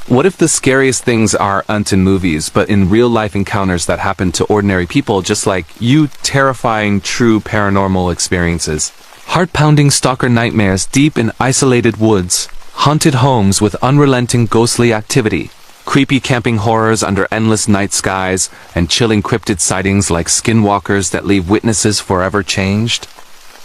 What if the scariest things aren't in movies, but in real-life encounters that happen to ordinary people just like you? Terrifying, true paranormal experiences. Heart-pounding stalker nightmares deep in isolated woods. Haunted homes with unrelenting ghostly activity. Creepy camping horrors under endless night skies, and chilling cryptid sightings like skinwalkers that leave witnesses forever changed.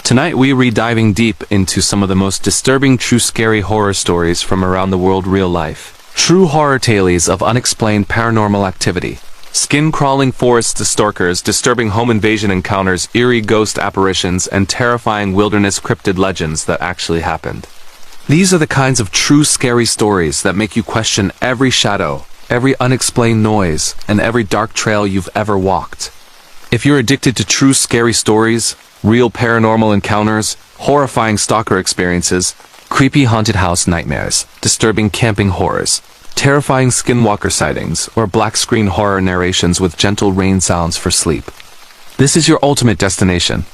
Tonight we're diving deep into some of the most disturbing true scary horror stories from around the world. Real life. True horror tales of unexplained paranormal activity. Skin-crawling forest stalkers, disturbing home invasion encounters, eerie ghost apparitions, and terrifying wilderness cryptid legends that actually happened. These are the kinds of true scary stories that make you question every shadow, every unexplained noise, and every dark trail you've ever walked. If you're addicted to true scary stories, real paranormal encounters, horrifying stalker experiences, creepy haunted house nightmares, disturbing camping horrors, terrifying skinwalker sightings, or black screen horror narrations with gentle rain sounds for sleep, this is your ultimate destination.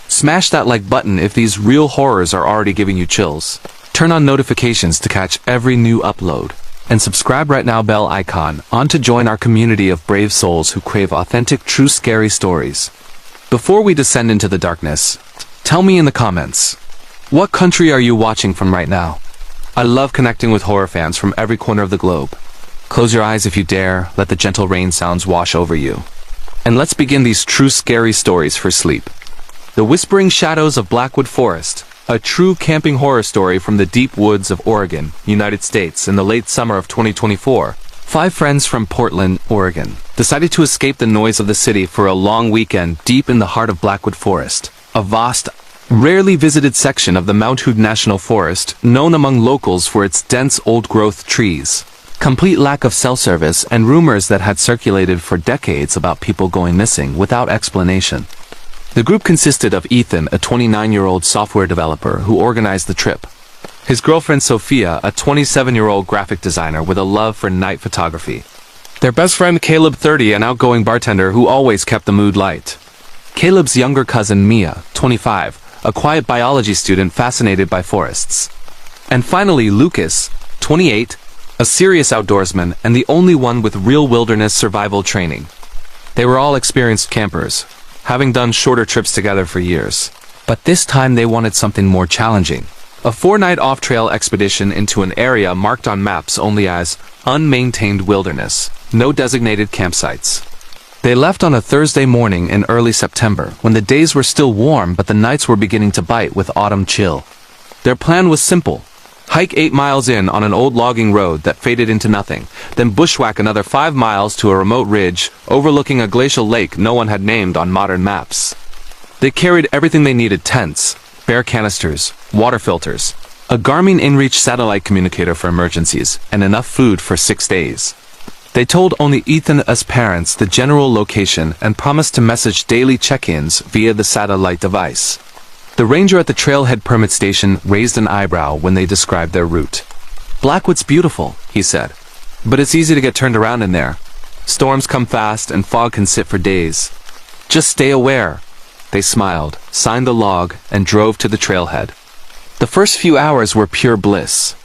Smash that like button if these real horrors are already giving you chills. Turn on notifications to catch every new upload. And subscribe right now, bell icon, on to join our community of brave souls who crave authentic, true scary stories. Before we descend into the darkness, tell me in the comments, what country are you watching from right now? I love connecting with horror fans from every corner of the globe. Close your eyes if you dare, let the gentle rain sounds wash over you. And let's begin these true scary stories for sleep. The Whispering Shadows of Blackwood Forest, a true camping horror story from the deep woods of Oregon, United States in the late summer of 2024. 5 friends from Portland, Oregon, decided to escape the noise of the city for a long weekend deep in the heart of Blackwood Forest, a vast, rarely visited section of the Mount Hood National Forest, known among locals for its dense old-growth trees, complete lack of cell service, and rumors that had circulated for decades about people going missing without explanation. The group consisted of Ethan, a 29-year-old software developer who organized the trip, his girlfriend Sophia, a 27-year-old graphic designer with a love for night photography, their best friend Caleb, 30, an outgoing bartender who always kept the mood light, Caleb's younger cousin Mia, 25, a quiet biology student fascinated by forests, and finally Lucas, 28, a serious outdoorsman and the only one with real wilderness survival training. They were all experienced campers, having done shorter trips together for years. But this time they wanted something more challenging. A 4-night off-trail expedition into an area marked on maps only as unmaintained wilderness, no designated campsites. They left on a Thursday morning in early September, when the days were still warm but the nights were beginning to bite with autumn chill. Their plan was simple. Hike 8 miles in on an old logging road that faded into nothing, then bushwhack another 5 miles to a remote ridge overlooking a glacial lake no one had named on modern maps. They carried everything they needed: tents, bare canisters, water filters, a Garmin InReach satellite communicator for emergencies, and enough food for 6 days. They told only Ethan's parents the general location and promised to message daily check-ins via the satellite device. The ranger at the trailhead permit station raised an eyebrow when they described their route. "Blackwood's beautiful," he said, "but it's easy to get turned around in there. Storms come fast and fog can sit for days. Just stay aware." They smiled, signed the log, and drove to the trailhead. The first few hours were pure bliss.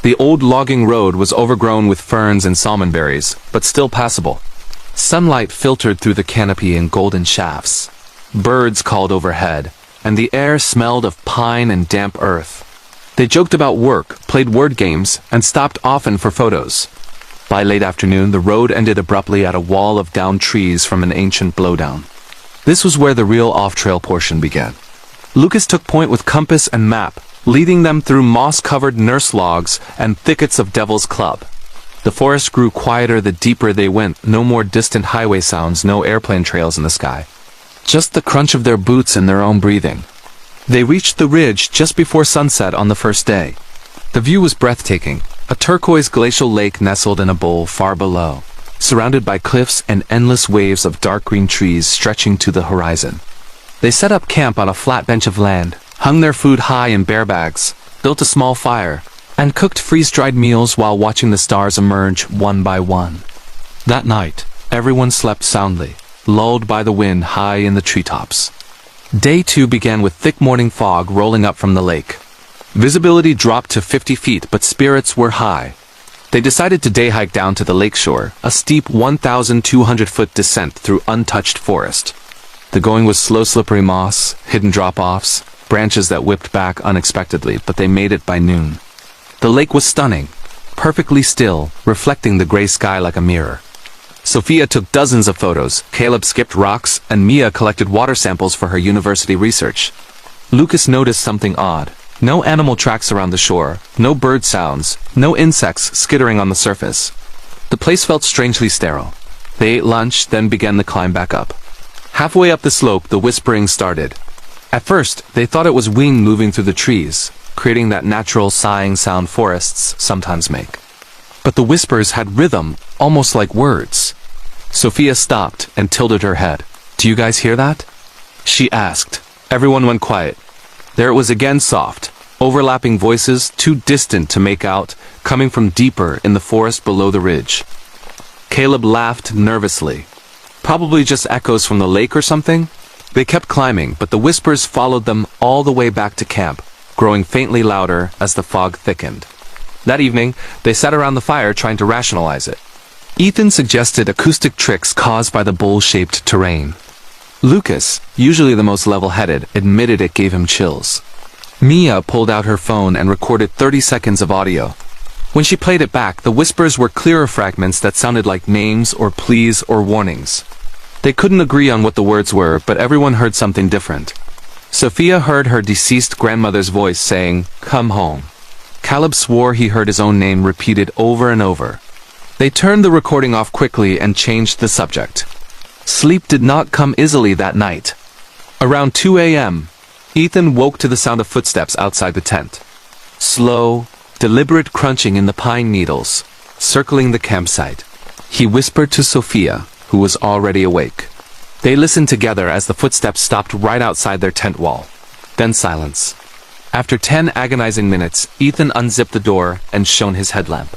The old logging road was overgrown with ferns and salmonberries, but still passable. Sunlight filtered through the canopy in golden shafts. Birds called overhead, and the air smelled of pine and damp earth. They joked about work, played word games, and stopped often for photos. By late afternoon, the road ended abruptly at a wall of downed trees from an ancient blowdown. This was where the real off-trail portion began. Lucas took point with compass and map, leading them through moss-covered nurse logs and thickets of Devil's Club. The forest grew quieter the deeper they went, no more distant highway sounds, no airplane trails in the sky. Just the crunch of their boots and their own breathing. They reached the ridge just before sunset on the first day. The view was breathtaking, a turquoise glacial lake nestled in a bowl far below, surrounded by cliffs and endless waves of dark green trees stretching to the horizon. They set up camp on a flat bench of land, hung their food high in bear bags, built a small fire, and cooked freeze-dried meals while watching the stars emerge one by one. That night, everyone slept soundly, lulled by the wind high in the treetops. Day 2 began with thick morning fog rolling up from the lake. Visibility dropped to 50 feet, but spirits were high. They decided to day hike down to the lakeshore, a steep 1,200-foot descent through untouched forest. The going was slow, slippery moss, hidden drop-offs, branches that whipped back unexpectedly, but they made it by noon. The lake was stunning, perfectly still, reflecting the gray sky like a mirror. Sophia took dozens of photos, Caleb skipped rocks, and Mia collected water samples for her university research. Lucas noticed something odd. No animal tracks around the shore, no bird sounds, no insects skittering on the surface. The place felt strangely sterile. They ate lunch, then began the climb back up. Halfway up the slope, the whispering started. At first, they thought it was wind moving through the trees, creating that natural sighing sound forests sometimes make. But the whispers had rhythm, almost like words. Sophia stopped and tilted her head. "Do you guys hear that?" she asked. Everyone went quiet. There it was again, soft, overlapping voices too distant to make out, coming from deeper in the forest below the ridge. Caleb laughed nervously. Probably just echoes from the lake or something? They kept climbing, but the whispers followed them all the way back to camp, growing faintly louder as the fog thickened. That evening, they sat around the fire trying to rationalize it. Ethan suggested acoustic tricks caused by the bowl-shaped terrain. Lucas, usually the most level-headed, admitted it gave him chills. Mia pulled out her phone and recorded 30 seconds of audio. When she played it back, the whispers were clearer fragments that sounded like names or pleas or warnings. They couldn't agree on what the words were, but everyone heard something different. Sophia heard her deceased grandmother's voice saying, "Come home." Caleb swore he heard his own name repeated over and over. They turned the recording off quickly and changed the subject. Sleep did not come easily that night. Around 2 a.m., Ethan woke to the sound of footsteps outside the tent. Slow, deliberate crunching in the pine needles, circling the campsite. He whispered to Sophia, who was already awake. They listened together as the footsteps stopped right outside their tent wall. Then silence. After 10 agonizing minutes, Ethan unzipped the door and shone his headlamp.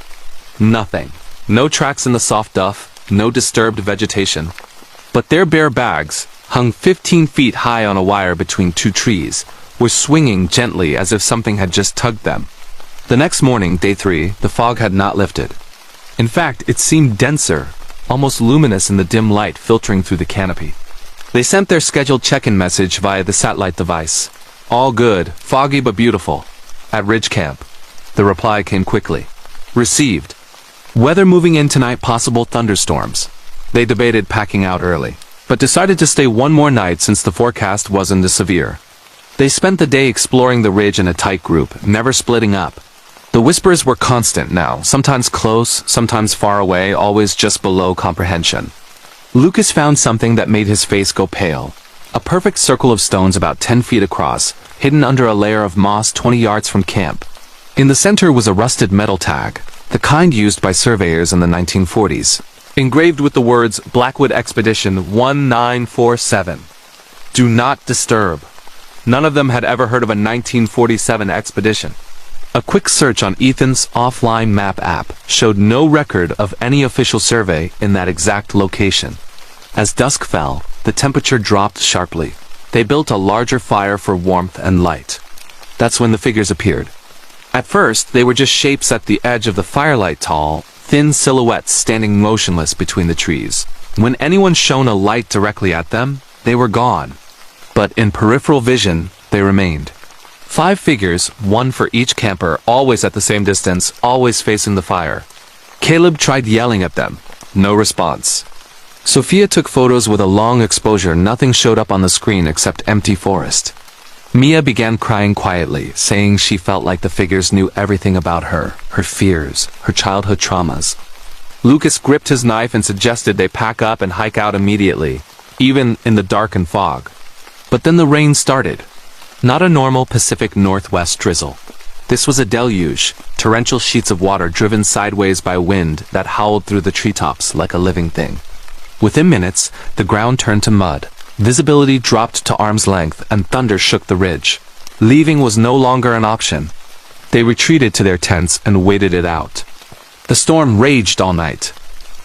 Nothing. No tracks in the soft duff, no disturbed vegetation. But their bare bags, hung 15 feet high on a wire between two trees, were swinging gently as if something had just tugged them. The next morning, day 3, the fog had not lifted. In fact, it seemed denser, almost luminous in the dim light filtering through the canopy. They sent their scheduled check-in message via the satellite device. "All good, foggy but beautiful. At Ridge Camp." The reply came quickly. "Received. Weather moving in tonight, possible thunderstorms." They debated packing out early, but decided to stay one more night since the forecast wasn't as severe. They spent the day exploring the ridge in a tight group, never splitting up. The whispers were constant now, sometimes close, sometimes far away, always just below comprehension. Lucas found something that made his face go pale. A perfect circle of stones about 10 feet across, hidden under a layer of moss 20 yards from camp. In the center was a rusted metal tag, the kind used by surveyors in the 1940s. Engraved with the words Blackwood Expedition 1947. Do not disturb. None of them had ever heard of a 1947 expedition. A quick search on Ethan's offline map app showed no record of any official survey in that exact location. As dusk fell, the temperature dropped sharply. They built a larger fire for warmth and light. That's when the figures appeared. At first, they were just shapes at the edge of the firelight, tall, thin silhouettes standing motionless between the trees. When anyone shone a light directly at them, they were gone. But in peripheral vision, they remained. 5 figures, one for each camper, always at the same distance, always facing the fire. Caleb tried yelling at them. No response. Sophia took photos with a long exposure. Nothing showed up on the screen except empty forest. Mia began crying quietly, saying she felt like the figures knew everything about her fears, her childhood traumas. Lucas gripped his knife and suggested they pack up and hike out immediately, even in the dark and fog. But then the rain started. Not a normal Pacific Northwest drizzle. This was a deluge, torrential sheets of water driven sideways by wind that howled through the treetops like a living thing. Within minutes, the ground turned to mud. Visibility dropped to arm's length and thunder shook the ridge. Leaving was no longer an option. They retreated to their tents and waited it out. The storm raged all night.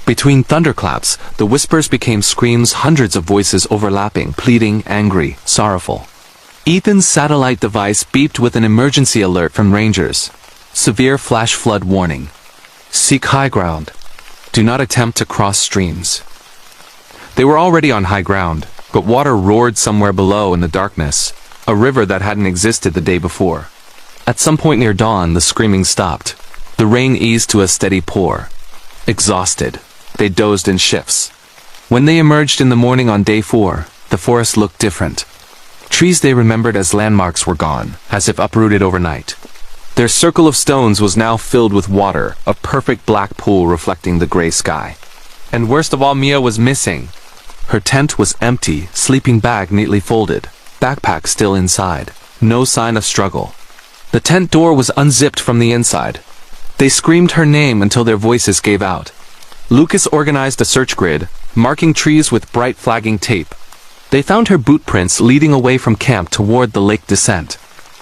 Between thunderclaps, the whispers became screams, hundreds of voices overlapping, pleading, angry, sorrowful. Ethan's satellite device beeped with an emergency alert from rangers. Severe flash flood warning. Seek high ground. Do not attempt to cross streams. They were already on high ground, but water roared somewhere below in the darkness, a river that hadn't existed the day before. At some point near dawn, the screaming stopped. The rain eased to a steady pour. Exhausted, they dozed in shifts. When they emerged in the morning on day 4, the forest looked different. Trees they remembered as landmarks were gone, as if uprooted overnight. Their circle of stones was now filled with water, a perfect black pool reflecting the gray sky. And worst of all, Mia was missing. Her tent was empty, sleeping bag neatly folded, backpack still inside. No sign of struggle. The tent door was unzipped from the inside. They screamed her name until their voices gave out. Lucas organized a search grid, marking trees with bright flagging tape. They found her boot prints leading away from camp toward the lake descent.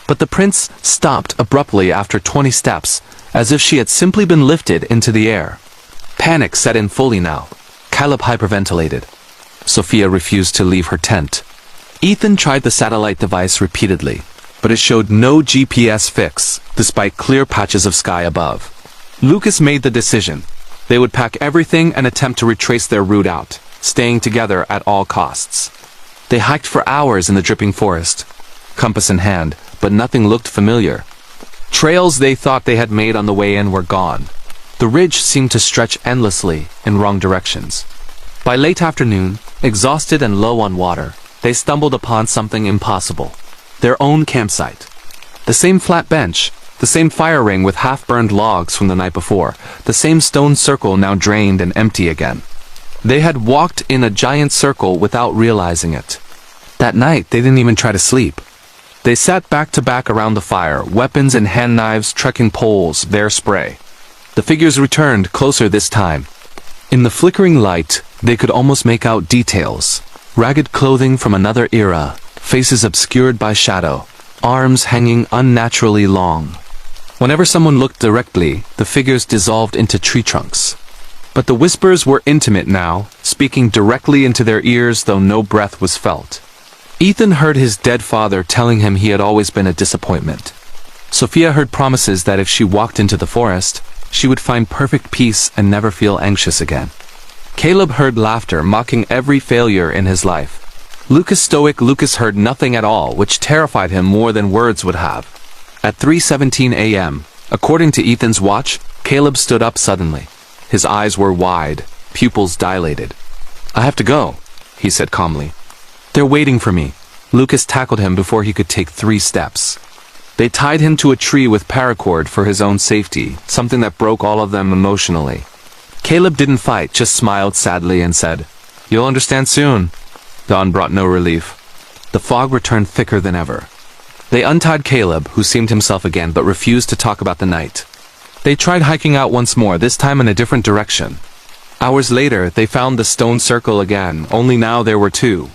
But the prints stopped abruptly after 20 steps, as if she had simply been lifted into the air. Panic set in fully now. Caleb hyperventilated. Sophia refused to leave her tent. Ethan tried the satellite device repeatedly, but it showed no GPS fix, despite clear patches of sky above. Lucas made the decision. They would pack everything and attempt to retrace their route out, staying together at all costs. They hiked for hours in the dripping forest, compass in hand, but nothing looked familiar. Trails they thought they had made on the way in were gone. The ridge seemed to stretch endlessly in wrong directions. By late afternoon, exhausted and low on water, they stumbled upon something impossible. Their own campsite. The same flat bench, the same fire ring with half-burned logs from the night before, the same stone circle now drained and empty again. They had walked in a giant circle without realizing it. That night, they didn't even try to sleep. They sat back to back around the fire, weapons and hand knives, trekking poles, their spray. The figures returned, closer this time. In the flickering light, they could almost make out details. Ragged clothing from another era, faces obscured by shadow, arms hanging unnaturally long. Whenever someone looked directly, the figures dissolved into tree trunks. But the whispers were intimate now, speaking directly into their ears though no breath was felt. Ethan heard his dead father telling him he had always been a disappointment. Sophia heard promises that if she walked into the forest, she would find perfect peace and never feel anxious again. Caleb heard laughter mocking every failure in his life. Lucas heard nothing at all, which terrified him more than words would have. At 3:17 a.m., according to Ethan's watch, Caleb stood up suddenly. His eyes were wide, pupils dilated. "I have to go," he said calmly. "They're waiting for me." Lucas tackled him before he could take 3 steps. They tied him to a tree with paracord for his own safety, something that broke all of them emotionally. Caleb didn't fight, just smiled sadly and said, "You'll understand soon." Dawn brought no relief. The fog returned thicker than ever. They untied Caleb, who seemed himself again but refused to talk about the night. They tried hiking out once more, this time in a different direction. Hours later, they found the stone circle again, only now there were 2.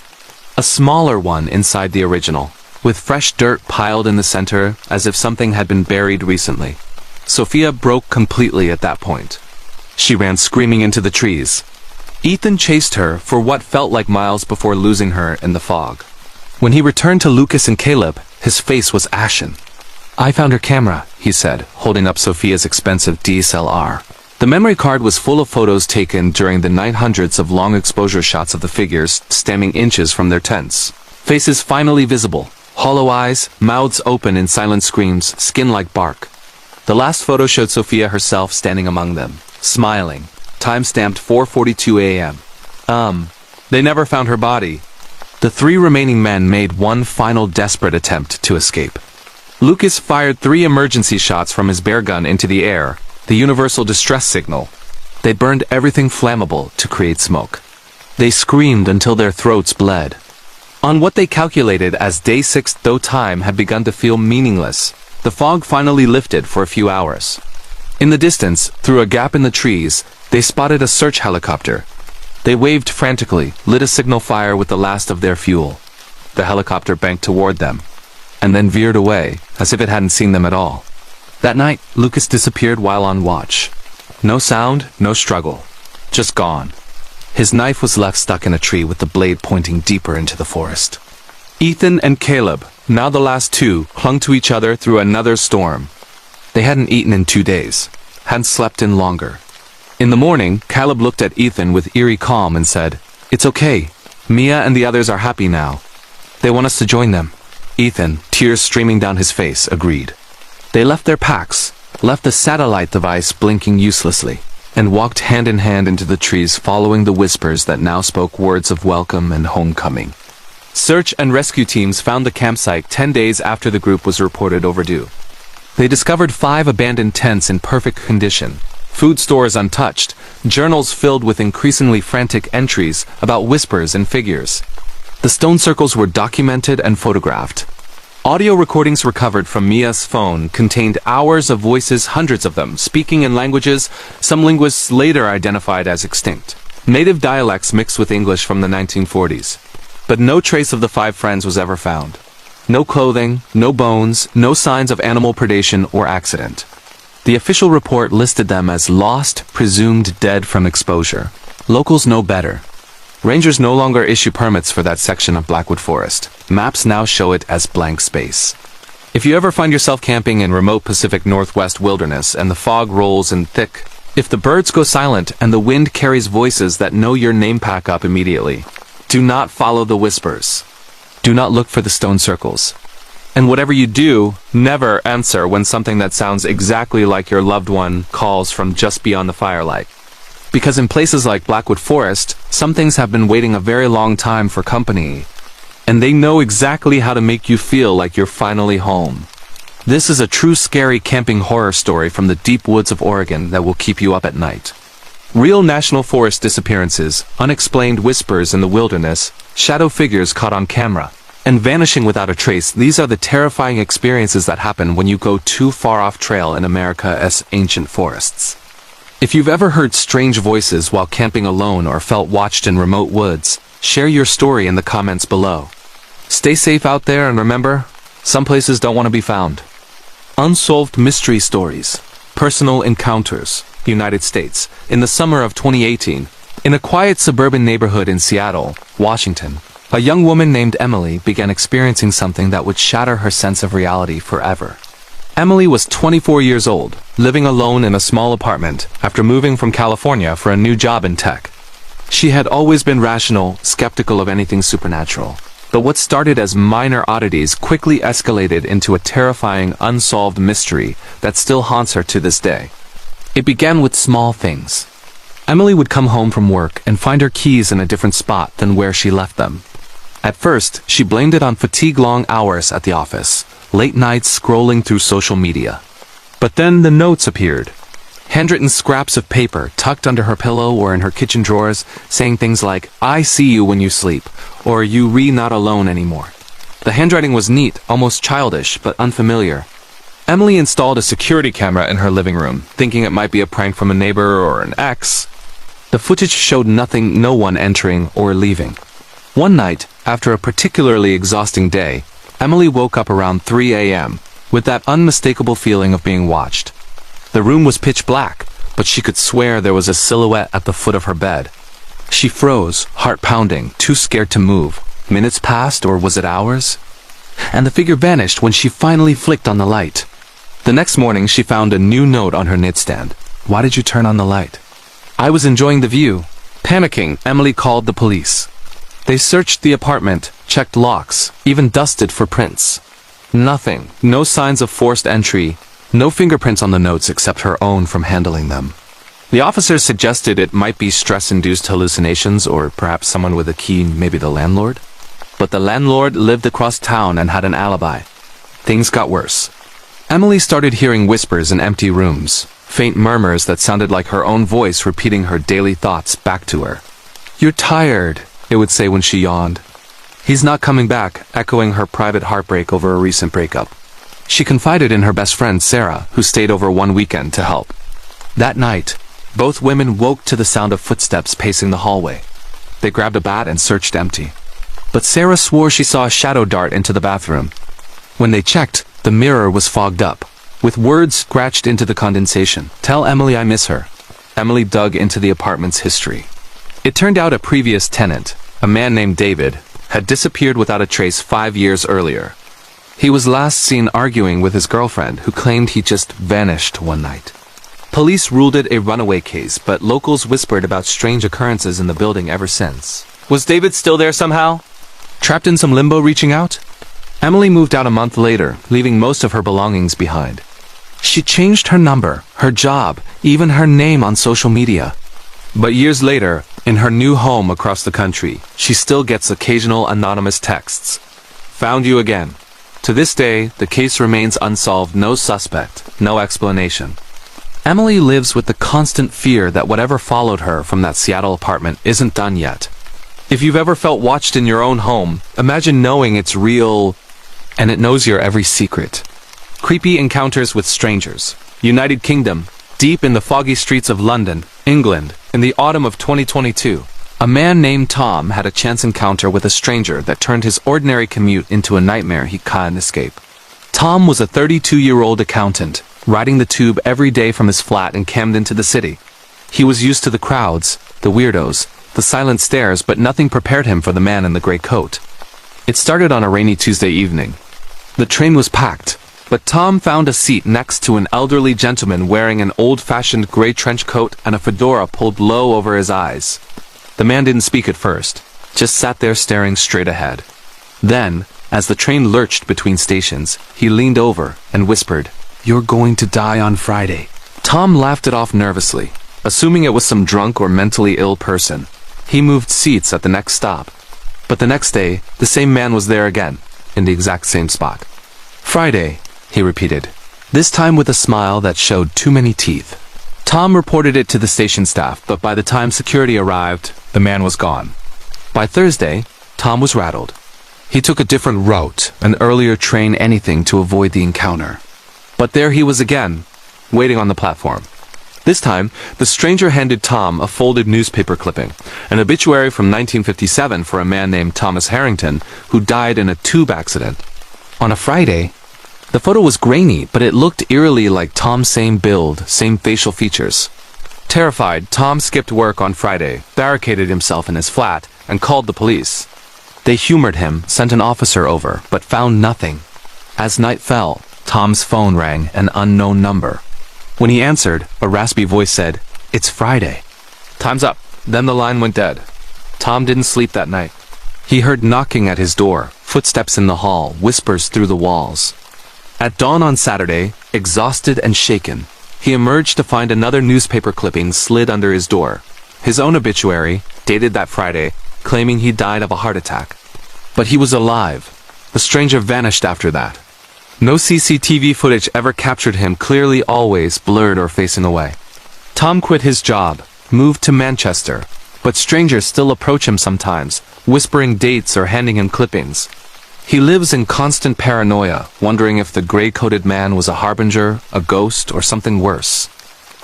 A smaller one inside the original, with fresh dirt piled in the center as if something had been buried recently. Sophia broke completely at that point. She ran screaming into the trees. Ethan chased her for what felt like miles before losing her in the fog. When he returned to Lucas and Caleb, his face was ashen. "I found her camera," he said, holding up Sophia's expensive DSLR. The memory card was full of photos taken during the night, hundreds of long exposure shots of the figures standing inches from their tents. Faces finally visible, hollow eyes, mouths open in silent screams, skin like bark. The last photo showed Sophia herself standing among them, smiling. Time-stamped 4:42 a.m. They never found her body. The 3 remaining men made one final desperate attempt to escape. Lucas fired 3 emergency shots from his bear gun into the air, the universal distress signal. They burned everything flammable to create smoke. They screamed until their throats bled. On what they calculated as day 6, though time had begun to feel meaningless, the fog finally lifted for a few hours. In the distance, through a gap in the trees, they spotted a search helicopter. They waved frantically, lit a signal fire with the last of their fuel. The helicopter banked toward them, and then veered away, as if it hadn't seen them at all. That night, Lucas disappeared while on watch. No sound, no struggle. Just gone. His knife was left stuck in a tree with the blade pointing deeper into the forest. Ethan and Caleb, now the last 2, clung to each other through another storm. They hadn't eaten in 2 days. hadn't slept in longer. In the morning, Caleb looked at Ethan with eerie calm and said, "It's okay. Mia and the others are happy now. They want us to join them." Ethan, tears streaming down his face, agreed. They left their packs, left the satellite device blinking uselessly, and walked hand in hand into the trees following the whispers that now spoke words of welcome and homecoming. Search and rescue teams found the campsite 10 days after the group was reported overdue. They discovered 5 abandoned tents in perfect condition, food stores untouched, journals filled with increasingly frantic entries about whispers and figures. The stone circles were documented and photographed. Audio recordings recovered from Mia's phone contained hours of voices, hundreds of them, speaking in languages some linguists later identified as extinct. Native dialects mixed with English from the 1940s. But no trace of the 5 friends was ever found. No clothing, no bones, no signs of animal predation or accident. The official report listed them as lost, presumed dead from exposure. Locals know better. Rangers no longer issue permits for that section of Blackwood Forest. Maps now show it as blank space. If you ever find yourself camping in remote Pacific Northwest wilderness and the fog rolls in thick, if the birds go silent and the wind carries voices that know your name, pack up immediately. Do not follow the whispers. Do not look for the stone circles. And whatever you do, never answer when something that sounds exactly like your loved one calls from just beyond the firelight. Because in places like Blackwood Forest, some things have been waiting a very long time for company, and they know exactly how to make you feel like you're finally home. This is a true scary camping horror story from the deep woods of Oregon that will keep you up at night. Real national forest disappearances, unexplained whispers in the wilderness, shadow figures caught on camera, and vanishing without a trace. These are the terrifying experiences that happen when you go too far off trail in America's ancient forests. If you've ever heard strange voices while camping alone or felt watched in remote woods, share your story in the comments below. Stay safe out there, and remember, some places don't want to be found. Unsolved mystery stories. Personal encounters. United States. In the summer of 2018, in a quiet suburban neighborhood in Seattle, Washington, a young woman named Emily began experiencing something that would shatter her sense of reality forever. Emily was 24 years old, living alone in a small apartment after moving from California for a new job in tech. She had always been rational, skeptical of anything supernatural. But what started as minor oddities quickly escalated into a terrifying, unsolved mystery that still haunts her to this day. It began with small things. Emily would come home from work and find her keys in a different spot than where she left them. At first, she blamed it on fatigue-long hours at the office, late nights scrolling through social media. But then the notes appeared. Handwritten scraps of paper tucked under her pillow or in her kitchen drawers, saying things like, "I see you when you sleep," or "You re not alone anymore." The handwriting was neat, almost childish, but unfamiliar. Emily installed a security camera in her living room, thinking it might be a prank from a neighbor or an ex. The footage showed nothing, no one entering or leaving. One night, after a particularly exhausting day, Emily woke up around 3 a.m. with that unmistakable feeling of being watched. The room was pitch black, but she could swear there was a silhouette at the foot of her bed. She froze, heart pounding, too scared to move. Minutes passed, or was it hours? And the figure vanished when she finally flicked on the light. The next morning, she found a new note on her nightstand. "Why did you turn on the light?" "I was enjoying the view." Panicking, Emily called the police. They searched the apartment, checked locks, even dusted for prints. Nothing. No signs of forced entry. No fingerprints on the notes except her own from handling them. The officers suggested it might be stress-induced hallucinations or perhaps someone with a key, maybe the landlord. But the landlord lived across town and had an alibi. Things got worse. Emily started hearing whispers in empty rooms, faint murmurs that sounded like her own voice repeating her daily thoughts back to her. "You're tired," it would say when she yawned. "He's not coming back," echoing her private heartbreak over a recent breakup. She confided in her best friend Sarah, who stayed over one weekend to help. That night, both women woke to the sound of footsteps pacing the hallway. They grabbed a bat and searched empty. But Sarah swore she saw a shadow dart into the bathroom. When they checked, the mirror was fogged up, with words scratched into the condensation. "Tell Emily I miss her." Emily dug into the apartment's history. It turned out a previous tenant, a man named David, had disappeared without a trace 5 years earlier. He was last seen arguing with his girlfriend, who claimed he just vanished one night. Police ruled it a runaway case, but locals whispered about strange occurrences in the building ever since. Was David still there somehow? Trapped in some limbo reaching out? Emily moved out a month later, leaving most of her belongings behind. She changed her number, her job, even her name on social media. But years later, in her new home across the country, she still gets occasional anonymous texts. Found you again. To this day, the case remains unsolved, no suspect, no explanation. Emily lives with the constant fear that whatever followed her from that Seattle apartment isn't done yet. If you've ever felt watched in your own home, imagine knowing it's real and it knows your every secret. Creepy encounters with strangers. United Kingdom, deep in the foggy streets of London, England, in the autumn of 2022. A man named Tom had a chance encounter with a stranger that turned his ordinary commute into a nightmare he couldn't escape. Tom was a 32-year-old accountant, riding the tube every day from his flat in Camden to the city. He was used to the crowds, the weirdos, the silent stares, but nothing prepared him for the man in the gray coat. It started on a rainy Tuesday evening. The train was packed, but Tom found a seat next to an elderly gentleman wearing an old-fashioned gray trench coat and a fedora pulled low over his eyes. The man didn't speak at first, just sat there staring straight ahead. Then, as the train lurched between stations, he leaned over and whispered, "You're going to die on Friday." Tom laughed it off nervously, assuming it was some drunk or mentally ill person. He moved seats at the next stop. But the next day, the same man was there again, in the exact same spot. "Friday," he repeated, this time with a smile that showed too many teeth. Tom reported it to the station staff, but by the time security arrived, the man was gone. By Thursday, Tom was rattled. He took a different route, an earlier train, anything to avoid the encounter. But there he was again, waiting on the platform. This time, the stranger handed Tom a folded newspaper clipping, an obituary from 1957 for a man named Thomas Harrington, who died in a tube accident. On a Friday, the photo was grainy, but it looked eerily like Tom's same build, same facial features. Terrified, Tom skipped work on Friday, barricaded himself in his flat, and called the police. They humored him, sent an officer over, but found nothing. As night fell, Tom's phone rang, an unknown number. When he answered, a raspy voice said, "It's Friday." "Time's up." Then the line went dead. Tom didn't sleep that night. He heard knocking at his door, footsteps in the hall, whispers through the walls. At dawn on Saturday, exhausted and shaken, he emerged to find another newspaper clipping slid under his door. His own obituary, dated that Friday, claiming he died of a heart attack. But he was alive. The stranger vanished after that. No CCTV footage ever captured him, clearly always blurred or facing away. Tom quit his job, moved to Manchester, but strangers still approach him sometimes, whispering dates or handing him clippings. He lives in constant paranoia, wondering if the gray-coated man was a harbinger, a ghost, or something worse.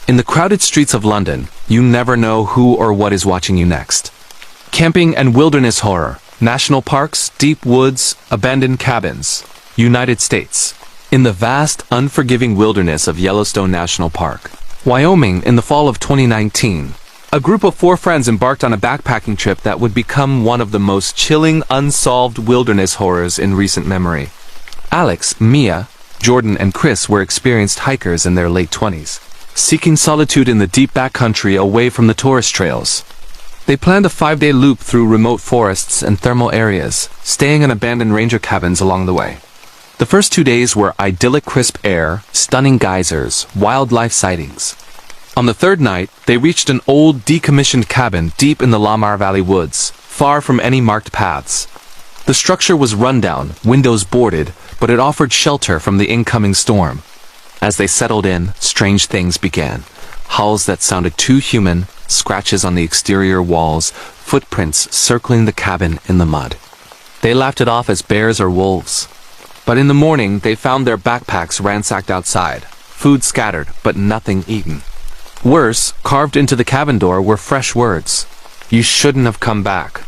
In the crowded streets of London, you never know who or what is watching you next. Camping and wilderness horror, national parks, deep woods, abandoned cabins. United States. In the vast, unforgiving wilderness of Yellowstone National Park, Wyoming, in the fall of 2019, a group of 4 friends embarked on a backpacking trip that would become one of the most chilling, unsolved wilderness horrors in recent memory. Alex, Mia, Jordan, and Chris were experienced hikers in their late 20s, seeking solitude in the deep backcountry away from the tourist trails. They planned a 5-day loop through remote forests and thermal areas, staying in abandoned ranger cabins along the way. The first 2 days were idyllic crisp air, stunning geysers, wildlife sightings. On the third night, they reached an old, decommissioned cabin deep in the Lamar Valley woods, far from any marked paths. The structure was rundown, windows boarded, but it offered shelter from the incoming storm. As they settled in, strange things began. Howls that sounded too human, scratches on the exterior walls, footprints circling the cabin in the mud. They laughed it off as bears or wolves. But in the morning, they found their backpacks ransacked outside, food scattered, but nothing eaten. Worse, carved into the cabin door were fresh words. "You shouldn't have come back."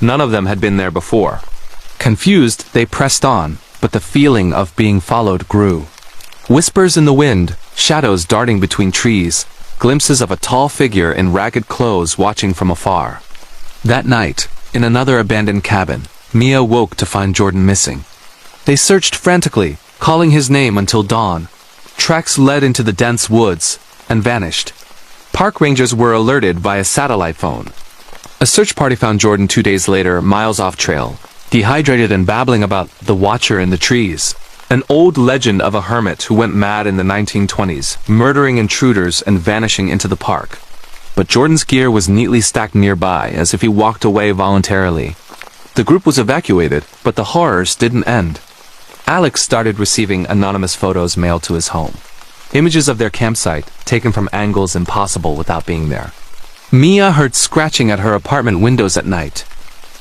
None of them had been there before. Confused, they pressed on, but the feeling of being followed grew. Whispers in the wind, shadows darting between trees, glimpses of a tall figure in ragged clothes watching from afar. That night, in another abandoned cabin, Mia woke to find Jordan missing. They searched frantically, calling his name until dawn. Tracks led into the dense woods, and vanished. Park rangers were alerted via satellite phone. A search party found Jordan 2 days later, miles off trail, dehydrated and babbling about the Watcher in the trees, an old legend of a hermit who went mad in the 1920s, murdering intruders and vanishing into the park. But Jordan's gear was neatly stacked nearby, as if he walked away voluntarily. The group was evacuated, but the horrors didn't end. Alex started receiving anonymous photos mailed to his home. Images of their campsite, taken from angles impossible without being there. Mia heard scratching at her apartment windows at night.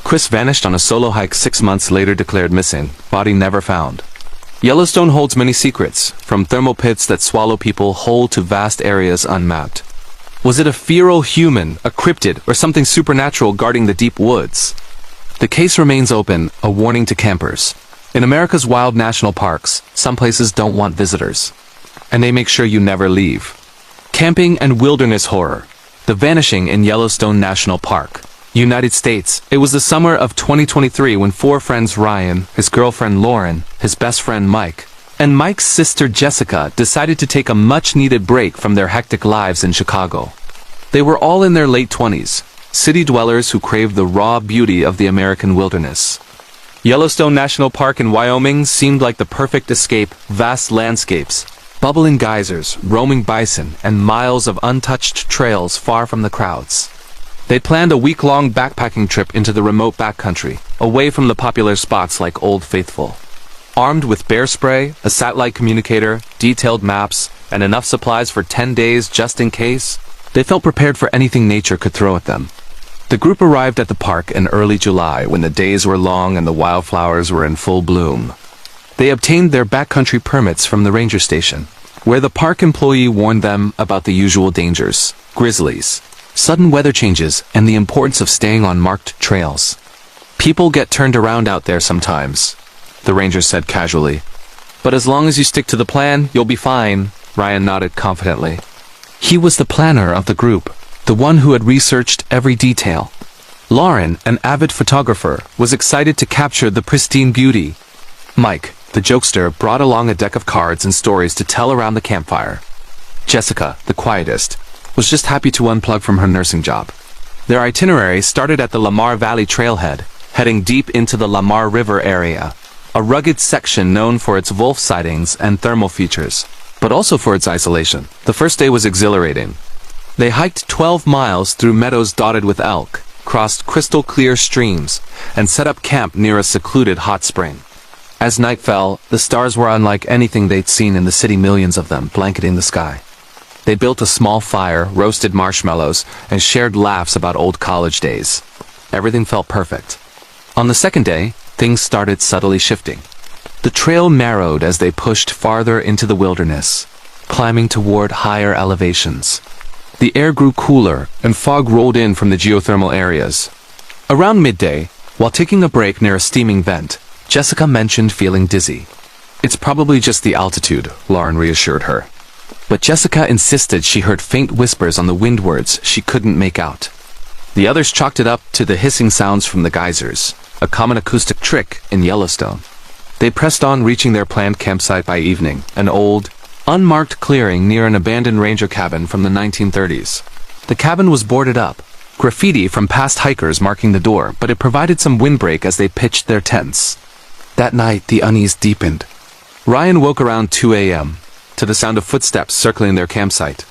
Chris vanished on a solo hike 6 months later, declared missing, body never found. Yellowstone holds many secrets, from thermal pits that swallow people whole to vast areas unmapped. Was it a feral human, a cryptid, or something supernatural guarding the deep woods? The case remains open, a warning to campers. In America's wild national parks, some places don't want visitors, and they make sure you never leave. Camping and wilderness horror. The vanishing in Yellowstone National Park, United States. It was the summer of 2023 when 4 friends, Ryan, his girlfriend Lauren, his best friend Mike, and Mike's sister Jessica, decided to take a much-needed break from their hectic lives in Chicago. They were all in their late 20s, city dwellers who craved the raw beauty of the American wilderness. Yellowstone National Park in Wyoming seemed like the perfect escape. Vast landscapes, bubbling geysers, roaming bison, and miles of untouched trails far from the crowds. They'd planned a week-long backpacking trip into the remote backcountry, away from the popular spots like Old Faithful. Armed with bear spray, a satellite communicator, detailed maps, and enough supplies for 10 days just in case, they felt prepared for anything nature could throw at them. The group arrived at the park in early July when the days were long and the wildflowers were in full bloom. They obtained their backcountry permits from the ranger station, where the park employee warned them about the usual dangers, grizzlies, sudden weather changes, and the importance of staying on marked trails. People get turned around out there sometimes, the ranger said casually. But as long as you stick to the plan, you'll be fine, Ryan nodded confidently. He was the planner of the group, the one who had researched every detail. Lauren, an avid photographer, was excited to capture the pristine beauty. Mike, the jokester, brought along a deck of cards and stories to tell around the campfire. Jessica, the quietist, was just happy to unplug from her nursing job. Their itinerary started at the Lamar Valley trailhead, heading deep into the Lamar River area, a rugged section known for its wolf sightings and thermal features, but also for its isolation. The first day was exhilarating. They hiked 12 miles through meadows dotted with elk, crossed crystal-clear streams, and set up camp near a secluded hot spring. As night fell, the stars were unlike anything they'd seen in the city, millions of them blanketing the sky. They built a small fire, roasted marshmallows, and shared laughs about old college days. Everything felt perfect. On the second day, things started subtly shifting. The trail narrowed as they pushed farther into the wilderness, climbing toward higher elevations. The air grew cooler, and fog rolled in from the geothermal areas. Around midday, while taking a break near a steaming vent, Jessica mentioned feeling dizzy. It's probably just the altitude, Lauren reassured her. But Jessica insisted she heard faint whispers on the windwards she couldn't make out. The others chalked it up to the hissing sounds from the geysers, a common acoustic trick in Yellowstone. They pressed on, reaching their planned campsite by evening, an old, unmarked clearing near an abandoned ranger cabin from the 1930s. The cabin was boarded up, graffiti from past hikers marking the door, but it provided some windbreak as they pitched their tents. That night, the unease deepened. Ryan woke around 2 a.m. to the sound of footsteps circling their campsite.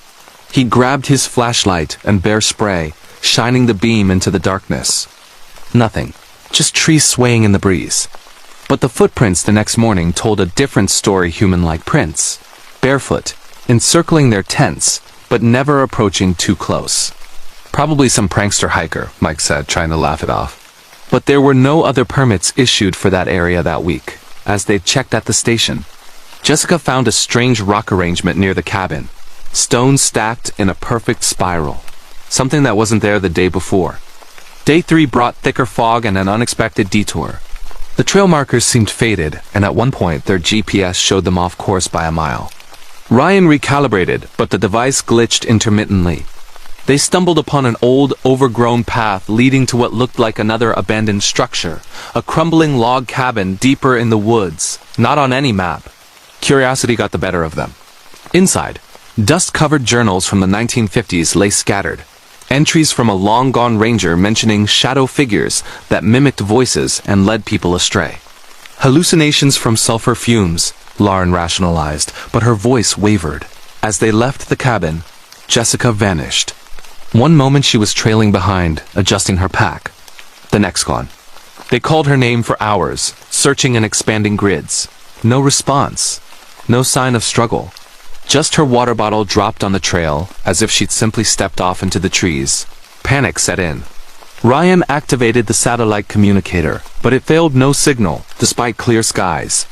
He grabbed his flashlight and bear spray, shining the beam into the darkness. Nothing, just trees swaying in the breeze. But the footprints the next morning told a different story, human-like prints. Barefoot, encircling their tents, but never approaching too close. Probably some prankster hiker, Mike said, trying to laugh it off. But there were no other permits issued for that area that week, as they checked at the station. Jessica found a strange rock arrangement near the cabin, stones stacked in a perfect spiral, something that wasn't there the day before. Day 3 brought thicker fog and an unexpected detour. The trail markers seemed faded, and at one point their GPS showed them off course by a mile. Ryan recalibrated, but the device glitched intermittently. They stumbled upon an old, overgrown path leading to what looked like another abandoned structure, a crumbling log cabin deeper in the woods, not on any map. Curiosity got the better of them. Inside, Dust-covered journals from the 1950s lay scattered. Entries from a long-gone ranger mentioning shadow figures that mimicked voices and led people astray. Hallucinations from sulfur fumes, Lauren rationalized, but her voice wavered. As they left the cabin, Jessica vanished. One moment she was trailing behind, adjusting her pack. The next gone. They called her name for hours, searching and expanding grids. No response. No sign of struggle. Just her water bottle dropped on the trail, as if she'd simply stepped off into the trees. Panic set in. Ryan activated the satellite communicator, but it failed no signal, despite clear skies.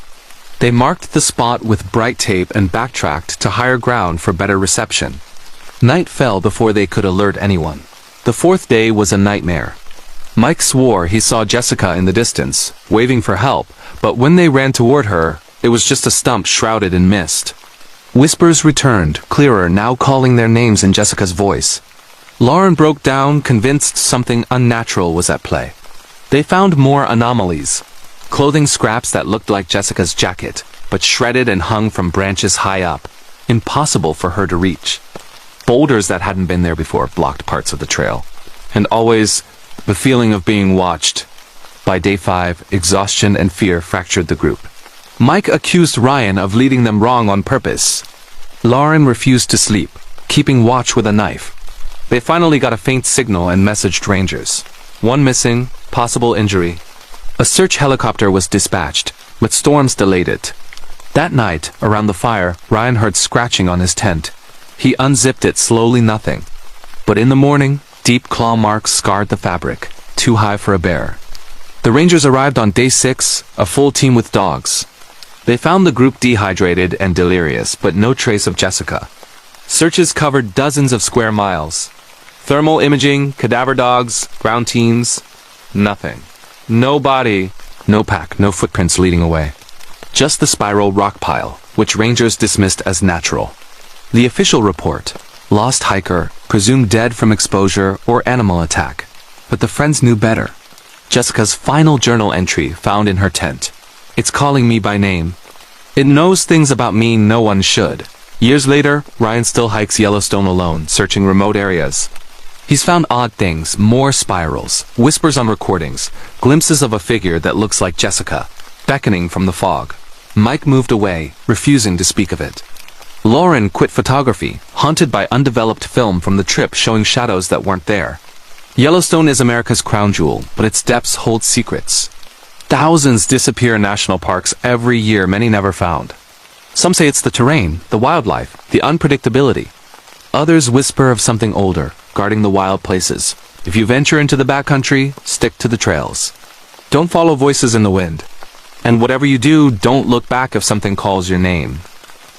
They marked the spot with bright tape and backtracked to higher ground for better reception. Night fell before they could alert anyone. The fourth day was a nightmare. Mike swore he saw Jessica in the distance, waving for help, but when they ran toward her, it was just a stump shrouded in mist. Whispers returned, clearer, now calling their names in Jessica's voice. Lauren broke down, convinced something unnatural was at play. They found more anomalies. Clothing scraps that looked like Jessica's jacket, but shredded and hung from branches high up. Impossible for her to reach. Boulders that hadn't been there before blocked parts of the trail. And always, the feeling of being watched. By day 5, exhaustion and fear fractured the group. Mike accused Ryan of leading them wrong on purpose. Lauren refused to sleep, keeping watch with a knife. They finally got a faint signal and messaged rangers. One missing, possible injury. A search helicopter was dispatched, but storms delayed it. That night, around the fire, Ryan heard scratching on his tent. He unzipped it slowly, nothing. But in the morning, deep claw marks scarred the fabric, too high for a bear. The rangers arrived on day 6, a full team with dogs. They found the group dehydrated and delirious, but no trace of Jessica. Searches covered dozens of square miles. Thermal imaging, cadaver dogs, ground teams. Nothing. No body, no pack, no footprints leading away. Just the spiral rock pile, which rangers dismissed as natural. The official report, lost hiker, presumed dead from exposure or animal attack. But the friends knew better. Jessica's final journal entry found in her tent. It's calling me by name. It knows things about me no one should. Years later, Ryan still hikes Yellowstone alone, searching remote areas. He's found odd things, more spirals, whispers on recordings, glimpses of a figure that looks like Jessica, beckoning from the fog. Mike moved away, refusing to speak of it. Lauren quit photography, haunted by undeveloped film from the trip showing shadows that weren't there. Yellowstone is America's crown jewel, but its depths hold secrets. Thousands disappear in national parks every year, many never found. Some say it's the terrain, the wildlife, the unpredictability. Others whisper of something older, guarding the wild places. If you venture into the backcountry, stick to the trails. Don't follow voices in the wind. And whatever you do, don't look back if something calls your name.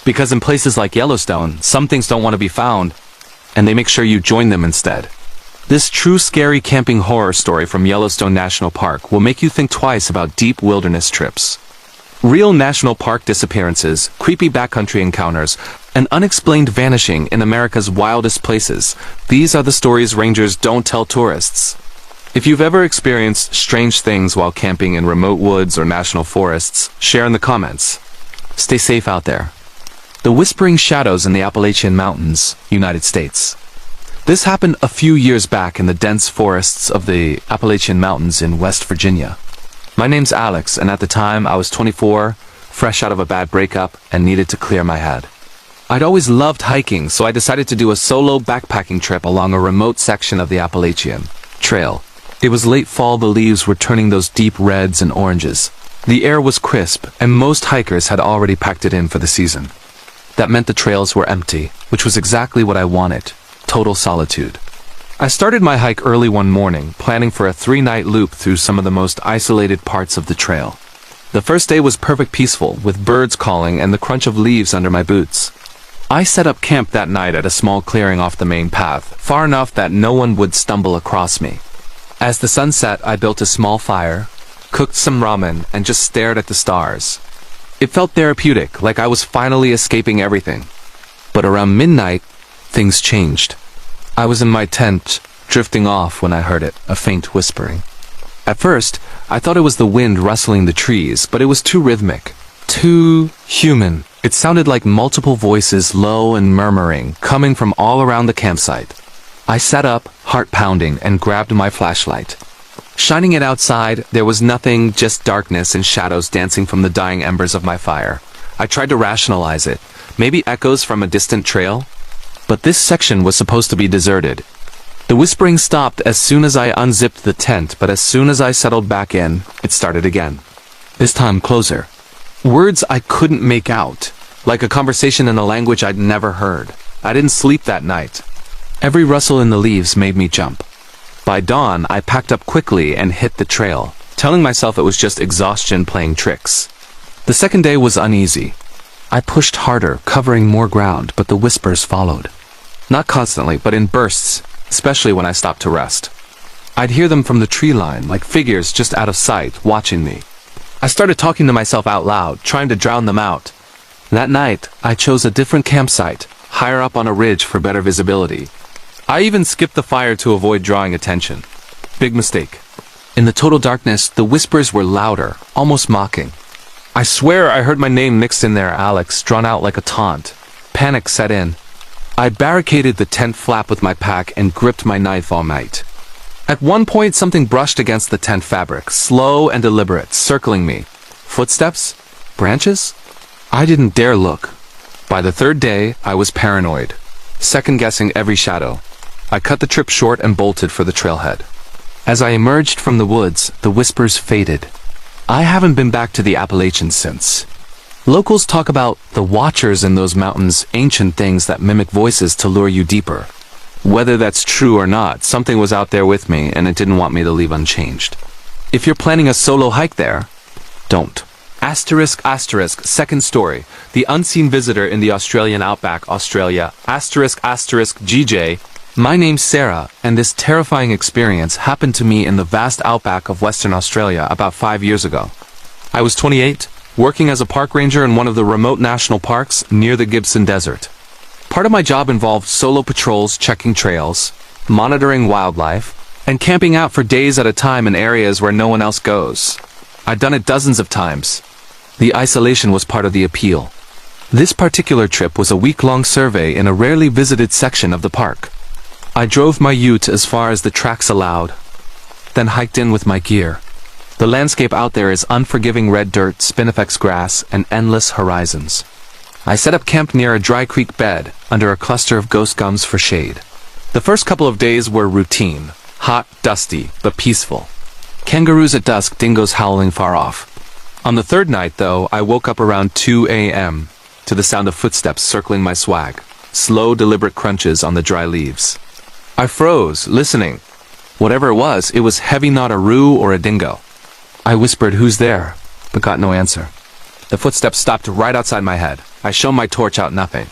Because in places like Yellowstone, some things don't want to be found, and they make sure you join them instead. This true scary camping horror story from Yellowstone National Park will make you think twice about deep wilderness trips. Real national park disappearances, creepy backcountry encounters, and unexplained vanishing in America's wildest places. These are the stories rangers don't tell tourists. If you've ever experienced strange things while camping in remote woods or national forests, share in the comments. Stay safe out there. The Whispering Shadows in the Appalachian Mountains, United States. This happened a few years back in the dense forests of the Appalachian Mountains in West Virginia. My name's Alex, and at the time I was 24, fresh out of a bad breakup, and needed to clear my head. I'd always loved hiking, so I decided to do a solo backpacking trip along a remote section of the Appalachian Trail. It was late fall, the leaves were turning those deep reds and oranges. The air was crisp, and most hikers had already packed it in for the season. That meant the trails were empty, which was exactly what I wanted. Total solitude. I started my hike early one morning, planning for a 3-night loop through some of the most isolated parts of the trail. The first day was perfect peaceful, with birds calling and the crunch of leaves under my boots. I set up camp that night at a small clearing off the main path, far enough that no one would stumble across me. As the sun set, I built a small fire, cooked some ramen, and just stared at the stars. It felt therapeutic, like I was finally escaping everything. But around midnight, things changed. I was in my tent, drifting off when I heard it, a faint whispering. At first, I thought it was the wind rustling the trees, but it was too rhythmic, too human. It sounded like multiple voices, low and murmuring, coming from all around the campsite. I sat up, heart pounding, and grabbed my flashlight. Shining it outside, there was nothing, just darkness and shadows dancing from the dying embers of my fire. I tried to rationalize it. Maybe echoes from a distant trail? But this section was supposed to be deserted. The whispering stopped as soon as I unzipped the tent, but as soon as I settled back in, it started again. This time closer. Words I couldn't make out, like a conversation in a language I'd never heard. I didn't sleep that night. Every rustle in the leaves made me jump. By dawn, I packed up quickly and hit the trail, telling myself it was just exhaustion playing tricks. The second day was uneasy. I pushed harder, covering more ground, but the whispers followed. Not constantly, but in bursts, especially when I stopped to rest. I'd hear them from the tree line, like figures just out of sight, watching me. I started talking to myself out loud, trying to drown them out. That night, I chose a different campsite, higher up on a ridge for better visibility. I even skipped the fire to avoid drawing attention. Big mistake. In the total darkness, the whispers were louder, almost mocking. I swear I heard my name mixed in there, Alex, drawn out like a taunt. Panic set in. I barricaded the tent flap with my pack and gripped my knife all night. At one point, something brushed against the tent fabric, slow and deliberate, circling me. Footsteps? Branches? I didn't dare look. By the third day, I was paranoid, second-guessing every shadow. I cut the trip short and bolted for the trailhead. As I emerged from the woods, the whispers faded. I haven't been back to the Appalachians since. Locals talk about the watchers in those mountains, ancient things that mimic voices to lure you deeper. Whether that's true or not, something was out there with me, and it didn't want me to leave unchanged. If you're planning a solo hike there, don't. Asterisk, asterisk, second story. The unseen visitor in the Australian outback, Australia. Asterisk, asterisk, GJ. My name's Sarah, and this terrifying experience happened to me in the vast outback of Western Australia about 5 years ago. I was 28, working as a park ranger in one of the remote national parks near the Gibson Desert. Part of my job involved solo patrols, checking trails, monitoring wildlife, and camping out for days at a time in areas where no one else goes. I'd done it dozens of times. The isolation was part of the appeal. This particular trip was a week-long survey in a rarely visited section of the park. I drove my ute as far as the tracks allowed, then hiked in with my gear. The landscape out there is unforgiving red dirt, spinifex grass, and endless horizons. I set up camp near a dry creek bed, under a cluster of ghost gums for shade. The first couple of days were routine. Hot, dusty, but peaceful. Kangaroos at dusk, dingoes howling far off. On the third night, though, I woke up around 2 a.m. to the sound of footsteps circling my swag. Slow, deliberate crunches on the dry leaves. I froze, listening. Whatever it was heavy, not a roo or a dingo. I whispered, "Who's there?" but got no answer. The footsteps stopped right outside my head. I shone my torch out, nothing.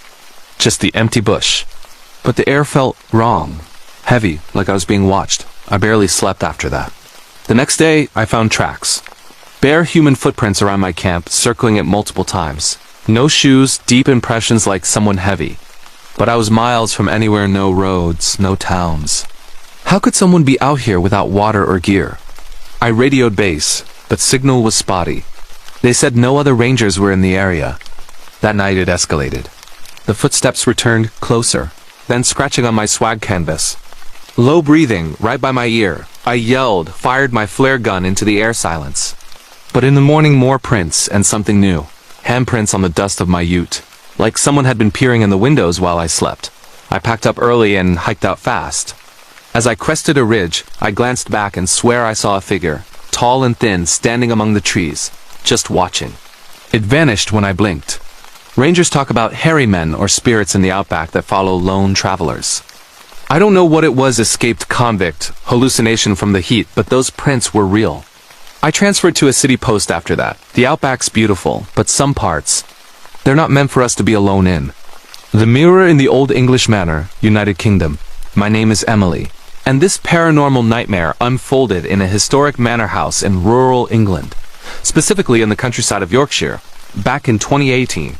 Just the empty bush. But the air felt wrong. Heavy, like I was being watched. I barely slept after that. The next day, I found tracks. Bare human footprints around my camp, circling it multiple times. No shoes, deep impressions like someone heavy. But I was miles from anywhere, no roads, no towns. How could someone be out here without water or gear? I radioed base, but signal was spotty. They said no other rangers were in the area. That night it escalated. The footsteps returned closer, then scratching on my swag canvas. Low breathing, right by my ear. I yelled, fired my flare gun into the air silence. But in the morning, more prints and something new. Handprints on the dust of my ute. Like someone had been peering in the windows while I slept. I packed up early and hiked out fast. As I crested a ridge, I glanced back and swear I saw a figure, tall and thin, standing among the trees, just watching. It vanished when I blinked. Rangers talk about hairy men or spirits in the outback that follow lone travelers. I don't know what it was, escaped convict, hallucination from the heat, but those prints were real. I transferred to a city post after that. The outback's beautiful, but some parts, they're not meant for us to be alone in. The Mirror in the Old English Manor, United Kingdom. My name is Emily. And this paranormal nightmare unfolded in a historic manor house in rural England, specifically in the countryside of Yorkshire, back in 2018.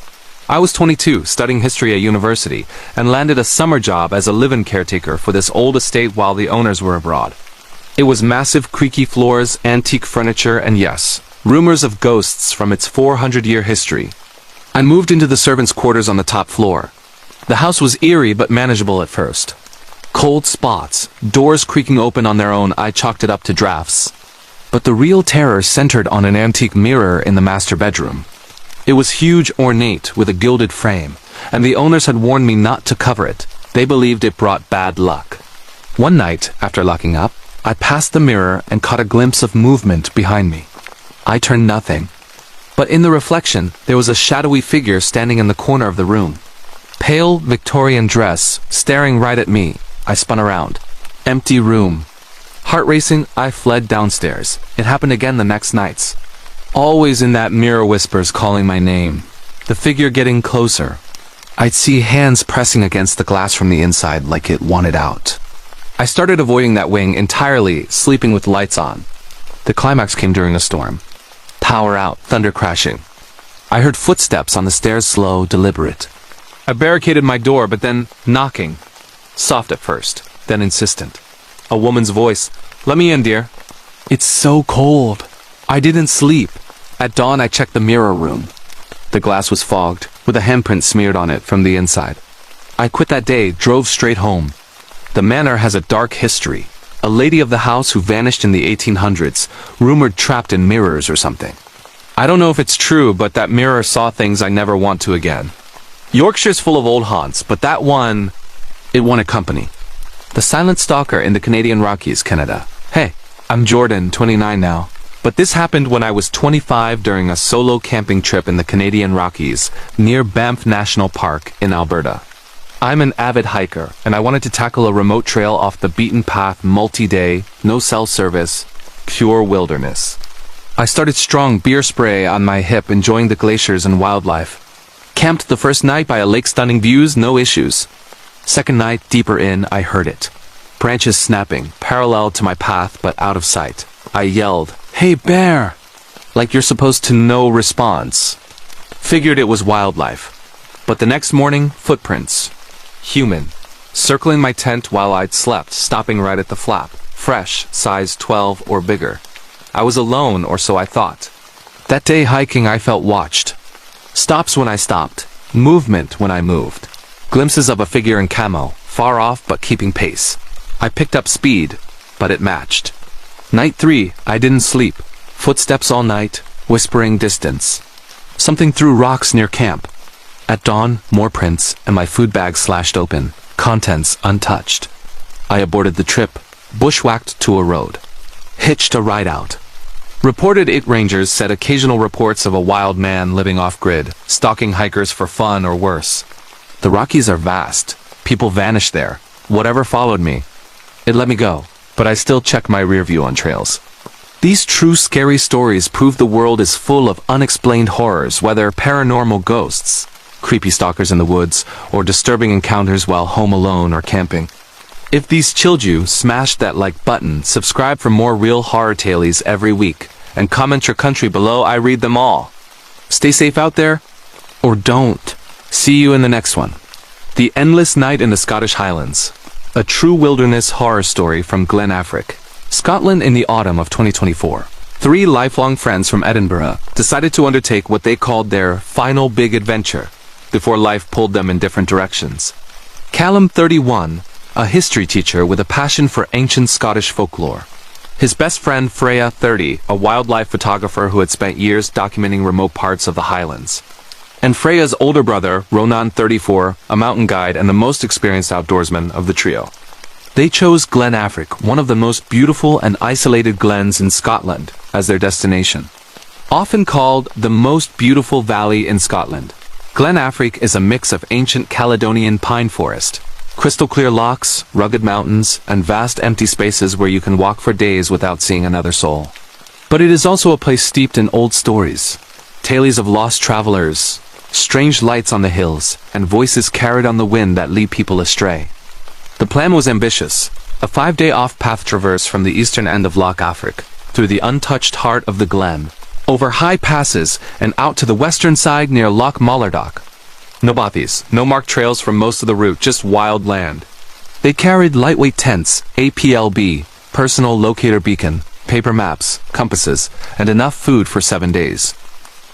I was 22, studying history at university, and landed a summer job as a live-in caretaker for this old estate while the owners were abroad. It was massive, creaky floors, antique furniture, and yes, rumors of ghosts from its 400-year history. I moved into the servants' quarters on the top floor. The house was eerie but manageable at first. Cold spots, doors creaking open on their own, I chalked it up to drafts. But the real terror centered on an antique mirror in the master bedroom. It was huge, ornate, with a gilded frame, and the owners had warned me not to cover it. They believed it brought bad luck. One night, after locking up, I passed the mirror and caught a glimpse of movement behind me. I turned nothing. But in the reflection, there was a shadowy figure standing in the corner of the room. Pale Victorian dress, staring right at me. I spun around. Empty room. Heart racing, I fled downstairs. It happened again the next nights. Always in that mirror whispers calling my name. The figure getting closer. I'd see hands pressing against the glass from the inside like it wanted out. I started avoiding that wing entirely, sleeping with lights on. The climax came during a storm. Power out, thunder crashing. I heard footsteps on the stairs, slow, deliberate. I barricaded my door, but then knocking. Soft at first, then insistent. A woman's voice. "Let me in, dear." It's so cold. I didn't sleep. At dawn, I checked the mirror room. The glass was fogged, with a handprint smeared on it from the inside. I quit that day, drove straight home. The manor has a dark history. A lady of the house who vanished in the 1800s, rumored trapped in mirrors or something. I don't know if it's true, but that mirror saw things I never want to again. Yorkshire's full of old haunts, but that one, it wanted company. The silent stalker in the Canadian Rockies, Canada. Hey, I'm Jordan, 29 now. But this happened when I was 25 during a solo camping trip in the Canadian Rockies, near Banff National Park in Alberta. I'm an avid hiker, and I wanted to tackle a remote trail off the beaten path, multi-day, no cell service, pure wilderness. I started strong, beer spray on my hip, enjoying the glaciers and wildlife. Camped the first night by a lake, stunning views, no issues. Second night, deeper in, I heard it. Branches snapping, parallel to my path but out of sight. I yelled, "Hey bear!" Like you're supposed to know response. Figured it was wildlife. But the next morning, footprints. Human. Circling my tent while I'd slept, stopping right at the flap. Fresh, size 12 or bigger. I was alone, or so I thought. That day hiking, I felt watched. Stops when I stopped. Movement when I moved. Glimpses of a figure in camo, far off but keeping pace. I picked up speed, but it matched. Night 3, I didn't sleep. Footsteps all night, whispering distance. Something threw rocks near camp. At dawn, more prints, and my food bag slashed open, contents untouched. I aborted the trip, bushwhacked to a road. Hitched a ride out. Reported IT rangers said occasional reports of a wild man living off-grid, stalking hikers for fun or worse. The Rockies are vast. People vanish there. Whatever followed me. It let me go, but I still check my rear view on trails. These true scary stories prove the world is full of unexplained horrors, whether paranormal ghosts, creepy stalkers in the woods, or disturbing encounters while home alone or camping. If these chilled you, smash that like button, subscribe for more real horror tales every week, and comment your country below. I read them all. Stay safe out there, or don't. See you in the next one. The Endless Night in the Scottish Highlands. A true wilderness horror story from Glen Affric, Scotland in the autumn of 2024. 3 lifelong friends from Edinburgh decided to undertake what they called their final big adventure, before life pulled them in different directions. Callum, 31, a history teacher with a passion for ancient Scottish folklore. His best friend Freya, 30, a wildlife photographer who had spent years documenting remote parts of the Highlands. And Freya's older brother, Ronan, 34, a mountain guide and the most experienced outdoorsman of the trio. They chose Glen Affric, one of the most beautiful and isolated glens in Scotland, as their destination. Often called the most beautiful valley in Scotland, Glen Affric is a mix of ancient Caledonian pine forest, crystal clear lochs, rugged mountains, and vast empty spaces where you can walk for days without seeing another soul. But it is also a place steeped in old stories, tales of lost travelers, strange lights on the hills, and voices carried on the wind that lead people astray. The plan was ambitious, a 5-day off-path traverse from the eastern end of Loch Affric, through the untouched heart of the glen, over high passes, and out to the western side near Loch Mallardoch. No bothies, no marked trails from most of the route, just wild land. They carried lightweight tents, APLB, personal locator beacon, paper maps, compasses, and enough food for 7 days.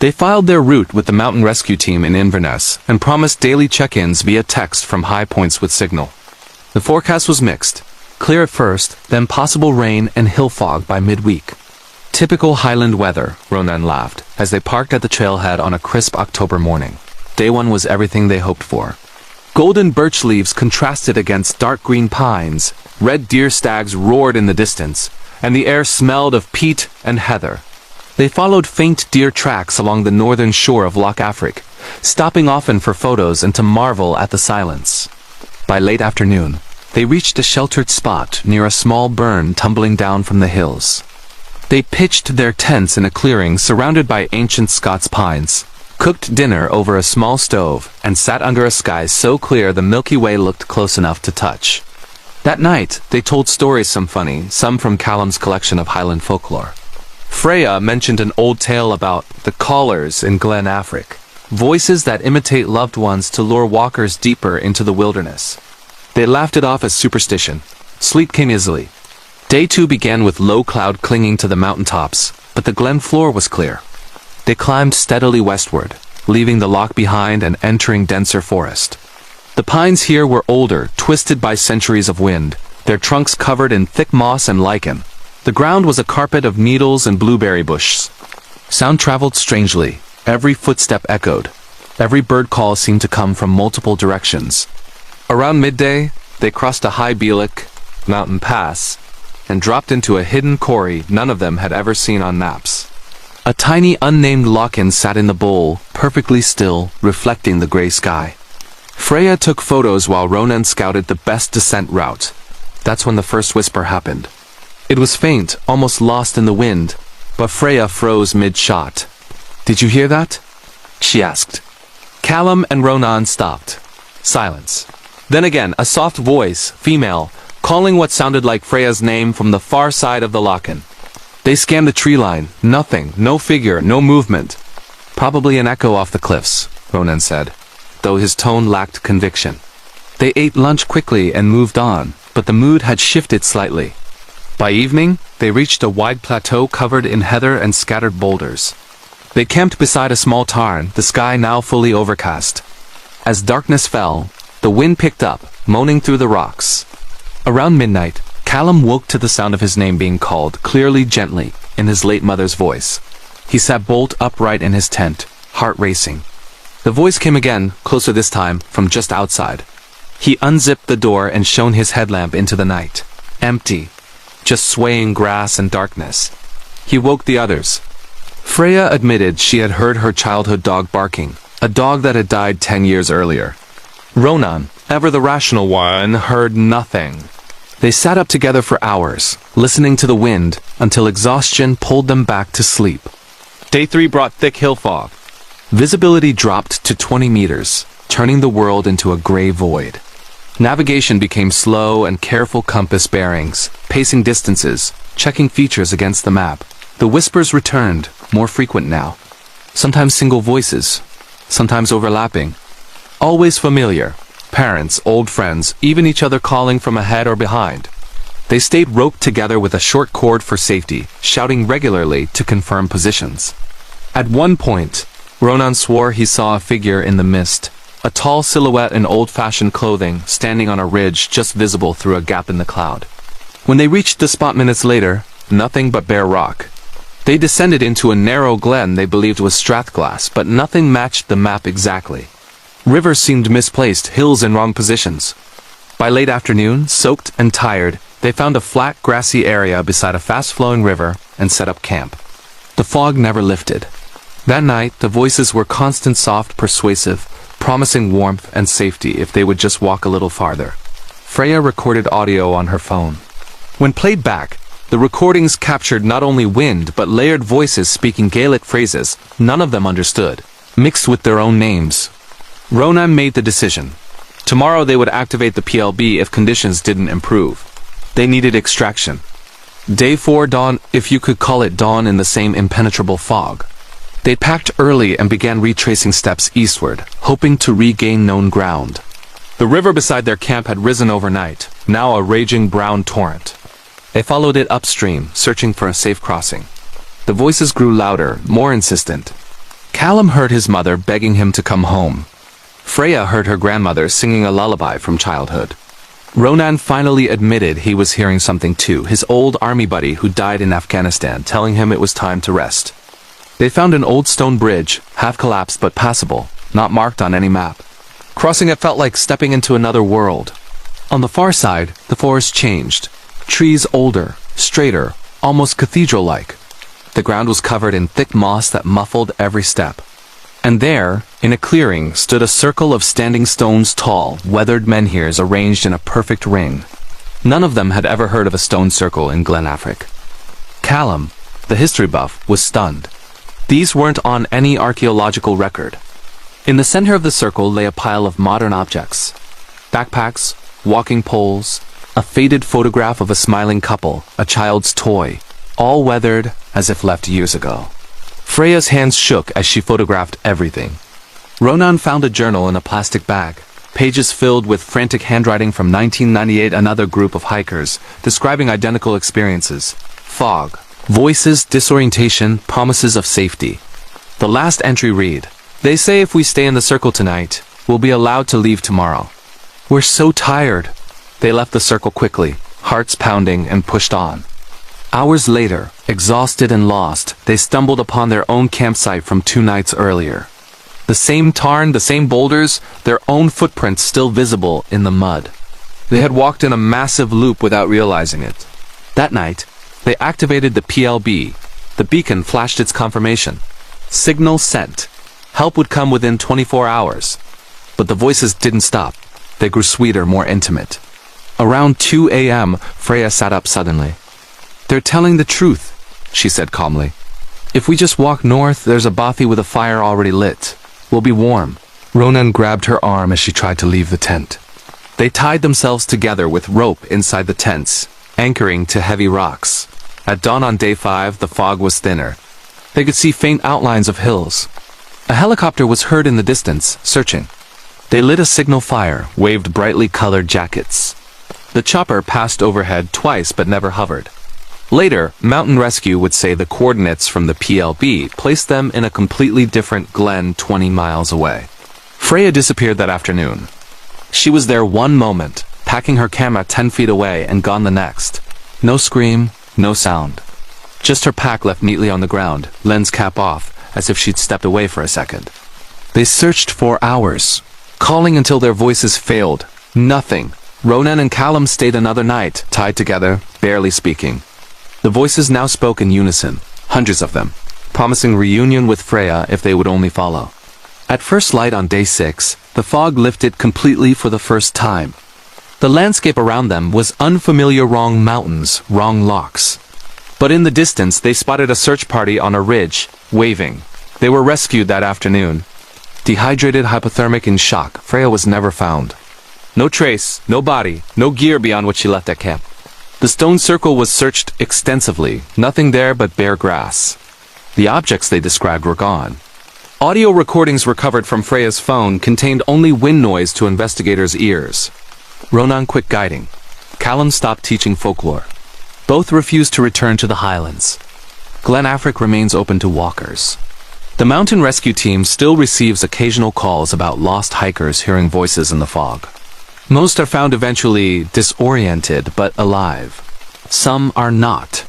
They filed their route with the mountain rescue team in Inverness and promised daily check-ins via text from high points with signal. The forecast was mixed. Clear at first, then possible rain and hill fog by midweek. Typical Highland weather, Ronan laughed, as they parked at the trailhead on a crisp October morning. Day one was everything they hoped for. Golden birch leaves contrasted against dark green pines, red deer stags roared in the distance, and the air smelled of peat and heather. They followed faint deer tracks along the northern shore of Loch Afric, stopping often for photos and to marvel at the silence. By late afternoon, they reached a sheltered spot near a small burn tumbling down from the hills. They pitched their tents in a clearing surrounded by ancient Scots pines, cooked dinner over a small stove, and sat under a sky so clear the Milky Way looked close enough to touch. That night, they told stories, some funny, some from Callum's collection of Highland folklore. Freya mentioned an old tale about the callers in Glen Affric, voices that imitate loved ones to lure walkers deeper into the wilderness. They laughed it off as superstition. Sleep came easily. Day 2 began with low cloud clinging to the mountaintops, but the glen floor was clear. They climbed steadily westward, leaving the loch behind and entering denser forest. The pines here were older, twisted by centuries of wind, their trunks covered in thick moss and lichen. The ground was a carpet of needles and blueberry bushes. Sound traveled strangely. Every footstep echoed. Every bird call seemed to come from multiple directions. Around midday, they crossed a high Bielek mountain pass and dropped into a hidden quarry none of them had ever seen on maps. A tiny unnamed loch-in sat in the bowl, perfectly still, reflecting the gray sky. Freya took photos while Ronan scouted the best descent route. That's when the first whisper happened. It was faint, almost lost in the wind, but Freya froze mid-shot. "Did you hear that?" she asked. Callum and Ronan stopped. Silence. Then again, a soft voice, female, calling what sounded like Freya's name from the far side of the loch-in. They scanned the tree line. Nothing, no figure, no movement. "Probably an echo off the cliffs," Ronan said, though his tone lacked conviction. They ate lunch quickly and moved on, but the mood had shifted slightly. By evening, they reached a wide plateau covered in heather and scattered boulders. They camped beside a small tarn, the sky now fully overcast. As darkness fell, the wind picked up, moaning through the rocks. Around midnight, Callum woke to the sound of his name being called, clearly, gently, in his late mother's voice. He sat bolt upright in his tent, heart racing. The voice came again, closer this time, from just outside. He unzipped the door and shone his headlamp into the night. Empty. Just swaying grass and darkness. He woke the others. Freya admitted she had heard her childhood dog barking, a dog that had died 10 years earlier. Ronan, ever the rational one, heard nothing. They sat up together for hours, listening to the wind, until exhaustion pulled them back to sleep. Day 3 brought thick hill fog. Visibility dropped to 20 meters, turning the world into a gray void. Navigation became slow and careful compass bearings, pacing distances, checking features against the map. The whispers returned, more frequent now. Sometimes single voices, sometimes overlapping. Always familiar. Parents, old friends, even each other calling from ahead or behind. They stayed roped together with a short cord for safety, shouting regularly to confirm positions. At one point, Ronan swore he saw a figure in the mist, a tall silhouette in old-fashioned clothing, standing on a ridge just visible through a gap in the cloud. When they reached the spot minutes later, nothing but bare rock. They descended into a narrow glen they believed was Strathglass, but nothing matched the map exactly. Rivers seemed misplaced, hills in wrong positions. By late afternoon, soaked and tired, they found a flat, grassy area beside a fast-flowing river and set up camp. The fog never lifted. That night, the voices were constant, soft, persuasive, promising warmth and safety if they would just walk a little farther. Freya recorded audio on her phone. When played back, the recordings captured not only wind but layered voices speaking Gaelic phrases none of them understood, mixed with their own names. Ronan made the decision. Tomorrow they would activate the PLB if conditions didn't improve. They needed extraction. Day 4 dawned, if you could call it dawn, in the same impenetrable fog. They packed early and began retracing steps eastward, hoping to regain known ground. The river beside their camp had risen overnight, now a raging brown torrent. They followed it upstream, searching for a safe crossing. The voices grew louder, more insistent. Callum heard his mother begging him to come home. Freya heard her grandmother singing a lullaby from childhood. Ronan finally admitted he was hearing something too, his old army buddy who died in Afghanistan telling him it was time to rest. They found an old stone bridge, half collapsed but passable, not marked on any map. Crossing it felt like stepping into another world. On the far side, the forest changed. Trees older, straighter, almost cathedral-like. The ground was covered in thick moss that muffled every step. And there, in a clearing, stood a circle of standing stones tall, weathered menhirs arranged in a perfect ring. None of them had ever heard of a stone circle in Glen Affric. Callum, the history buff, was stunned. These weren't on any archaeological record. In the center of the circle lay a pile of modern objects. Backpacks, walking poles, a faded photograph of a smiling couple, a child's toy, all weathered as if left years ago. Freya's hands shook as she photographed everything. Ronan found a journal in a plastic bag, pages filled with frantic handwriting from 1998, another group of hikers, describing identical experiences. Fog, voices, disorientation, promises of safety. The last entry read, "They say if we stay in the circle tonight, we'll be allowed to leave tomorrow. We're so tired." They left the circle quickly, hearts pounding, and pushed on. Hours later, exhausted and lost, they stumbled upon their own campsite from 2 nights earlier. The same tarn, the same boulders, their own footprints still visible in the mud. They had walked in a massive loop without realizing it. That night, they activated the PLB. The beacon flashed its confirmation. Signal sent. Help would come within 24 hours. But the voices didn't stop. They grew sweeter, more intimate. Around 2 a.m., Freya sat up suddenly. "They're telling the truth," she said calmly. "If we just walk north, there's a bothy with a fire already lit. We'll be warm." Ronan grabbed her arm as she tried to leave the tent. They tied themselves together with rope inside the tents, anchoring to heavy rocks. At dawn on day 5, the fog was thinner. They could see faint outlines of hills. A helicopter was heard in the distance, searching. They lit a signal fire, waved brightly colored jackets. The chopper passed overhead twice but never hovered. Later, Mountain Rescue would say the coordinates from the PLB placed them in a completely different glen 20 miles away. Freya disappeared that afternoon. She was there one moment, packing her camera 10 feet away and gone the next. No scream, no sound. Just her pack left neatly on the ground, lens cap off, as if she'd stepped away for a second. They searched for hours, calling until their voices failed. Nothing. Ronan and Callum stayed another night, tied together, barely speaking. The voices now spoke in unison, hundreds of them, promising reunion with Freya if they would only follow. At first light on day 6, the fog lifted completely for the first time. The landscape around them was unfamiliar, wrong mountains, wrong locks. But in the distance they spotted a search party on a ridge, waving. They were rescued that afternoon. Dehydrated, hypothermic, in shock, Freya was never found. No trace, no body, no gear beyond what she left at camp. The stone circle was searched extensively, nothing there but bare grass. The objects they described were gone. Audio recordings recovered from Freya's phone contained only wind noise to investigators' ears. Ronan quit guiding. Callum stopped teaching folklore. Both refused to return to the highlands. Glen Affric remains open to walkers. The mountain rescue team still receives occasional calls about lost hikers hearing voices in the fog. Most are found eventually disoriented but alive. Some are not.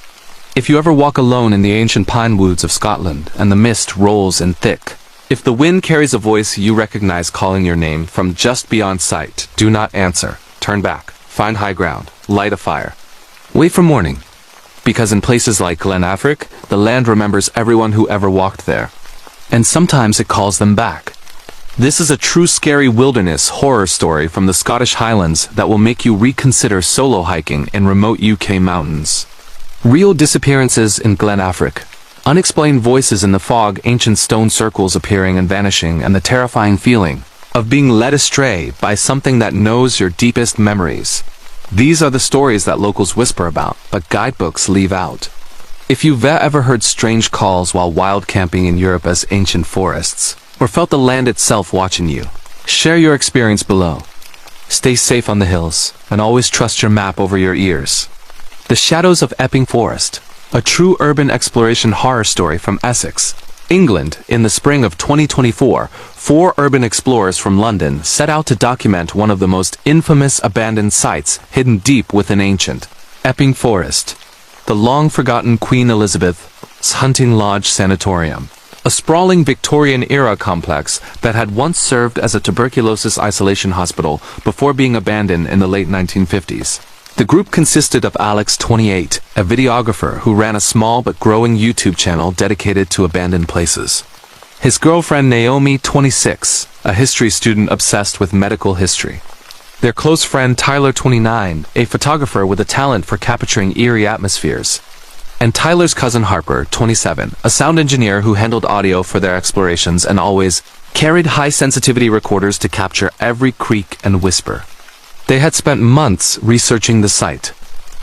If you ever walk alone in the ancient pine woods of Scotland and the mist rolls in thick, if the wind carries a voice you recognize calling your name from just beyond sight, do not answer. Turn back. Find high ground. Light a fire. Wait for morning. Because in places like Glen Affric, the land remembers everyone who ever walked there. And sometimes it calls them back. This is a true scary wilderness horror story from the Scottish Highlands that will make you reconsider solo hiking in remote UK mountains. Real disappearances in Glen Affric. Unexplained voices in the fog, ancient stone circles appearing and vanishing, and the terrifying feeling of being led astray by something that knows your deepest memories. These are the stories that locals whisper about, but guidebooks leave out. If you've ever heard strange calls while wild camping in Europe's ancient forests, or felt the land itself watching you, share your experience below. Stay safe on the hills, and always trust your map over your ears. The Shadows of Epping Forest, a true urban exploration horror story from Essex. England, in the spring of 2024, 4 urban explorers from London set out to document one of the most infamous abandoned sites hidden deep within ancient Epping Forest, the long-forgotten Queen Elizabeth's Hunting Lodge Sanatorium, a sprawling Victorian-era complex that had once served as a tuberculosis isolation hospital before being abandoned in the late 1950s. The group consisted of Alex, 28, a videographer who ran a small but growing YouTube channel dedicated to abandoned places. His girlfriend Naomi, 26, a history student obsessed with medical history. Their close friend Tyler, 29, a photographer with a talent for capturing eerie atmospheres. And Tyler's cousin Harper, 27, a sound engineer who handled audio for their explorations and always carried high-sensitivity recorders to capture every creak and whisper. They had spent months researching the site.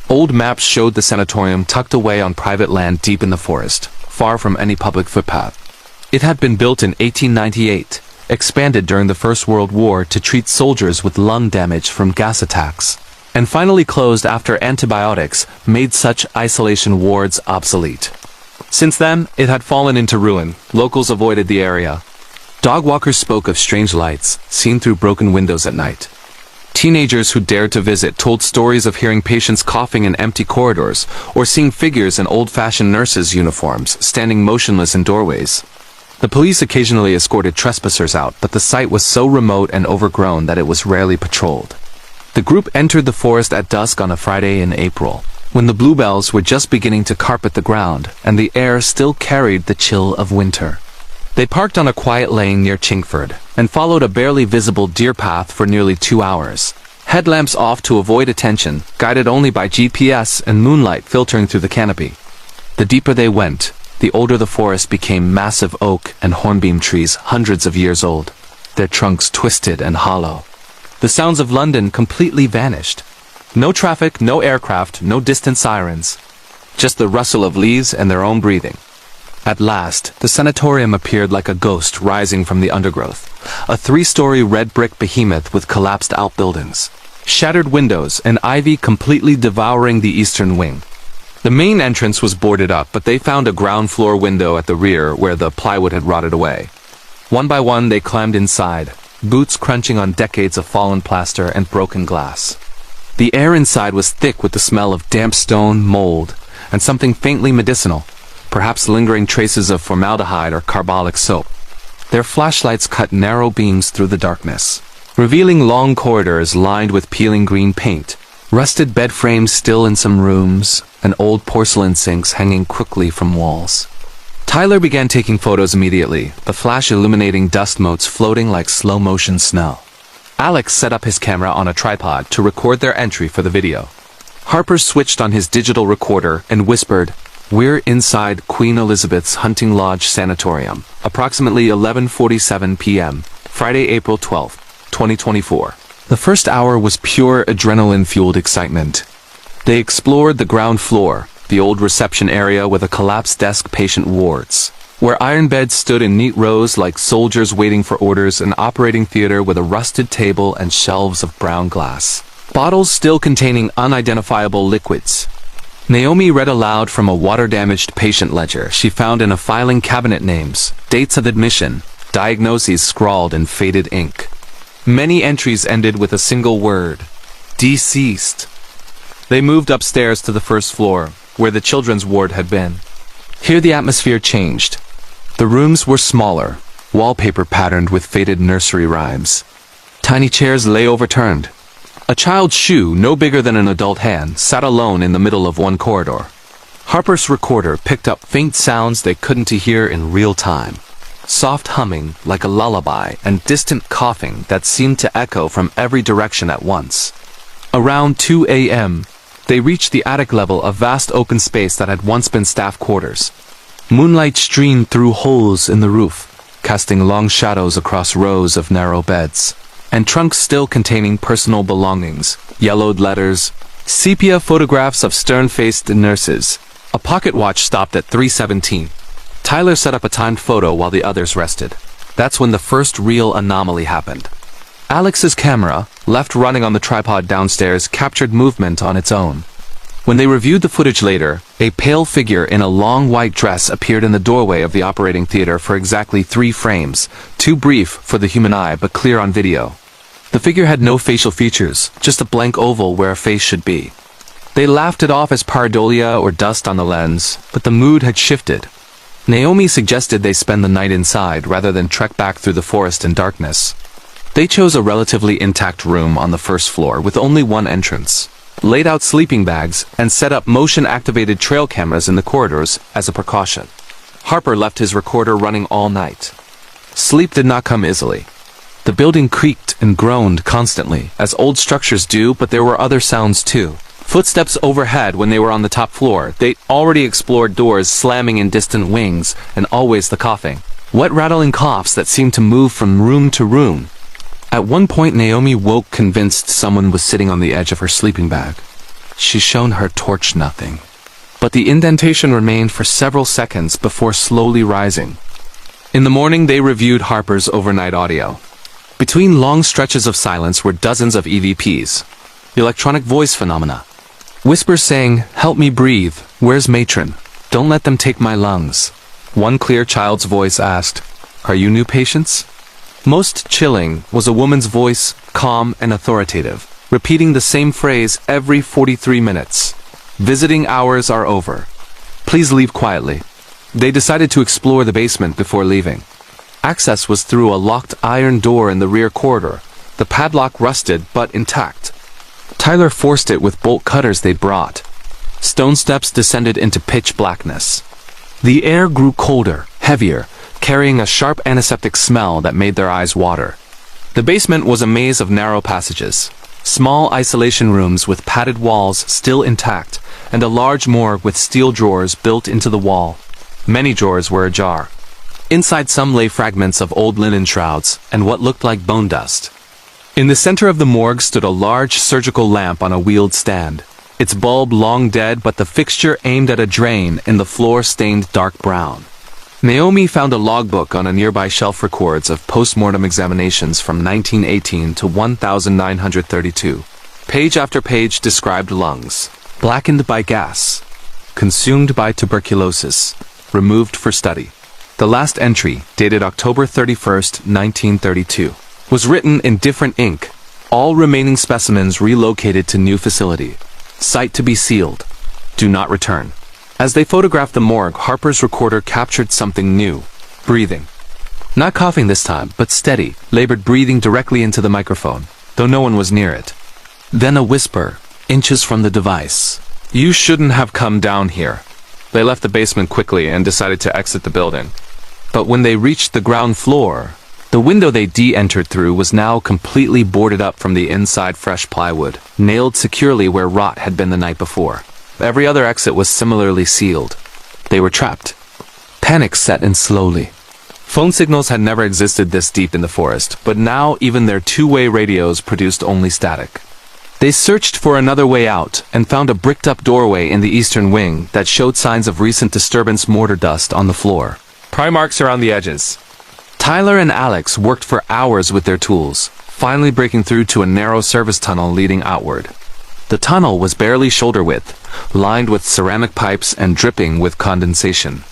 Old maps showed the sanatorium tucked away on private land deep in the forest, far from any public footpath. It had been built in 1898, expanded during the First World War to treat soldiers with lung damage from gas attacks, and finally closed after antibiotics made such isolation wards obsolete. Since then, it had fallen into ruin. Locals avoided the area. Dogwalkers spoke of strange lights, seen through broken windows at night. Teenagers who dared to visit told stories of hearing patients coughing in empty corridors, or seeing figures in old-fashioned nurses' uniforms standing motionless in doorways. The police occasionally escorted trespassers out, but the site was so remote and overgrown that it was rarely patrolled. The group entered the forest at dusk on a Friday in April, when the bluebells were just beginning to carpet the ground, and the air still carried the chill of winter. They parked on a quiet lane near Chingford, and followed a barely visible deer path for nearly 2 hours. Headlamps off to avoid attention, guided only by GPS and moonlight filtering through the canopy. The deeper they went, the older the forest became, massive oak and hornbeam trees hundreds of years old, their trunks twisted and hollow. The sounds of London completely vanished. No traffic, no aircraft, no distant sirens. Just the rustle of leaves and their own breathing. At last, the sanatorium appeared like a ghost rising from the undergrowth, a 3-story red brick behemoth with collapsed outbuildings, shattered windows, and ivy completely devouring the eastern wing. The main entrance was boarded up, but they found a ground floor window at the rear where the plywood had rotted away. One by one, they climbed inside, boots crunching on decades of fallen plaster and broken glass. The air inside was thick with the smell of damp stone, mold, and something faintly medicinal. Perhaps lingering traces of formaldehyde or carbolic soap. Their flashlights cut narrow beams through the darkness, revealing long corridors lined with peeling green paint, rusted bed frames still in some rooms, and old porcelain sinks hanging crookedly from walls. Tyler began taking photos immediately, the flash illuminating dust motes floating like slow-motion snow. Alex set up his camera on a tripod to record their entry for the video. Harper switched on his digital recorder and whispered, "We're inside Queen Elizabeth's Hunting Lodge Sanatorium, approximately 11:47 p.m., Friday, April 12, 2024. The first hour was pure adrenaline-fueled excitement. They explored the ground floor, the old reception area with a collapsed desk patient wards, where iron beds stood in neat rows like soldiers waiting for orders, an operating theater with a rusted table and shelves of brown glass. Bottles still containing unidentifiable liquids. Naomi read aloud from a water-damaged patient ledger she found in a filing cabinet: names, dates of admission, diagnoses scrawled in faded ink. Many entries ended with a single word: deceased. They moved upstairs to the first floor, where the children's ward had been. Here the atmosphere changed. The rooms were smaller, wallpaper patterned with faded nursery rhymes. Tiny chairs lay overturned. A child's shoe, no bigger than an adult hand, sat alone in the middle of one corridor. Harper's recorder picked up faint sounds they couldn't hear in real time. Soft humming, like a lullaby, and distant coughing that seemed to echo from every direction at once. Around 2 a.m., they reached the attic level, a vast open space that had once been staff quarters. Moonlight streamed through holes in the roof, casting long shadows across rows of narrow beds, and trunks still containing personal belongings, yellowed letters, sepia photographs of stern-faced nurses. A pocket watch stopped at 3:17. Tyler set up a timed photo while the others rested. That's when the first real anomaly happened. Alex's camera, left running on the tripod downstairs, captured movement on its own. When they reviewed the footage later, a pale figure in a long white dress appeared in the doorway of the operating theater for exactly 3 frames, too brief for the human eye but clear on video. The figure had no facial features, just a blank oval where a face should be. They laughed it off as pareidolia or dust on the lens, but the mood had shifted. Naomi suggested they spend the night inside rather than trek back through the forest in darkness. They chose a relatively intact room on the first floor with only one entrance, laid out sleeping bags, and set up motion-activated trail cameras in the corridors as a precaution. Harper left his recorder running all night. Sleep did not come easily. The building creaked and groaned constantly, as old structures do, but there were other sounds too. Footsteps overhead when they were on the top floor. They already explored doors slamming in distant wings, and always the coughing. Wet rattling coughs that seemed to move from room to room. At one point Naomi woke convinced someone was sitting on the edge of her sleeping bag. She shone her torch nothing. But the indentation remained for several seconds before slowly rising. In the morning they reviewed Harper's overnight audio. Between long stretches of silence were dozens of EVPs. Electronic voice phenomena. Whispers saying, "Help me breathe, where's matron? Don't let them take my lungs." One clear child's voice asked, "Are you new patients?" Most chilling was a woman's voice, calm and authoritative, repeating the same phrase every 43 minutes. "Visiting hours are over. Please leave quietly." They decided to explore the basement before leaving. Access was through a locked iron door in the rear corridor, the padlock rusted but intact. Tyler forced it with bolt cutters they'd brought. Stone steps descended into pitch blackness. The air grew colder, heavier, carrying a sharp antiseptic smell that made their eyes water. The basement was a maze of narrow passages, small isolation rooms with padded walls still intact, and a large morgue with steel drawers built into the wall. Many drawers were ajar. Inside some lay fragments of old linen shrouds and what looked like bone dust. In the center of the morgue stood a large surgical lamp on a wheeled stand, its bulb long dead but the fixture aimed at a drain in the floor stained dark brown. Naomi found a logbook on a nearby shelf records of post-mortem examinations from 1918 to 1932. Page after page described lungs, blackened by gas, consumed by tuberculosis, removed for study. The last entry, dated October 31st, 1932, was written in different ink. All remaining specimens relocated to new facility. Site to be sealed. Do not return. As they photographed the morgue, Harper's recorder captured something new. Breathing. Not coughing this time, but steady, labored breathing directly into the microphone, though no one was near it. Then a whisper, inches from the device. "You shouldn't have come down here." They left the basement quickly and decided to exit the building. But when they reached the ground floor, the window they de-entered through was now completely boarded up from the inside, fresh plywood, nailed securely where rot had been the night before. Every other exit was similarly sealed. They were trapped. Panic set in slowly. Phone signals had never existed this deep in the forest, but now even their two-way radios produced only static. They searched for another way out and found a bricked-up doorway in the eastern wing that showed signs of recent disturbance, mortar dust on the floor. Pry marks around the edges. Tyler and Alex worked for hours with their tools, finally breaking through to a narrow service tunnel leading outward. The tunnel was barely shoulder width, lined with ceramic pipes and dripping with condensation.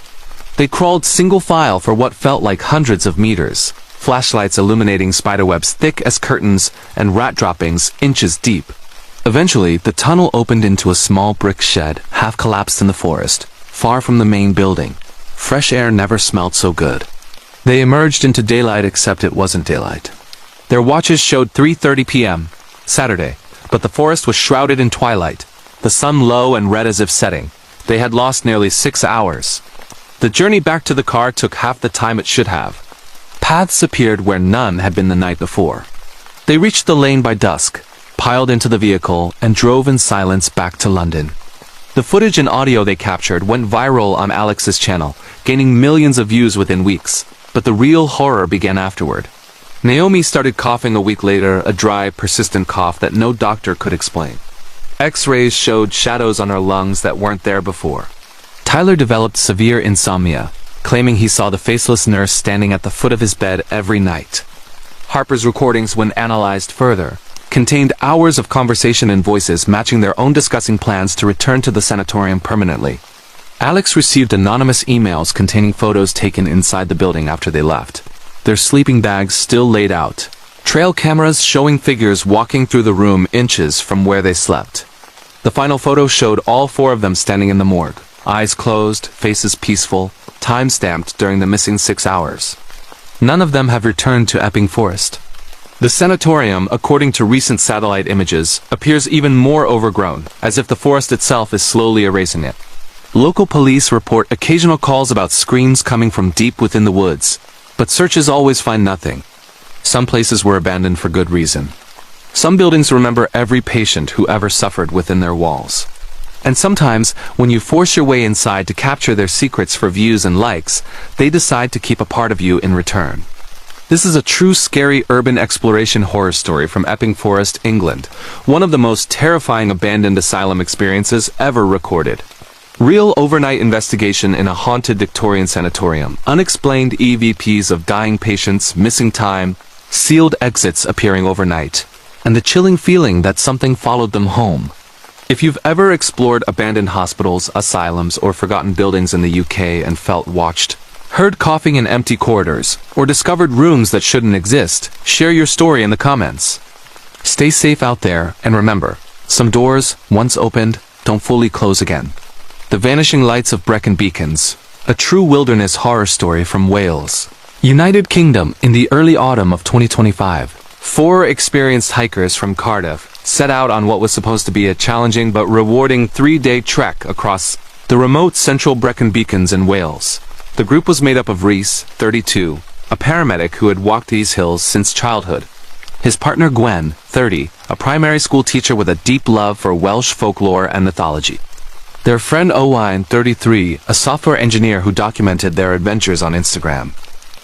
They crawled single file for what felt like hundreds of meters, flashlights illuminating spiderwebs thick as curtains and rat droppings inches deep. Eventually, the tunnel opened into a small brick shed, half collapsed in the forest, far from the main building. Fresh air never smelled so good. They emerged into daylight, except it wasn't daylight. Their watches showed 3:30 p.m., Saturday, but the forest was shrouded in twilight, the sun low and red as if setting. They had lost nearly 6 hours. The journey back to the car took half the time it should have. Paths appeared where none had been the night before. They reached the lane by dusk, piled into the vehicle, and drove in silence back to London. The footage and audio they captured went viral on Alex's channel, gaining millions of views within weeks, but the real horror began afterward. Naomi started coughing a week later, a dry, persistent cough that no doctor could explain. X-rays showed shadows on her lungs that weren't there before. Tyler developed severe insomnia, claiming he saw the faceless nurse standing at the foot of his bed every night. Harper's recordings, when analyzed further, contained hours of conversation and voices matching their own discussing plans to return to the sanatorium permanently. Alex received anonymous emails containing photos taken inside the building after they left. Their sleeping bags still laid out. Trail cameras showing figures walking through the room inches from where they slept. The final photo showed all four of them standing in the morgue, eyes closed, faces peaceful, time-stamped during the missing 6 hours. None of them have returned to Epping Forest. The sanatorium, according to recent satellite images, appears even more overgrown, as if the forest itself is slowly erasing it. Local police report occasional calls about screams coming from deep within the woods, but searches always find nothing. Some places were abandoned for good reason. Some buildings remember every patient who ever suffered within their walls. And sometimes, when you force your way inside to capture their secrets for views and likes, they decide to keep a part of you in return. This is a true scary urban exploration horror story from Epping Forest, England, one of the most terrifying abandoned asylum experiences ever recorded. Real overnight investigation in a haunted Victorian sanatorium, unexplained EVPs of dying patients, missing time, sealed exits appearing overnight, and the chilling feeling that something followed them home. If you've ever explored abandoned hospitals, asylums, or forgotten buildings in the UK and felt watched, heard coughing in empty corridors, or discovered rooms that shouldn't exist, share your story in the comments. Stay safe out there, and remember, some doors, once opened, don't fully close again. The Vanishing Lights of Brecon Beacons, a true wilderness horror story from Wales. United Kingdom, in the early autumn of 2025, 4 experienced hikers from Cardiff set out on what was supposed to be a challenging but rewarding 3-day trek across the remote central Brecon Beacons in Wales. The group was made up of Rhys, 32, a paramedic who had walked these hills since childhood. His partner Gwen, 30, a primary school teacher with a deep love for Welsh folklore and mythology. Their friend Owain, 33, a software engineer who documented their adventures on Instagram.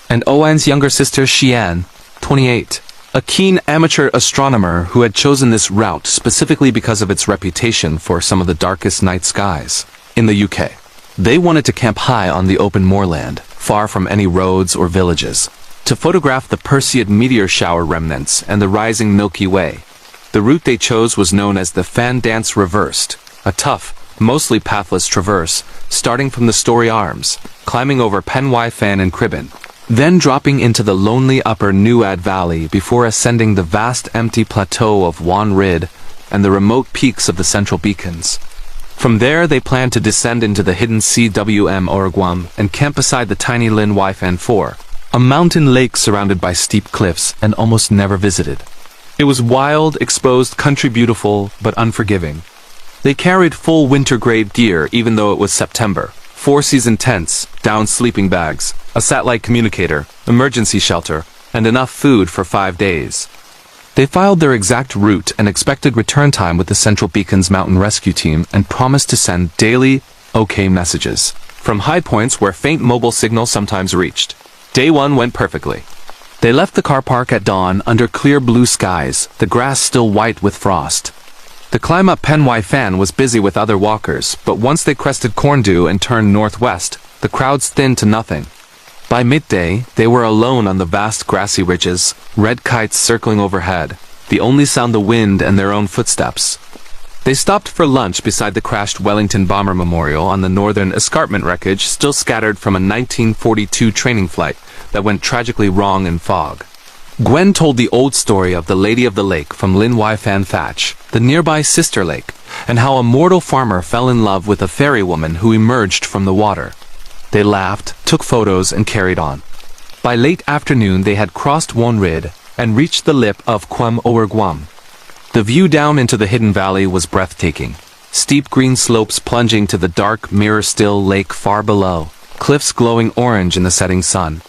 And Owain's younger sister Shian, 28, a keen amateur astronomer who had chosen this route specifically because of its reputation for some of the darkest night skies in the UK. They wanted to camp high on the open moorland, far from any roads or villages, to photograph the Perseid meteor shower remnants and the rising Milky Way. The route they chose was known as the Fan Dance Reversed, a tough, mostly pathless traverse, starting from the Story Arms, climbing over Penwy Fan and Cribben, then dropping into the lonely upper Neuad Valley before ascending the vast empty plateau of Wan Rid and the remote peaks of the Central Beacons. From there they planned to descend into the hidden CWM Orgwam and camp beside the tiny Lyn Wyfan 4, a mountain lake surrounded by steep cliffs and almost never visited. It was wild, exposed, country beautiful, but unforgiving. They carried full winter-grade gear even though it was September. 4-season tents, down sleeping bags, a satellite communicator, emergency shelter, and enough food for 5 days. They filed their exact route and expected return time with the Central Beacons mountain rescue team and promised to send daily OK messages from high points where faint mobile signal sometimes reached. Day 1 went perfectly. They left the car park at dawn under clear blue skies, the grass still white with frost. The climb up Penwy Fan was busy with other walkers, but once they crested Corndew and turned northwest, the crowds thinned to nothing. By midday, they were alone on the vast grassy ridges, red kites circling overhead, the only sound the wind and their own footsteps. They stopped for lunch beside the crashed Wellington Bomber Memorial on the northern escarpment wreckage still scattered from a 1942 training flight that went tragically wrong in fog. Gwen told the old story of the Lady of the Lake from Lyn Wyfan Thatch, the nearby sister lake, and how a mortal farmer fell in love with a fairy woman who emerged from the water. They laughed, took photos, and carried on. By late afternoon they had crossed Wonrid and reached the lip of Cwm Owergwam. The view down into the hidden valley was breathtaking. Steep green slopes plunging to the dark, mirror-still lake far below, cliffs glowing orange in the setting sun.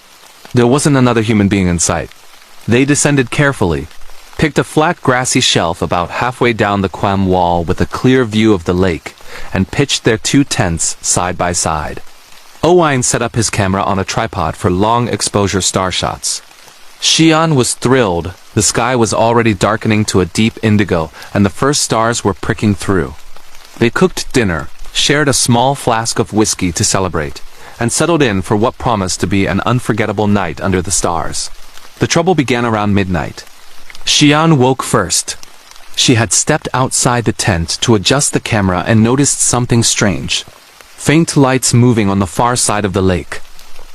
There wasn't another human being in sight. They descended carefully, picked a flat grassy shelf about halfway down the Cwm wall with a clear view of the lake, and pitched their 2 tents side by side. Owain set up his camera on a tripod for long exposure star shots. Shian was thrilled. The sky was already darkening to a deep indigo, and the first stars were pricking through. They cooked dinner, shared a small flask of whiskey to celebrate, and settled in for what promised to be an unforgettable night under the stars. The trouble began around midnight. Shian woke first, She had stepped outside the tent to adjust the camera and noticed something strange. Faint lights moving on the far side of the lake.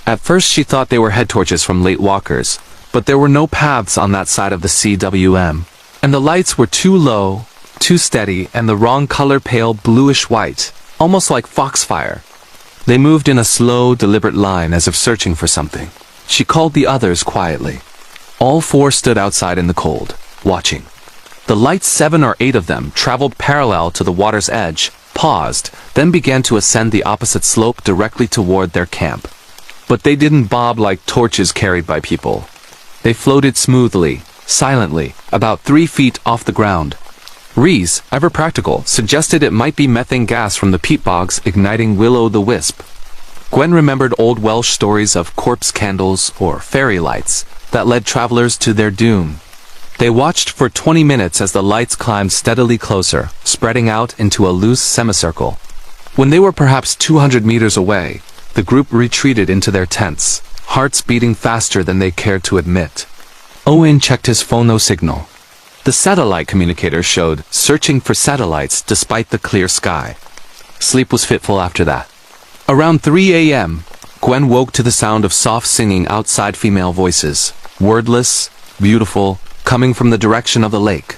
At first she thought they were head torches from late walkers, but there were no paths on that side of the CWM. And the lights were too low, too steady, and the wrong color, pale bluish-white, almost like foxfire. They moved in a slow, deliberate line as if searching for something. She called the others quietly. All four stood outside in the cold, watching. The lights, 7 or 8 of them, traveled parallel to the water's edge, paused, then began to ascend the opposite slope directly toward their camp. But they didn't bob like torches carried by people. They floated smoothly, silently, about 3 feet off the ground. Reese, ever practical, suggested it might be methane gas from the peat bogs igniting will-o'-the-wisp. Gwen remembered old Welsh stories of corpse candles or fairy lights that led travelers to their doom. They watched for 20 minutes as the lights climbed steadily closer, spreading out into a loose semicircle. When they were perhaps 200 meters away, the group retreated into their tents, hearts beating faster than they cared to admit. Owen checked his phono signal. The satellite communicator showed searching for satellites despite the clear sky. Sleep was fitful after that. Around 3 a.m., Gwen woke to the sound of soft singing outside, female voices, wordless, beautiful, coming from the direction of the lake.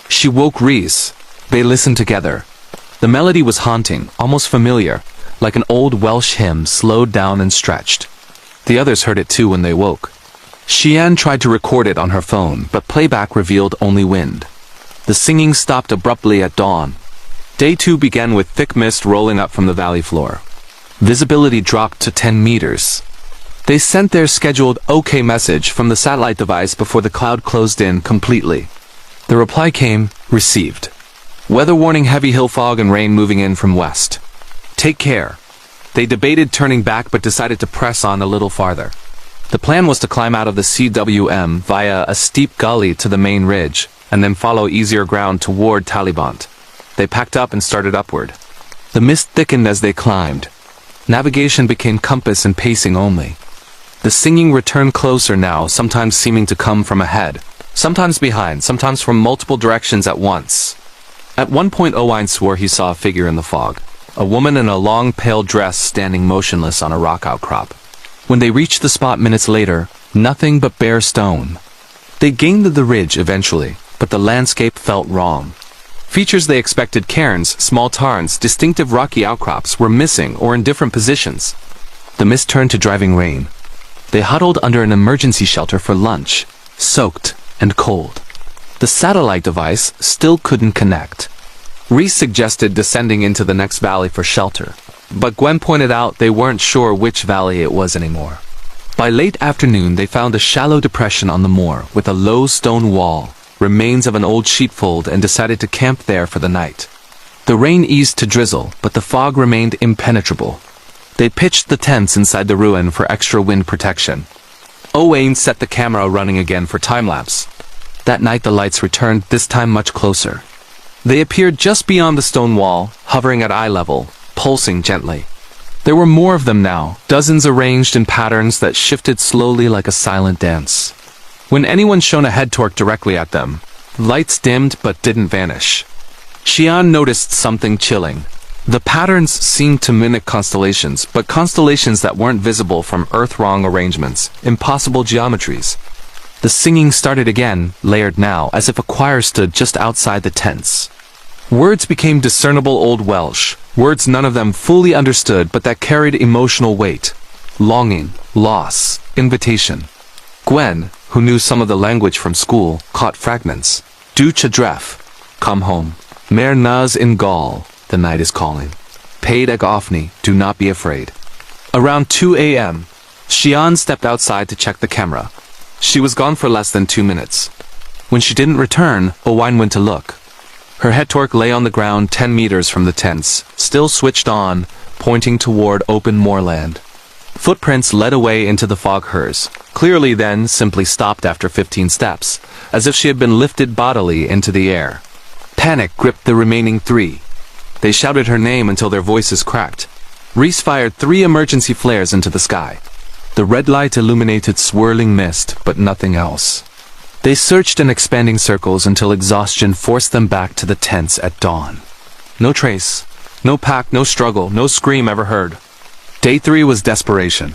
She woke Reese. They listened together. The melody was haunting, almost familiar, like an old Welsh hymn slowed down and stretched. The others heard it too when they woke. Xian tried to record it on her phone, but playback revealed only wind. The singing stopped abruptly at dawn. Day 2 began with thick mist rolling up from the valley floor. Visibility dropped to 10 meters. They sent their scheduled OK message from the satellite device before the cloud closed in completely. The reply came, received. Weather warning, heavy hill fog and rain moving in from west. Take care. They debated turning back but decided to press on a little farther. The plan was to climb out of the CWM via a steep gully to the main ridge, and then follow easier ground toward Talibant. They packed up and started upward. The mist thickened as they climbed. Navigation became compass and pacing only. The singing returned closer now, sometimes seeming to come from ahead, sometimes behind, sometimes from multiple directions at once. At one point Owain swore he saw a figure in the fog, a woman in a long pale dress standing motionless on a rock outcrop. When they reached the spot minutes later, nothing but bare stone. They gained the ridge eventually, but the landscape felt wrong. Features they expected, cairns, small tarns, distinctive rocky outcrops, were missing or in different positions. The mist turned to driving rain. They huddled under an emergency shelter for lunch, soaked and cold. The satellite device still couldn't connect. Reese suggested descending into the next valley for shelter, but Gwen pointed out they weren't sure which valley it was anymore. By late afternoon they found a shallow depression on the moor with a low stone wall, remains of an old sheepfold, and decided to camp there for the night. The rain eased to drizzle, but the fog remained impenetrable. They pitched the tents inside the ruin for extra wind protection. Owain set the camera running again for time-lapse. That night the lights returned, this time much closer. They appeared just beyond the stone wall, hovering at eye level, pulsing gently. There were more of them now, dozens arranged in patterns that shifted slowly like a silent dance. When anyone shone a head torque directly at them, lights dimmed but didn't vanish. Xian noticed something chilling. The patterns seemed to mimic constellations, but constellations that weren't visible from Earth-wrong arrangements, impossible geometries. The singing started again, layered now, as if a choir stood just outside the tents. Words became discernible Old Welsh, words none of them fully understood but that carried emotional weight. Longing, loss, invitation. Gwen, who knew some of the language from school, caught fragments. Du chadref, come home. Mer naz in Gaul, the night is calling. Paid ag ofni, do not be afraid. Around 2 a.m., Xian stepped outside to check the camera. She was gone for less than 2 minutes. When she didn't return, Owain went to look. Her head torque lay on the ground 10 meters from the tents, still switched on, pointing toward open moorland. Footprints led away into the fog, hers, clearly then simply stopped after 15 steps, as if she had been lifted bodily into the air. Panic gripped the remaining 3. They shouted her name until their voices cracked. Reese fired 3 emergency flares into the sky. The red light illuminated swirling mist, but nothing else. They searched in expanding circles until exhaustion forced them back to the tents at dawn. No trace, no pack, no struggle, no scream ever heard. Day 3 was desperation.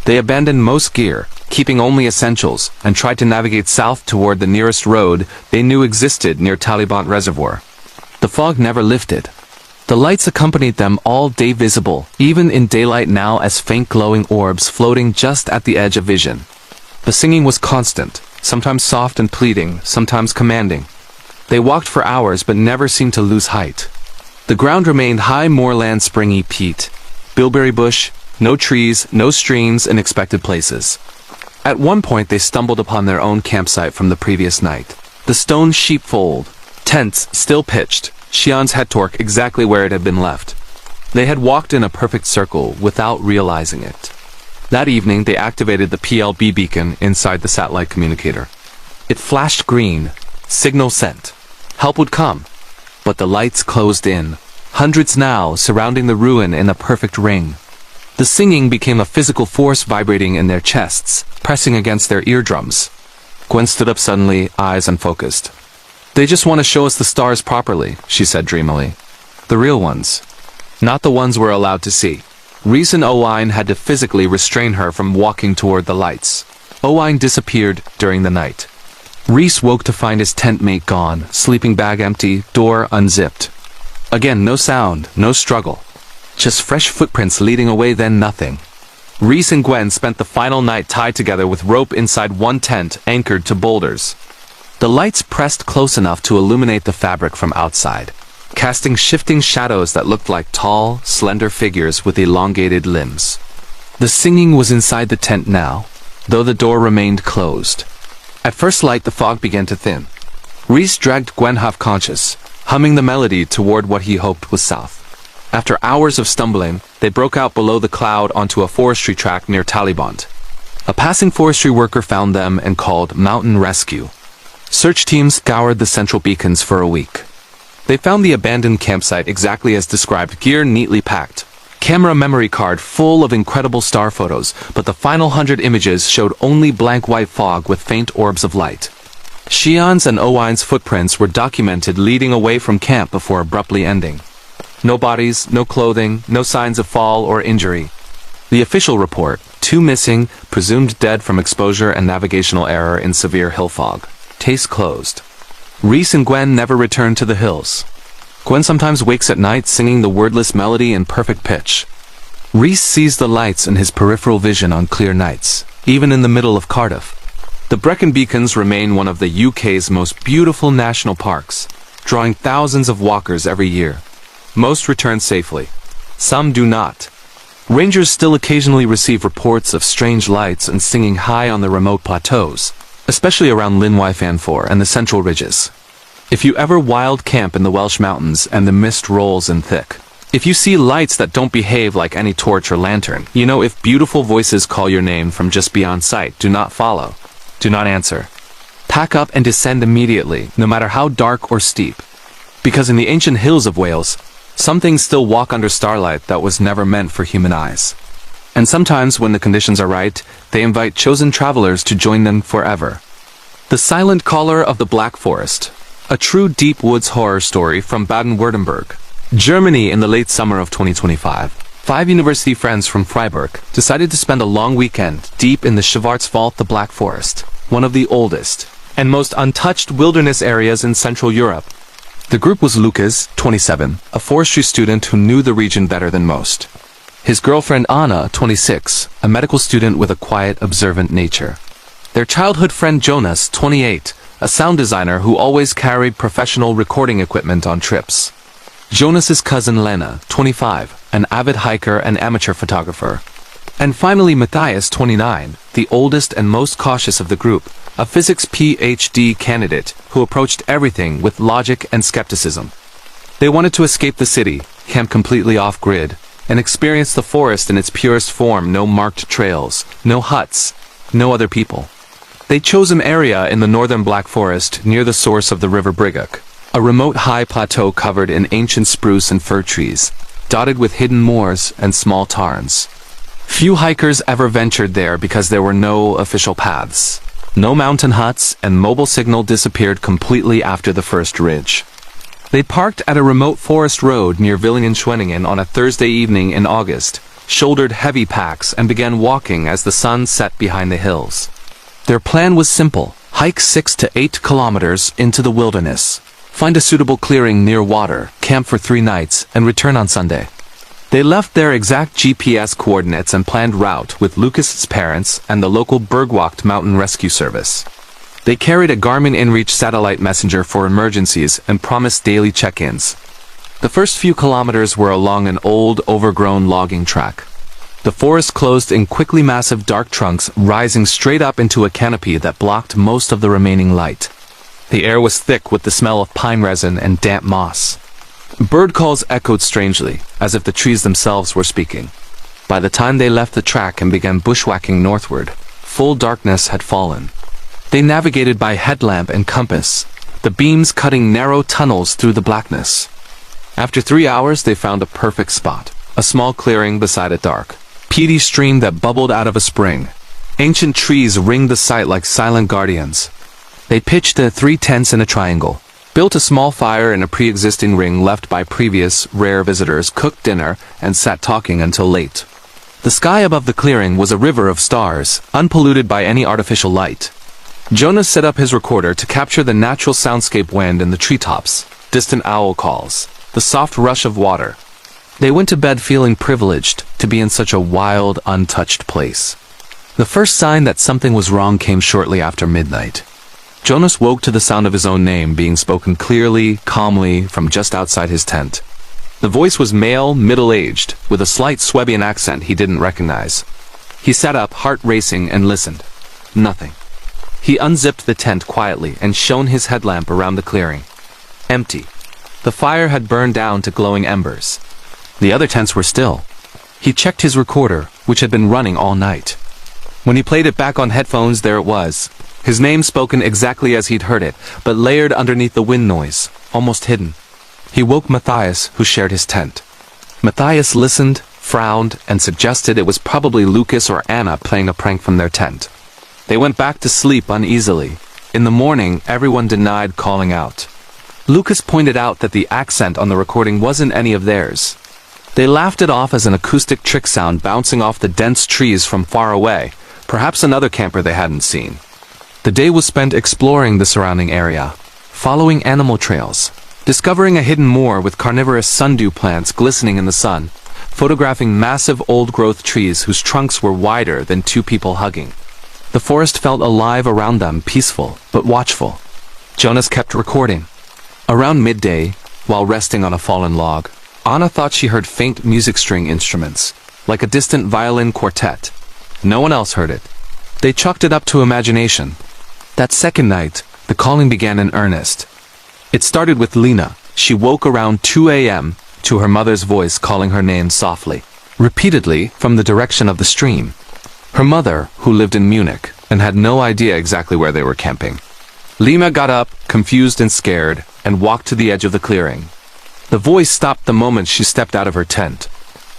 They abandoned most gear, keeping only essentials, and tried to navigate south toward the nearest road they knew existed near Talibant Reservoir. The fog never lifted. The lights accompanied them all day, visible, even in daylight now, as faint glowing orbs floating just at the edge of vision. The singing was constant, sometimes soft and pleading, sometimes commanding. They walked for hours but never seemed to lose height. The ground remained high moorland, springy peat, bilberry bush, no trees, no streams in expected places. At one point they stumbled upon their own campsite from the previous night. The stone sheepfold, tents still pitched, Xian's head torque exactly where it had been left. They had walked in a perfect circle without realizing it. That evening they activated the PLB beacon inside the satellite communicator. It flashed green, signal sent. Help would come. But the lights closed in, hundreds now surrounding the ruin in a perfect ring. The singing became a physical force vibrating in their chests, pressing against their eardrums. Gwen stood up suddenly, eyes unfocused. "They just want to show us the stars properly," she said dreamily. "The real ones. Not the ones we're allowed to see." Reese and Owain had to physically restrain her from walking toward the lights. Owain disappeared during the night. Reese woke to find his tent mate gone, sleeping bag empty, door unzipped. Again, no sound, no struggle. Just fresh footprints leading away, then nothing. Reese and Gwen spent the final night tied together with rope inside one tent anchored to boulders. The lights pressed close enough to illuminate the fabric from outside, casting shifting shadows that looked like tall, slender figures with elongated limbs. The singing was inside the tent now, though the door remained closed. At first light the fog began to thin. Reese dragged Gwen half-conscious, humming the melody toward what he hoped was south. After hours of stumbling, they broke out below the cloud onto a forestry track near Talibant. A passing forestry worker found them and called Mountain Rescue. Search teams scoured the central beacons for a week. They found the abandoned campsite exactly as described, gear neatly packed. Camera memory card full of incredible star photos, but the final 100 images showed only blank white fog with faint orbs of light. Xian's and Owain's footprints were documented leading away from camp before abruptly ending. No bodies, no clothing, no signs of fall or injury. The official report, 2 missing, presumed dead from exposure and navigational error in severe hill fog. Case closed. Reese and Gwen never returned to the hills. Gwen sometimes wakes at night singing the wordless melody in perfect pitch. Reese sees the lights in his peripheral vision on clear nights, even in the middle of Cardiff. The Brecon Beacons remain one of the UK's most beautiful national parks, drawing thousands of walkers every year. Most return safely. Some do not. Rangers still occasionally receive reports of strange lights and singing high on the remote plateaus, especially around Lynwy Fanfor and the central ridges. If you ever wild camp in the Welsh mountains and the mist rolls in thick, if you see lights that don't behave like any torch or lantern, you know if beautiful voices call your name from just beyond sight, do not follow. Do not answer. Pack up and descend immediately, no matter how dark or steep. Because in the ancient hills of Wales, some things still walk under starlight that was never meant for human eyes. And sometimes, when the conditions are right, they invite chosen travelers to join them forever. The Silent Caller of the Black Forest, a true deep woods horror story from Baden-Württemberg, Germany. In the late summer of 2025, 5 university friends from Freiburg decided to spend a long weekend deep in the Schwarzwald, the Black Forest, one of the oldest and most untouched wilderness areas in Central Europe. The group was Lucas, 27, a forestry student who knew the region better than most. His girlfriend Anna, 26, a medical student with a quiet, observant nature. Their childhood friend Jonas, 28, a sound designer who always carried professional recording equipment on trips. Jonas's cousin Lena, 25, an avid hiker and amateur photographer. And finally Matthias, 29, the oldest and most cautious of the group, a physics PhD candidate who approached everything with logic and skepticism. They wanted to escape the city, camp completely off-grid, and experience the forest in its purest form. No marked trails, no huts, no other people. They chose an area in the northern Black Forest near the source of the River Brigach, a remote high plateau covered in ancient spruce and fir trees, dotted with hidden moors and small tarns. Few hikers ever ventured there because there were no official paths. No mountain huts, and mobile signal disappeared completely after the first ridge. They parked at a remote forest road near Villingen-Schwenningen on a Thursday evening in August, shouldered heavy packs, and began walking as the sun set behind the hills. Their plan was simple: hike 6 to 8 kilometers into the wilderness, find a suitable clearing near water, camp for 3 nights, and return on Sunday. They left their exact GPS coordinates and planned route with Lucas's parents and the local Bergwacht Mountain Rescue Service. They carried a Garmin InReach satellite messenger for emergencies and promised daily check-ins. The first few kilometers were along an old, overgrown logging track. The forest closed in quickly massive dark trunks rising straight up into a canopy that blocked most of the remaining light. The air was thick with the smell of pine resin and damp moss. Bird calls echoed strangely, as if the trees themselves were speaking. By the time they left the track and began bushwhacking northward, full darkness had fallen. They navigated by headlamp and compass, the beams cutting narrow tunnels through the blackness. After 3 hours, they found a perfect spot, a small clearing beside a dark, peaty stream that bubbled out of a spring. Ancient trees ringed the site like silent guardians. They pitched the 3 tents in a triangle, built a small fire in a pre-existing ring left by previous, rare visitors, cooked dinner, and sat talking until late. The sky above the clearing was a river of stars, unpolluted by any artificial light. Jonas set up his recorder to capture the natural soundscape: wind in the treetops, distant owl calls, the soft rush of water. They went to bed feeling privileged to be in such a wild, untouched place. The first sign that something was wrong came shortly after midnight. Jonas woke to the sound of his own name being spoken clearly, calmly, from just outside his tent. The voice was male, middle-aged, with a slight Swabian accent he didn't recognize. He sat up, heart racing, and listened. Nothing. He unzipped the tent quietly and shone his headlamp around the clearing. Empty. The fire had burned down to glowing embers. The other tents were still. He checked his recorder, which had been running all night. When he played it back on headphones, there it was. His name spoken exactly as he'd heard it, but layered underneath the wind noise, almost hidden. He woke Matthias, who shared his tent. Matthias listened, frowned, and suggested it was probably Lucas or Anna playing a prank from their tent. They went back to sleep uneasily. In the morning, everyone denied calling out. Lucas pointed out that the accent on the recording wasn't any of theirs. They laughed it off as an acoustic trick sound bouncing off the dense trees from far away, perhaps another camper they hadn't seen. The day was spent exploring the surrounding area, following animal trails, discovering a hidden moor with carnivorous sundew plants glistening in the sun, photographing massive old-growth trees whose trunks were wider than 2 people hugging. The forest felt alive around them, peaceful, but watchful. Jonas kept recording. Around midday, while resting on a fallen log, Anna thought she heard faint music string instruments, like a distant violin quartet. No one else heard it. They chalked it up to imagination. That second night, the calling began in earnest. It started with Lena. She woke around 2 a.m. to her mother's voice calling her name softly, repeatedly from the direction of the stream. Her mother, who lived in Munich, and had no idea exactly where they were camping. Lena got up, confused and scared, and walked to the edge of the clearing. The voice stopped the moment she stepped out of her tent.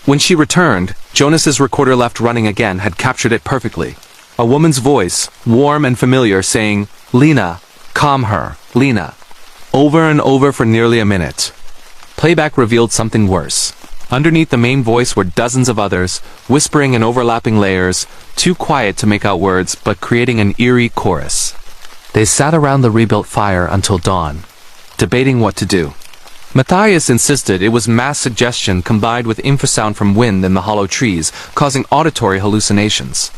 When she returned, Jonas's recorder left running again had captured it perfectly. A woman's voice, warm and familiar, saying, "Lena, calm her, Lena," over and over for nearly a minute. Playback revealed something worse. Underneath the main voice were dozens of others, whispering in overlapping layers, too quiet to make out words, but creating an eerie chorus. They sat around the rebuilt fire until dawn, debating what to do. Matthias insisted it was mass suggestion combined with infrasound from wind in the hollow trees, causing auditory hallucinations.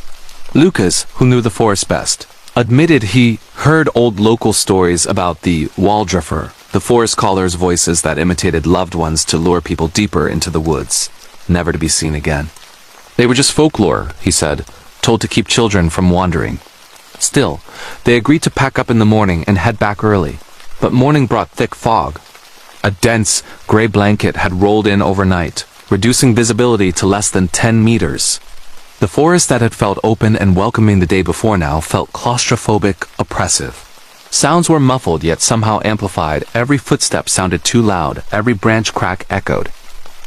Lucas, who knew the forest best, admitted he heard old local stories about the Waldriffer, the forest callers' voices that imitated loved ones to lure people deeper into the woods, never to be seen again. They were just folklore, he said, told to keep children from wandering. Still, they agreed to pack up in the morning and head back early, but morning brought thick fog. A dense, gray blanket had rolled in overnight, reducing visibility to less than 10 meters. The forest that had felt open and welcoming the day before now felt claustrophobic, oppressive. Sounds were muffled yet somehow amplified. Every footstep sounded too loud, every branch crack echoed.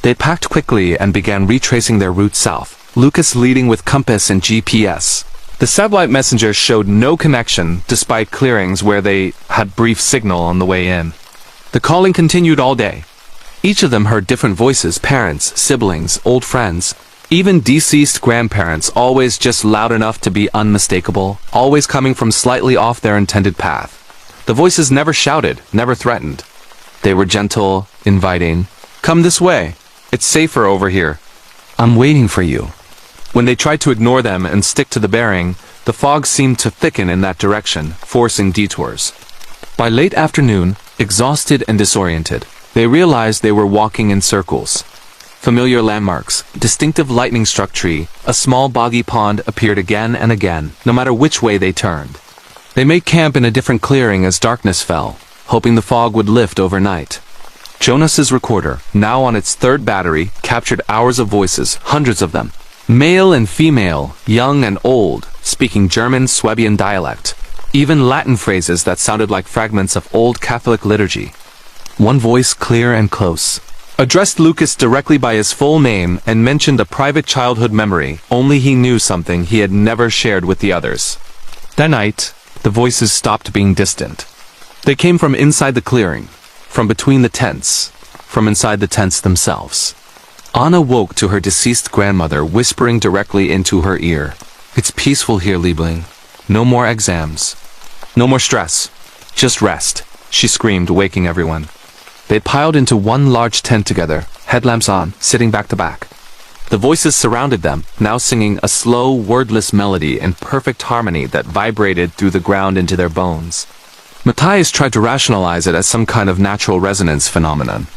They packed quickly and began retracing their route south, Lucas leading with compass and GPS. The satellite messenger showed no connection despite clearings where they had brief signal on the way in. The calling continued all day. Each of them heard different voices, parents, siblings, old friends, even deceased grandparents, always just loud enough to be unmistakable, always coming from slightly off their intended path. The voices never shouted, never threatened. They were gentle, inviting. Come this way. It's safer over here. I'm waiting for you. When they tried to ignore them and stick to the bearing, the fog seemed to thicken in that direction, forcing detours. By late afternoon, exhausted and disoriented, they realized they were walking in circles. Familiar landmarks, distinctive lightning-struck tree, a small boggy pond appeared again and again, no matter which way they turned. They made camp in a different clearing as darkness fell, hoping the fog would lift overnight. Jonas's recorder, now on its third battery, captured hours of voices, hundreds of them. Male and female, young and old, speaking German Swabian dialect, even Latin phrases that sounded like fragments of old Catholic liturgy. One voice, clear and close, addressed Lucas directly by his full name and mentioned a private childhood memory. Only he knew something he had never shared with the others. That night, the voices stopped being distant. They came from inside the clearing, from between the tents, from inside the tents themselves. Anna woke to her deceased grandmother whispering directly into her ear. It's peaceful here, Liebling. No more exams. No more stress. Just rest, she screamed, waking everyone. They piled into one large tent together, headlamps on, sitting back to back. The voices surrounded them, now singing a slow, wordless melody in perfect harmony that vibrated through the ground into their bones. Matthias tried to rationalize it as some kind of natural resonance phenomenon.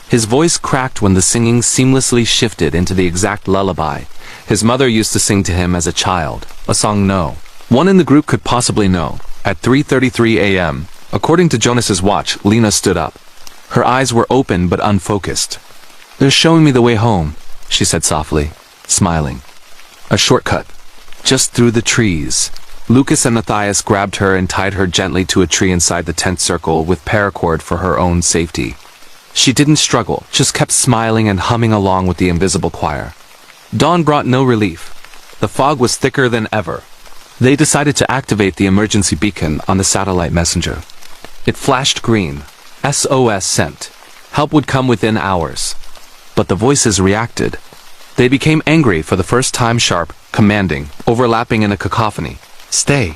His voice cracked when the singing seamlessly shifted into the exact lullaby his mother used to sing to him as a child, a song no one in the group could possibly know. At 3:33 a.m., according to Jonas's watch, Lena stood up. Her eyes were open but unfocused. They're showing me the way home, she said softly, smiling. A shortcut. Just through the trees. Lucas and Matthias grabbed her and tied her gently to a tree inside the tent circle with paracord for her own safety. She didn't struggle, just kept smiling and humming along with the invisible choir. Dawn brought no relief. The fog was thicker than ever. They decided to activate the emergency beacon on the satellite messenger. It flashed green. SOS sent. Help would come within hours. But the voices reacted. They became angry for the first time, sharp, commanding, overlapping in a cacophony. Stay.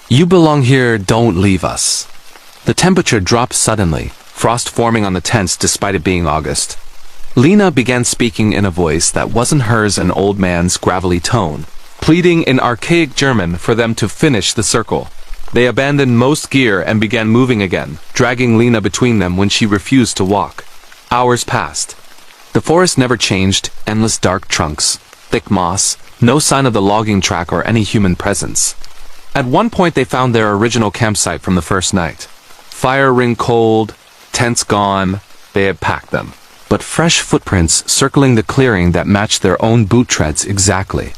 You belong here, don't leave us. The temperature dropped suddenly, frost forming on the tents despite it being August. Lena began speaking in a voice that wasn't hers, an old man's gravelly tone, pleading in archaic German for them to finish the circle. They abandoned most gear and began moving again, dragging Lena between them when she refused to walk. Hours passed. The forest never changed, endless dark trunks, thick moss, no sign of the logging track or any human presence. At one point they found their original campsite from the first night. Fire ring cold, tents gone, they had packed them. But fresh footprints circling the clearing that matched their own boot treads exactly.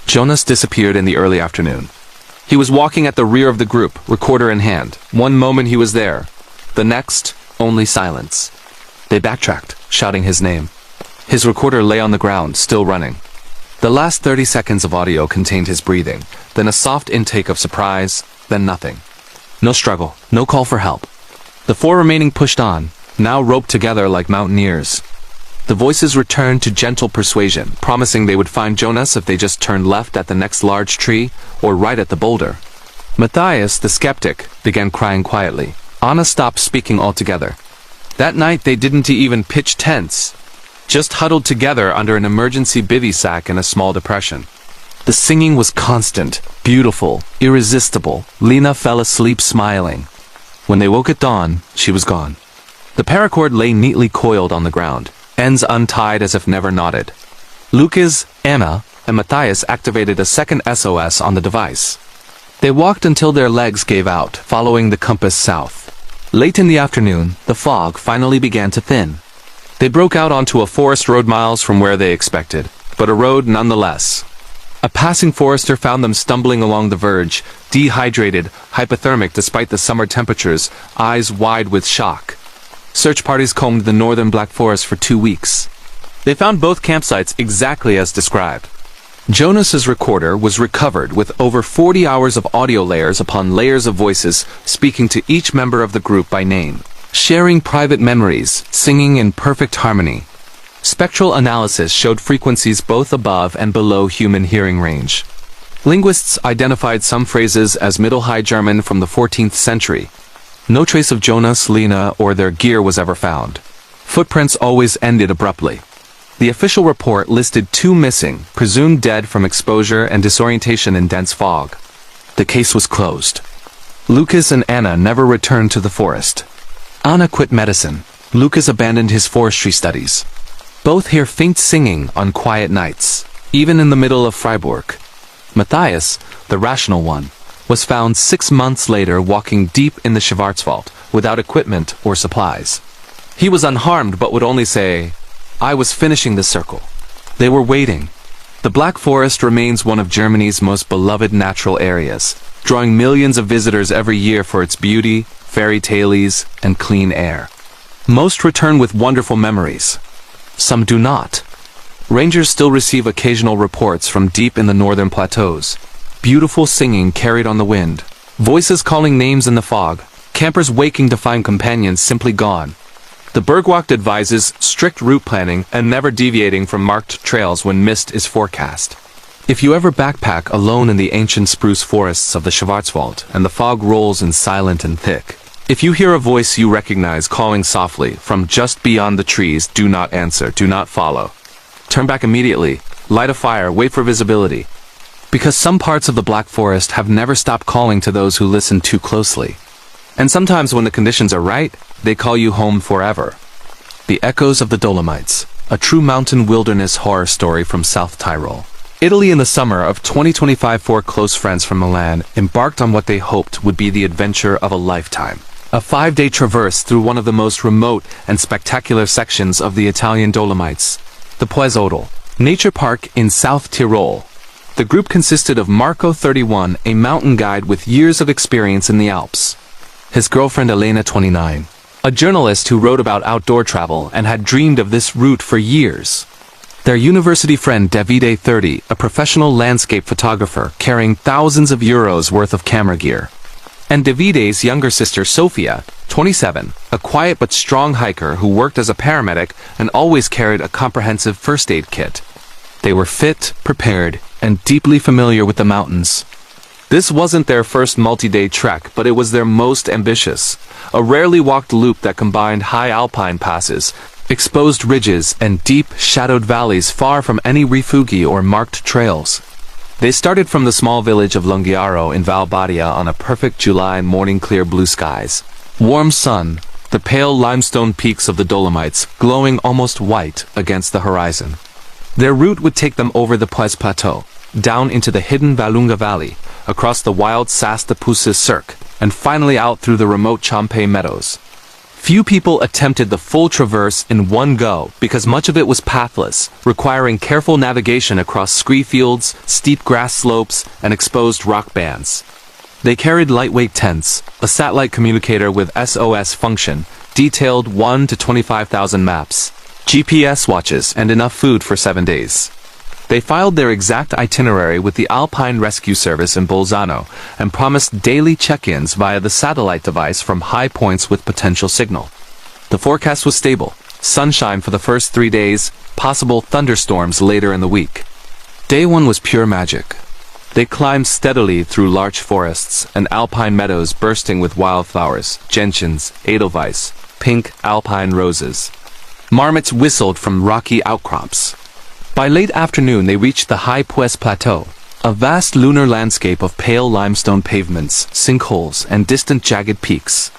Jonas disappeared in the early afternoon. He was walking at the rear of the group, recorder in hand. One moment he was there. The next, only silence. They backtracked, shouting his name. His recorder lay on the ground, still running. The last 30 seconds of audio contained his breathing, then a soft intake of surprise, then nothing. No struggle, no call for help. The four remaining pushed on, now roped together like mountaineers. The voices returned to gentle persuasion, promising they would find Jonas if they just turned left at the next large tree, or right at the boulder. Matthias, the skeptic, began crying quietly. Anna stopped speaking altogether. That night they didn't even pitch tents, just huddled together under an emergency bivy sack in a small depression. The singing was constant, beautiful, irresistible. Lena fell asleep smiling. When they woke at dawn, she was gone. The paracord lay neatly coiled on the ground, ends untied as if never knotted. Lucas, Anna, and Matthias activated a second SOS on the device. They walked until their legs gave out, following the compass south. Late in the afternoon, the fog finally began to thin. They broke out onto a forest road miles from where they expected, but a road nonetheless. A passing forester found them stumbling along the verge, dehydrated, hypothermic despite the summer temperatures, eyes wide with shock. Search parties combed the northern Black Forest for 2 weeks. They found both campsites exactly as described. Jonas's recorder was recovered with over 40 hours of audio layers upon layers of voices speaking to each member of the group by name, sharing private memories, singing in perfect harmony. Spectral analysis showed frequencies both above and below human hearing range. Linguists identified some phrases as Middle High German from the 14th century. No trace of Jonas, Lena, or their gear was ever found. Footprints always ended abruptly. The official report listed 2 missing, presumed dead from exposure and disorientation in dense fog. The case was closed. Lucas and Anna never returned to the forest. Anna quit medicine. Lucas abandoned his forestry studies. Both hear faint singing on quiet nights, even in the middle of Freiburg. Matthias, the rational one, was found 6 months later walking deep in the Schwarzwald without equipment or supplies. He was unharmed but would only say, "I was finishing the circle." They were waiting. The Black Forest remains one of Germany's most beloved natural areas, drawing millions of visitors every year for its beauty, fairy tales, and clean air. Most return with wonderful memories. Some do not. Rangers still receive occasional reports from deep in the northern plateaus. Beautiful singing carried on the wind, voices calling names in the fog, campers waking to find companions simply gone. The Bergwacht advises strict route planning and never deviating from marked trails when mist is forecast. If you ever backpack alone in the ancient spruce forests of the Schwarzwald and the fog rolls in silent and thick, if you hear a voice you recognize calling softly from just beyond the trees, do not answer, do not follow. Turn back immediately, light a fire, wait for visibility. Because some parts of the Black Forest have never stopped calling to those who listen too closely. And sometimes when the conditions are right, they call you home forever. The Echoes of the Dolomites, a true mountain wilderness horror story from South Tyrol. Italy in the summer of 2025. 4 close friends from Milan embarked on what they hoped would be the adventure of a lifetime. A 5-day traverse through one of the most remote and spectacular sections of the Italian Dolomites, the Puesodol Nature Park in South Tyrol. The group consisted of Marco, 31, a mountain guide with years of experience in the Alps. His girlfriend Elena, 29, a journalist who wrote about outdoor travel and had dreamed of this route for years. Their university friend Davide, 30, a professional landscape photographer carrying thousands of euros worth of camera gear. And Davide's younger sister Sofia, 27, a quiet but strong hiker who worked as a paramedic and always carried a comprehensive first aid kit. They were fit, prepared, and deeply familiar with the mountains. This wasn't their first multi-day trek, but it was their most ambitious. A rarely walked loop that combined high alpine passes, exposed ridges, and deep, shadowed valleys far from any refugi or marked trails. They started from the small village of Lunghiaro in Val Badia on a perfect July morning, clear blue skies. Warm sun, the pale limestone peaks of the Dolomites glowing almost white against the horizon. Their route would take them over the Puez Plateau, down into the hidden Valunga Valley, across the wild Sas-de-Puces Cirque, and finally out through the remote Champe meadows. Few people attempted the full traverse in one go because much of it was pathless, requiring careful navigation across scree fields, steep grass slopes, and exposed rock bands. They carried lightweight tents, a satellite communicator with SOS function, detailed 1 to 25,000 maps, GPS watches, and enough food for 7 days. They filed their exact itinerary with the Alpine Rescue Service in Bolzano and promised daily check-ins via the satellite device from high points with potential signal. The forecast was stable, sunshine for the first 3 days, possible thunderstorms later in the week. Day 1 was pure magic. They climbed steadily through larch forests and alpine meadows bursting with wildflowers, gentians, edelweiss, pink alpine roses. Marmots whistled from rocky outcrops. By late afternoon they reached the high Puez Plateau, a vast lunar landscape of pale limestone pavements, sinkholes, and distant jagged peaks.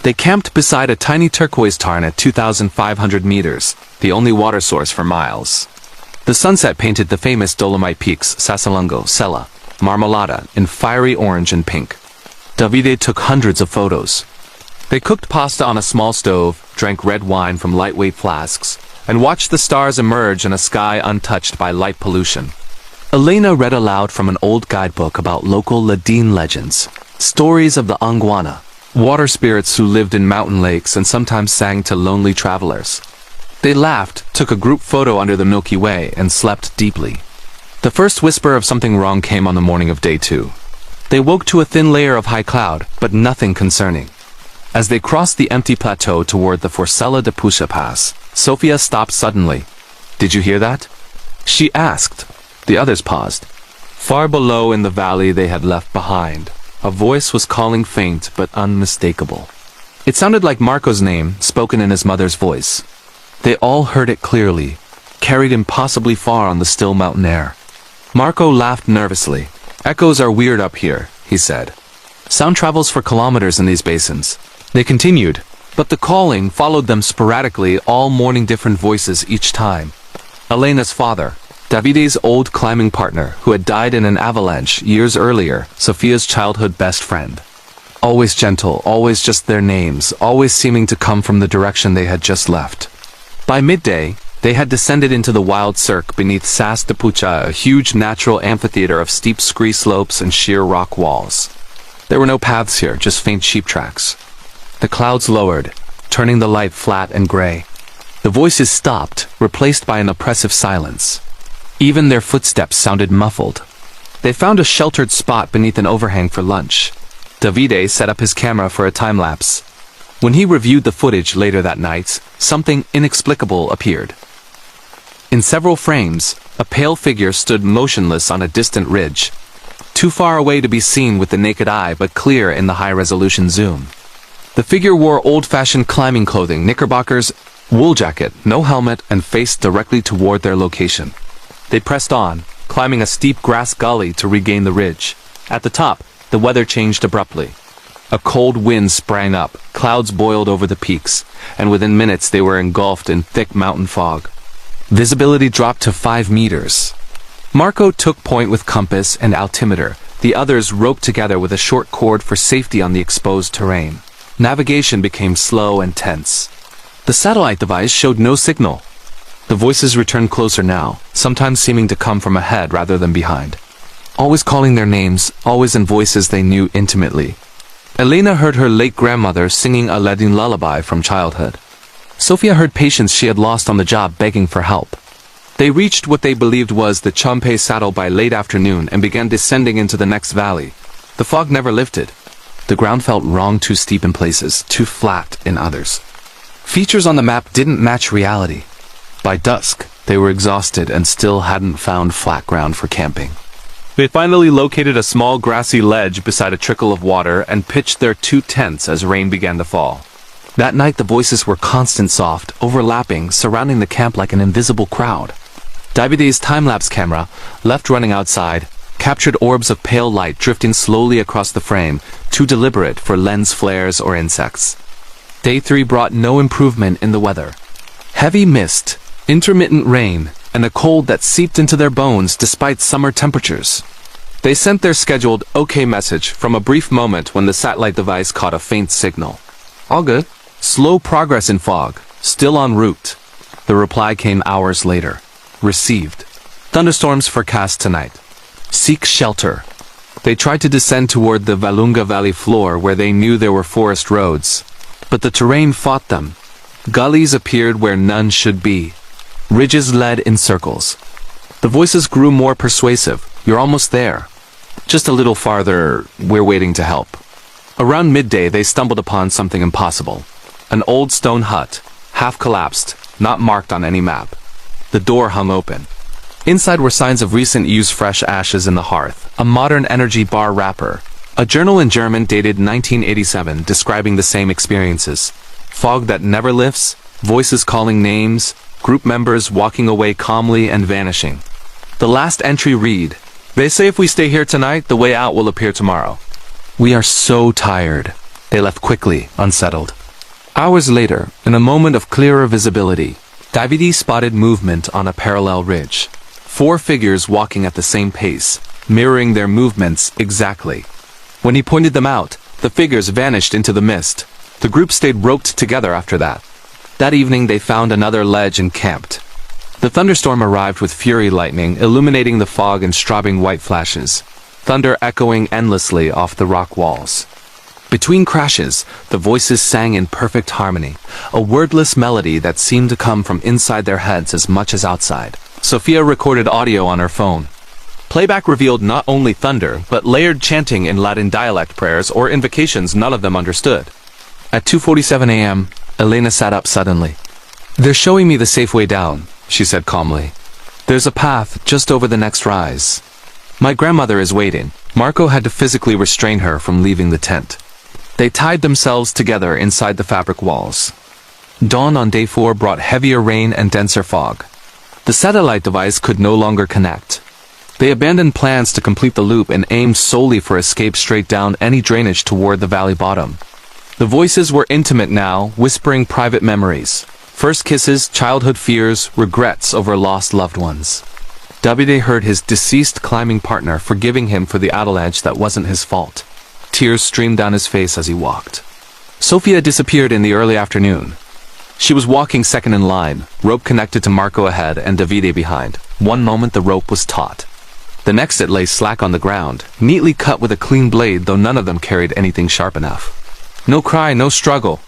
They camped beside a tiny turquoise tarn at 2,500 meters, the only water source for miles. The sunset painted the famous Dolomite peaks Sassalungo, Sella, Marmolada in fiery orange and pink. Davide took hundreds of photos. They cooked pasta on a small stove, drank red wine from lightweight flasks, and watched the stars emerge in a sky untouched by light pollution. Elena read aloud from an old guidebook about local Ladine legends, stories of the Anguana, water spirits who lived in mountain lakes and sometimes sang to lonely travelers. They laughed, took a group photo under the Milky Way, and slept deeply. The first whisper of something wrong came on the morning of day 2. They woke to a thin layer of high cloud, but nothing concerning. As they crossed the empty plateau toward the Forcella de Pucha Pass, Sophia stopped suddenly. "Did you hear that?" she asked. The others paused. Far below in the valley they had left behind, a voice was calling, faint but unmistakable. It sounded like Marco's name, spoken in his mother's voice. They all heard it clearly, carried impossibly far on the still mountain air. Marco laughed nervously. "Echoes are weird up here," he said. "Sound travels for kilometers in these basins." They continued, but the calling followed them sporadically, all morning, different voices each time. Elena's father, Davide's old climbing partner, who had died in an avalanche years earlier, Sophia's childhood best friend. Always gentle, always just their names, always seeming to come from the direction they had just left. By midday, they had descended into the wild cirque beneath Sas de Pucha, a huge natural amphitheater of steep scree slopes and sheer rock walls. There were no paths here, just faint sheep tracks. The clouds lowered, turning the light flat and gray. The voices stopped, replaced by an oppressive silence. Even their footsteps sounded muffled. They found a sheltered spot beneath an overhang for lunch. Davide set up his camera for a time-lapse. When he reviewed the footage later that night, something inexplicable appeared. In several frames, a pale figure stood motionless on a distant ridge, too far away to be seen with the naked eye but clear in the high-resolution zoom. The figure wore old-fashioned climbing clothing, knickerbockers, wool jacket, no helmet, and faced directly toward their location. They pressed on, climbing a steep grass gully to regain the ridge. At the top, the weather changed abruptly. A cold wind sprang up, clouds boiled over the peaks, and within minutes they were engulfed in thick mountain fog. Visibility dropped to 5 meters. Marco took point with compass and altimeter. The others roped together with a short cord for safety on the exposed terrain. Navigation became slow and tense. The satellite device showed no signal. The voices returned closer now, sometimes seeming to come from ahead rather than behind. Always calling their names, always in voices they knew intimately. Elena heard her late grandmother singing a Latin lullaby from childhood. Sophia heard patients she had lost on the job begging for help. They reached what they believed was the Chompe saddle by late afternoon and began descending into the next valley. The fog never lifted. The ground felt wrong, too steep in places, too flat in others. Features on the map didn't match reality. By dusk, they were exhausted and still hadn't found flat ground for camping. They finally located a small grassy ledge beside a trickle of water and pitched their 2 tents as rain began to fall. That night the voices were constant, soft, overlapping, surrounding the camp like an invisible crowd. Davide's time-lapse camera, left running outside, captured orbs of pale light drifting slowly across the frame, too deliberate for lens flares or insects. Day 3 brought no improvement in the weather. Heavy mist, intermittent rain, and a cold that seeped into their bones despite summer temperatures. They sent their scheduled OK message from a brief moment when the satellite device caught a faint signal. "All good. Slow progress in fog. Still en route." The reply came hours later. Received. Thunderstorms forecast tonight. Seek shelter. They tried to descend toward the Valunga Valley floor where they knew there were forest roads. But the terrain fought them. Gullies appeared where none should be. Ridges led in circles. The voices grew more persuasive. "You're almost there. Just a little farther, we're waiting to help." Around midday they stumbled upon something impossible. An old stone hut, half collapsed, not marked on any map. The door hung open. Inside were signs of recent use, fresh ashes in the hearth, a modern energy bar wrapper, a journal in German dated 1987 describing the same experiences. Fog that never lifts, voices calling names, group members walking away calmly and vanishing. The last entry read, "They say if we stay here tonight, the way out will appear tomorrow." "We are so tired." They left quickly, unsettled. Hours later, in a moment of clearer visibility, Davide spotted movement on a parallel ridge. 4 figures walking at the same pace, mirroring their movements exactly. When he pointed them out, the figures vanished into the mist. The group stayed roped together after that. That evening they found another ledge and camped. The thunderstorm arrived with fury lightning, illuminating the fog in strobing white flashes, thunder echoing endlessly off the rock walls. Between crashes, the voices sang in perfect harmony, a wordless melody that seemed to come from inside their heads as much as outside. Sophia recorded audio on her phone. Playback revealed not only thunder, but layered chanting in Latin dialect prayers or invocations none of them understood. At 2:47 a.m., Elena sat up suddenly. "They're showing me the safe way down," she said calmly. "There's a path just over the next rise. My grandmother is waiting." Marco had to physically restrain her from leaving the tent. They tied themselves together inside the fabric walls. Dawn on day 4 brought heavier rain and denser fog. The satellite device could no longer connect. They abandoned plans to complete the loop and aimed solely for escape straight down any drainage toward the valley bottom. The voices were intimate now, whispering private memories. First kisses, childhood fears, regrets over lost loved ones. Davide heard his deceased climbing partner forgiving him for the avalanche that wasn't his fault. Tears streamed down his face as he walked. Sofia disappeared in the early afternoon. She was walking second in line, rope connected to Marco ahead and Davide behind. One moment the rope was taut. The next it lay slack on the ground, neatly cut with a clean blade, though none of them carried anything sharp enough. No cry, no struggle.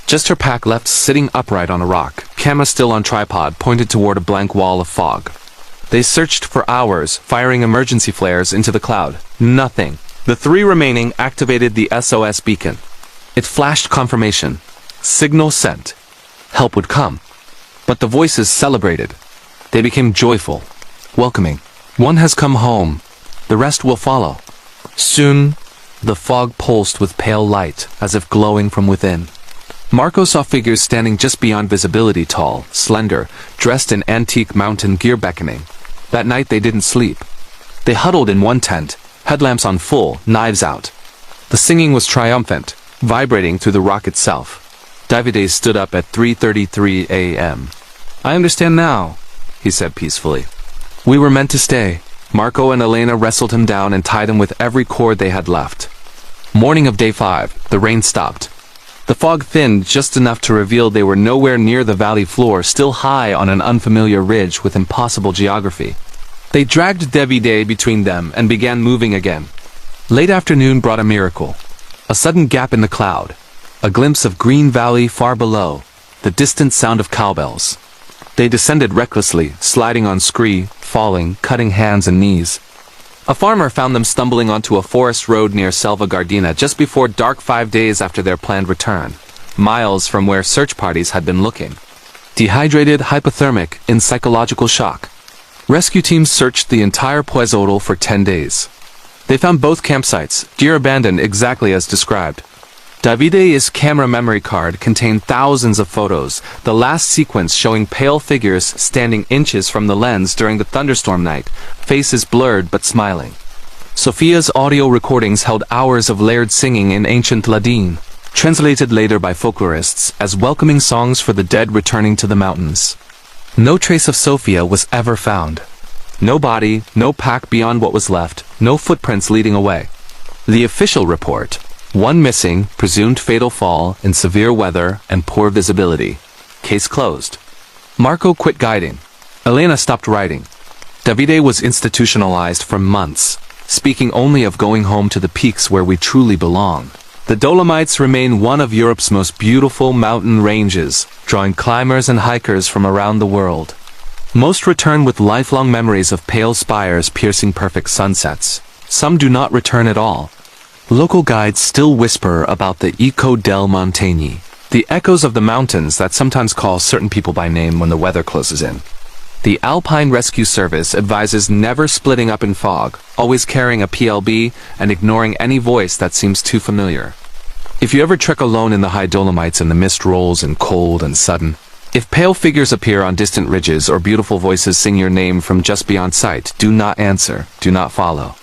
Just her pack left sitting upright on a rock, camera still on tripod, pointed toward a blank wall of fog. They searched for hours, firing emergency flares into the cloud. Nothing. The 3 remaining activated the SOS beacon. It flashed confirmation. Signal sent. Help would come. But the voices celebrated. They became joyful, welcoming. One has come home. The rest will follow. Soon, the fog pulsed with pale light, as if glowing from within. Marco saw figures standing just beyond visibility, tall, slender, dressed in antique mountain gear beckoning. That night they didn't sleep. They huddled in one tent, headlamps on full, knives out. The singing was triumphant, vibrating through the rock itself. Davide stood up at 3:33 a.m. "I understand now," he said peacefully. "We were meant to stay." Marco and Elena wrestled him down and tied him with every cord they had left. Morning of day 5, the rain stopped. The fog thinned just enough to reveal they were nowhere near the valley floor, still high on an unfamiliar ridge with impossible geography. They dragged Davide between them and began moving again. Late afternoon brought a miracle. A sudden gap in the cloud. A glimpse of green valley far below. The distant sound of cowbells. They descended recklessly, sliding on scree, falling, cutting hands and knees. A farmer found them stumbling onto a forest road near Selva Gardena just before dark 5 days after their planned return, miles from where search parties had been looking. Dehydrated, hypothermic, in psychological shock. Rescue teams searched the entire Puezotal for 10 days. They found both campsites, gear abandoned exactly as described. Davide's camera memory card contained thousands of photos, the last sequence showing pale figures standing inches from the lens during the thunderstorm night, faces blurred but smiling. Sofia's audio recordings held hours of layered singing in ancient Ladin, translated later by folklorists as welcoming songs for the dead returning to the mountains. No trace of Sofia was ever found. No body, no pack beyond what was left, no footprints leading away. The official report: 1 missing, presumed fatal fall in severe weather and poor visibility. Case closed. Marco quit guiding. Elena stopped writing. Davide was institutionalized for months, speaking only of going home to the peaks where we truly belong. The Dolomites remain one of Europe's most beautiful mountain ranges, drawing climbers and hikers from around the world. Most return with lifelong memories of pale spires piercing perfect sunsets. Some do not return at all. Local guides still whisper about the Eco del Montagni, the echoes of the mountains that sometimes call certain people by name when the weather closes in. The Alpine Rescue Service advises never splitting up in fog, always carrying a PLB and ignoring any voice that seems too familiar. If you ever trek alone in the high Dolomites and the mist rolls in cold and sudden, if pale figures appear on distant ridges or beautiful voices sing your name from just beyond sight, do not answer, do not follow.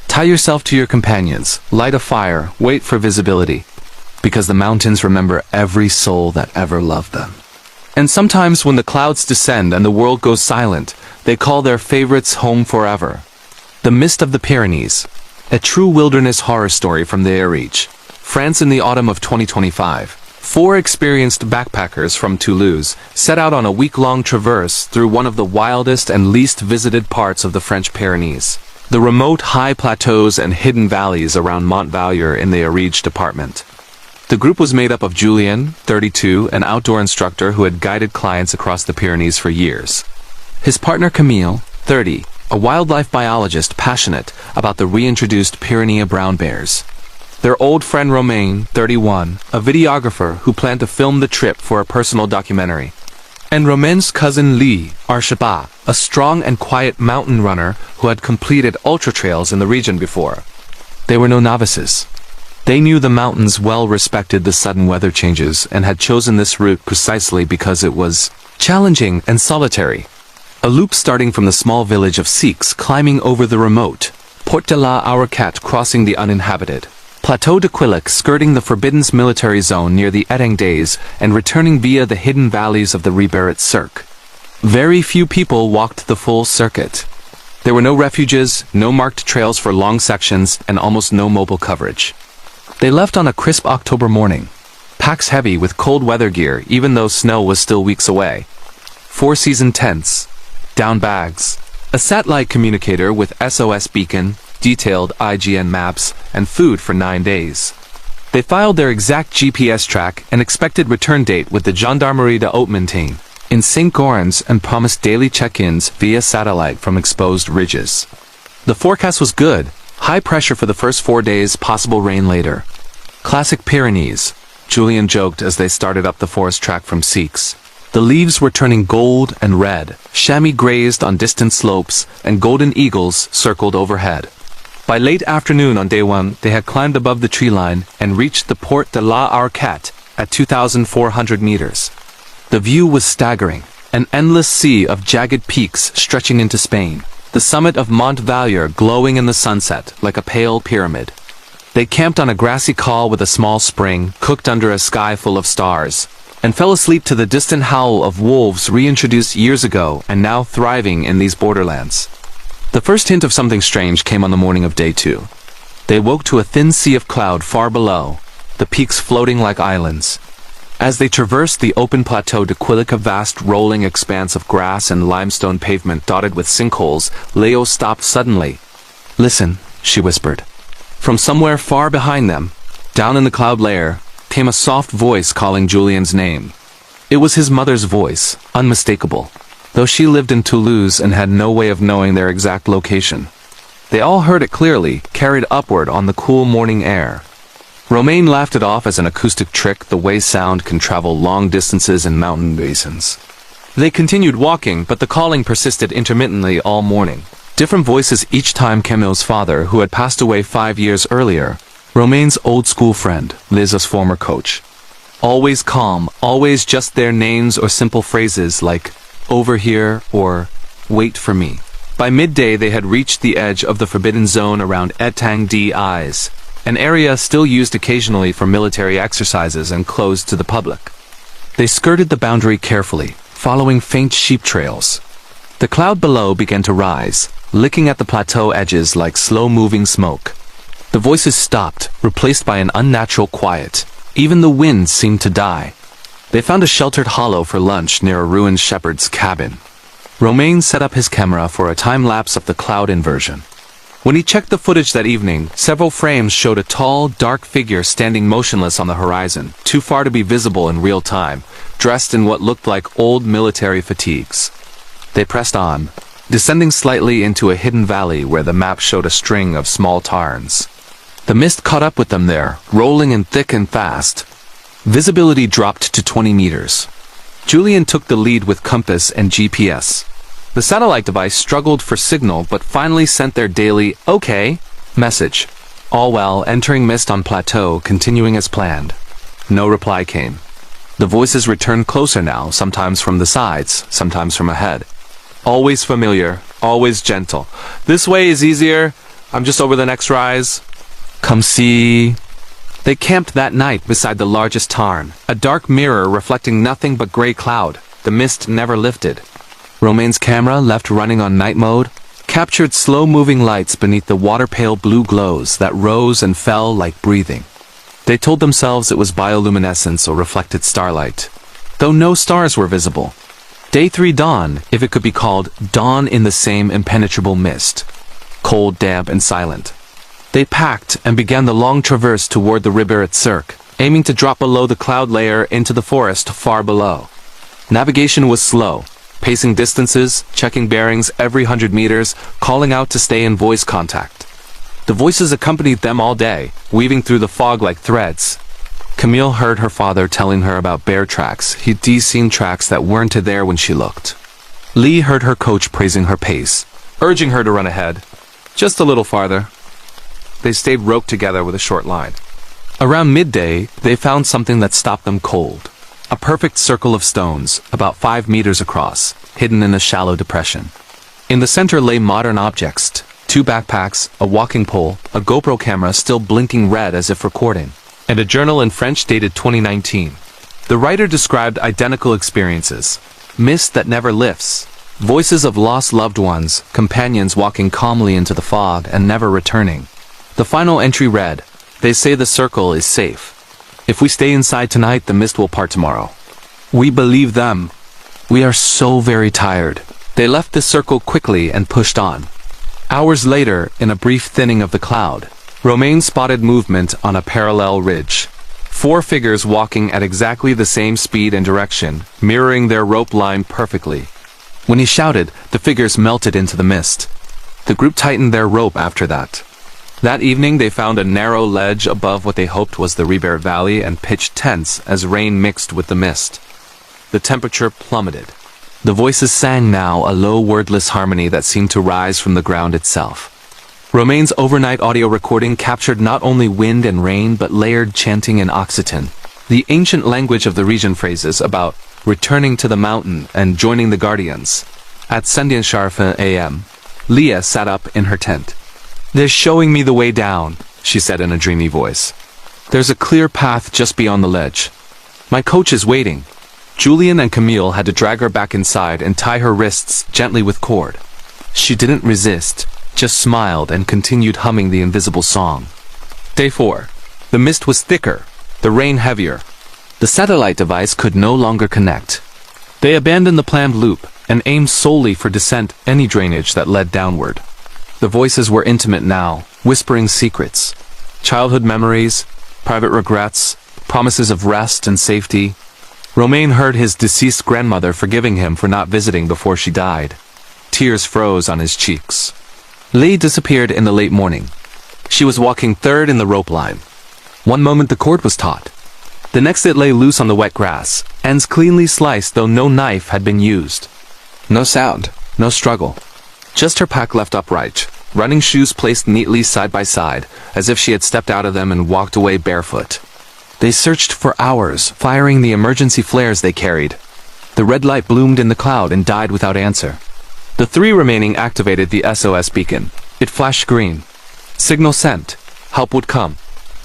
Tie yourself to your companions, light a fire, wait for visibility, because the mountains remember every soul that ever loved them. And sometimes when the clouds descend and the world goes silent, they call their favorites home forever. The Mist of the Pyrenees, a true wilderness horror story from the Ariège, France in the autumn of 2025. 4 experienced backpackers from Toulouse set out on a week-long traverse through one of the wildest and least visited parts of the French Pyrenees. The remote high plateaus and hidden valleys around Montvallier in the Ariège department. The group was made up of Julien, 32, an outdoor instructor who had guided clients across the Pyrenees for years. His partner Camille, 30, a wildlife biologist passionate about the reintroduced Pyrenea brown bears. Their old friend Romain, 31, a videographer who planned to film the trip for a personal documentary. And Romain's cousin Lee, Arshaba, a strong and quiet mountain runner who had completed ultra trails in the region before. They were no novices. They knew the mountains well, respected the sudden weather changes, and had chosen this route precisely because it was challenging and solitary. A loop starting from the small village of Sikhs, climbing over the remote Port de la Aurcat, crossing the uninhabited Plateau de Quillic, skirting the forbidden military zone near the Etang Days, and returning via the hidden valleys of the Ribéret Cirque. Very few people walked the full circuit. There were no refuges, no marked trails for long sections, and almost no mobile coverage. They left on a crisp October morning, packs heavy with cold weather gear even though snow was still weeks away. 4-season tents, down bags, a satellite communicator with SOS beacon, detailed IGN maps, and food for 9 days. They filed their exact GPS track and expected return date with the Gendarmerie de Haute-Montagne in Saint-Gorens and promised daily check-ins via satellite from exposed ridges. The forecast was good, high pressure for the first 4 days, possible rain later. Classic Pyrenees, Julien joked as they started up the forest track from Sikhs. The leaves were turning gold and red, chamois grazed on distant slopes, and golden eagles circled overhead. By late afternoon on day 1, they had climbed above the tree line and reached the Port de la Aurcat at 2,400 meters. The view was staggering, an endless sea of jagged peaks stretching into Spain, the summit of Mont Vallier glowing in the sunset like a pale pyramid. They camped on a grassy col with a small spring, cooked under a sky full of stars, and fell asleep to the distant howl of wolves reintroduced years ago and now thriving in these borderlands. The first hint of something strange came on the morning of day 2. They woke to a thin sea of cloud far below, the peaks floating like islands. As they traversed the open Plateau de Quillic, a vast rolling expanse of grass and limestone pavement dotted with sinkholes, Leo stopped suddenly. "Listen," she whispered. From somewhere far behind them, down in the cloud layer, came a soft voice calling Julien's name. It was his mother's voice, unmistakable, though she lived in Toulouse and had no way of knowing their exact location. They all heard it clearly, carried upward on the cool morning air. Romain laughed it off as an acoustic trick, the way sound can travel long distances in mountain basins. They continued walking, but the calling persisted intermittently all morning. Different voices each time. Camille's father, who had passed away 5 years earlier, Romain's old school friend, Liz's former coach. Always calm, always just their names or simple phrases like, "over here," or "wait for me." By midday they had reached the edge of the forbidden zone around Etang Days, an area still used occasionally for military exercises and closed to the public. They skirted the boundary carefully, following faint sheep trails. The cloud below began to rise, licking at the plateau edges like slow-moving smoke. The voices stopped, replaced by an unnatural quiet. Even the wind seemed to die. They found a sheltered hollow for lunch near a ruined shepherd's cabin. Romain set up his camera for a time-lapse of the cloud inversion. When he checked the footage that evening, several frames showed a tall, dark figure standing motionless on the horizon, too far to be visible in real time, dressed in what looked like old military fatigues. They pressed on, descending slightly into a hidden valley where the map showed a string of small tarns. The mist caught up with them there, rolling in thick and fast. Visibility dropped to 20 meters. Julien took the lead with compass and GPS. The satellite device struggled for signal but finally sent their daily "okay" message. All well, entering mist on plateau, continuing as planned. No reply came. The voices returned closer now, sometimes from the sides, sometimes from ahead. Always familiar, always gentle. "This way is easier. I'm just over the next rise. Come see." They camped that night beside the largest tarn, a dark mirror reflecting nothing but gray cloud. The mist never lifted. Romain's camera, left running on night mode, captured slow-moving lights beneath the water-pale blue glows that rose and fell like breathing. They told themselves it was bioluminescence or reflected starlight, though no stars were visible. Day 3 dawn, if it could be called dawn in the same impenetrable mist. Cold, damp, and silent. They packed and began the long traverse toward the Ribéret Cirque, aiming to drop below the cloud layer into the forest far below. Navigation was slow. pacing distances, checking bearings every 100 meters, calling out to stay in voice contact. The voices accompanied them all day, weaving through the fog like threads. Camille heard her father telling her about bear tracks. He'd seen tracks that weren't there when she looked. Lee heard her coach praising her pace, urging her to run ahead. Just a little farther. They stayed roped together with a short line. Around midday, they found something that stopped them cold. A perfect circle of stones, about 5 meters across, hidden in a shallow depression. In the center lay modern objects, 2 backpacks, a walking pole, a GoPro camera still blinking red as if recording, and a journal in French dated 2019. The writer described identical experiences. Mist that never lifts. Voices of lost loved ones, companions walking calmly into the fog and never returning. The final entry read, "They say the circle is safe. If we stay inside tonight, the mist will part tomorrow." We believe them. We are so very tired. They left the circle quickly and pushed on. Hours later, in a brief thinning of the cloud, Romain spotted movement on a parallel ridge. 4 figures walking at exactly the same speed and direction, mirroring their rope line perfectly. When he shouted, the figures melted into the mist. The group tightened their rope after that. That evening they found a narrow ledge above what they hoped was the Ribert Valley and pitched tents as rain mixed with the mist. The temperature plummeted. The voices sang now a low wordless harmony that seemed to rise from the ground itself. Romain's overnight audio recording captured not only wind and rain but layered chanting in Occitan, the ancient language of the region. Phrases about returning to the mountain and joining the Guardians. At 7:15 a.m., Leah sat up in her tent. "They're showing me the way down," she said in a dreamy voice. "There's a clear path just beyond the ledge. My coach is waiting." Julian and Camille had to drag her back inside and tie her wrists gently with cord. She didn't resist, just smiled and continued humming the invisible song. Day 4. The mist was thicker, the rain heavier. The satellite device could no longer connect. They abandoned the planned loop and aimed solely for descent, any drainage that led downward. The voices were intimate now, whispering secrets. Childhood memories, private regrets, promises of rest and safety. Romain heard his deceased grandmother forgiving him for not visiting before she died. Tears froze on his cheeks. Lee disappeared in the late morning. She was walking third in the rope line. One moment the cord was taut. The next it lay loose on the wet grass, ends cleanly sliced though no knife had been used. No sound, no struggle. Just her pack left upright, running shoes placed neatly side by side, as if she had stepped out of them and walked away barefoot. They searched for hours, firing the emergency flares they carried. The red light bloomed in the cloud and died without answer. The 3 remaining activated the SOS beacon. It flashed green. Signal sent. Help would come.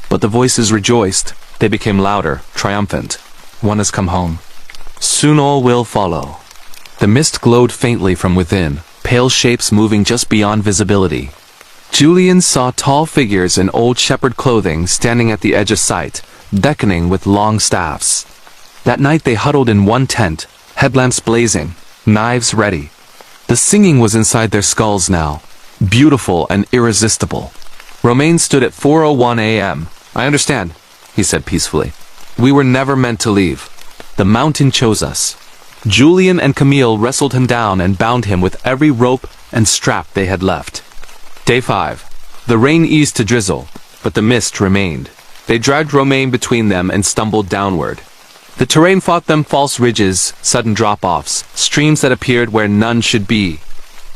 But the voices rejoiced. They became louder, triumphant. One has come home. Soon all will follow. The mist glowed faintly from within, pale shapes moving just beyond visibility. Julian saw tall figures in old shepherd clothing standing at the edge of sight, beckoning with long staffs. That night they huddled in one tent, headlamps blazing, knives ready. The singing was inside their skulls now, beautiful and irresistible. Romain stood at 4:01 a.m. "I understand," he said peacefully. "We were never meant to leave. The mountain chose us." Julian and Camille wrestled him down and bound him with every rope and strap they had left. Day 5. The rain eased to drizzle, but the mist remained. They dragged Romain between them and stumbled downward. The terrain fought them, false ridges, sudden drop-offs, streams that appeared where none should be.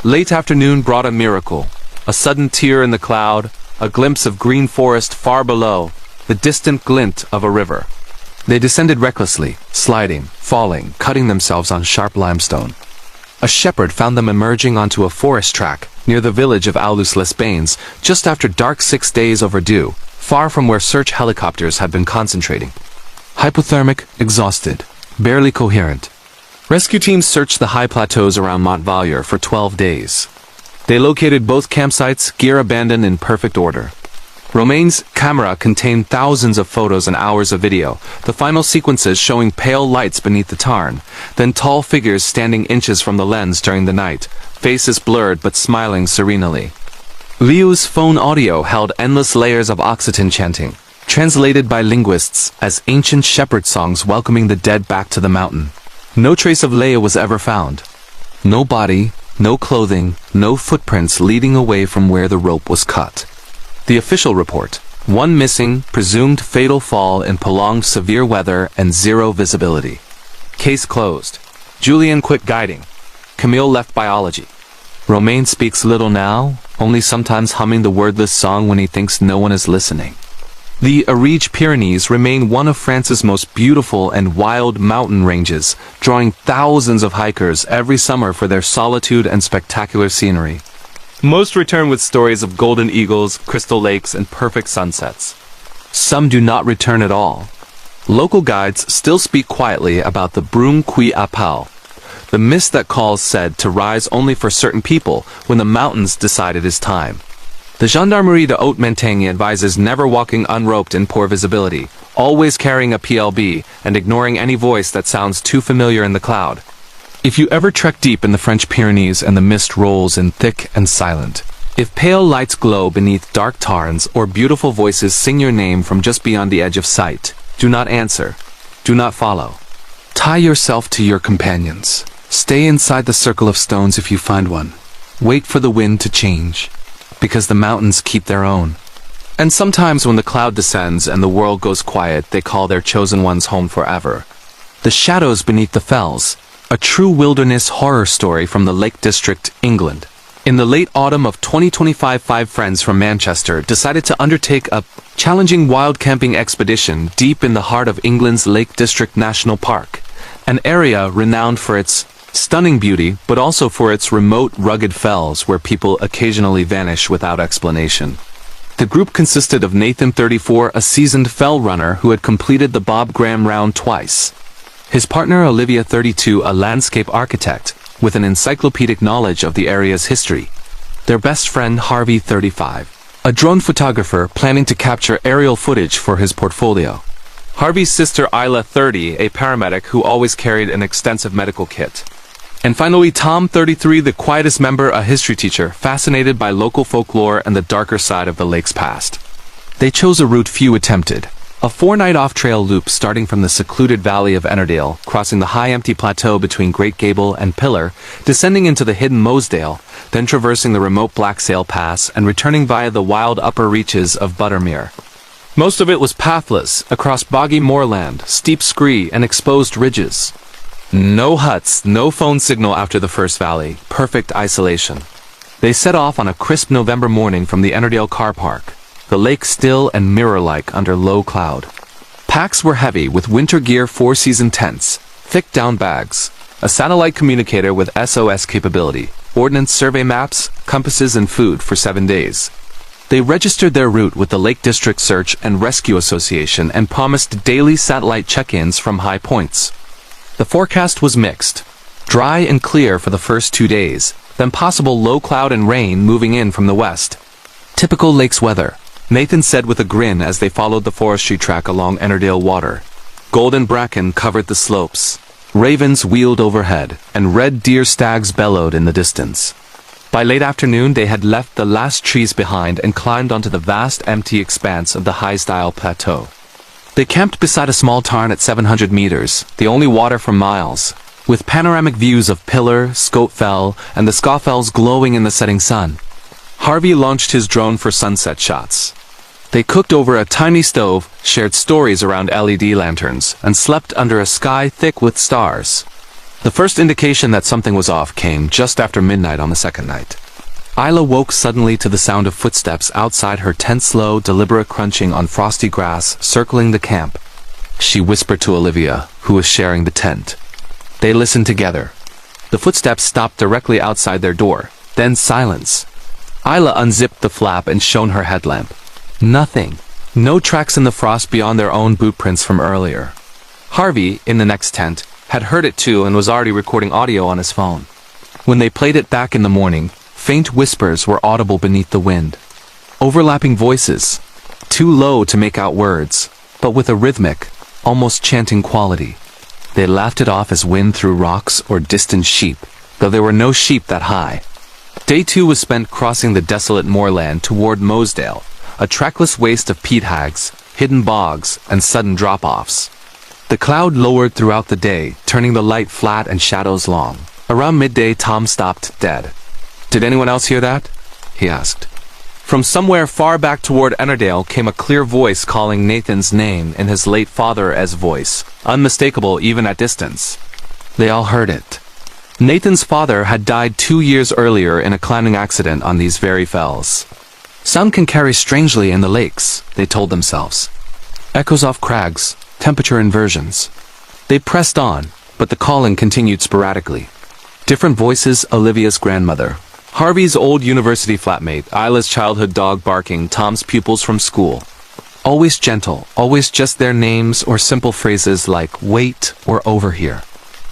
Late afternoon brought a miracle. A sudden tear in the cloud, a glimpse of green forest far below, the distant glint of a river. They descended recklessly, sliding, falling, cutting themselves on sharp limestone. A shepherd found them emerging onto a forest track near the village of Aulus-les-Bains just after dark, 6 days overdue, far from where search helicopters had been concentrating. Hypothermic, exhausted, barely coherent. Rescue teams searched the high plateaus around Montvallier for 12 days. They located both campsites, gear abandoned in perfect order. Romain's camera contained thousands of photos and hours of video, the final sequences showing pale lights beneath the tarn, then tall figures standing inches from the lens during the night, faces blurred but smiling serenely. Liu's phone audio held endless layers of Occitan chanting, translated by linguists as ancient shepherd songs welcoming the dead back to the mountain. No trace of Leia was ever found. No body, no clothing, no footprints leading away from where the rope was cut. The official report: 1 missing, presumed fatal fall in prolonged severe weather and 0 visibility. Case closed. Julian quit guiding. Camille left biology. Romain speaks little now, only sometimes humming the wordless song when he thinks no one is listening. The Ariège Pyrenees remain one of France's most beautiful and wild mountain ranges, drawing thousands of hikers every summer for their solitude and spectacular scenery. Most return with stories of golden eagles, crystal lakes, and perfect sunsets. Some do not return at all. Local guides still speak quietly about the brume qui appelle, the mist that calls said to rise only for certain people when the mountains decide it is time. The Gendarmerie de Haute-Montagne advises never walking unroped in poor visibility, always carrying a PLB, and ignoring any voice that sounds too familiar in the cloud. If you ever trek deep in the French Pyrenees and the mist rolls in thick and silent, if pale lights glow beneath dark tarns or beautiful voices sing your name from just beyond the edge of sight, do not answer, do not follow. Tie yourself to your companions. Stay inside the circle of stones if you find one. Wait for the wind to change, because the mountains keep their own. And sometimes when the cloud descends and the world goes quiet, they call their chosen ones home forever. The Shadows Beneath the Fells, a true wilderness horror story from the Lake District, England. In the late autumn of 2025, 5 friends from Manchester decided to undertake a challenging wild camping expedition deep in the heart of England's Lake District National Park, an area renowned for its stunning beauty, but also for its remote, rugged fells where people occasionally vanish without explanation. The group consisted of Nathan, 34, a seasoned fell runner who had completed the Bob Graham round twice. His partner Olivia, 32, a landscape architect, with an encyclopedic knowledge of the area's history. Their best friend Harvey, 35, a drone photographer planning to capture aerial footage for his portfolio. Harvey's sister Isla, 30, a paramedic who always carried an extensive medical kit. And finally Tom, 33, the quietest member, a history teacher, fascinated by local folklore and the darker side of the lake's past. They chose a route few attempted. A 4-night off-trail loop starting from the secluded valley of Ennerdale, crossing the high empty plateau between Great Gable and Pillar, descending into the hidden Mosedale, then traversing the remote Black Sail Pass and returning via the wild upper reaches of Buttermere. Most of it was pathless, across boggy moorland, steep scree, and exposed ridges. No huts, no phone signal after the first valley, perfect isolation. They set off on a crisp November morning from the Ennerdale car park, the lake still and mirror-like under low cloud. Packs were heavy with winter gear, 4-season tents, thick down bags, a satellite communicator with SOS capability, ordnance survey maps, compasses, and food for 7 days. They registered their route with the Lake District Search and Rescue Association and promised daily satellite check-ins from high points. The forecast was mixed. Dry and clear for the first 2 days, then possible low cloud and rain moving in from the west. Typical lakes weather, Nathan said with a grin as they followed the forestry track along Ennerdale water. Golden bracken covered the slopes. Ravens wheeled overhead, and red deer stags bellowed in the distance. By late afternoon they had left the last trees behind and climbed onto the vast empty expanse of the High-Style Plateau. They camped beside a small tarn at 700 meters, the only water for miles, with panoramic views of Pillar, Scope Fell, and the Scawfells glowing in the setting sun. Harvey launched his drone for sunset shots. They cooked over a tiny stove, shared stories around LED lanterns, and slept under a sky thick with stars. The first indication that something was off came just after midnight on the second night. Isla woke suddenly to the sound of footsteps outside her tent, slow, deliberate crunching on frosty grass circling the camp. She whispered to Olivia, who was sharing the tent. They listened together. The footsteps stopped directly outside their door, then silence. Isla unzipped the flap and shone her headlamp. Nothing. No tracks in the frost beyond their own boot prints from earlier. Harvey, in the next tent, had heard it too and was already recording audio on his phone. When they played it back in the morning, faint whispers were audible beneath the wind. Overlapping voices, too low to make out words, but with a rhythmic, almost chanting quality. They laughed it off as wind through rocks or distant sheep, though there were no sheep that high. Day 2 was spent crossing the desolate moorland toward Mosedale, a trackless waste of peat hags, hidden bogs, and sudden drop-offs. The cloud lowered throughout the day, turning the light flat and shadows long, Around midday, Tom stopped dead. "Did anyone else hear that?" he asked. From somewhere far back toward Ennerdale came a clear voice calling Nathan's name in his late father's voice, unmistakable even at distance. They all heard it. Nathan's father had died 2 years earlier in a climbing accident on these very fells. Sound can carry strangely in the lakes, they told themselves. Echoes off crags, temperature inversions. They pressed on, but the calling continued sporadically. Different voices, Olivia's grandmother, Harvey's old university flatmate, Isla's childhood dog barking, Tom's pupils from school. Always gentle, always just their names or simple phrases like wait or over here.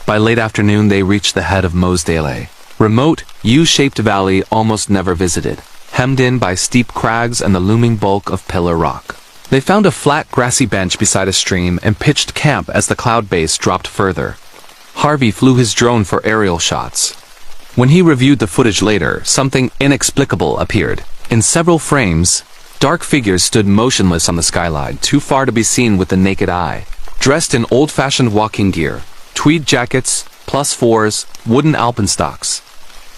By late afternoon they reached the head of Mosdale, remote, U-shaped valley almost never visited, hemmed in by steep crags and the looming bulk of Pillar Rock. They found a flat grassy bench beside a stream and pitched camp as the cloud base dropped further. Harvey flew his drone for aerial shots. When he reviewed the footage later, something inexplicable appeared. In several frames, dark figures stood motionless on the skyline, too far to be seen with the naked eye. Dressed in old-fashioned walking gear, tweed jackets, +4s, wooden alpenstocks.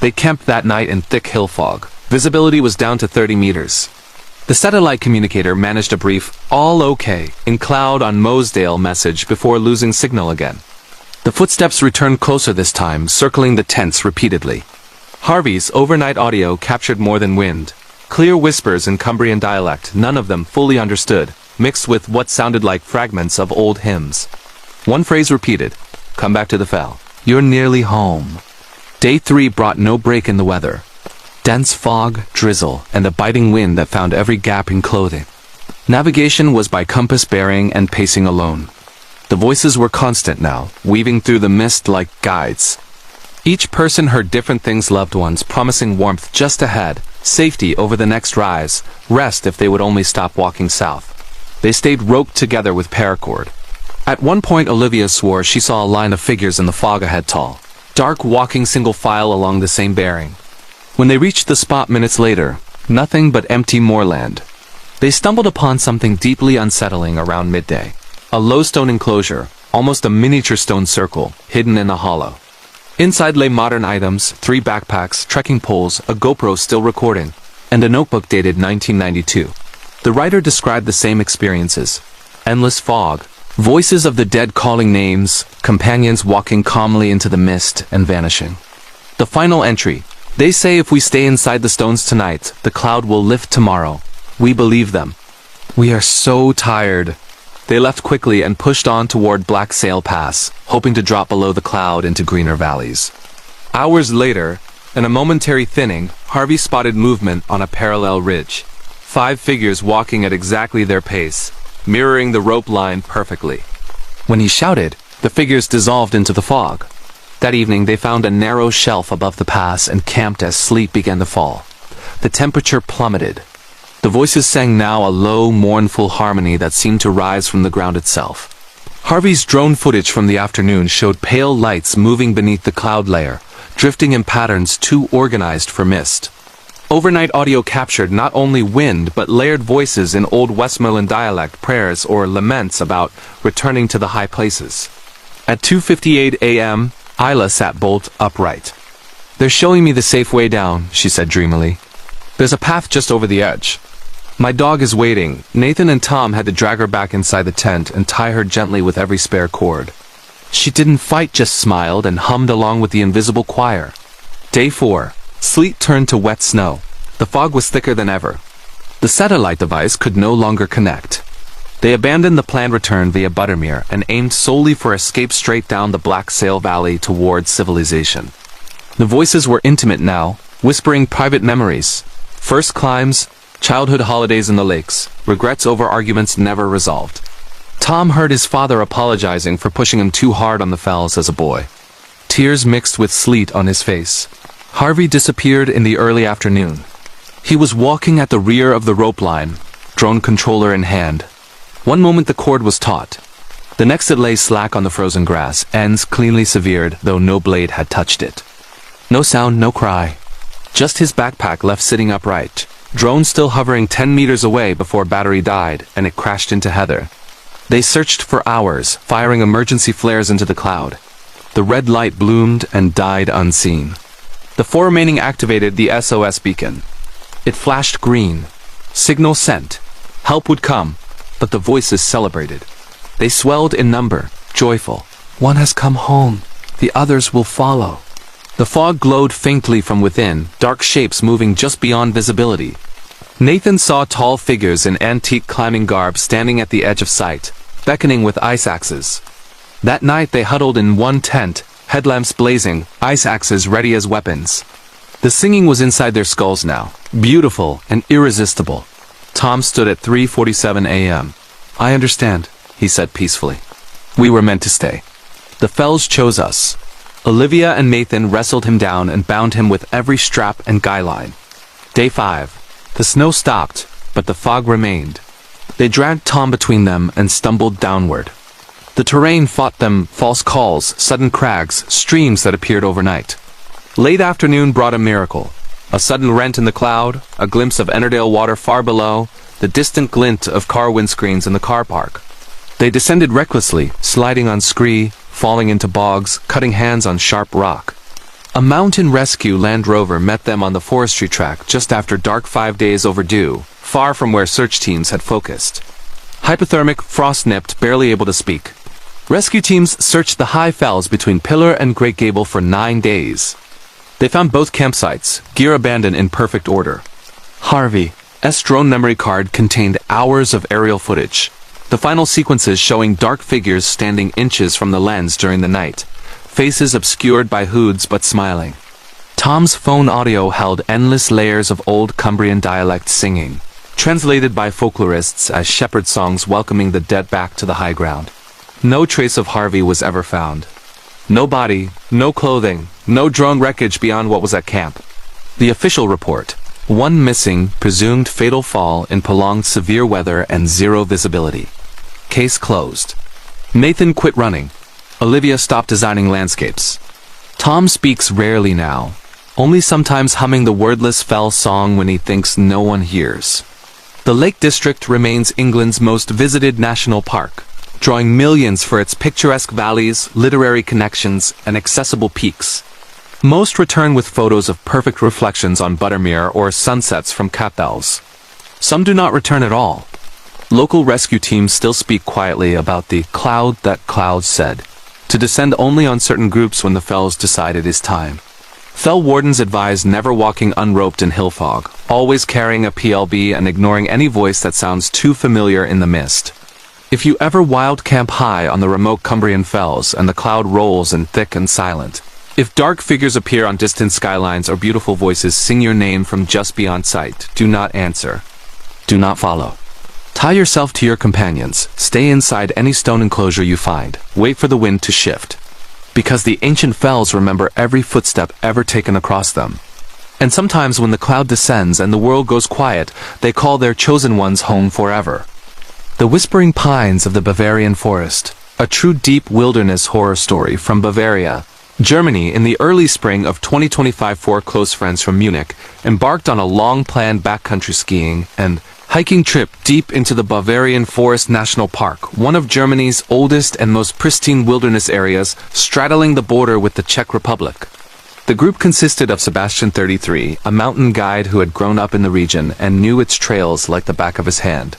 They camped that night in thick hill fog. Visibility was down to 30 meters. The satellite communicator managed a brief, "all okay," in cloud on Mosdale message before losing signal again. The footsteps returned closer this time, circling the tents repeatedly. Harvey's overnight audio captured more than wind. Clear whispers in Cumbrian dialect, none of them fully understood, mixed with what sounded like fragments of old hymns. One phrase repeated, "Come back to the fell. You're nearly home." Day 3 brought no break in the weather. Dense fog, drizzle, and a biting wind that found every gap in clothing. Navigation was by compass bearing and pacing alone. The voices were constant now, weaving through the mist like guides. Each person heard different things, loved ones promising warmth just ahead, safety over the next rise, rest if they would only stop walking south. They stayed roped together with paracord. At one point Olivia swore she saw a line of figures in the fog ahead, tall, dark, walking single file along the same bearing. When they reached the spot minutes later, nothing but empty moorland. They stumbled upon something deeply unsettling around midday. A low stone enclosure, almost a miniature stone circle, hidden in a hollow. Inside lay modern items, 3 backpacks, trekking poles, a GoPro still recording, and a notebook dated 1992. The writer described the same experiences. Endless fog, voices of the dead calling names, companions walking calmly into the mist and vanishing. The final entry, "They say if we stay inside the stones tonight, the cloud will lift tomorrow. We believe them. We are so tired." They left quickly and pushed on toward Black Sail Pass, hoping to drop below the cloud into greener valleys. Hours later, in a momentary thinning, Harvey spotted movement on a parallel ridge. 5 figures walking at exactly their pace, mirroring the rope line perfectly. When he shouted, the figures dissolved into the fog. That evening they found a narrow shelf above the pass and camped as sleep began to fall. The temperature plummeted. The voices sang now a low, mournful harmony that seemed to rise from the ground itself. Harvey's drone footage from the afternoon showed pale lights moving beneath the cloud layer, drifting in patterns too organized for mist. Overnight audio captured not only wind but layered voices in Old Westmoreland dialect, prayers or laments about returning to the high places. At 2:58 a.m., Isla sat bolt upright. "They're showing me the safe way down," she said dreamily. "There's a path just over the edge. My dog is waiting." Nathan and Tom had to drag her back inside the tent and tie her gently with every spare cord. She didn't fight, just smiled and hummed along with the invisible choir. Day 4. Sleet turned to wet snow. The fog was thicker than ever. The satellite device could no longer connect. They abandoned the planned return via Buttermere and aimed solely for escape straight down the Black Sail Valley towards civilization. The voices were intimate now, whispering private memories. First climbs, childhood holidays in the lakes, regrets over arguments never resolved. Tom heard his father apologizing for pushing him too hard on the fells as a boy. Tears mixed with sleet on his face. Harvey disappeared in the early afternoon. He was walking at the rear of the rope line, drone controller in hand. One moment the cord was taut. The next it lay slack on the frozen grass, ends cleanly severed, though no blade had touched it. No sound, no cry. Just his backpack left sitting upright. Drone still hovering 10 meters away before battery died, and it crashed into heather. They searched for hours, firing emergency flares into the cloud. The red light bloomed and died unseen. The 4 remaining activated the SOS beacon. It flashed green. Signal sent. Help would come, but the voices celebrated. They swelled in number, joyful. One has come home. The others will follow. The fog glowed faintly from within, dark shapes moving just beyond visibility. Nathan saw tall figures in antique climbing garb standing at the edge of sight, beckoning with ice axes. That night they huddled in one tent, headlamps blazing, ice axes ready as weapons. The singing was inside their skulls now, beautiful and irresistible. Tom stood at 3:47 a.m. I understand, he said peacefully. We were meant to stay. The Fells chose us. Olivia and Nathan wrestled him down and bound him with every strap and guy line. Day 5. The snow stopped, but the fog remained. They dragged Tom between them and stumbled downward. The terrain fought them, false calls, sudden crags, streams that appeared overnight. Late afternoon brought a miracle. A sudden rent in the cloud, a glimpse of Ennerdale water far below, the distant glint of car windscreens in the car park. They descended recklessly, sliding on scree, falling into bogs, cutting hands on sharp rock. A mountain rescue Land Rover met them on the forestry track just after dark, 5 days overdue, far from where search teams had focused. Hypothermic, frost-nipped, barely able to speak. Rescue teams searched the high fells between Pillar and Great Gable for 9 days. They found both campsites, gear abandoned in perfect order. Harvey's drone memory card contained hours of aerial footage. The final sequences showing dark figures standing inches from the lens during the night, faces obscured by hoods but smiling. Tom's phone audio held endless layers of old Cumbrian dialect singing, translated by folklorists as shepherd songs welcoming the dead back to the high ground. No trace of Harvey was ever found. No body, no clothing, no drone wreckage beyond what was at camp. The official report: 1 missing, presumed fatal fall in prolonged severe weather and 0 visibility. Case closed. Nathan quit running. Olivia stopped designing landscapes. Tom speaks rarely now, only sometimes humming the wordless fell song when he thinks no one hears. The Lake District remains England's most visited national park, drawing millions for its picturesque valleys, literary connections, and accessible peaks. Most return with photos of perfect reflections on Buttermere or sunsets from Capels. Some do not return at all. Local rescue teams still speak quietly about the cloud that clouds said, to descend only on certain groups when the fells decide it is time. Fell wardens advise never walking unroped in hill fog, always carrying a PLB and ignoring any voice that sounds too familiar in the mist. If you ever wild camp high on the remote Cumbrian fells and the cloud rolls in thick and silent, if dark figures appear on distant skylines or beautiful voices sing your name from just beyond sight, do not answer. Do not follow. Tie yourself to your companions, stay inside any stone enclosure you find, wait for the wind to shift. Because the ancient fells remember every footstep ever taken across them. And sometimes when the cloud descends and the world goes quiet, they call their chosen ones home forever. The Whispering Pines of the Bavarian Forest, a true deep wilderness horror story from Bavaria, Germany. In the early spring of 2025, 4 close friends from Munich embarked on a long-planned backcountry skiing and hiking trip deep into the Bavarian Forest National Park, one of Germany's oldest and most pristine wilderness areas, straddling the border with the Czech Republic. The group consisted of Sebastian, 33, a mountain guide who had grown up in the region and knew its trails like the back of his hand.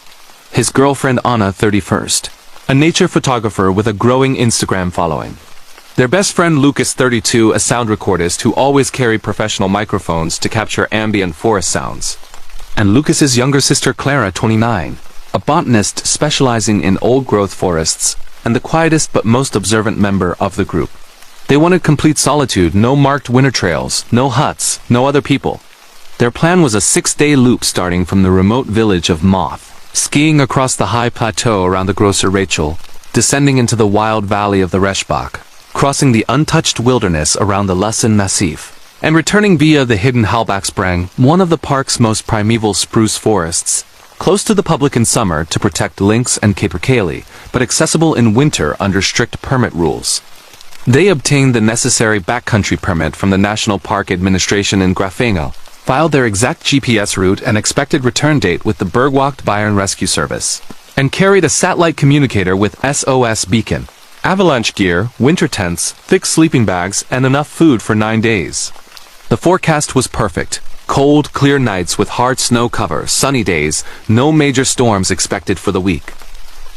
His girlfriend Anna, 31st, a nature photographer with a growing Instagram following. Their best friend Lucas, 32, a sound recordist who always carried professional microphones to capture ambient forest sounds. And Lucas's younger sister Clara, 29, a botanist specializing in old-growth forests, and the quietest but most observant member of the group. They wanted complete solitude, no marked winter trails, no huts, no other people. Their plan was a 6-day loop starting from the remote village of Moth, skiing across the high plateau around the Grosser Rachel, descending into the wild valley of the Reschbach, crossing the untouched wilderness around the Lussen Massif, and returning via the hidden Halbachsprang, one of the park's most primeval spruce forests, close to the public in summer to protect lynx and capercaillie, but accessible in winter under strict permit rules. They obtained the necessary backcountry permit from the National Park Administration in Grafenga, filed their exact GPS route and expected return date with the Bergwacht Bayern Rescue Service, and carried a satellite communicator with SOS beacon. Avalanche gear, winter tents, thick sleeping bags, and enough food for 9 days. The forecast was perfect. Cold, clear nights with hard snow cover, sunny days, no major storms expected for the week.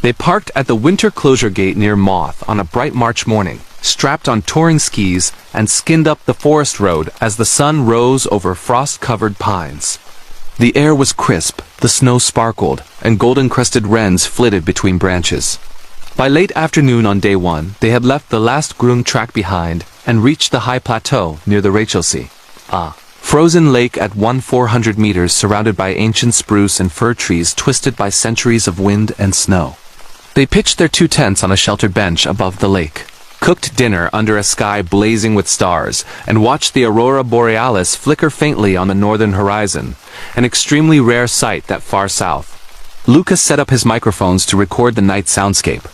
They parked at the winter closure gate near Moth on a bright March morning, strapped on touring skis, and skinned up the forest road as the sun rose over frost-covered pines. The air was crisp, the snow sparkled, and golden-crested wrens flitted between branches. By late afternoon on day 1, they had left the last groomed track behind and reached the high plateau near the Rachelsea, a frozen lake at 400 meters surrounded by ancient spruce and fir trees twisted by centuries of wind and snow. They pitched their 2 tents on a sheltered bench above the lake, cooked dinner under a sky blazing with stars, and watched the aurora borealis flicker faintly on the northern horizon, an extremely rare sight that far south. Lucas set up his microphones to record the night soundscape.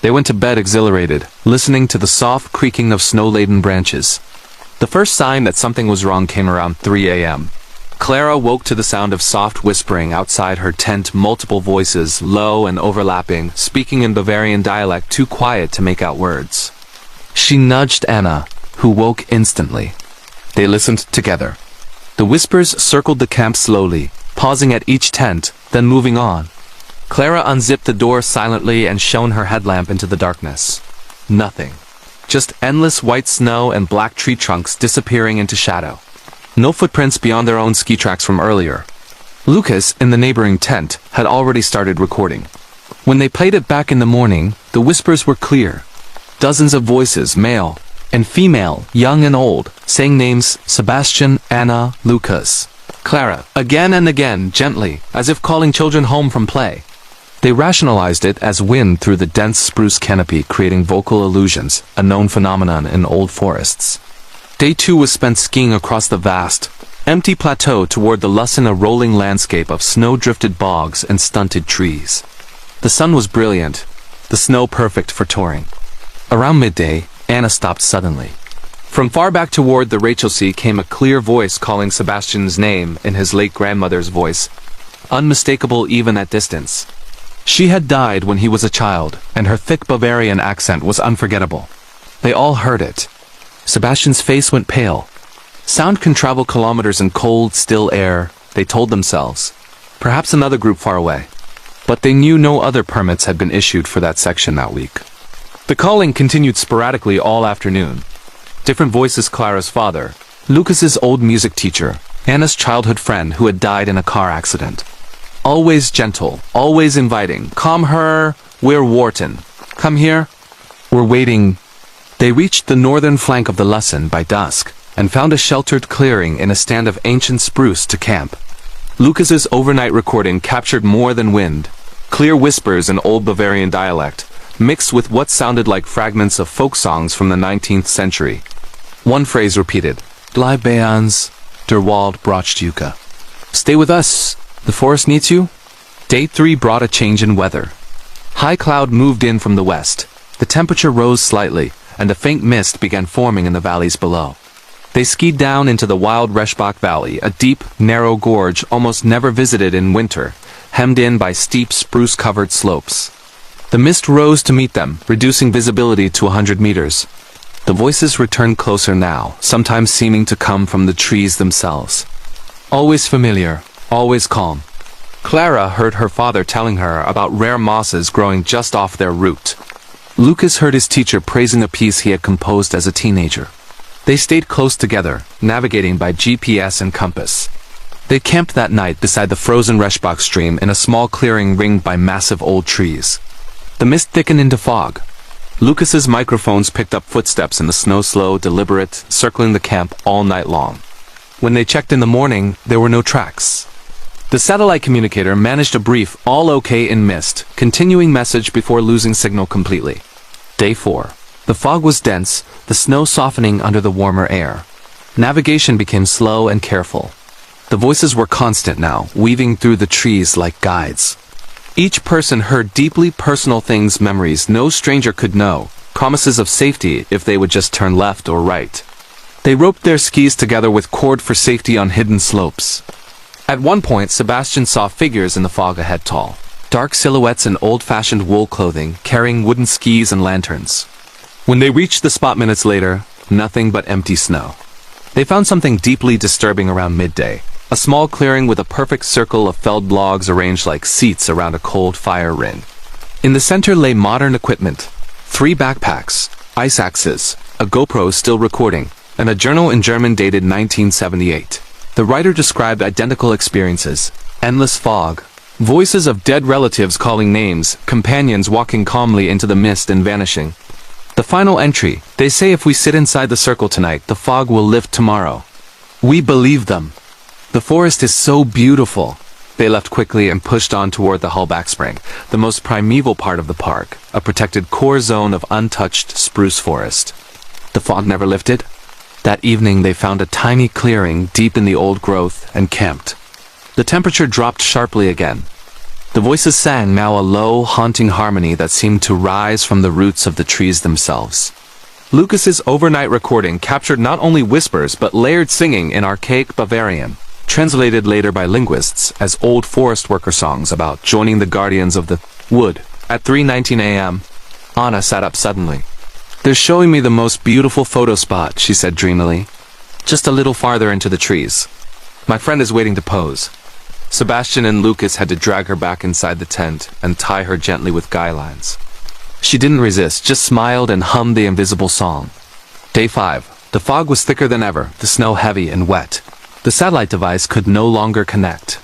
They went to bed exhilarated, listening to the soft creaking of snow-laden branches. The first sign that something was wrong came around 3 a.m. Clara woke to the sound of soft whispering outside her tent, multiple voices, low and overlapping, speaking in Bavarian dialect too quiet to make out words. She nudged Anna, who woke instantly. They listened together. The whispers circled the camp slowly, pausing at each tent, then moving on. Clara unzipped the door silently and shone her headlamp into the darkness. Nothing. Just endless white snow and black tree trunks disappearing into shadow. No footprints beyond their own ski tracks from earlier. Lucas, in the neighboring tent, had already started recording. When they played it back in the morning, the whispers were clear. Dozens of voices, male and female, young and old, saying names Sebastian, Anna, Lucas, Clara, again and again, gently, as if calling children home from play. They rationalized it as wind through the dense spruce canopy creating vocal illusions, a known phenomenon in old forests. Day 2 was spent skiing across the vast, empty plateau toward the Lusson, a rolling landscape of snow-drifted bogs and stunted trees. The sun was brilliant, the snow perfect for touring. Around midday, Anna stopped suddenly. From far back toward the Rachelsea came a clear voice calling Sebastian's name in his late grandmother's voice, unmistakable even at distance. She had died when he was a child, and her thick Bavarian accent was unforgettable. They all heard it. Sebastian's face went pale. Sound can travel kilometers in cold, still air, they told themselves. Perhaps another group far away. But they knew no other permits had been issued for that section that week. The calling continued sporadically all afternoon. Different voices: Clara's father, Lucas's old music teacher, Anna's childhood friend who had died in a car accident. Always gentle, always inviting. Come her, we're Wharton. Come here, we're waiting. They reached the northern flank of the Lusson by dusk, and found a sheltered clearing in a stand of ancient spruce to camp. Lucas's overnight recording captured more than wind. Clear whispers in old Bavarian dialect, mixed with what sounded like fragments of folk songs from the 19th century. One phrase repeated, Bleib bei uns, der Wald braucht Juka. Stay with us, the forest needs you. Day 3 brought a change in weather. High cloud moved in from the west. The temperature rose slightly, and a faint mist began forming in the valleys below. They skied down into the wild Reschbach Valley, a deep, narrow gorge almost never visited in winter, hemmed in by steep spruce-covered slopes. The mist rose to meet them, reducing visibility to 100 meters. The voices returned closer now, sometimes seeming to come from the trees themselves. Always familiar, always calm. Clara heard her father telling her about rare mosses growing just off their route. Lucas heard his teacher praising a piece he had composed as a teenager. They stayed close together, navigating by GPS and compass. They camped that night beside the frozen Reschbach stream in a small clearing ringed by massive old trees. The mist thickened into fog. Lucas's microphones picked up footsteps in the snow, slow, deliberate, circling the camp all night long. When they checked in the morning, there were no tracks. The satellite communicator managed a brief, all okay in mist, continuing message before losing signal completely. Day 4. The fog was dense, the snow softening under the warmer air. Navigation became slow and careful. The voices were constant now, weaving through the trees like guides. Each person heard deeply personal things, memories no stranger could know, promises of safety if they would just turn left or right. They roped their skis together with cord for safety on hidden slopes. At one point, Sebastian saw figures in the fog ahead, tall, dark silhouettes in old-fashioned wool clothing, carrying wooden skis and lanterns. When they reached the spot minutes later, nothing but empty snow. They found something deeply disturbing around midday. A small clearing with a perfect circle of felled logs arranged like seats around a cold fire ring. In the center lay modern equipment. 3 backpacks, ice axes, a GoPro still recording, and a journal in German dated 1978. The writer described identical experiences. Endless fog. Voices of dead relatives calling names, companions walking calmly into the mist and vanishing. The final entry, they say if we sit inside the circle tonight, the fog will lift tomorrow. We believe them. The forest is so beautiful. They left quickly and pushed on toward the Hullback Spring, the most primeval part of the park, a protected core zone of untouched spruce forest. The fog never lifted. That evening they found a tiny clearing deep in the old growth and camped. The temperature dropped sharply again. The voices sang now a low, haunting harmony that seemed to rise from the roots of the trees themselves. Lucas's overnight recording captured not only whispers but layered singing in archaic Bavarian, translated later by linguists as old forest worker songs about joining the guardians of the wood. At 3:19 a.m., Anna sat up suddenly. "They're showing me the most beautiful photo spot," she said dreamily. "Just a little farther into the trees. My friend is waiting to pose." Sebastian and Lucas had to drag her back inside the tent and tie her gently with guy lines. She didn't resist, just smiled and hummed the invisible song. Day 5. The fog was thicker than ever, the snow heavy and wet. The satellite device could no longer connect.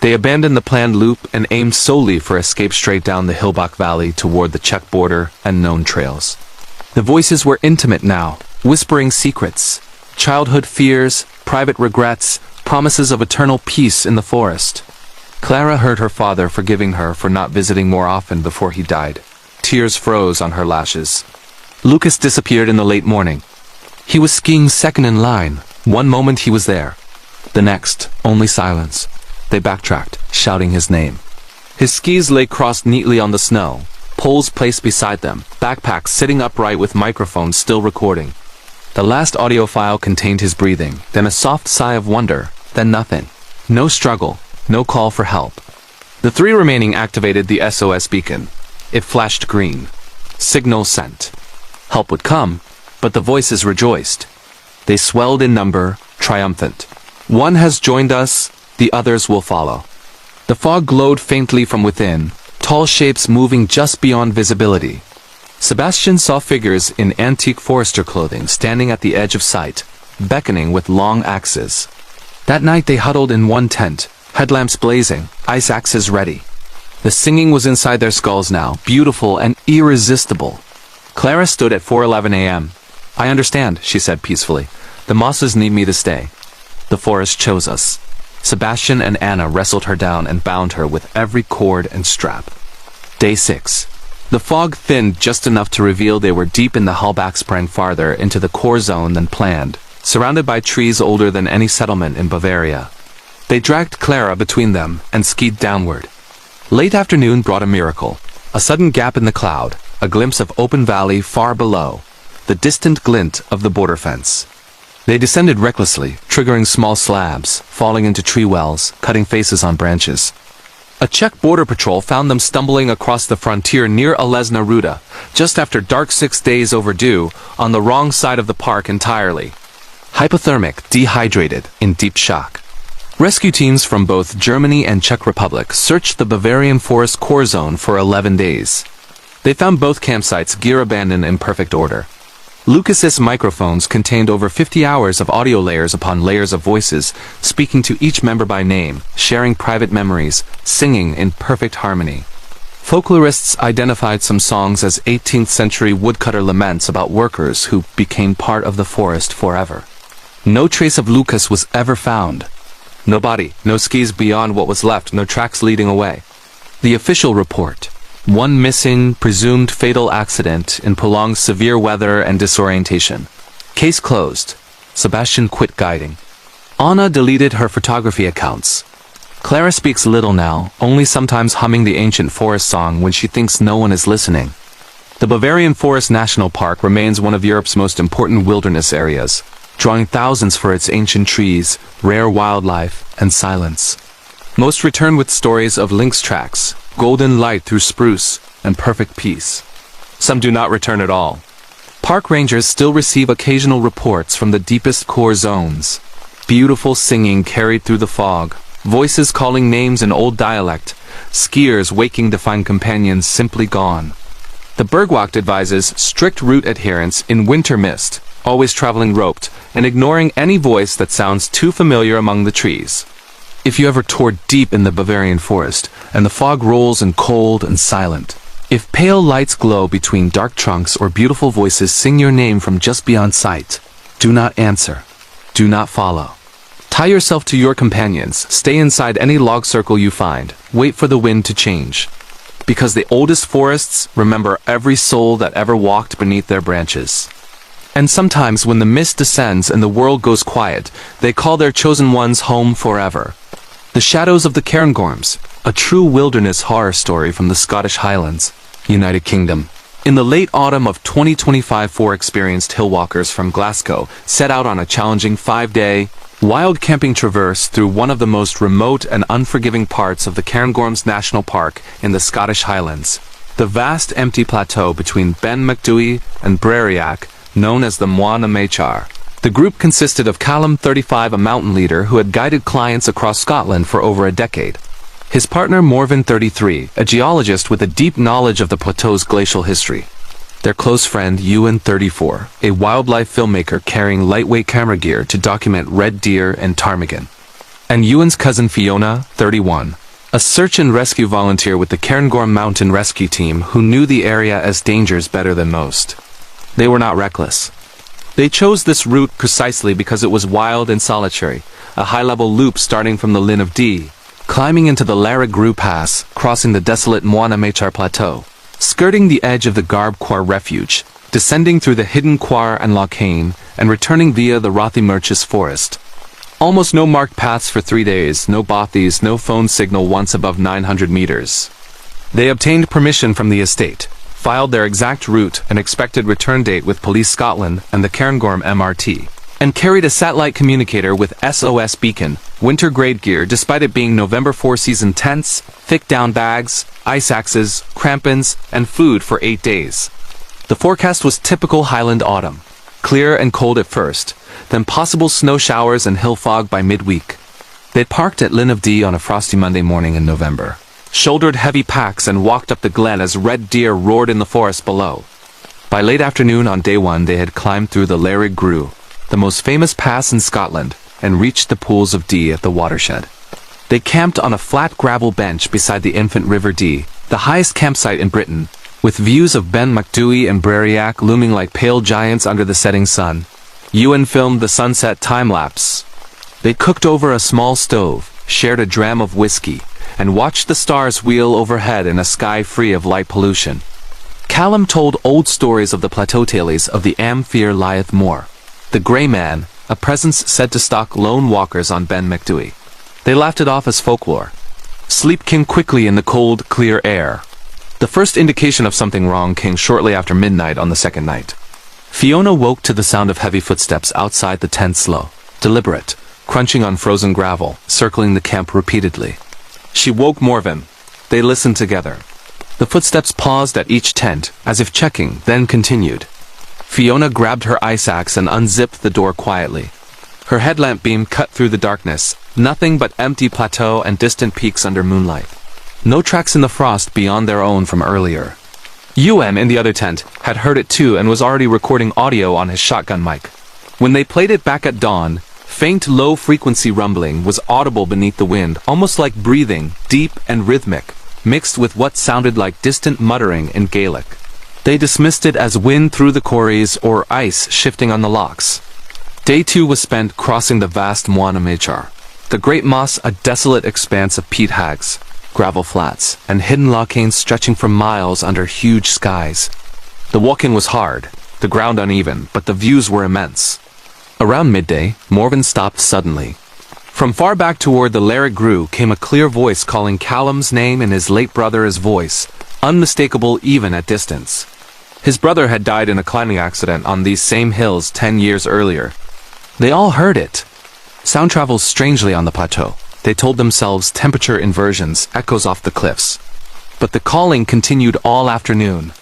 They abandoned the planned loop and aimed solely for escape straight down the Hillbach Valley toward the Czech border and known trails. The voices were intimate now, whispering secrets, childhood fears, private regrets, promises of eternal peace in the forest. Clara heard her father forgiving her for not visiting more often before he died. Tears froze on her lashes. Lucas disappeared in the late morning. He was skiing second in line. One moment he was there. The next, only silence. They backtracked, shouting his name. His skis lay crossed neatly on the snow, poles placed beside them, backpacks sitting upright with microphones still recording. The last audio file contained his breathing, then a soft sigh of wonder, then nothing. No struggle, no call for help. The 3 remaining activated the SOS beacon. It flashed green. Signal sent. Help would come, but the voices rejoiced. They swelled in number, triumphant. One has joined us, the others will follow. The fog glowed faintly from within, tall shapes moving just beyond visibility. Sebastian saw figures in antique forester clothing standing at the edge of sight, beckoning with long axes. That night they huddled in one tent, headlamps blazing, ice axes ready. The singing was inside their skulls now, beautiful and irresistible. Clara stood at 4:11 a.m. "I understand," she said peacefully. "The mosses need me to stay. The forest chose us." Sebastian and Anna wrestled her down and bound her with every cord and strap. Day 6. The fog thinned just enough to reveal they were deep in the Hullback Spring, farther into the core zone than planned, surrounded by trees older than any settlement in Bavaria. They dragged Clara between them and skied downward. Late afternoon brought a miracle. A sudden gap in the cloud, a glimpse of open valley far below, the distant glint of the border fence. They descended recklessly, triggering small slabs, falling into tree wells, cutting faces on branches. A Czech border patrol found them stumbling across the frontier near Alesna Ruda, just after dark, 6 days overdue, on the wrong side of the park entirely. Hypothermic, dehydrated, in deep shock. Rescue teams from both Germany and Czech Republic searched the Bavarian forest core zone for 11 days. They found both campsites gear abandoned in perfect order. Lucas's microphones contained over 50 hours of audio layers upon layers of voices, speaking to each member by name, sharing private memories, singing in perfect harmony. Folklorists identified some songs as 18th century woodcutter laments about workers who became part of the forest forever. No trace of Lucas was ever found. No body, no skis beyond what was left, no tracks leading away. The official report: one missing, presumed fatal accident in prolonged severe weather and disorientation. Case closed. Sebastian quit guiding. Anna deleted her photography accounts. Clara speaks little now, only sometimes humming the ancient forest song when she thinks no one is listening. The Bavarian Forest National Park remains one of Europe's most important wilderness areas, drawing thousands for its ancient trees, rare wildlife, and silence. Most return with stories of lynx tracks, golden light through spruce, and perfect peace. Some do not return at all. Park rangers still receive occasional reports from the deepest core zones. Beautiful singing carried through the fog, voices calling names in old dialect, skiers waking to find companions simply gone. The Bergwacht advises strict route adherence in winter mist, always traveling roped, and ignoring any voice that sounds too familiar among the trees. If you ever toured deep in the Bavarian forest, and the fog rolls and cold and silent, if pale lights glow between dark trunks or beautiful voices sing your name from just beyond sight, do not answer. Do not follow. Tie yourself to your companions, stay inside any log circle you find, wait for the wind to change. Because the oldest forests remember every soul that ever walked beneath their branches. And sometimes when the mist descends and the world goes quiet, they call their chosen ones home forever. The Shadows of the Cairngorms, a true wilderness horror story from the Scottish Highlands, United Kingdom. In the late autumn of 2025, four experienced hillwalkers from Glasgow set out on a challenging 5-day, wild camping traverse through one of the most remote and unforgiving parts of the Cairngorms National Park in the Scottish Highlands. The vast empty plateau between Ben Macdui and Breriac, known as the Moana Machar. The group consisted of Callum, 35, a mountain leader who had guided clients across Scotland for over a decade. His partner Morven, 33, a geologist with a deep knowledge of the plateau's glacial history. Their close friend Ewan, 34, a wildlife filmmaker carrying lightweight camera gear to document red deer and ptarmigan. And Ewan's cousin Fiona, 31, a search and rescue volunteer with the Cairngorm Mountain Rescue Team who knew the area as dangers better than most. They were not reckless. They chose this route precisely because it was wild and solitary, a high-level loop starting from the Linn of Dee, climbing into the Lara Gru Pass, crossing the desolate Moana Machar Plateau, skirting the edge of the Garb Quar Refuge, descending through the hidden Quar and Lochane, and returning via the Rothiemurchis Forest. Almost no marked paths for 3 days, no bothies, no phone signal once above 900 meters. They obtained permission from the estate, filed their exact route and expected return date with Police Scotland and the Cairngorm MRT, and carried a satellite communicator with SOS beacon, winter-grade gear despite it being November 4-season tents, thick down bags, ice axes, crampons, and food for 8 days. The forecast was typical Highland autumn. Clear and cold at first, then possible snow showers and hill fog by midweek. They'd parked at Linn of Dee on a frosty Monday morning in November, shouldered heavy packs and walked up the glen as red deer roared in the forest below. By late afternoon on day one they had climbed through the Lara Gru, the most famous pass in Scotland, and reached the pools of Dee at the watershed. They camped on a flat gravel bench beside the infant River Dee, the highest campsite in Britain, with views of Ben Macdui and Breriac looming like pale giants under the setting sun. Ewan filmed the sunset time-lapse. They cooked over a small stove, shared a dram of whiskey, and watched the stars wheel overhead in a sky free of light pollution. Callum told old stories of the plateau tales of the Amphir Liath Moor, the Grey Man, a presence said to stalk lone walkers on Ben Macdui. They laughed it off as folklore. Sleep came quickly in the cold, clear air. The first indication of something wrong came shortly after midnight on the second night. Fiona woke to the sound of heavy footsteps outside the tent, slow, deliberate, crunching on frozen gravel, circling the camp repeatedly. She woke Morven. They listened together. The footsteps paused at each tent, as if checking, then continued. Fiona grabbed her ice axe and unzipped the door quietly. Her headlamp beam cut through the darkness, nothing but empty plateau and distant peaks under moonlight. No tracks in the frost beyond their own from earlier. Ewan in the other tent had heard it too and was already recording audio on his shotgun mic. When they played it back at dawn, faint low-frequency rumbling was audible beneath the wind, almost like breathing, deep and rhythmic, mixed with what sounded like distant muttering in Gaelic. They dismissed it as wind through the quarries or ice shifting on the lochs. Day 2 was spent crossing the vast Moana Machar. The Great Moss, a desolate expanse of peat hags, gravel flats, and hidden lochanes stretching for miles under huge skies. The walk-in was hard, the ground uneven, but the views were immense. Around midday, Morven stopped suddenly. From far back toward the Lara Gru came a clear voice calling Callum's name in his late brother's voice, unmistakable even at distance. His brother had died in a climbing accident on these same hills 10 years earlier. They all heard it. Sound travels strangely on the plateau. They told themselves temperature inversions, echoes off the cliffs. but the calling continued all afternoon.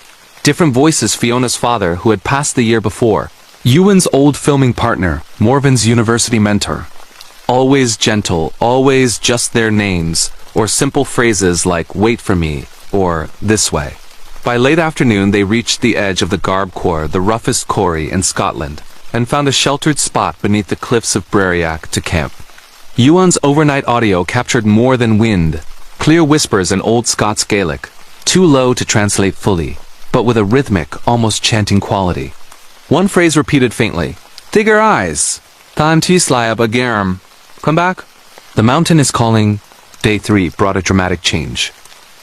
Different voices: Fiona's father, who had passed the year before, Ewan's old filming partner, Morven's university mentor. Always gentle, always just their names, or simple phrases like "wait for me" or "this way." By late afternoon they reached the edge of the Garb Khor, the roughest quarry in Scotland, and found a sheltered spot beneath the cliffs of Breriac to camp. Ewan's overnight audio captured more than wind, clear whispers in Old Scots Gaelic, too low to translate fully, but with a rhythmic, almost chanting quality. One phrase repeated faintly: "Digger eyes, Than Tislab Agarm. Come back." The mountain is calling. Day 3 brought a dramatic change.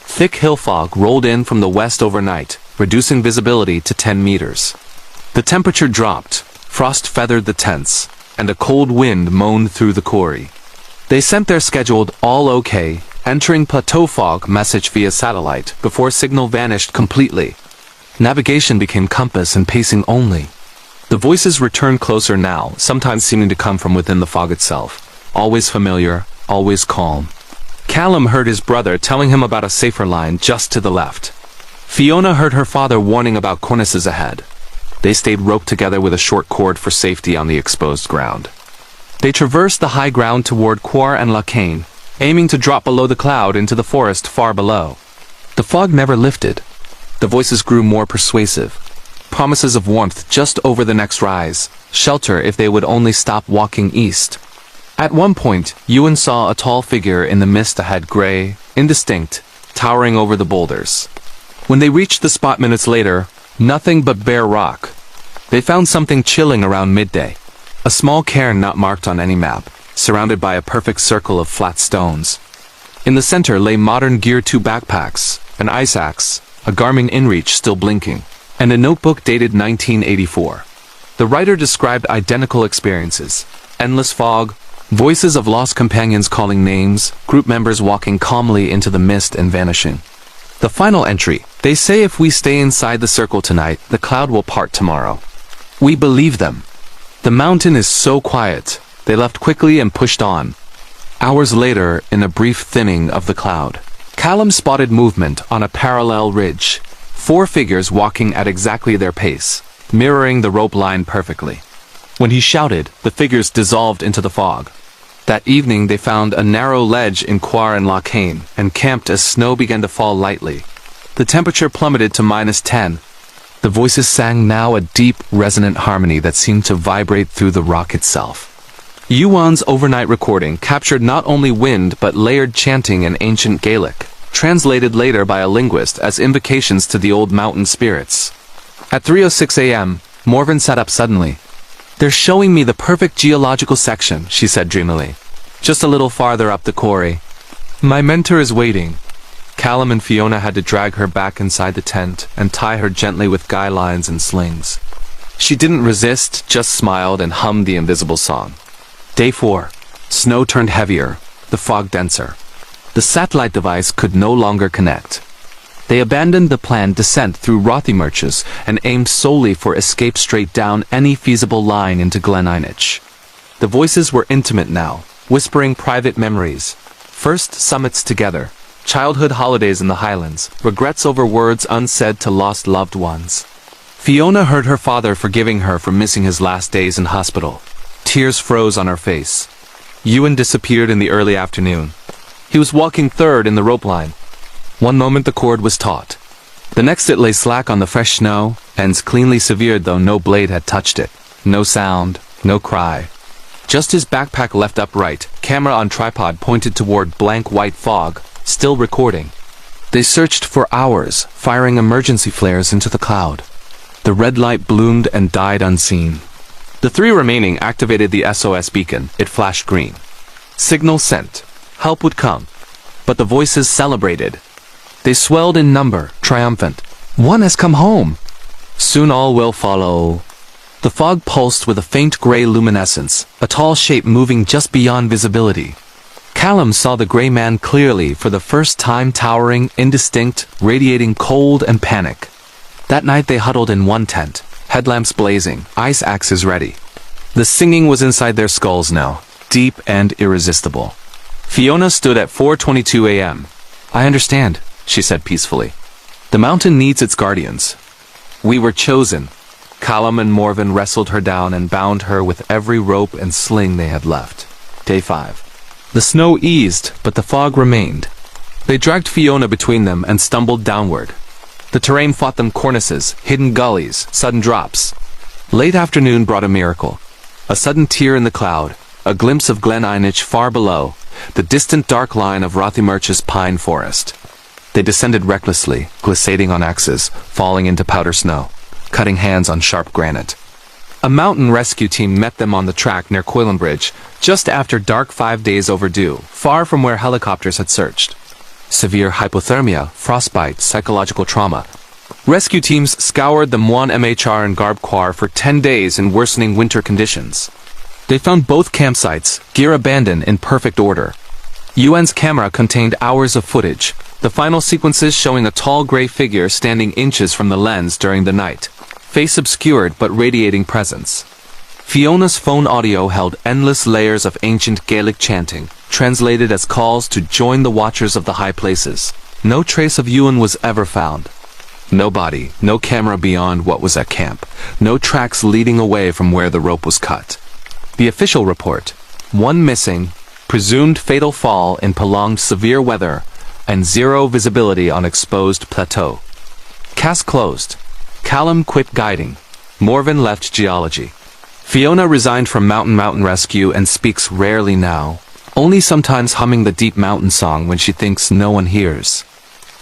Thick hill fog rolled in from the west overnight, reducing visibility to 10 meters. The temperature dropped, frost feathered the tents, and a cold wind moaned through the quarry. They sent their scheduled "all okay" entering plateau fog message via satellite before signal vanished completely. Navigation became compass and pacing only. The voices returned closer now, sometimes seeming to come from within the fog itself. Always familiar, always calm. Callum heard his brother telling him about a safer line just to the left. Fiona heard her father warning about cornices ahead. They stayed roped together with a short cord for safety on the exposed ground. They traversed the high ground toward Quar and Lachane, aiming to drop below the cloud into the forest far below. The fog never lifted. The voices grew more persuasive. Promises of warmth just over the next rise, shelter if they would only stop walking east. At one point, Ewan saw a tall figure in the mist ahead, gray, indistinct, towering over the boulders. When they reached the spot minutes later, nothing but bare rock. They found something chilling around midday. A small cairn not marked on any map, surrounded by a perfect circle of flat stones. In the center lay modern Gear 2 backpacks, an ice axe, a Garmin InReach still blinking, and a notebook dated 1984. The writer described identical experiences: endless fog, voices of lost companions calling names, group members walking calmly into the mist and vanishing. The final entry: they say if we stay inside the circle tonight, the cloud will part tomorrow. We believe them. The mountain is so quiet. They left quickly and pushed on. Hours later, in a brief thinning of the cloud, Callum spotted movement on a parallel ridge. 4 figures walking at exactly their pace, mirroring the rope line perfectly. When he shouted, the figures dissolved into the fog. That evening they found a narrow ledge in Quar and Lachane, and camped as snow began to fall lightly. The temperature plummeted to -10. The voices sang now a deep, resonant harmony that seemed to vibrate through the rock itself. Ewan's overnight recording captured not only wind but layered chanting in ancient Gaelic, translated later by a linguist as invocations to the old mountain spirits. At 3:06 a.m., Morven sat up suddenly. "They're showing me the perfect geological section," she said dreamily. "Just a little farther up the quarry. My mentor is waiting." Callum and Fiona had to drag her back inside the tent and tie her gently with guy lines and slings. She didn't resist, just smiled and hummed the invisible song. Day 4. Snow turned heavier, the fog denser. The satellite device could no longer connect. They abandoned the planned descent through Rothimerches and aimed solely for escape straight down any feasible line into Glen Inich. The voices were intimate now, whispering private memories. First summits together, childhood holidays in the Highlands, regrets over words unsaid to lost loved ones. Fiona heard her father forgiving her for missing his last days in hospital. Tears froze on her face. Ewan disappeared in the early afternoon. He was walking third in the rope line. One moment the cord was taut. The next it lay slack on the fresh snow, ends cleanly severed though no blade had touched it. No sound, no cry. Just his backpack left upright, camera on tripod pointed toward blank white fog, still recording. They searched for hours, firing emergency flares into the cloud. The red light bloomed and died unseen. The 3 remaining activated the SOS beacon. It flashed green. Signal sent. Help would come. But the voices celebrated. They swelled in number, triumphant. One has come home. Soon all will follow. The fog pulsed with a faint gray luminescence, a tall shape moving just beyond visibility. Callum saw the gray man clearly for the first time, towering, indistinct, radiating cold and panic. That night they huddled in one tent, headlamps blazing, ice axes ready. The singing was inside their skulls now, deep and irresistible. Fiona stood at 4:22 a.m. "I understand," she said peacefully. The mountain needs its guardians. We were chosen. Callum and Morven wrestled her down and bound her with every rope and sling they had left. Day 5. The snow eased, but the fog remained. They dragged Fiona between them and stumbled downward. The terrain fought them cornices, hidden gullies, sudden drops. Late afternoon brought a miracle. A sudden tear in the cloud, a glimpse of Glen Einich far below, the distant dark line of Rothimarch's pine forest. They descended recklessly, glissading on axes, falling into powder snow, cutting hands on sharp granite. A mountain rescue team met them on the track near Coilenbridge, just after dark 5 days overdue, far from where helicopters had searched. Severe hypothermia, frostbite, psychological trauma. Rescue teams scoured the Moine MHR and Garb Quar for 10 days in worsening winter conditions. They found both campsites, gear abandoned, in perfect order. UN's camera contained hours of footage, the final sequences showing a tall gray figure standing inches from the lens during the night, face obscured but radiating presence. Fiona's phone audio held endless layers of ancient Gaelic chanting, translated as calls to join the watchers of the high places. No trace of Ewan was ever found. No body, no camera beyond what was at camp, no tracks leading away from where the rope was cut. The official report: 1 missing, presumed fatal fall in prolonged severe weather, and 0 visibility on exposed plateau. Cast closed. Callum quit guiding. Morven left geology. Fiona resigned from mountain rescue and speaks rarely now, only sometimes humming the deep mountain song when she thinks no one hears.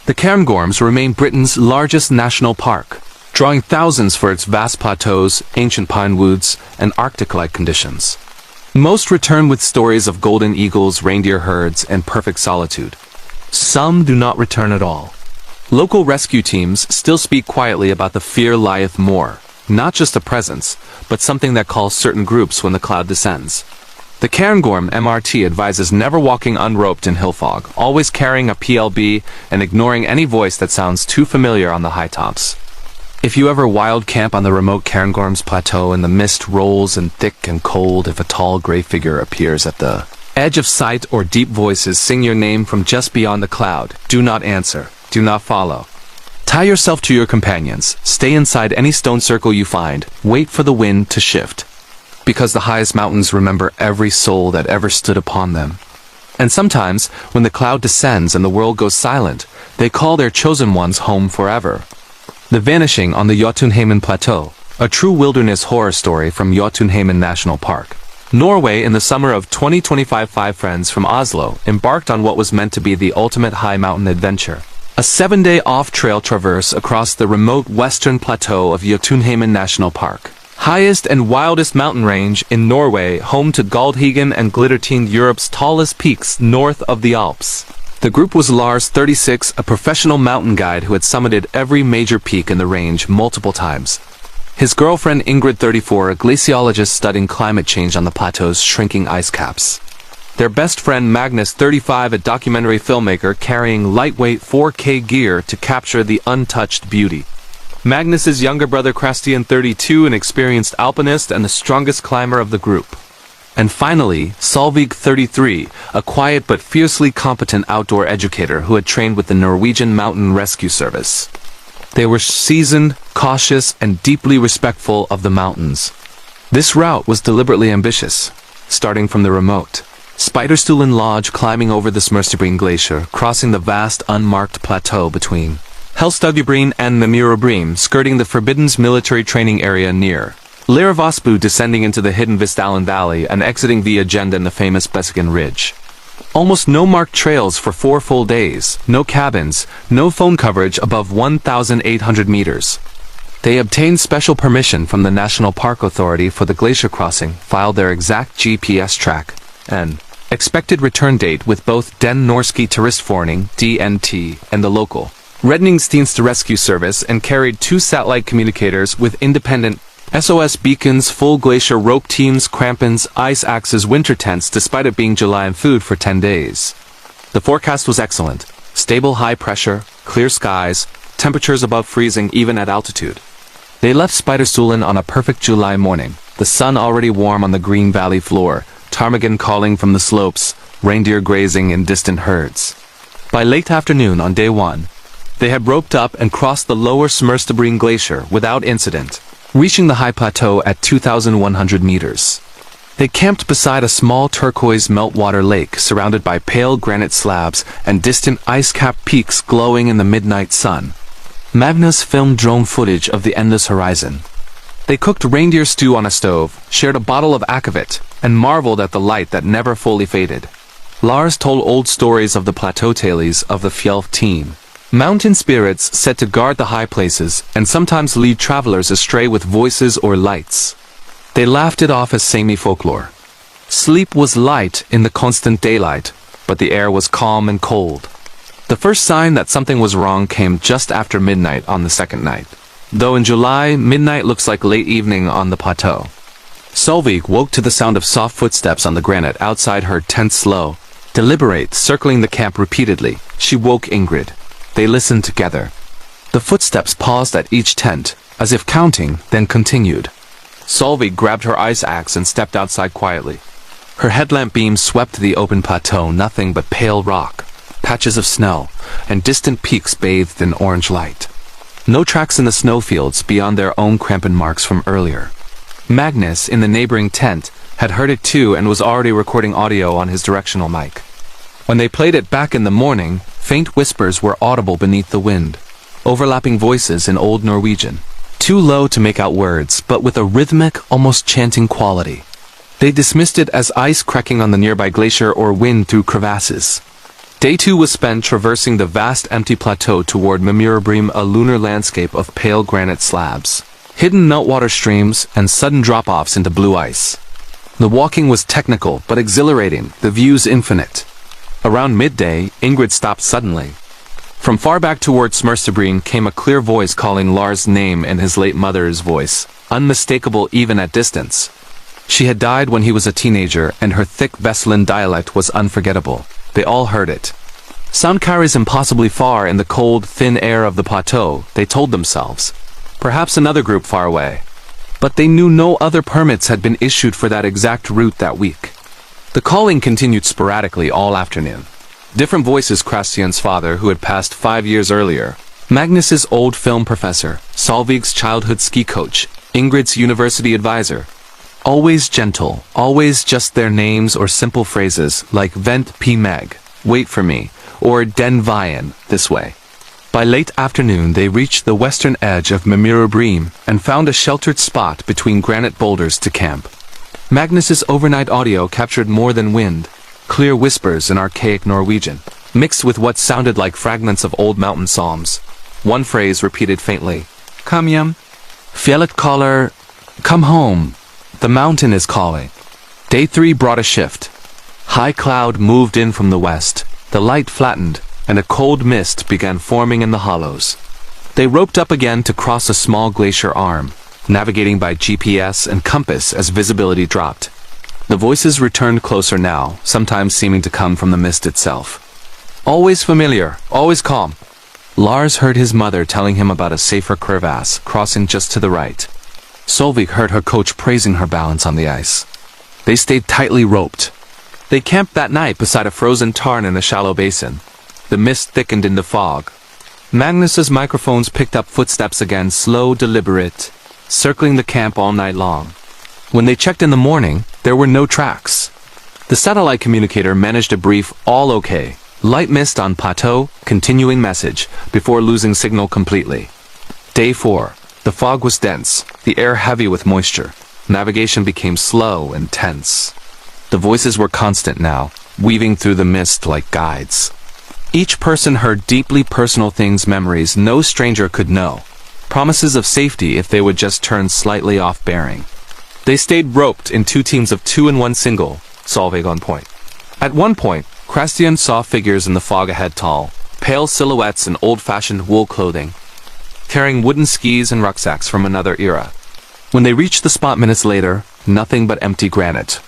The Cairngorms remain Britain's largest national park, drawing thousands for its vast plateaus, ancient pine woods, and Arctic-like conditions. Most return with stories of golden eagles, reindeer herds, and perfect solitude. Some do not return at all. Local rescue teams still speak quietly about the fear lieth more, not just a presence, but something that calls certain groups when the cloud descends. The Cairngorm MRT advises never walking unroped in hill fog, always carrying a PLB and ignoring any voice that sounds too familiar on the high tops. If you ever wild camp on the remote Cairngorms plateau and the mist rolls in thick and cold, if a tall gray figure appears at the edge of sight or deep voices sing your name from just beyond the cloud, do not answer, do not follow. Tie yourself to your companions, stay inside any stone circle you find, wait for the wind to shift. Because the highest mountains remember every soul that ever stood upon them. And sometimes, when the cloud descends and the world goes silent, they call their chosen ones home forever. The Vanishing on the Jotunheimen Plateau, a true wilderness horror story from Jotunheimen National Park. Norway in the summer of 2025. 5 friends from Oslo embarked on what was meant to be the ultimate high mountain adventure. A 7-day off-trail traverse across the remote western plateau of Jotunheimen National Park. Highest and wildest mountain range in Norway, home to Galdhøpiggen and Glittertind, Europe's tallest peaks north of the Alps. The group was Lars, 36, a professional mountain guide who had summited every major peak in the range multiple times. His girlfriend Ingrid, 34, a glaciologist studying climate change on the plateau's shrinking ice caps. Their best friend Magnus, 35, a documentary filmmaker carrying lightweight 4K gear to capture the untouched beauty. Magnus's younger brother Christian, 32, an experienced alpinist and the strongest climber of the group. And finally, Solveig, 33, a quiet but fiercely competent outdoor educator who had trained with the Norwegian Mountain Rescue Service. They were seasoned, cautious, and deeply respectful of the mountains. This route was deliberately ambitious, starting from the remote Spiderstolen Lodge, climbing over the Smørstebrin Glacier, crossing the vast unmarked plateau between Helstøyvbyen and Namurabrim, skirting the Forbidden's military training area near Lirevosbu, descending into the hidden Vistalen Valley and exiting the Agenda in the famous Bessigan Ridge. Almost no marked trails for 4 full days, no cabins, no phone coverage above 1,800 meters. They obtained special permission from the National Park Authority for the glacier crossing, filed their exact GPS track, and expected return date with both Den Norske Turistforening, DNT, and the local Redningstjeneste Rescue Service, and carried 2 satellite communicators with independent SOS beacons, full glacier rope teams, crampons, ice axes, winter tents, despite it being July, and food for 10 days. The forecast was excellent. Stable high pressure, clear skies, temperatures above freezing even at altitude. They left Spiderstolen on a perfect July morning, the sun already warm on the green valley floor, ptarmigan calling from the slopes, reindeer grazing in distant herds. By late afternoon on day 1, they had roped up and crossed the lower Mr.NightisRain glacier without incident, reaching the high plateau at 2,100 meters. They camped beside a small turquoise meltwater lake surrounded by pale granite slabs and distant ice-capped peaks glowing in the midnight sun. Magnus filmed drone footage of the endless horizon. They cooked reindeer stew on a stove, shared a bottle of akvavit, and marveled at the light that never fully faded. Lars told old stories of the plateau tales of the Fjelf team. Mountain spirits said to guard the high places and sometimes lead travelers astray with voices or lights. They laughed it off as Sami folklore. Sleep was light in the constant daylight, but the air was calm and cold. The first sign that something was wrong came just after midnight on the second night. Though in July, midnight looks like late evening on the plateau. Solveig woke to the sound of soft footsteps on the granite outside her tent, slow, deliberate, circling the camp repeatedly. She woke Ingrid. They listened together. The footsteps paused at each tent, as if counting, then continued. Solveig grabbed her ice axe and stepped outside quietly. Her headlamp beam swept the open plateau, nothing but pale rock, patches of snow, and distant peaks bathed in orange light. No tracks in the snowfields beyond their own crampon marks from earlier. Magnus, in the neighboring tent, had heard it too and was already recording audio on his directional mic. When they played it back in the morning, faint whispers were audible beneath the wind, overlapping voices in Old Norwegian. Too low to make out words, but with a rhythmic, almost chanting quality. They dismissed it as ice cracking on the nearby glacier or wind through crevasses. Day 2 was spent traversing the vast empty plateau toward Mimurabrim, a lunar landscape of pale granite slabs, hidden meltwater streams, and sudden drop-offs into blue ice. The walking was technical but exhilarating, the views infinite. Around midday, Ingrid stopped suddenly. From far back towards Mr.NightisRain came a clear voice calling Lars' name in his late mother's voice, unmistakable even at distance. She had died when he was a teenager, and her thick Vestland dialect was unforgettable. They all heard it. Sound carries impossibly far in the cold, thin air of the plateau, they told themselves. Perhaps another group far away. But they knew no other permits had been issued for that exact route that week. The calling continued sporadically all afternoon. Different voices: Christian's father, who had passed 5 years earlier, Magnus's old film professor, Solveig's childhood ski coach, Ingrid's university advisor. Always gentle, always just their names or simple phrases like Vent P Meg, wait for me, or Den Veien, this way. By late afternoon they reached the western edge of Mimurabrim and found a sheltered spot between granite boulders to camp. Magnus's overnight audio captured more than wind. Clear whispers in archaic Norwegian, mixed with what sounded like fragments of old mountain psalms. One phrase repeated faintly. Come hjem. Fjellet caller. Come home. The mountain is calling. Day 3 brought a shift. High cloud moved in from the west. The light flattened, and a cold mist began forming in the hollows. They roped up again to cross a small glacier arm, navigating by GPS and compass as visibility dropped. The voices returned closer now, sometimes seeming to come from the mist itself. Always familiar, always calm. Lars heard his mother telling him about a safer crevasse crossing just to the right. Solveig heard her coach praising her balance on the ice. They stayed tightly roped. They camped that night beside a frozen tarn in a shallow basin. The mist thickened into fog. Magnus's microphones picked up footsteps again, slow, deliberate, circling the camp all night long. When they checked in the morning, there were no tracks. The satellite communicator managed a brief, all okay, light mist on plateau, continuing message, before losing signal completely. Day 4. The fog was dense, the air heavy with moisture. Navigation became slow and tense. The voices were constant now, weaving through the mist like guides. Each person heard deeply personal things, memories no stranger could know. Promises of safety if they would just turn slightly off bearing. They stayed roped in 2 teams of 2 and 1 single, Solveig on point. At one point, Christian saw figures in the fog ahead, tall, pale silhouettes in old-fashioned wool clothing, carrying wooden skis and rucksacks from another era. When they reached the spot minutes later, nothing but empty granite.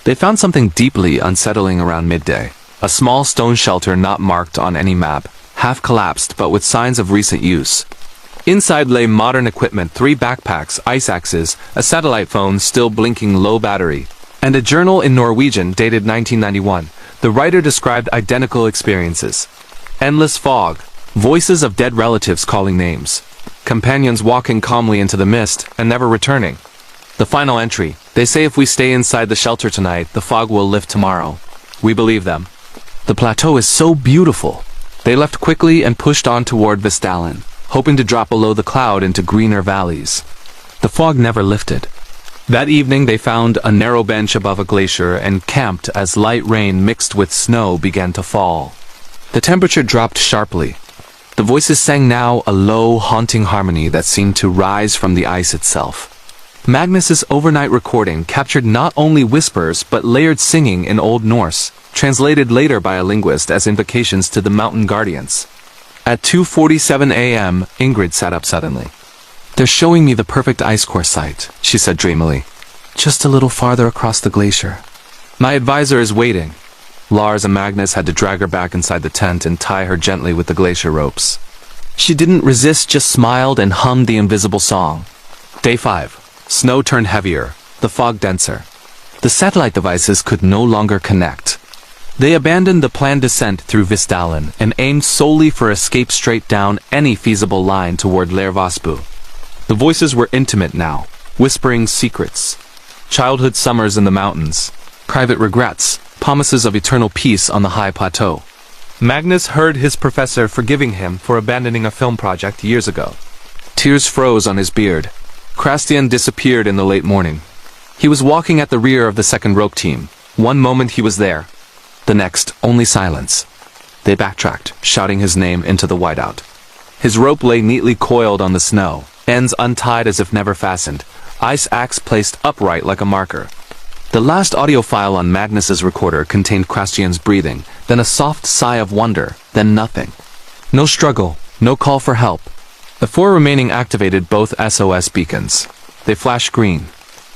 They found something deeply unsettling around midday. A small stone shelter not marked on any map, half collapsed but with signs of recent use. Inside lay modern equipment: 3 backpacks, ice axes, a satellite phone still blinking low battery, and a journal in Norwegian dated 1991. The writer described identical experiences. Endless fog. Voices of dead relatives calling names. Companions walking calmly into the mist and never returning. The final entry. They say if we stay inside the shelter tonight, the fog will lift tomorrow. We believe them. The plateau is so beautiful. They left quickly and pushed on toward Vistalen, hoping to drop below the cloud into greener valleys. The fog never lifted. That evening they found a narrow bench above a glacier and camped as light rain mixed with snow began to fall. The temperature dropped sharply. The voices sang now a low, haunting harmony that seemed to rise from the ice itself. Magnus's overnight recording captured not only whispers but layered singing in Old Norse, translated later by a linguist as invocations to the mountain guardians. At 2:47 a.m., Ingrid sat up suddenly. "They're showing me the perfect ice course site," she said dreamily. "Just a little farther across the glacier. My advisor is waiting." Lars and Magnus had to drag her back inside the tent and tie her gently with the glacier ropes. She didn't resist, just smiled and hummed the invisible song. Day 5. Snow turned heavier, the fog denser. The satellite devices could no longer connect. They abandoned the planned descent through Vistalen and aimed solely for escape straight down any feasible line toward Lervasbu. The voices were intimate now, whispering secrets. Childhood summers in the mountains, private regrets, promises of eternal peace on the high plateau. Magnus heard his professor forgiving him for abandoning a film project years ago. Tears froze on his beard. Krastian disappeared in the late morning. He was walking at the rear of the second rope team. One moment he was there. The next, only silence. They backtracked, shouting his name into the whiteout. His rope lay neatly coiled on the snow, ends untied as if never fastened, ice axe placed upright like a marker. The last audio file on Magnus's recorder contained Krastian's breathing, then a soft sigh of wonder, then nothing. No struggle, no call for help. The 4 remaining activated both SOS beacons. They flashed green.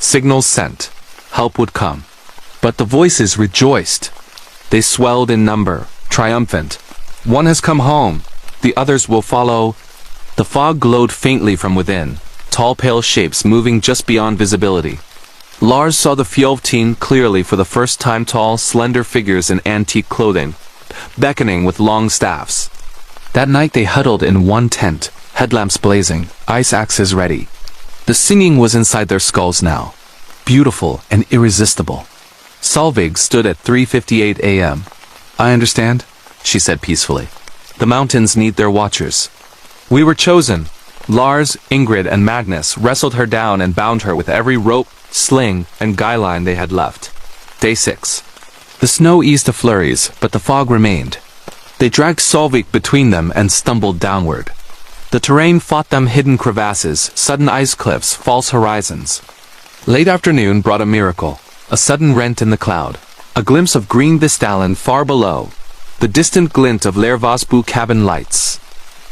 Signals sent. Help would come. But the voices rejoiced. They swelled in number, triumphant. One has come home. The others will follow. The fog glowed faintly from within, tall pale shapes moving just beyond visibility. Lars saw the Fjoltein clearly for the first time, tall, slender figures in antique clothing, beckoning with long staffs. That night they huddled in one tent, headlamps blazing, ice axes ready. The singing was inside their skulls now, beautiful and irresistible. Solveig stood at 3:58 a.m. "I understand," she said peacefully. "The mountains need their watchers. We were chosen." Lars, Ingrid, and Magnus wrestled her down and bound her with every rope, sling, and guy line they had left. Day 6. The snow eased to flurries, but the fog remained. They dragged Solveig between them and stumbled downward. The terrain fought them, hidden crevasses, sudden ice cliffs, false horizons. Late afternoon brought a miracle, a sudden rent in the cloud, a glimpse of green Vistalen far below, the distant glint of Lervasbu cabin lights.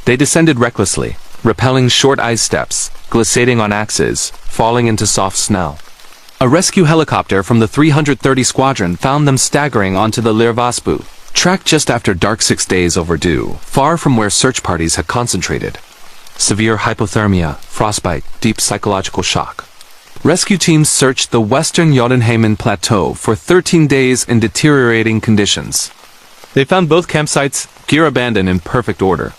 They descended recklessly, rappelling short ice steps, glissading on axes, falling into soft snow. A rescue helicopter from the 330 Squadron found them staggering onto the Lervasbu, tracked just after dark, 6 days overdue, far from where search parties had concentrated. Severe hypothermia, frostbite, deep psychological shock. Rescue teams searched the western Jotunheimen Plateau for 13 days in deteriorating conditions. They found both campsites, gear abandoned, in perfect order.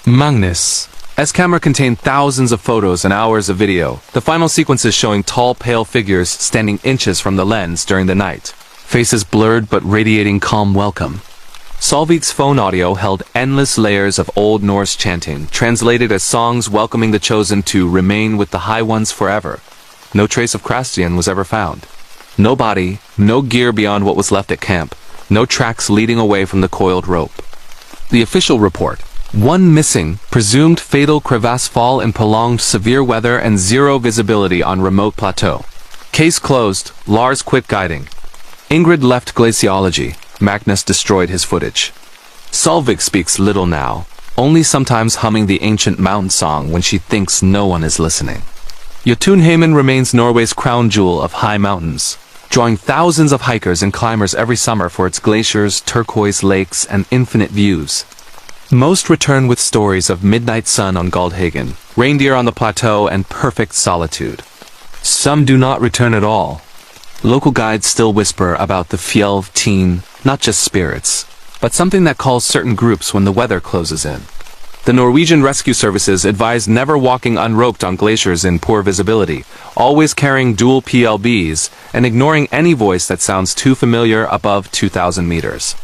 Magnus. S camera contained thousands of photos and hours of video, the final sequences showing tall, pale figures standing inches from the lens during the night, faces blurred but radiating calm welcome. Solveig's phone audio held endless layers of Old Norse chanting, translated as songs welcoming the chosen to remain with the High Ones forever. No trace of Krastian was ever found. No body, no gear beyond what was left at camp, no tracks leading away from the coiled rope. The official report: 1 missing, presumed fatal crevasse fall in prolonged severe weather and 0 visibility on remote plateau. Case closed. Lars quit guiding. Ingrid left glaciology. Magnus destroyed his footage. Solveig speaks little now, only sometimes humming the ancient mountain song when she thinks no one is listening. Jotunheimen remains Norway's crown jewel of high mountains, drawing thousands of hikers and climbers every summer for its glaciers, turquoise lakes, and infinite views. Most return with stories of midnight sun on Galdhagen, reindeer on the plateau, and perfect solitude. Some do not return at all. Local guides still whisper about the Fjoltein, not just spirits, but something that calls certain groups when the weather closes in. The Norwegian rescue services advise never walking unroped on glaciers in poor visibility, always carrying dual PLBs, and ignoring any voice that sounds too familiar above 2,000 meters.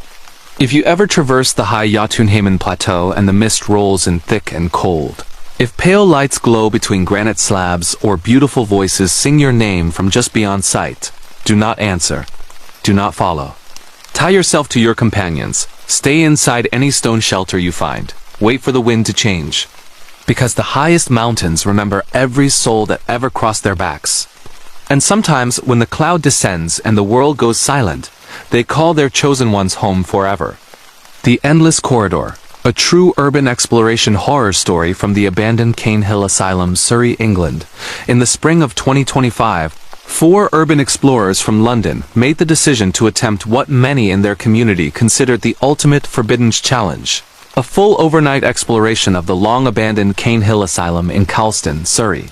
If you ever traverse the high Jotunheimen Plateau and the mist rolls in thick and cold, if pale lights glow between granite slabs or beautiful voices sing your name from just beyond sight, do not answer. Do not follow. Tie yourself to your companions. Stay inside any stone shelter you find. Wait for the wind to change. Because the highest mountains remember every soul that ever crossed their backs. And sometimes, when the cloud descends and the world goes silent, they call their chosen ones home forever. The Endless Corridor, a true urban exploration horror story from the abandoned Cane Hill Asylum, Surrey, England. In the spring of 2025, 4 urban explorers from London made the decision to attempt what many in their community considered the ultimate forbidden challenge. A full overnight exploration of the long-abandoned Cane Hill Asylum in Calston, Surrey.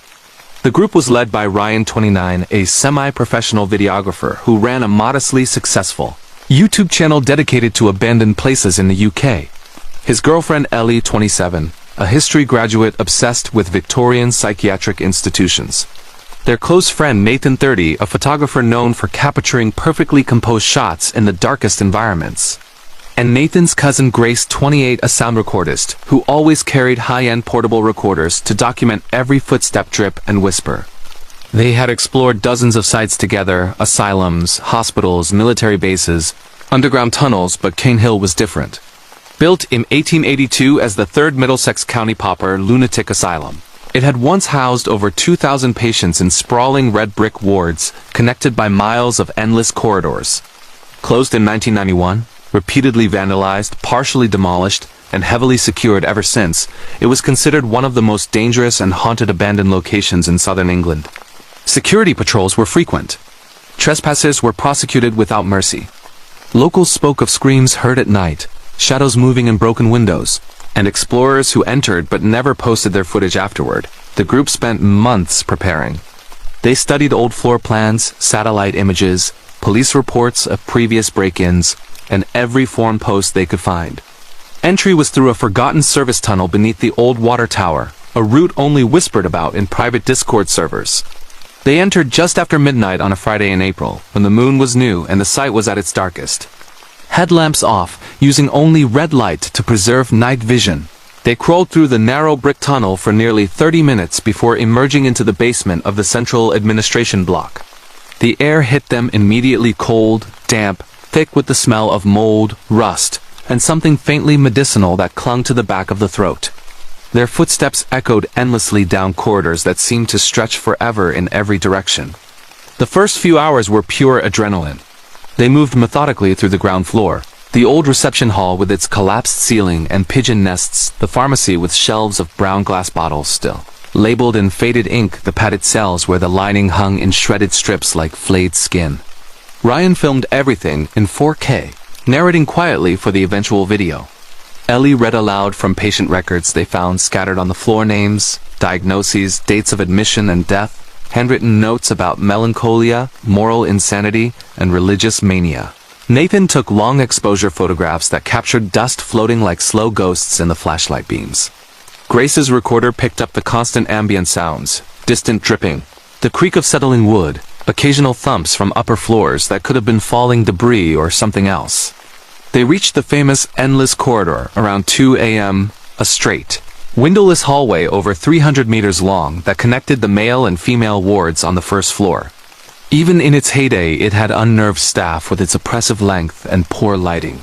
The group was led by Ryan, 29, a semi-professional videographer who ran a modestly successful YouTube channel dedicated to abandoned places in the UK. His girlfriend Ellie, 27, a history graduate obsessed with Victorian psychiatric institutions. Their close friend Nathan, 30, a photographer known for capturing perfectly composed shots in the darkest environments. And Nathan's cousin Grace, 28, a sound recordist, who always carried high-end portable recorders to document every footstep, drip, and whisper. They had explored dozens of sites together, asylums, hospitals, military bases, underground tunnels, but Cane Hill was different. Built in 1882 as the third Middlesex County pauper lunatic asylum, it had once housed over 2,000 patients in sprawling red brick wards, connected by miles of endless corridors. Closed in 1991, repeatedly vandalized, partially demolished, and heavily secured ever since, it was considered one of the most dangerous and haunted abandoned locations in southern England. Security patrols were frequent. Trespassers were prosecuted without mercy. Locals spoke of screams heard at night, shadows moving in broken windows, and explorers who entered but never posted their footage afterward. The group spent months preparing. They studied old floor plans, satellite images, police reports of previous break-ins, and every forum post they could find. Entry was through a forgotten service tunnel beneath the old water tower, a route only whispered about in private Discord servers. They entered just after midnight on a Friday in April, when the moon was new and the site was at its darkest. Headlamps off, using only red light to preserve night vision. They crawled through the narrow brick tunnel for nearly 30 minutes before emerging into the basement of the central administration block. The air hit them immediately, cold, damp, thick with the smell of mold, rust, and something faintly medicinal that clung to the back of the throat. Their footsteps echoed endlessly down corridors that seemed to stretch forever in every direction. The first few hours were pure adrenaline. They moved methodically through the ground floor, the old reception hall with its collapsed ceiling and pigeon nests, the pharmacy with shelves of brown glass bottles still labeled in faded ink, the padded cells where the lining hung in shredded strips like flayed skin. Ryan filmed everything in 4K, narrating quietly for the eventual video. Ellie read aloud from patient records they found scattered on the floor, names, diagnoses, dates of admission and death, handwritten notes about melancholia, moral insanity, and religious mania. Nathan took long exposure photographs that captured dust floating like slow ghosts in the flashlight beams. Grace's recorder picked up the constant ambient sounds, distant dripping, the creak of settling wood, occasional thumps from upper floors that could have been falling debris or something else. They reached the famous Endless Corridor around 2 a.m., a straight, windowless hallway over 300 meters long that connected the male and female wards on the first floor. Even in its heyday, it had unnerved staff with its oppressive length and poor lighting.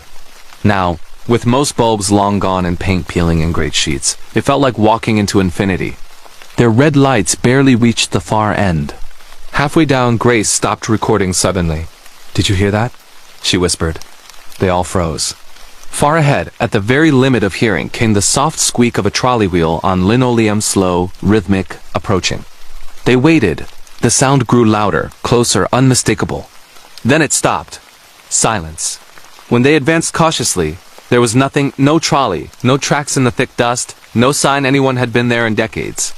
Now, with most bulbs long gone and paint peeling in great sheets, it felt like walking into infinity. Their red lights barely reached the far end. Halfway down, Grace stopped recording suddenly. "Did you hear that?" she whispered. They all froze. Far ahead, at the very limit of hearing, came the soft squeak of a trolley wheel on linoleum, slow, rhythmic, approaching. They waited. The sound grew louder, closer, unmistakable. Then it stopped. Silence. When they advanced cautiously, there was nothing, no trolley, no tracks in the thick dust, no sign anyone had been there in decades.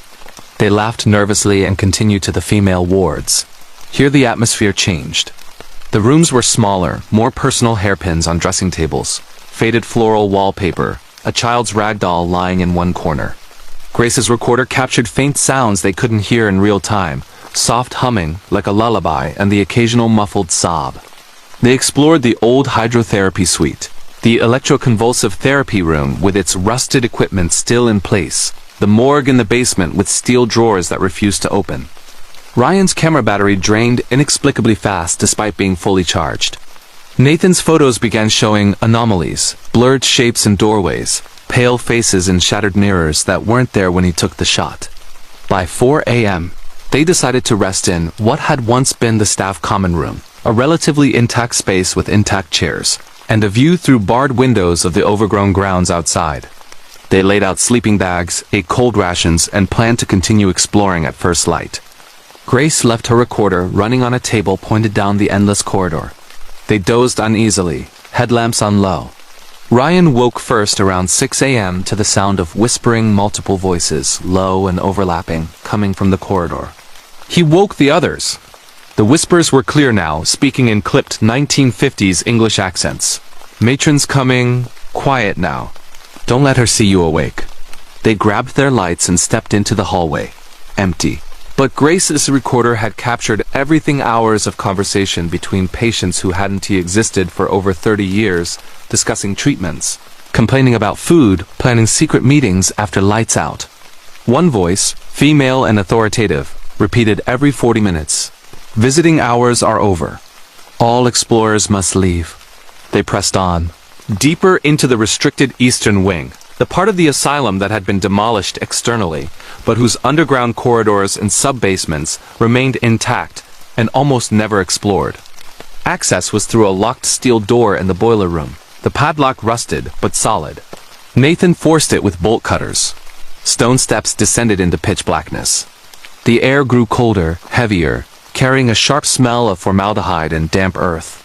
They laughed nervously and continued to the female wards. Here the atmosphere changed. The rooms were smaller, more personal hairpins on dressing tables, faded floral wallpaper, a child's rag doll lying in one corner. Grace's recorder captured faint sounds they couldn't hear in real time, soft humming like a lullaby and the occasional muffled sob. They explored the old hydrotherapy suite, the electroconvulsive therapy room with its rusted equipment still in place, the morgue in the basement with steel drawers that refused to open. Ryan's camera battery drained inexplicably fast despite being fully charged. Nathan's photos began showing anomalies, blurred shapes in doorways, pale faces in shattered mirrors that weren't there when he took the shot. By 4 a.m., they decided to rest in what had once been the staff common room, a relatively intact space with intact chairs, and a view through barred windows of the overgrown grounds outside. They laid out sleeping bags, ate cold rations, and planned to continue exploring at first light. Grace left her recorder running on a table pointed down the endless corridor. They dozed uneasily, headlamps on low. Ryan woke first around 6 a.m. to the sound of whispering multiple voices, low and overlapping, coming from the corridor. He woke the others. The whispers were clear now, speaking in clipped 1950s English accents. Matron's coming, quiet now. Don't let her see you awake. They grabbed their lights and stepped into the hallway. Empty. But Grace's recorder had captured everything, hours of conversation between patients who hadn't existed for over 30 years, discussing treatments, complaining about food, planning secret meetings after lights out. One voice, female and authoritative, repeated every 40 minutes. Visiting hours are over. All explorers must leave. They pressed on, deeper into the restricted eastern wing, the part of the asylum that had been demolished externally, but whose underground corridors and sub-basements remained intact and almost never explored. Access was through a locked steel door in the boiler room, the padlock rusted but solid. Nathan forced it with bolt cutters. Stone steps descended into pitch blackness. The air grew colder, heavier, carrying a sharp smell of formaldehyde and damp earth.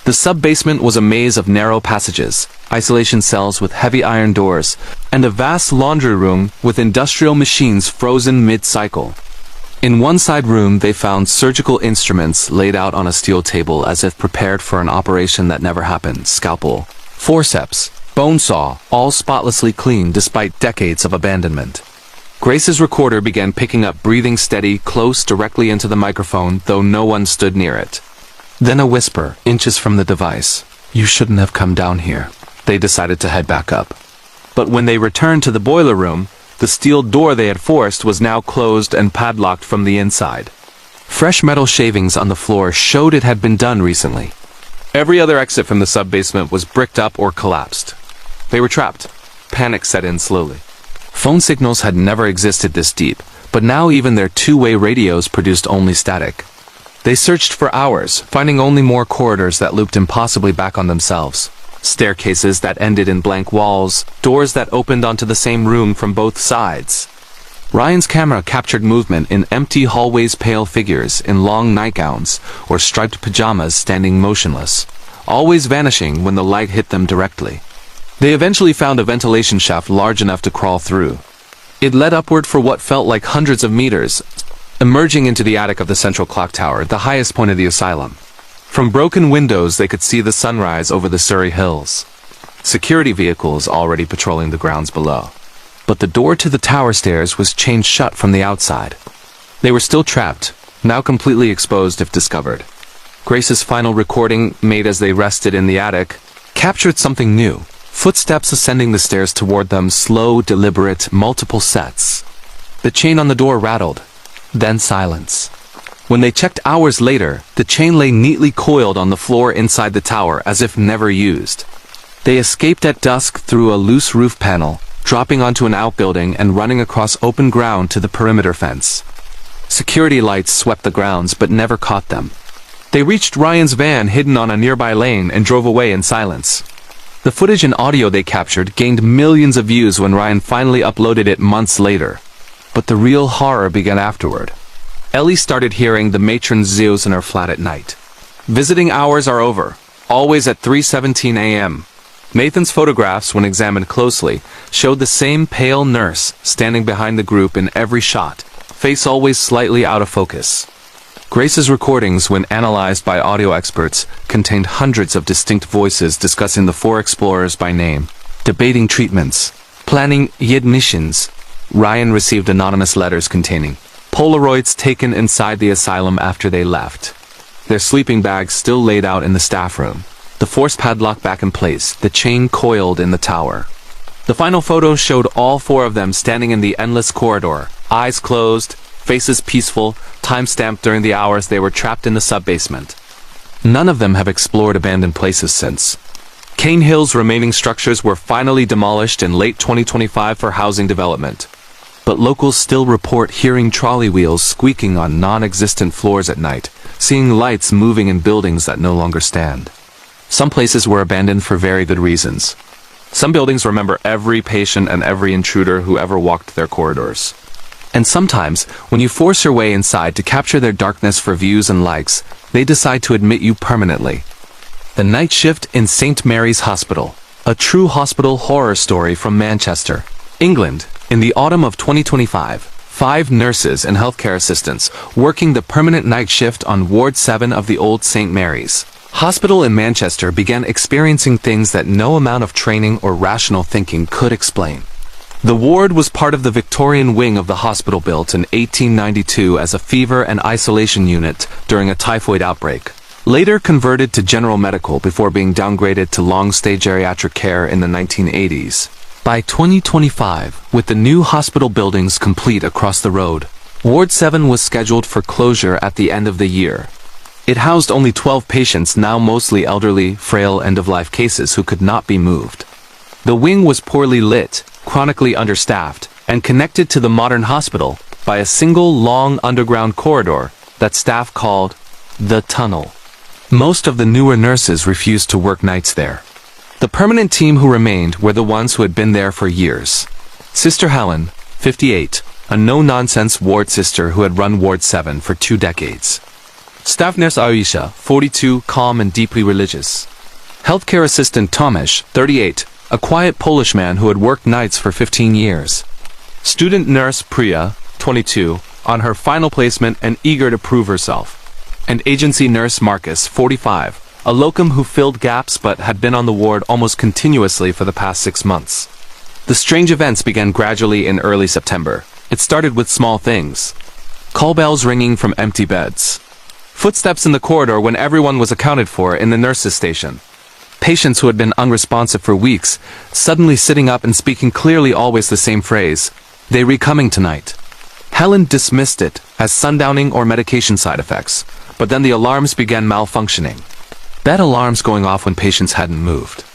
The sub-basement was a maze of narrow passages, isolation cells with heavy iron doors, and a vast laundry room with industrial machines frozen mid-cycle. In one side room they found surgical instruments laid out on a steel table as if prepared for an operation that never happened. Scalpel, forceps, bone saw, all spotlessly clean despite decades of abandonment. Grace's recorder began picking up breathing steady, close directly into the microphone, though no one stood near it. Then a whisper, inches from the device. You shouldn't have come down here. They decided to head back up. But when they returned to the boiler room, the steel door they had forced was now closed and padlocked from the inside. Fresh metal shavings on the floor showed it had been done recently. Every other exit from the sub-basement was bricked up or collapsed. They were trapped. Panic set in slowly. Phone signals had never existed this deep, but now even their two-way radios produced only static. They searched for hours, finding only more corridors that looped impossibly back on themselves. Staircases that ended in blank walls, doors that opened onto the same room from both sides. Ryan's camera captured movement in empty hallways, pale figures in long nightgowns or striped pajamas standing motionless, always vanishing when the light hit them directly. They eventually found a ventilation shaft large enough to crawl through. It led upward for what felt like hundreds of meters, emerging into the attic of the central clock tower, the highest point of the asylum. From broken windows they could see the sunrise over the Surrey Hills. Security vehicles already patrolling the grounds below. But the door to the tower stairs was chained shut from the outside. They were still trapped, now completely exposed if discovered. Grace's final recording, made as they rested in the attic, captured something new. Footsteps ascending the stairs toward them, slow, deliberate, multiple sets. The chain on the door rattled. Then silence. When they checked hours later, the chain lay neatly coiled on the floor inside the tower as if never used. They escaped at dusk through a loose roof panel, dropping onto an outbuilding and running across open ground to the perimeter fence. Security lights swept the grounds but never caught them. They reached Ryan's van hidden on a nearby lane and drove away in silence. The footage and audio they captured gained millions of views when Ryan finally uploaded it months later. But the real horror began afterward. Ellie started hearing the matron's zeus in her flat at night. Visiting hours are over, always at 3:17 a.m. Nathan's photographs, when examined closely, showed the same pale nurse standing behind the group in every shot, face always slightly out of focus. Grace's recordings, when analyzed by audio experts, contained hundreds of distinct voices discussing the four explorers by name, debating treatments, planning admissions. Ryan received anonymous letters containing Polaroids taken inside the asylum after they left. Their sleeping bags still laid out in the staff room. The forced padlock back in place, the chain coiled in the tower. The final photo showed all four of them standing in the endless corridor, eyes closed, faces peaceful, time-stamped during the hours they were trapped in the sub-basement. None of them have explored abandoned places since. Cane Hill's remaining structures were finally demolished in late 2025 for housing development. But locals still report hearing trolley wheels squeaking on non-existent floors at night, seeing lights moving in buildings that no longer stand. Some places were abandoned for very good reasons. Some buildings remember every patient and every intruder who ever walked their corridors. And sometimes, when you force your way inside to capture their darkness for views and likes, they decide to admit you permanently. The Night Shift in St. Mary's Hospital, a true hospital horror story from Manchester, England. In the autumn of 2025, 5 nurses and healthcare assistants working the permanent night shift on Ward 7 of the old St. Mary's Hospital in Manchester began experiencing things that no amount of training or rational thinking could explain. The ward was part of the Victorian wing of the hospital built in 1892 as a fever and isolation unit during a typhoid outbreak. Later converted to general medical before being downgraded to long-stay geriatric care in the 1980s. By 2025, with the new hospital buildings complete across the road, Ward 7 was scheduled for closure at the end of the year. It housed only 12 patients, now mostly elderly, frail end-of-life cases who could not be moved. The wing was poorly lit, chronically understaffed, and connected to the modern hospital by a single long underground corridor that staff called the tunnel. Most of the newer nurses refused to work nights there. The permanent team who remained were the ones who had been there for years. Sister Helen, 58, a no-nonsense ward sister who had run Ward 7 for 2 decades. Staff nurse Aisha, 42, calm and deeply religious. Healthcare assistant Tomasz, 38, a quiet Polish man who had worked nights for 15 years. Student nurse Priya, 22, on her final placement and eager to prove herself. And agency nurse Marcus, 45, a locum who filled gaps but had been on the ward almost continuously for the past 6 months. The strange events began gradually in early September. It started with small things. Call bells ringing from empty beds. Footsteps in the corridor when everyone was accounted for in the nurses' station. Patients who had been unresponsive for weeks, suddenly sitting up and speaking clearly, always the same phrase, "They re-coming tonight." Helen dismissed it as sundowning or medication side effects, but then the alarms began malfunctioning. Bed alarms going off when patients hadn't moved.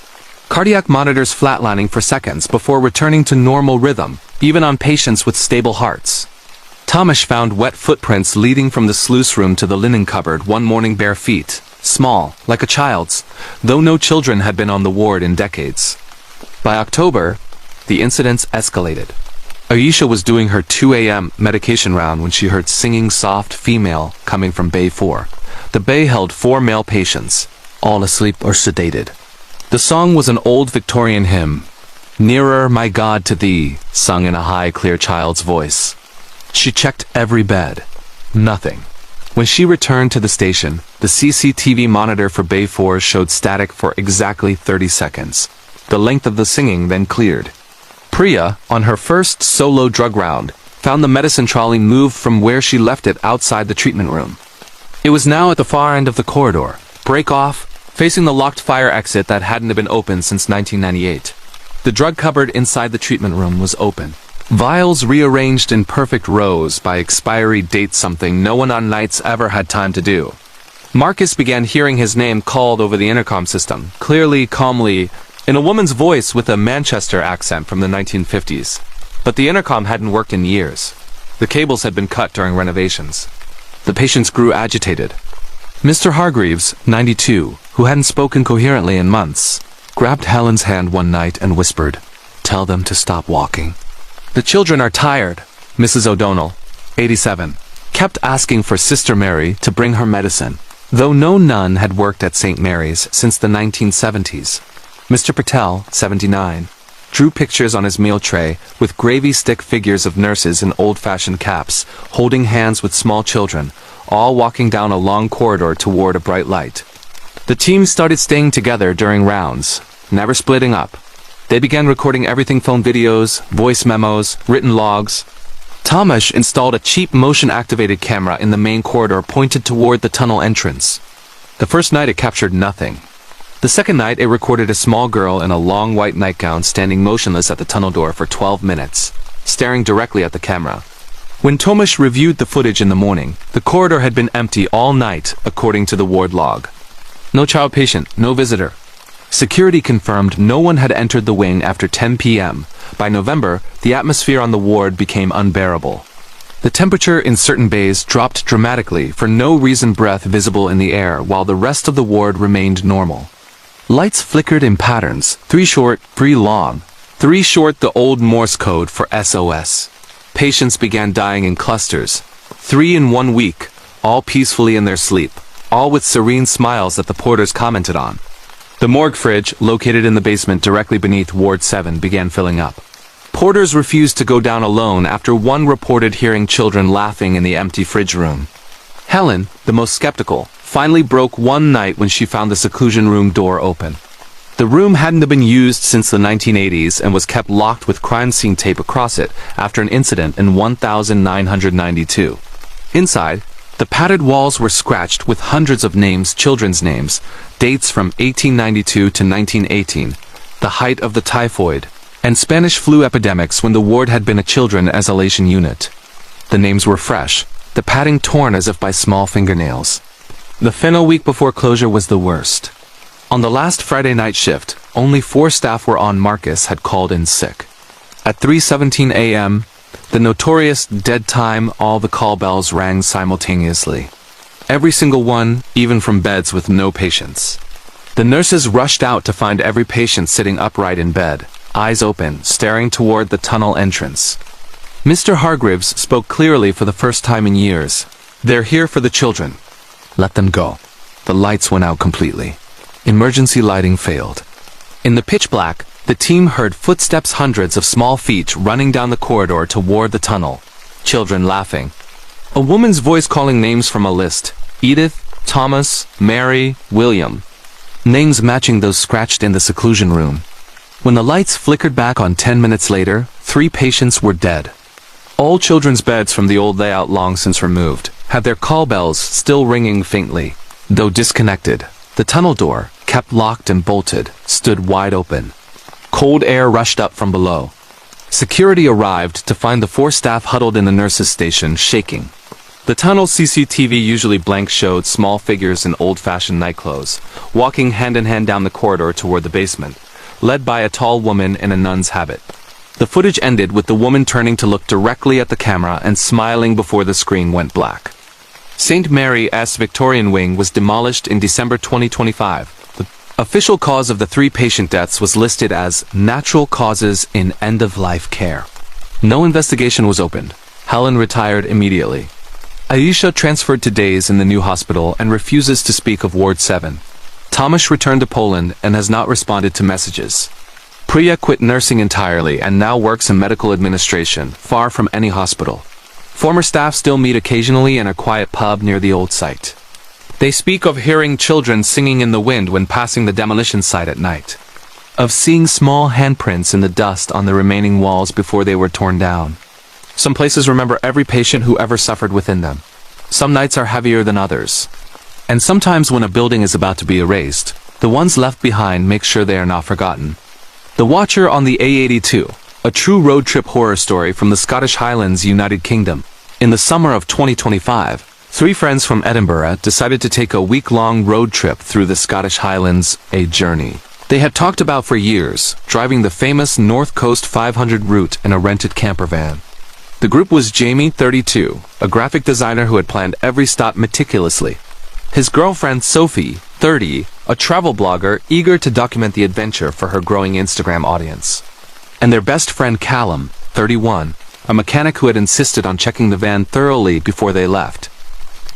Cardiac monitors flatlining for seconds before returning to normal rhythm, even on patients with stable hearts. Tomasz found wet footprints leading from the sluice room to the linen cupboard one morning, bare feet, small, like a child's, though no children had been on the ward in decades. By October, the incidents escalated. Aisha was doing her 2 a.m. medication round when she heard singing soft female coming from Bay 4. The bay held 4 male patients, all asleep or sedated. The song was an old Victorian hymn, "Nearer, my God, to Thee," sung in a high, clear child's voice. She checked every bed. Nothing. When she returned to the station, the CCTV monitor for Bay 4 showed static for exactly 30 seconds. The length of the singing then cleared. Priya, on her first solo drug round, found the medicine trolley moved from where she left it outside the treatment room. It was now at the far end of the corridor, break off, facing the locked fire exit that hadn't been opened since 1998. The drug cupboard inside the treatment room was open. Vials rearranged in perfect rows by expiry date, something no one on nights ever had time to do. Marcus began hearing his name called over the intercom system, clearly, calmly, in a woman's voice with a Manchester accent from the 1950s. But the intercom hadn't worked in years. The cables had been cut during renovations. The patients grew agitated. Mr. Hargreaves, 92, who hadn't spoken coherently in months, grabbed Helen's hand one night and whispered, "Tell them to stop walking." "The children are tired," Mrs. O'Donnell, 87, kept asking for Sister Mary to bring her medicine, though no nun had worked at St. Mary's since the 1970s. Mr. Patel, 79, drew pictures on his meal tray with gravy stick figures of nurses in old-fashioned caps, holding hands with small children, all walking down a long corridor toward a bright light. The team started staying together during rounds, never splitting up. They began recording everything: phone videos, voice memos, written logs. Tomasz installed a cheap motion-activated camera in the main corridor pointed toward the tunnel entrance. The first night it captured nothing. The second night it recorded a small girl in a long white nightgown standing motionless at the tunnel door for 12 minutes, staring directly at the camera. When Tomasz reviewed the footage in the morning, the corridor had been empty all night, according to the ward log. No child patient, no visitor. Security confirmed no one had entered the wing after 10 p.m. By November, the atmosphere on the ward became unbearable. The temperature in certain bays dropped dramatically, for no reason, breath visible in the air, while the rest of the ward remained normal. Lights flickered in patterns, 3 short, 3 long. 3 short, the old Morse code for SOS. Patients began dying in clusters. 3 in 1 week, all peacefully in their sleep, all with serene smiles that the porters commented on. The morgue fridge, located in the basement directly beneath Ward 7, began filling up. Porters refused to go down alone after one reported hearing children laughing in the empty fridge room. Helen, the most skeptical, finally broke one night when she found the seclusion room door open. The room hadn't been used since the 1980s and was kept locked with crime scene tape across it after an incident in 1992. Inside, the padded walls were scratched with hundreds of names, children's names, dates from 1892 to 1918, the height of the typhoid and Spanish flu epidemics when the ward had been a children isolation unit. The names were fresh, the padding torn as if by small fingernails. The final week before closure was the worst. On the last Friday night shift, only 4 staff were on. Marcus had called in sick. At 3:17 a.m., the notorious dead time, all the call bells rang simultaneously. Every single one, even from beds with no patients. The nurses rushed out to find every patient sitting upright in bed, eyes open, staring toward the tunnel entrance. Mr. Hargreaves spoke clearly for the first time in years. "They're here for the children. Let them go." The lights went out completely. Emergency lighting failed. In the pitch black, the team heard footsteps, hundreds of small feet running down the corridor toward the tunnel. Children laughing. A woman's voice calling names from a list. Edith, Thomas, Mary, William. Names matching those scratched in the seclusion room. When the lights flickered back on 10 minutes later, 3 patients were dead. All children's beds from the old layout, long since removed, had their call bells still ringing faintly. Though disconnected, the tunnel door, kept locked and bolted, stood wide open. Cold air rushed up from below. Security arrived to find the 4 staff huddled in the nurses' station, shaking. The tunnel CCTV, usually blank, showed small figures in old-fashioned nightclothes, walking hand-in-hand down the corridor toward the basement, led by a tall woman in a nun's habit. The footage ended with the woman turning to look directly at the camera and smiling before the screen went black. St. Mary's Victorian Wing was demolished in December 2025. The official cause of the 3 patient deaths was listed as natural causes in end-of-life care. No investigation was opened. Helen retired immediately. Aisha transferred to days in the new hospital and refuses to speak of Ward 7. Tomasz returned to Poland and has not responded to messages. Priya quit nursing entirely and now works in medical administration, far from any hospital. Former staff still meet occasionally in a quiet pub near the old site. They speak of hearing children singing in the wind when passing the demolition site at night. Of seeing small handprints in the dust on the remaining walls before they were torn down. Some places remember every patient who ever suffered within them. Some nights are heavier than others. And sometimes when a building is about to be erased, the ones left behind make sure they are not forgotten. The Watcher on the A82, a true road trip horror story from the Scottish Highlands, United Kingdom. In the summer of 2025, 3 friends from Edinburgh decided to take a week-long road trip through the Scottish Highlands, a journey they had talked about for years, driving the famous North Coast 500 route in a rented camper van. The group was Jamie, 32, a graphic designer who had planned every stop meticulously. His girlfriend Sophie, 30, a travel blogger eager to document the adventure for her growing Instagram audience. And their best friend Callum, 31, a mechanic who had insisted on checking the van thoroughly before they left.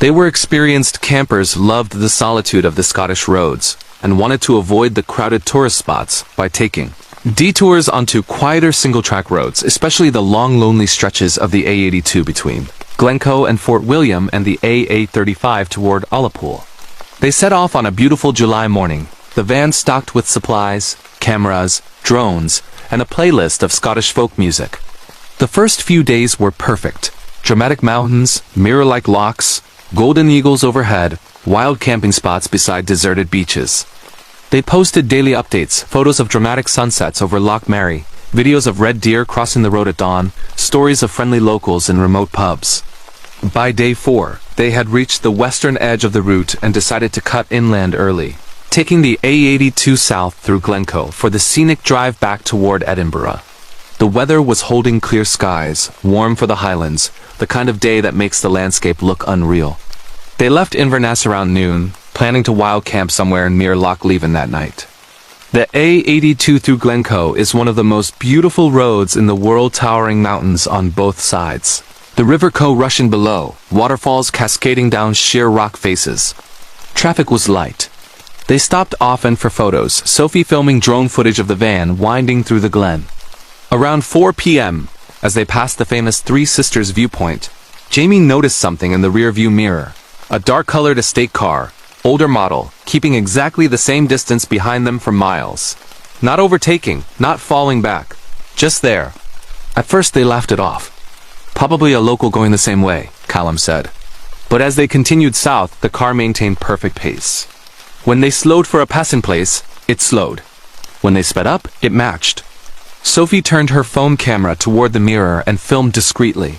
They were experienced campers, loved the solitude of the Scottish roads, and wanted to avoid the crowded tourist spots by taking detours onto quieter single-track roads, especially the long, lonely stretches of the A82 between Glencoe and Fort William, and the AA-35 toward Ullapool. They set off on a beautiful July morning, the van stocked with supplies, cameras, drones, and a playlist of Scottish folk music. The first few days were perfect. Dramatic mountains, mirror-like lochs, golden eagles overhead, wild camping spots beside deserted beaches. They posted daily updates, photos of dramatic sunsets over Loch Mary, videos of red deer crossing the road at dawn, stories of friendly locals in remote pubs. By day 4, they had reached the western edge of the route and decided to cut inland early, taking the A82 south through Glencoe for the scenic drive back toward Edinburgh. The weather was holding clear skies, warm for the Highlands, the kind of day that makes the landscape look unreal. They left Inverness around noon, planning to wild camp somewhere near Loch Leven that night. The A82 through Glencoe is one of the most beautiful roads in the world, towering mountains on both sides. The River Coe rushing below, waterfalls cascading down sheer rock faces. Traffic was light. They stopped often for photos, Sophie filming drone footage of the van winding through the glen. Around 4 p.m., as they passed the famous Three Sisters viewpoint, Jamie noticed something in the rearview mirror. A dark-colored estate car, older model, keeping exactly the same distance behind them for miles. Not overtaking, not falling back. Just there. At first they laughed it off. Probably a local going the same way, Callum said. But as they continued south, the car maintained perfect pace. When they slowed for a passing place, it slowed. When they sped up, it matched. Sophie turned her phone camera toward the mirror and filmed discreetly.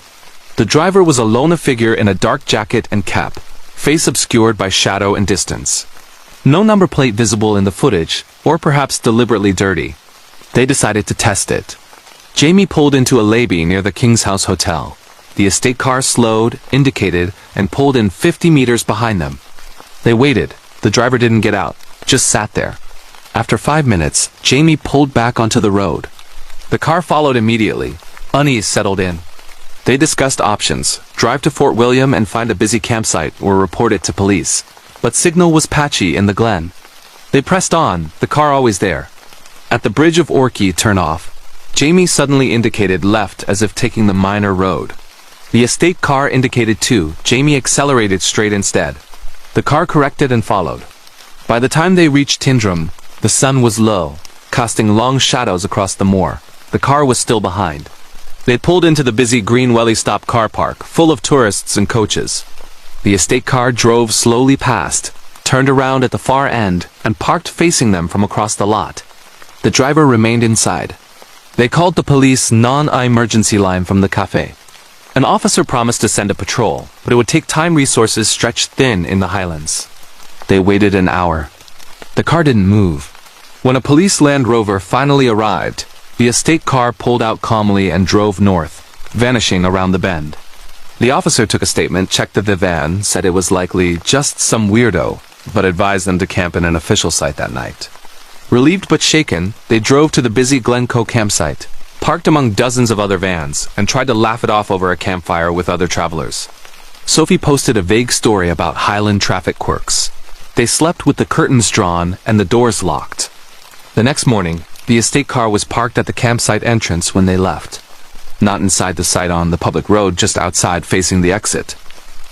The driver was a lone figure in a dark jacket and cap, face obscured by shadow and distance. No number plate visible in the footage, or perhaps deliberately dirty. They decided to test it. Jamie pulled into a lay-by near the King's House Hotel. The estate car slowed, indicated, and pulled in 50 meters behind them. They waited. The driver didn't get out, just sat there. After 5 minutes, Jamie pulled back onto the road. The car followed immediately. Unease settled in. They discussed options, drive to Fort William and find a busy campsite or report it to police. But signal was patchy in the glen. They pressed on, the car always there. At the bridge of Orkey turn off, Jamie suddenly indicated left as if taking the minor road. The estate car indicated too. Jamie accelerated straight instead. The car corrected and followed. By the time they reached Tindrum, the sun was low, casting long shadows across the moor. The car was still behind. They pulled into the busy Green Welly Stop car park, full of tourists and coaches. The estate car drove slowly past, turned around at the far end, and parked facing them from across the lot. The driver remained inside. They called the police non-emergency line from the cafe. An officer promised to send a patrol, but it would take time, resources stretched thin in the Highlands. They waited an hour. The car didn't move. When a police Land Rover finally arrived, the estate car pulled out calmly and drove north, vanishing around the bend. The officer took a statement, checked the van, said it was likely just some weirdo, but advised them to camp in an official site that night. Relieved but shaken, they drove to the busy Glencoe campsite, parked among dozens of other vans, and tried to laugh it off over a campfire with other travelers. Sophie posted a vague story about Highland traffic quirks. They slept with the curtains drawn and the doors locked. The next morning, the estate car was parked at the campsite entrance when they left. Not inside the site on the public road, just outside facing the exit.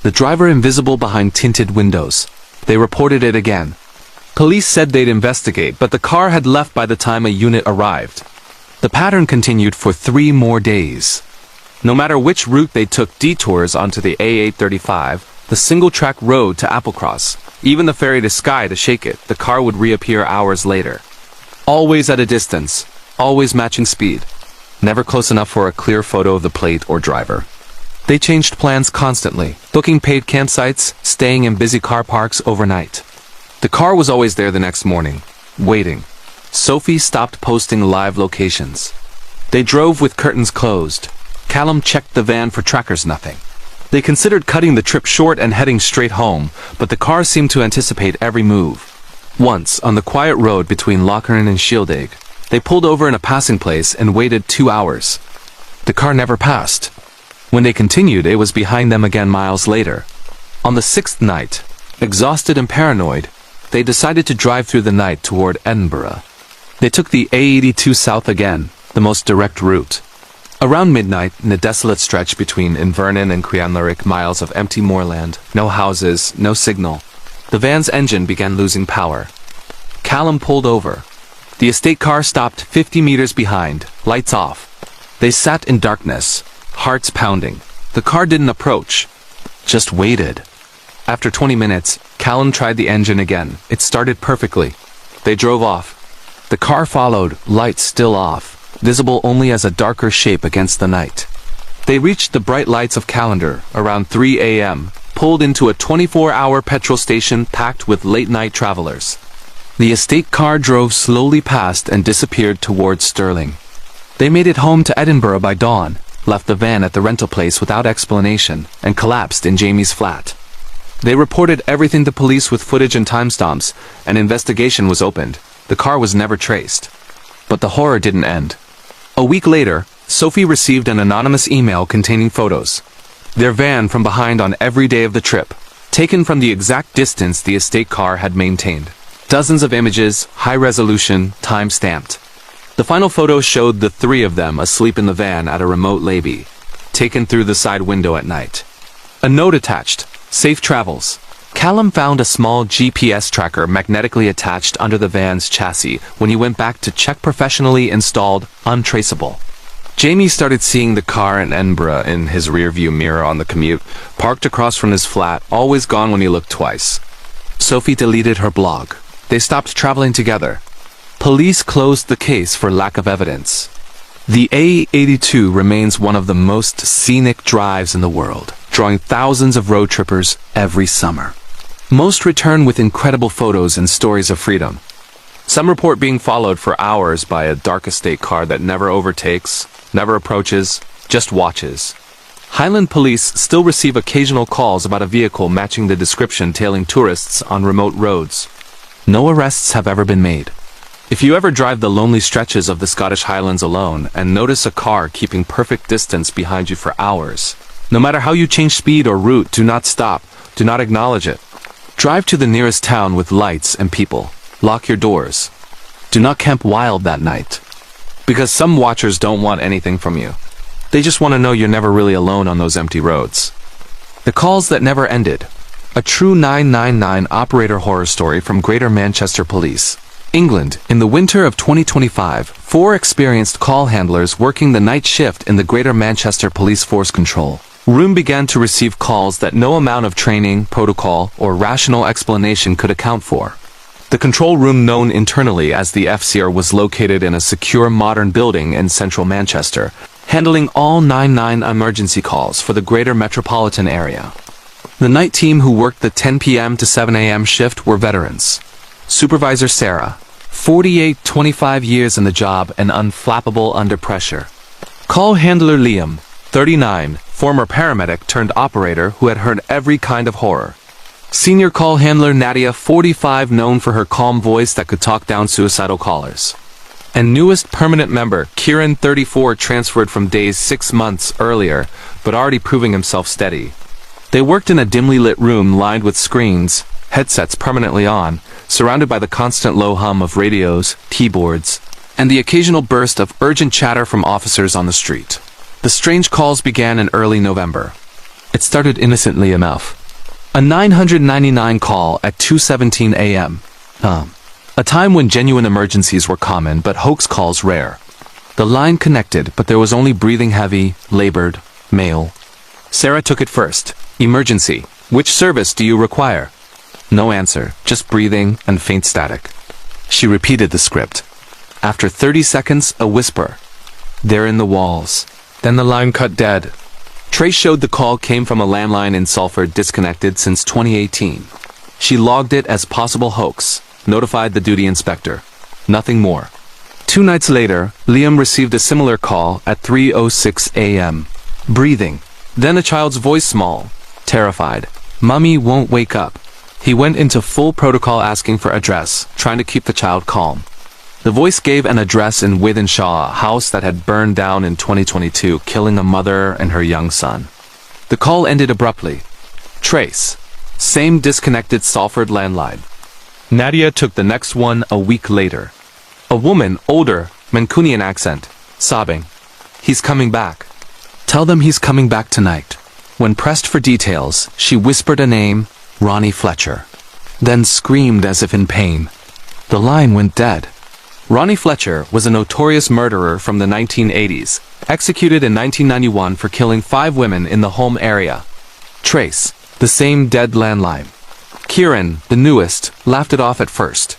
The driver invisible behind tinted windows. They reported it again. Police said they'd investigate, but the car had left by the time a unit arrived. The pattern continued for 3 more days. No matter which route they took, detours onto the A835, the single-track road to Applecross, even the ferry to Skye to shake it, the car would reappear hours later. Always at a distance, always matching speed. Never close enough for a clear photo of the plate or driver. They changed plans constantly, booking paid campsites, staying in busy car parks overnight. The car was always there the next morning, waiting. Sophie stopped posting live locations. They drove with curtains closed. Callum checked the van for trackers, nothing. They considered cutting the trip short and heading straight home, but the car seemed to anticipate every move. Once, on the quiet road between Lochern and Shieldaig, they pulled over in a passing place and waited 2 hours. The car never passed. When they continued, it was behind them again miles later. On the 6th night, exhausted and paranoid, they decided to drive through the night toward Edinburgh. They took the A82 south again, the most direct route. Around midnight, in the desolate stretch between Invernon and Crianlarich, miles of empty moorland, no houses, no signal, the van's engine began losing power. Callum pulled over. The estate car stopped 50 meters behind, lights off. They sat in darkness, hearts pounding. The car didn't approach, just waited. After 20 minutes, Callum tried the engine again. It started perfectly. They drove off. The car followed, lights still off, visible only as a darker shape against the night. They reached the bright lights of Callander around 3 a.m., pulled into a 24-hour petrol station packed with late-night travelers. The estate car drove slowly past and disappeared towards Stirling. They made it home to Edinburgh by dawn, left the van at the rental place without explanation, and collapsed in Jamie's flat. They reported everything to police with footage and timestamps. An investigation was opened. The car was never traced. But the horror didn't end. A week later, Sophie received an anonymous email containing photos. Their van from behind on every day of the trip, taken from the exact distance the estate car had maintained. Dozens of images, high resolution, time-stamped. The final photo showed the three of them asleep in the van at a remote levee, taken through the side window at night. A note attached, safe travels. Callum found a small GPS tracker magnetically attached under the van's chassis when he went back to check. Professionally installed, untraceable. Jamie started seeing the car in Edinburgh in his rearview mirror on the commute, parked across from his flat, always gone when he looked twice. Sophie deleted her blog. They stopped traveling together. Police closed the case for lack of evidence. The A82 remains one of the most scenic drives in the world, drawing thousands of road trippers every summer. Most return with incredible photos and stories of freedom. Some report being followed for hours by a dark estate car that never overtakes, never approaches, just watches. Highland police still receive occasional calls about a vehicle matching the description tailing tourists on remote roads. No arrests have ever been made. If you ever drive the lonely stretches of the Scottish Highlands alone and notice a car keeping perfect distance behind you for hours, no matter how you change speed or route, do not stop, do not acknowledge it. Drive to the nearest town with lights and people. Lock your doors. Do not camp wild that night. Because some watchers don't want anything from you. They just want to know you're never really alone on those empty roads. The calls that never ended. A true 999 operator horror story from Greater Manchester Police. England, in the winter of 2025, 4 experienced call handlers working the night shift in the Greater Manchester Police Force Control Room began to receive calls that no amount of training, protocol, or rational explanation could account for. The control room, known internally as the FCR, was located in a secure modern building in central Manchester, handling all 99 emergency calls for the greater metropolitan area. The night team who worked the 10 p.m. to 7 a.m. shift were veterans. Supervisor Sarah, 48, 25 years in the job and unflappable under pressure. Call handler Liam, 39, former paramedic turned operator who had heard every kind of horror. Senior call handler Nadia, 45, known for her calm voice that could talk down suicidal callers. And newest permanent member, Kieran, 34, transferred from days 6 months earlier, but already proving himself steady. They worked in a dimly lit room lined with screens, headsets permanently on, surrounded by the constant low hum of radios, keyboards, and the occasional burst of urgent chatter from officers on the street. The strange calls began in early November. It started innocently enough. A 999 call at 2:17 a.m. A time when genuine emergencies were common but hoax calls rare. The line connected, but there was only breathing heavy, labored, male. Sarah took it first. Emergency. Which service do you require? No answer, just breathing and faint static. She repeated the script. After 30 seconds, a whisper. They're in the walls. Then the line cut dead. Trace showed the call came from a landline in Salford, disconnected since 2018. She logged it as possible hoax, notified the duty inspector. Nothing more. 2 nights later, Liam received a similar call at 3:06 a.m. Breathing. Then a child's voice, small, terrified. Mummy won't wake up. He went into full protocol asking for address, trying to keep the child calm. The voice gave an address in Withenshaw, a house that had burned down in 2022, killing a mother and her young son. The call ended abruptly. Trace. Same disconnected Salford landline. Nadia took the next one a week later. A woman, older, Mancunian accent, sobbing. He's coming back. Tell them he's coming back tonight. When pressed for details, she whispered a name, Ronnie Fletcher. Then screamed as if in pain. The line went dead. Ronnie Fletcher was a notorious murderer from the 1980s, executed in 1991 for killing 5 women in the home area. Trace, the same dead landline. Kieran, the newest, laughed it off at first.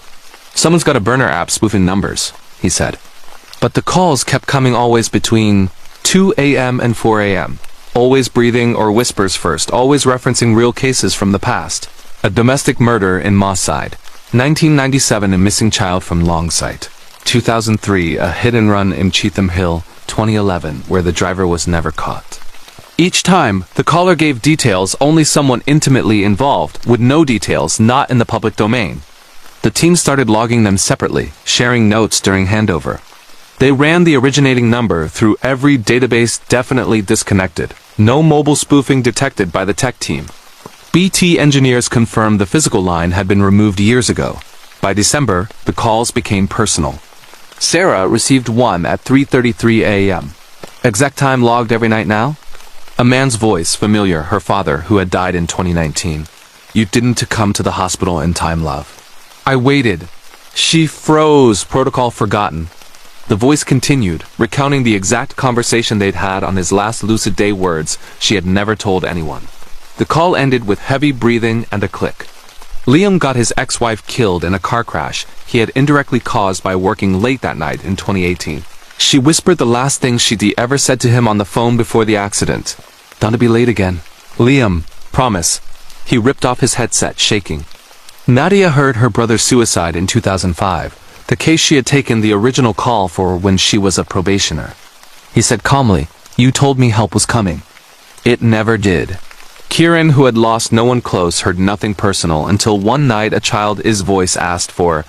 Someone's got a burner app spoofing numbers, he said. But the calls kept coming always between 2 a.m. and 4 a.m. Always breathing or whispers first, always referencing real cases from the past. A domestic murder in Moss Side. 1997, a missing child from Longsight. 2003, a hit and run in Cheetham Hill. 2011, where the driver was never caught. Each time, the caller gave details only someone intimately involved, with no details not in the public domain. The team started logging them separately, sharing notes during handover. They ran the originating number through every database, definitely disconnected. No mobile spoofing detected by the tech team. BT engineers confirmed the physical line had been removed years ago. By December, the calls became personal. Sarah received one at 3:33 a.m. Exact time logged every night now? A man's voice, familiar, her father, who had died in 2019. You didn't come to the hospital in time, love. I waited. She froze, protocol forgotten. The voice continued, recounting the exact conversation they'd had on his last lucid day, words she had never told anyone. The call ended with heavy breathing and a click. Liam got his ex-wife killed in a car crash he had indirectly caused by working late that night in 2018. She whispered the last thing she'd ever said to him on the phone before the accident. Don't be late again. Liam, promise. He ripped off his headset, shaking. Nadia heard her brother's suicide in 2005. The case she had taken the original call for when she was a probationer. He said calmly, you told me help was coming. It never did. Kieran, who had lost no one close, heard nothing personal until one night a child's voice asked for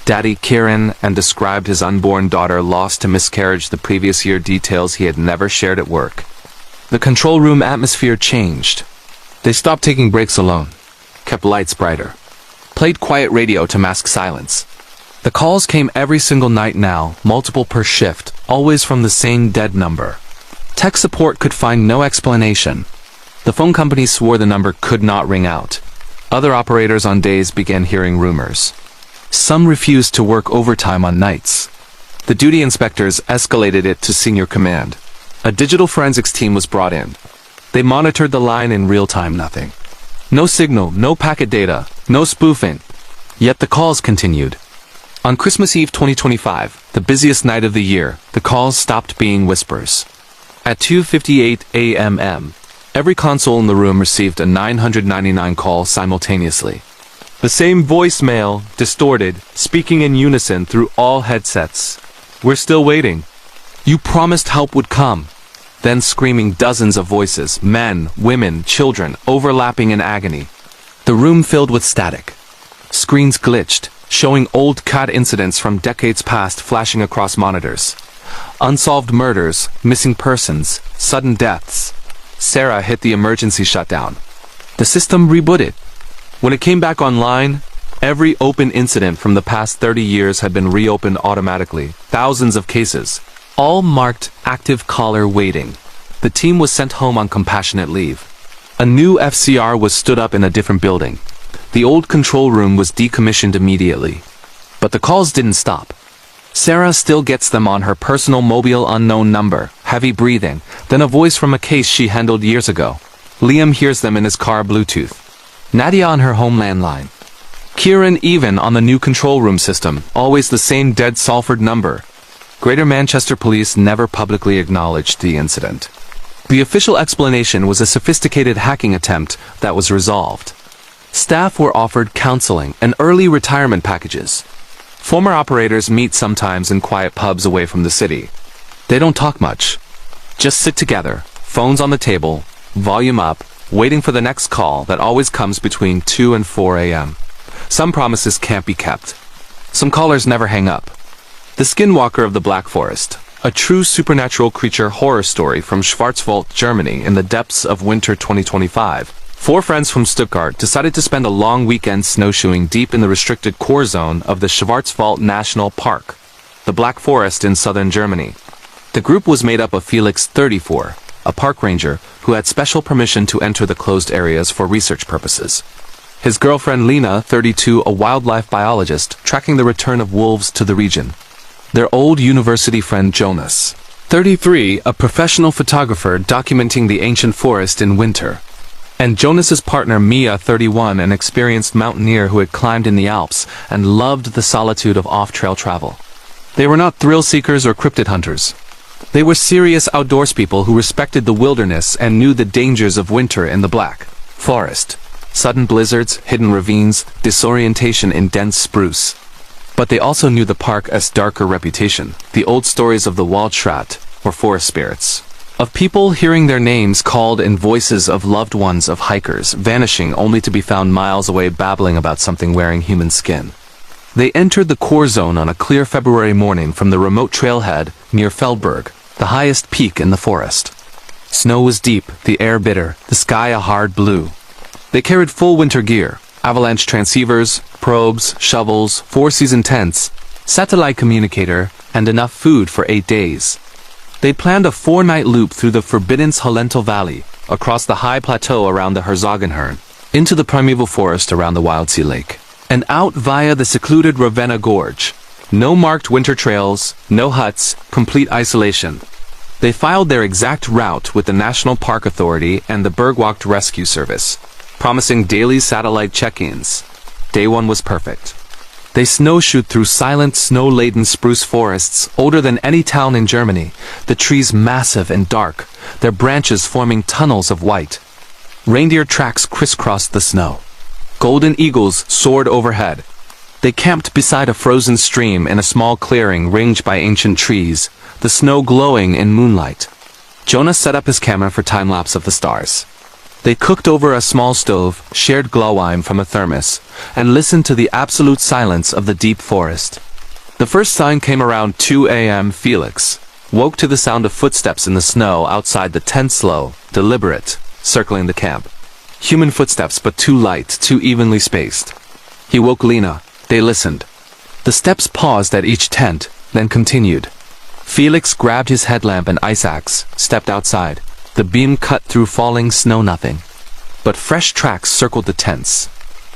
Daddy Kieran and described his unborn daughter lost to miscarriage the previous year, details he had never shared at work. The control room atmosphere changed. They stopped taking breaks alone, kept lights brighter, played quiet radio to mask silence. The calls came every single night now, multiple per shift, always from the same dead number. Tech support could find no explanation. The phone company swore the number could not ring out. Other operators on days began hearing rumors. Some refused to work overtime on nights. The duty inspectors escalated it to senior command. A digital forensics team was brought in. They monitored the line in real time, nothing. No signal, no packet data, no spoofing. Yet the calls continued. On Christmas Eve 2025, the busiest night of the year, the calls stopped being whispers. At 2:58 a.m., every console in the room received a 999 call simultaneously. The same voicemail, distorted, speaking in unison through all headsets. We're still waiting. You promised help would come. Then screaming dozens of voices, men, women, children, overlapping in agony. The room filled with static. Screens glitched, showing old CAD incidents from decades past flashing across monitors. Unsolved murders, missing persons, sudden deaths. Sarah hit the emergency shutdown. The system rebooted. When it came back online, every open incident from the past 30 years had been reopened automatically. Thousands of cases, all marked active caller waiting. The team was sent home on compassionate leave. A new FCR was stood up in a different building. The old control room was decommissioned immediately. But the calls didn't stop. Sarah still gets them on her personal mobile unknown number, heavy breathing, then a voice from a case she handled years ago. Liam hears them in his car Bluetooth. Nadia on her home landline. Kieran even on the new control room system, always the same dead Salford number. Greater Manchester Police never publicly acknowledged the incident. The official explanation was a sophisticated hacking attempt that was resolved. Staff were offered counseling and early retirement packages. Former operators meet sometimes in quiet pubs away from the city. They don't talk much. Just sit together, phones on the table, volume up, waiting for the next call that always comes between 2 and 4 a.m. Some promises can't be kept. Some callers never hang up. The Skinwalker of the Black Forest, a true supernatural creature horror story from Schwarzwald, Germany in the depths of winter 2025. 4 friends from Stuttgart decided to spend a long weekend snowshoeing deep in the restricted core zone of the Schwarzwald National Park, the Black Forest in southern Germany. The group was made up of Felix, 34, a park ranger who had special permission to enter the closed areas for research purposes. His girlfriend Lena, 32, a wildlife biologist, tracking the return of wolves to the region. Their old university friend Jonas, 33, a professional photographer documenting the ancient forest in winter. And Jonas's partner Mia, 31, an experienced mountaineer who had climbed in the Alps and loved the solitude of off-trail travel. They were not thrill-seekers or cryptid hunters. They were serious outdoors people who respected the wilderness and knew the dangers of winter in the Black Forest. Sudden blizzards, hidden ravines, disorientation in dense spruce. But they also knew the park's darker reputation, the old stories of the Waldschrat, or forest spirits. Of people hearing their names called and voices of loved ones of hikers, vanishing only to be found miles away babbling about something wearing human skin. They entered the core zone on a clear February morning from the remote trailhead near Feldberg, the highest peak in the forest. Snow was deep, the air bitter, the sky a hard blue. They carried full winter gear, avalanche transceivers, probes, shovels, four-season tents, satellite communicator, and enough food for 8 days. They planned a 4-night loop through the forbidden Hallental Valley, across the high plateau around the Herzogenhorn, into the primeval forest around the Wildsee Lake, and out via the secluded Ravenna Gorge. No marked winter trails, no huts, complete isolation. They filed their exact route with the National Park Authority and the Bergwacht Rescue Service, promising daily satellite check-ins. Day 1 was perfect. They snowshoed through silent, snow-laden spruce forests, older than any town in Germany, the trees massive and dark, their branches forming tunnels of white. Reindeer tracks crisscrossed the snow. Golden eagles soared overhead. They camped beside a frozen stream in a small clearing ringed by ancient trees, the snow glowing in moonlight. Jonas set up his camera for time-lapse of the stars. They cooked over a small stove, shared glühwein from a thermos, and listened to the absolute silence of the deep forest. The first sign came around 2 a.m. Felix woke to the sound of footsteps in the snow outside the tent, slow, deliberate, circling the camp. Human footsteps, but too light, too evenly spaced. He woke Lena. They listened. The steps paused at each tent, then continued. Felix grabbed his headlamp and ice axe, stepped outside. The beam cut through falling snow. Nothing but fresh tracks circled the tents.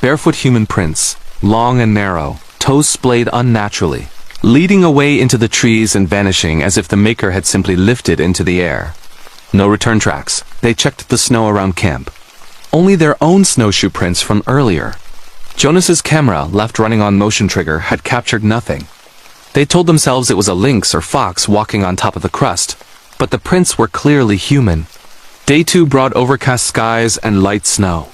Barefoot human prints, long and narrow, toes splayed unnaturally, leading away into the trees and vanishing as if the maker had simply lifted into the air. No return tracks. They checked the snow around camp. Only their own snowshoe prints from earlier. Jonas's camera, left running on motion trigger, had captured nothing. They told themselves it was a lynx or fox walking on top of the crust, but the prints were clearly human. Day 2 brought overcast skies and light snow.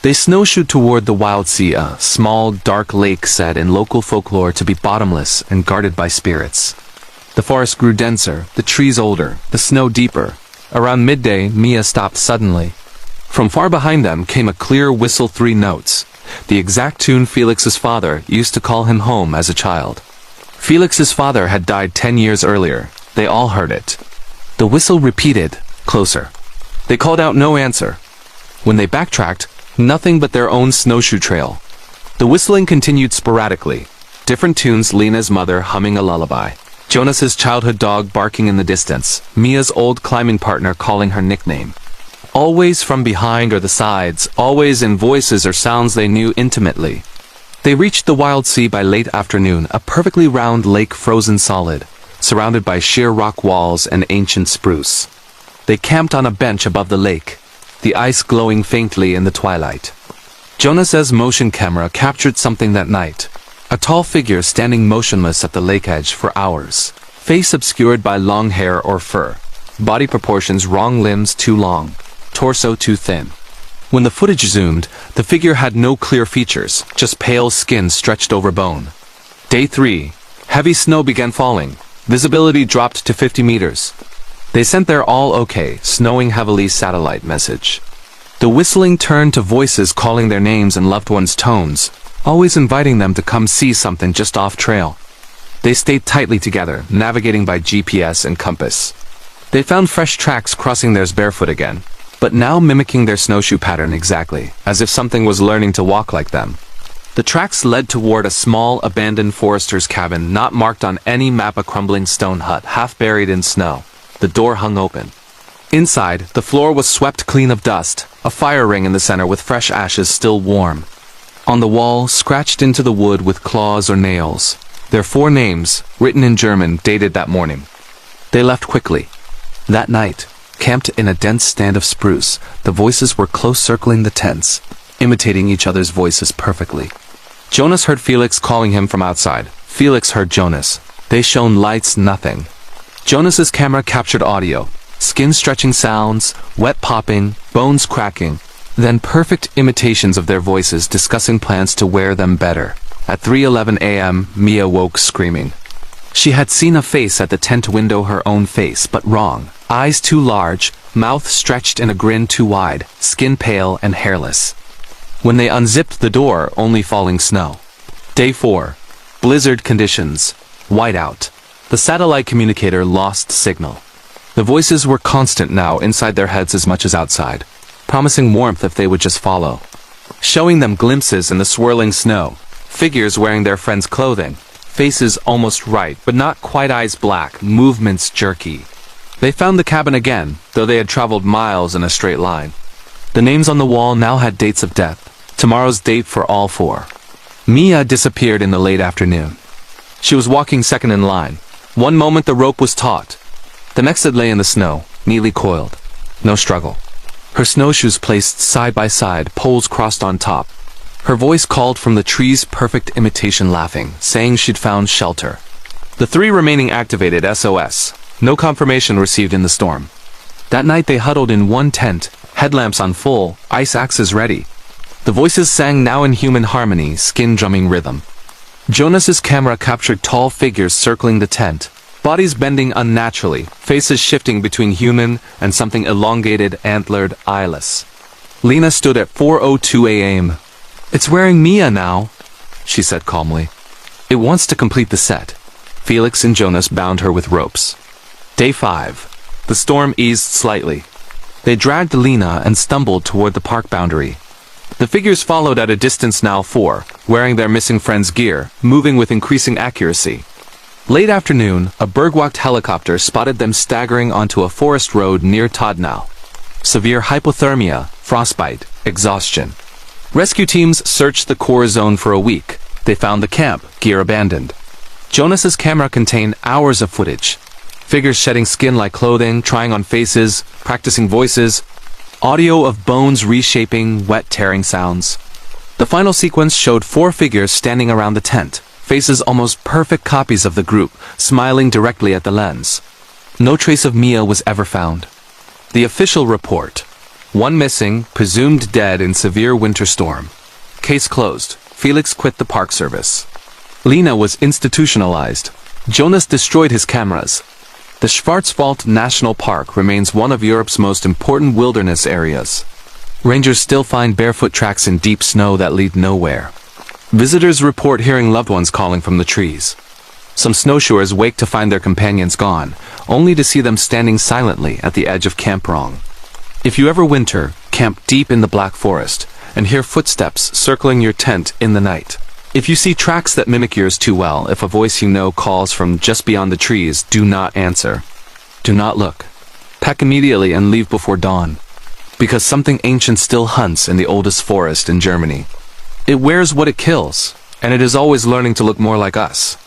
They snowshoed toward the Wildsee, a small, dark lake said in local folklore to be bottomless and guarded by spirits. The forest grew denser, the trees older, the snow deeper. Around midday, Mia stopped suddenly. From far behind them came a clear whistle, 3 notes, the exact tune Felix's father used to call him home as a child. Felix's father had died 10 years earlier. They all heard it. The whistle repeated, closer. They called out no answer. When they backtracked, nothing but their own snowshoe trail. The whistling continued sporadically. Different tunes, Lena's mother humming a lullaby, Jonas's childhood dog barking in the distance, Mia's old climbing partner calling her nickname. Always from behind or the sides, always in voices or sounds they knew intimately. They reached the Wildsee by late afternoon, a perfectly round lake frozen solid, surrounded by sheer rock walls and ancient spruce. They camped on a bench above the lake, the ice glowing faintly in the twilight. Jonas's motion camera captured something that night. A tall figure standing motionless at the lake edge for hours, face obscured by long hair or fur, body proportions wrong, limbs too long, torso too thin. When the footage zoomed, the figure had no clear features, just pale skin stretched over bone. Day 3. Heavy snow began falling. Visibility dropped to 50 meters. They sent their all okay, snowing heavily satellite message. The whistling turned to voices calling their names and loved ones' tones, always inviting them to come see something just off trail. They stayed tightly together, navigating by GPS and compass. They found fresh tracks crossing theirs barefoot again, but now mimicking their snowshoe pattern exactly, as if something was learning to walk like them. The tracks led toward a small, abandoned forester's cabin not marked on any map, a crumbling stone hut, half buried in snow. The door hung open. Inside, the floor was swept clean of dust, a fire ring in the center with fresh ashes still warm. On the wall, scratched into the wood with claws or nails, their 4 names, written in German, dated that morning. They left quickly. That night, camped in a dense stand of spruce, the voices were close circling the tents, imitating each other's voices perfectly. Jonas heard Felix calling him from outside. Felix heard Jonas. They shone lights, nothing. Jonas's camera captured audio, skin-stretching sounds, wet popping, bones cracking, then perfect imitations of their voices discussing plans to wear them better. At 3:11 a.m., Mia woke screaming. She had seen a face at the tent window, her own face, but wrong. Eyes too large, mouth stretched in a grin too wide, skin pale and hairless. When they unzipped the door, only falling snow. Day 4. Blizzard conditions. Whiteout. The satellite communicator lost signal. The voices were constant now, inside their heads as much as outside, promising warmth if they would just follow. Showing them glimpses in the swirling snow, figures wearing their friends' clothing, faces almost right, but not quite, eyes black, movements jerky. They found the cabin again, though they had traveled miles in a straight line. The names on the wall now had dates of death, tomorrow's date for all 4. Mia disappeared in the late afternoon. She was walking second in line. One moment the rope was taut. The next it lay in the snow, neatly coiled. No struggle. Her snowshoes placed side by side, poles crossed on top. Her voice called from the tree's perfect imitation, laughing, saying she'd found shelter. The 3 remaining activated SOS. No confirmation received in the storm. That night they huddled in one tent, headlamps on full, ice axes ready. The voices sang now in human harmony, skin-drumming rhythm. Jonas's camera captured tall figures circling the tent, bodies bending unnaturally, faces shifting between human and something elongated, antlered, eyeless. Lena stood at 4:02 a.m. "It's wearing Mia now," she said calmly. "It wants to complete the set." Felix and Jonas bound her with ropes. Day 5. The storm eased slightly. They dragged Lena and stumbled toward the park boundary. The figures followed at a distance, now 4, wearing their missing friend's gear, moving with increasing accuracy. Late afternoon, a Bergwacht helicopter spotted them staggering onto a forest road near Todnau. Severe hypothermia, frostbite, exhaustion. Rescue teams searched the core zone for a week. They found the camp, gear abandoned. Jonas's camera contained hours of footage. Figures shedding skin like clothing, trying on faces, practicing voices. Audio of bones reshaping, wet tearing sounds. The final sequence showed 4 figures standing around the tent, faces almost perfect copies of the group, smiling directly at the lens. No trace of Mia was ever found. The official report. 1 missing, presumed dead in severe winter storm. Case closed. Felix quit the park service. Lena was institutionalized. Jonas destroyed his cameras. The Schwarzwald National Park remains one of Europe's most important wilderness areas. Rangers still find barefoot tracks in deep snow that lead nowhere. Visitors report hearing loved ones calling from the trees. Some snowshoers wake to find their companions gone, only to see them standing silently at the edge of Camp Wrong. If you ever winter, camp deep in the Black Forest, and hear footsteps circling your tent in the night. If you see tracks that mimic yours too well, if a voice you know calls from just beyond the trees, do not answer. Do not look. Pack immediately and leave before dawn. Because something ancient still hunts in the oldest forest in Germany. It wears what it kills, and it is always learning to look more like us.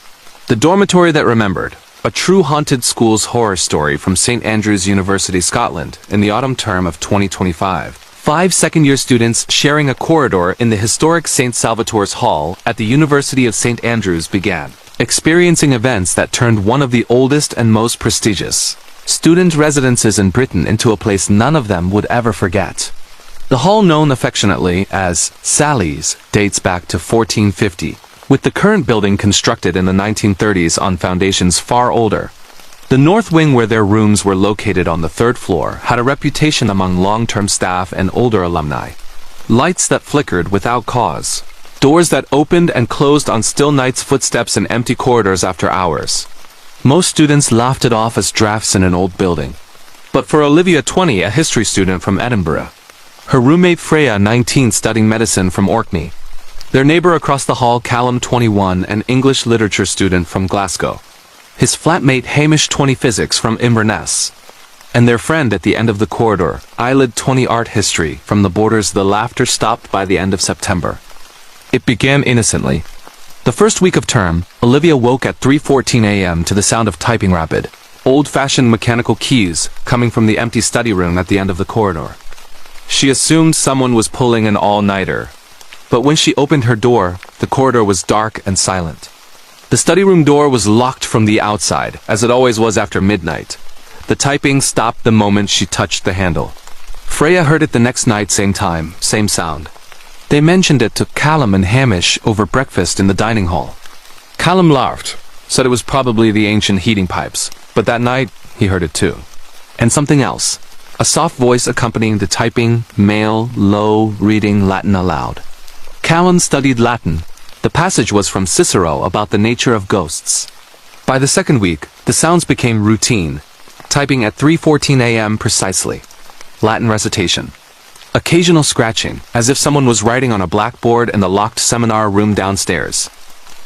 The Dormitory That Remembered, a true haunted school's horror story from St. Andrews University, Scotland, in the autumn term of 2025. 5 second-year students sharing a corridor in the historic St. Salvator's Hall at the University of St. Andrews began experiencing events that turned one of the oldest and most prestigious student residences in Britain into a place none of them would ever forget. The hall, known affectionately as Sally's, dates back to 1450, with the current building constructed in the 1930s on foundations far older. The north wing, where their rooms were located on the 3rd floor, had a reputation among long-term staff and older alumni. Lights that flickered without cause. Doors that opened and closed on still nights, footsteps in empty corridors after hours. Most students laughed it off as drafts in an old building. But for Olivia, 20, a history student from Edinburgh, her roommate Freya, 19, studying medicine from Orkney, Their neighbor across the hall, Callum 21, an English literature student from Glasgow. His flatmate Hamish 20 physics from Inverness. And their friend at the end of the corridor, Eyelid 20 art history from the Borders. The laughter stopped by the end of September. It began innocently. The first week of term, Olivia woke at 3:14 a.m. to the sound of typing rapid, old-fashioned mechanical keys coming from the empty study room at the end of the corridor. She assumed someone was pulling an all-nighter. But when she opened her door, the corridor was dark and silent. The study room door was locked from the outside, as it always was after midnight. The typing stopped the moment she touched the handle. Freya heard it the next night, same time, same sound. They mentioned it to Callum and Hamish over breakfast in the dining hall. Callum laughed, said it was probably the ancient heating pipes, but that night, he heard it too. And something else. A soft voice accompanying the typing, male, low, reading Latin aloud. Callum studied Latin. The passage was from Cicero about the nature of ghosts. By the second week, the sounds became routine, typing at 3:14 a.m. precisely. Latin recitation. Occasional scratching, as if someone was writing on a blackboard in the locked seminar room downstairs.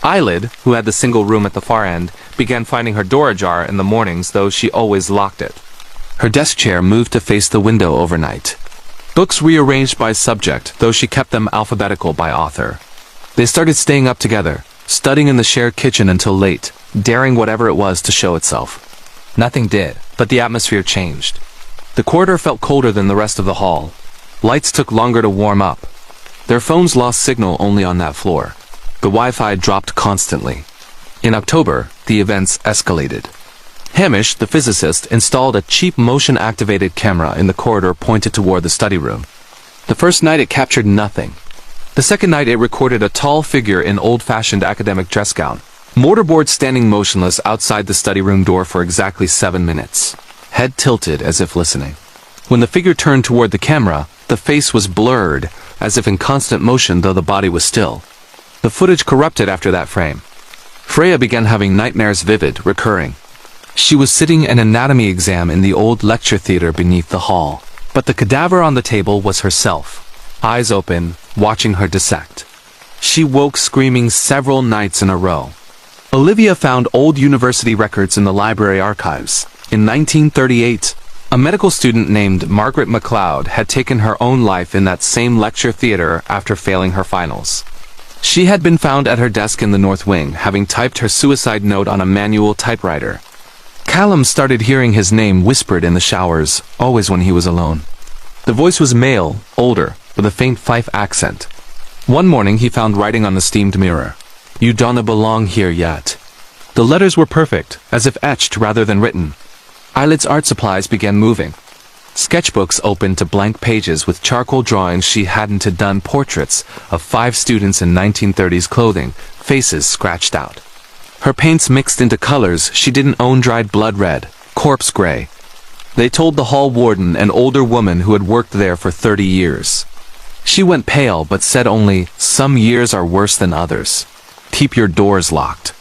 Eyelid, who had the single room at the far end, began finding her door ajar in the mornings, though she always locked it. Her desk chair moved to face the window overnight. Books rearranged by subject, though she kept them alphabetical by author. They started staying up together, studying in the shared kitchen until late, daring whatever it was to show itself. Nothing did, but the atmosphere changed. The corridor felt colder than the rest of the hall. Lights took longer to warm up. Their phones lost signal only on that floor. The Wi-Fi dropped constantly. In October, the events escalated. Hamish, the physicist, installed a cheap motion-activated camera in the corridor pointed toward the study room. The first night it captured nothing. The second night it recorded a tall figure in old-fashioned academic dress gown. Mortarboard standing motionless outside the study room door for exactly 7 minutes. Head tilted as if listening. When the figure turned toward the camera, the face was blurred, as if in constant motion though the body was still. The footage corrupted after that frame. Freya began having nightmares, vivid, recurring. She was sitting an anatomy exam in the old lecture theater beneath the hall. But the cadaver on the table was herself, eyes open, watching her dissect. She woke screaming several nights in a row. Olivia found old university records in the library archives. In 1938, a medical student named Margaret MacLeod had taken her own life in that same lecture theater after failing her finals. She had been found at her desk in the North Wing, having typed her suicide note on a manual typewriter. Callum started hearing his name whispered in the showers, always when he was alone. The voice was male, older, with a faint Fife accent. One morning he found writing on the steamed mirror. "You don't belong here yet." The letters were perfect, as if etched rather than written. Eyelid's art supplies began moving. Sketchbooks opened to blank pages with charcoal drawings she hadn't done, portraits of 5 students in 1930s clothing, faces scratched out. Her paints mixed into colors she didn't own: dried blood red, corpse gray. They told the hall warden, an older woman who had worked there for 30 years. She went pale but said only, "Some years are worse than others. Keep your doors locked.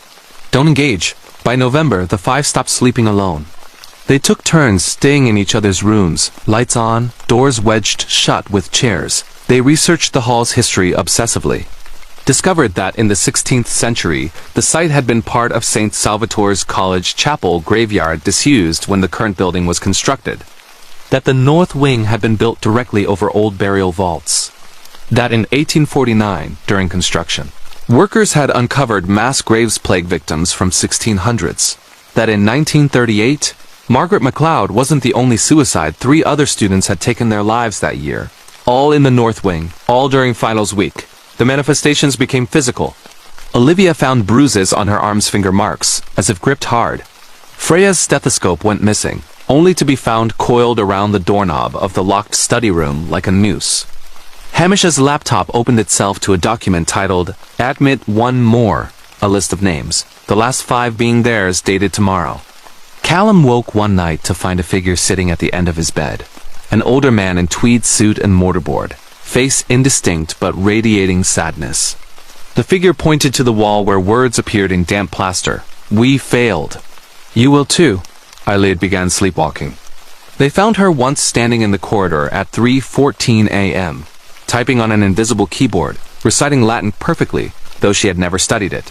Don't engage." By November, the 5 stopped sleeping alone. They took turns staying in each other's rooms, lights on, doors wedged shut with chairs. They researched the hall's history obsessively. Discovered that in the 16th century, the site had been part of St. Salvator's College Chapel graveyard, disused when the current building was constructed. That the North Wing had been built directly over old burial vaults. That in 1849, during construction, workers had uncovered mass graves plague victims from 1600s. That in 1938, Margaret MacLeod wasn't the only suicide. 3 other students had taken their lives that year. All in the North Wing, all during finals week. The manifestations became physical. Olivia found bruises on her arms, finger marks, as if gripped hard. Freya's stethoscope went missing, only to be found coiled around the doorknob of the locked study room like a noose. Hamish's laptop opened itself to a document titled, "Admit One More," a list of names, the last 5 being theirs, dated tomorrow. Callum woke one night to find a figure sitting at the end of his bed. An older man in tweed suit and mortarboard, face indistinct but radiating sadness. The figure pointed to the wall where words appeared in damp plaster. "We failed." "You will too." Eyelid began sleepwalking. They found her once standing in the corridor at 3:14 a.m. typing on an invisible keyboard, reciting Latin perfectly, though she had never studied it.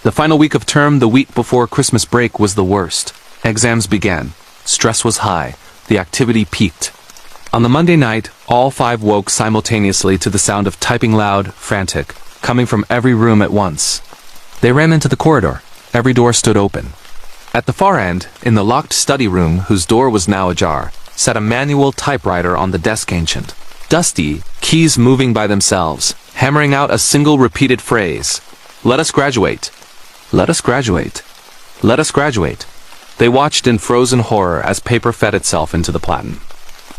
The final week of term, the week before Christmas break, was the worst. Exams began. Stress was high. The activity peaked. On the Monday night, all five woke simultaneously to the sound of typing loud, frantic, coming from every room at once. They ran into the corridor. Every door stood open. At the far end, in the locked study room, whose door was now ajar, sat a manual typewriter on the desk ancient. Dusty, keys moving by themselves, hammering out a single repeated phrase. Let us graduate. Let us graduate. Let us graduate. They watched in frozen horror as paper fed itself into the platen.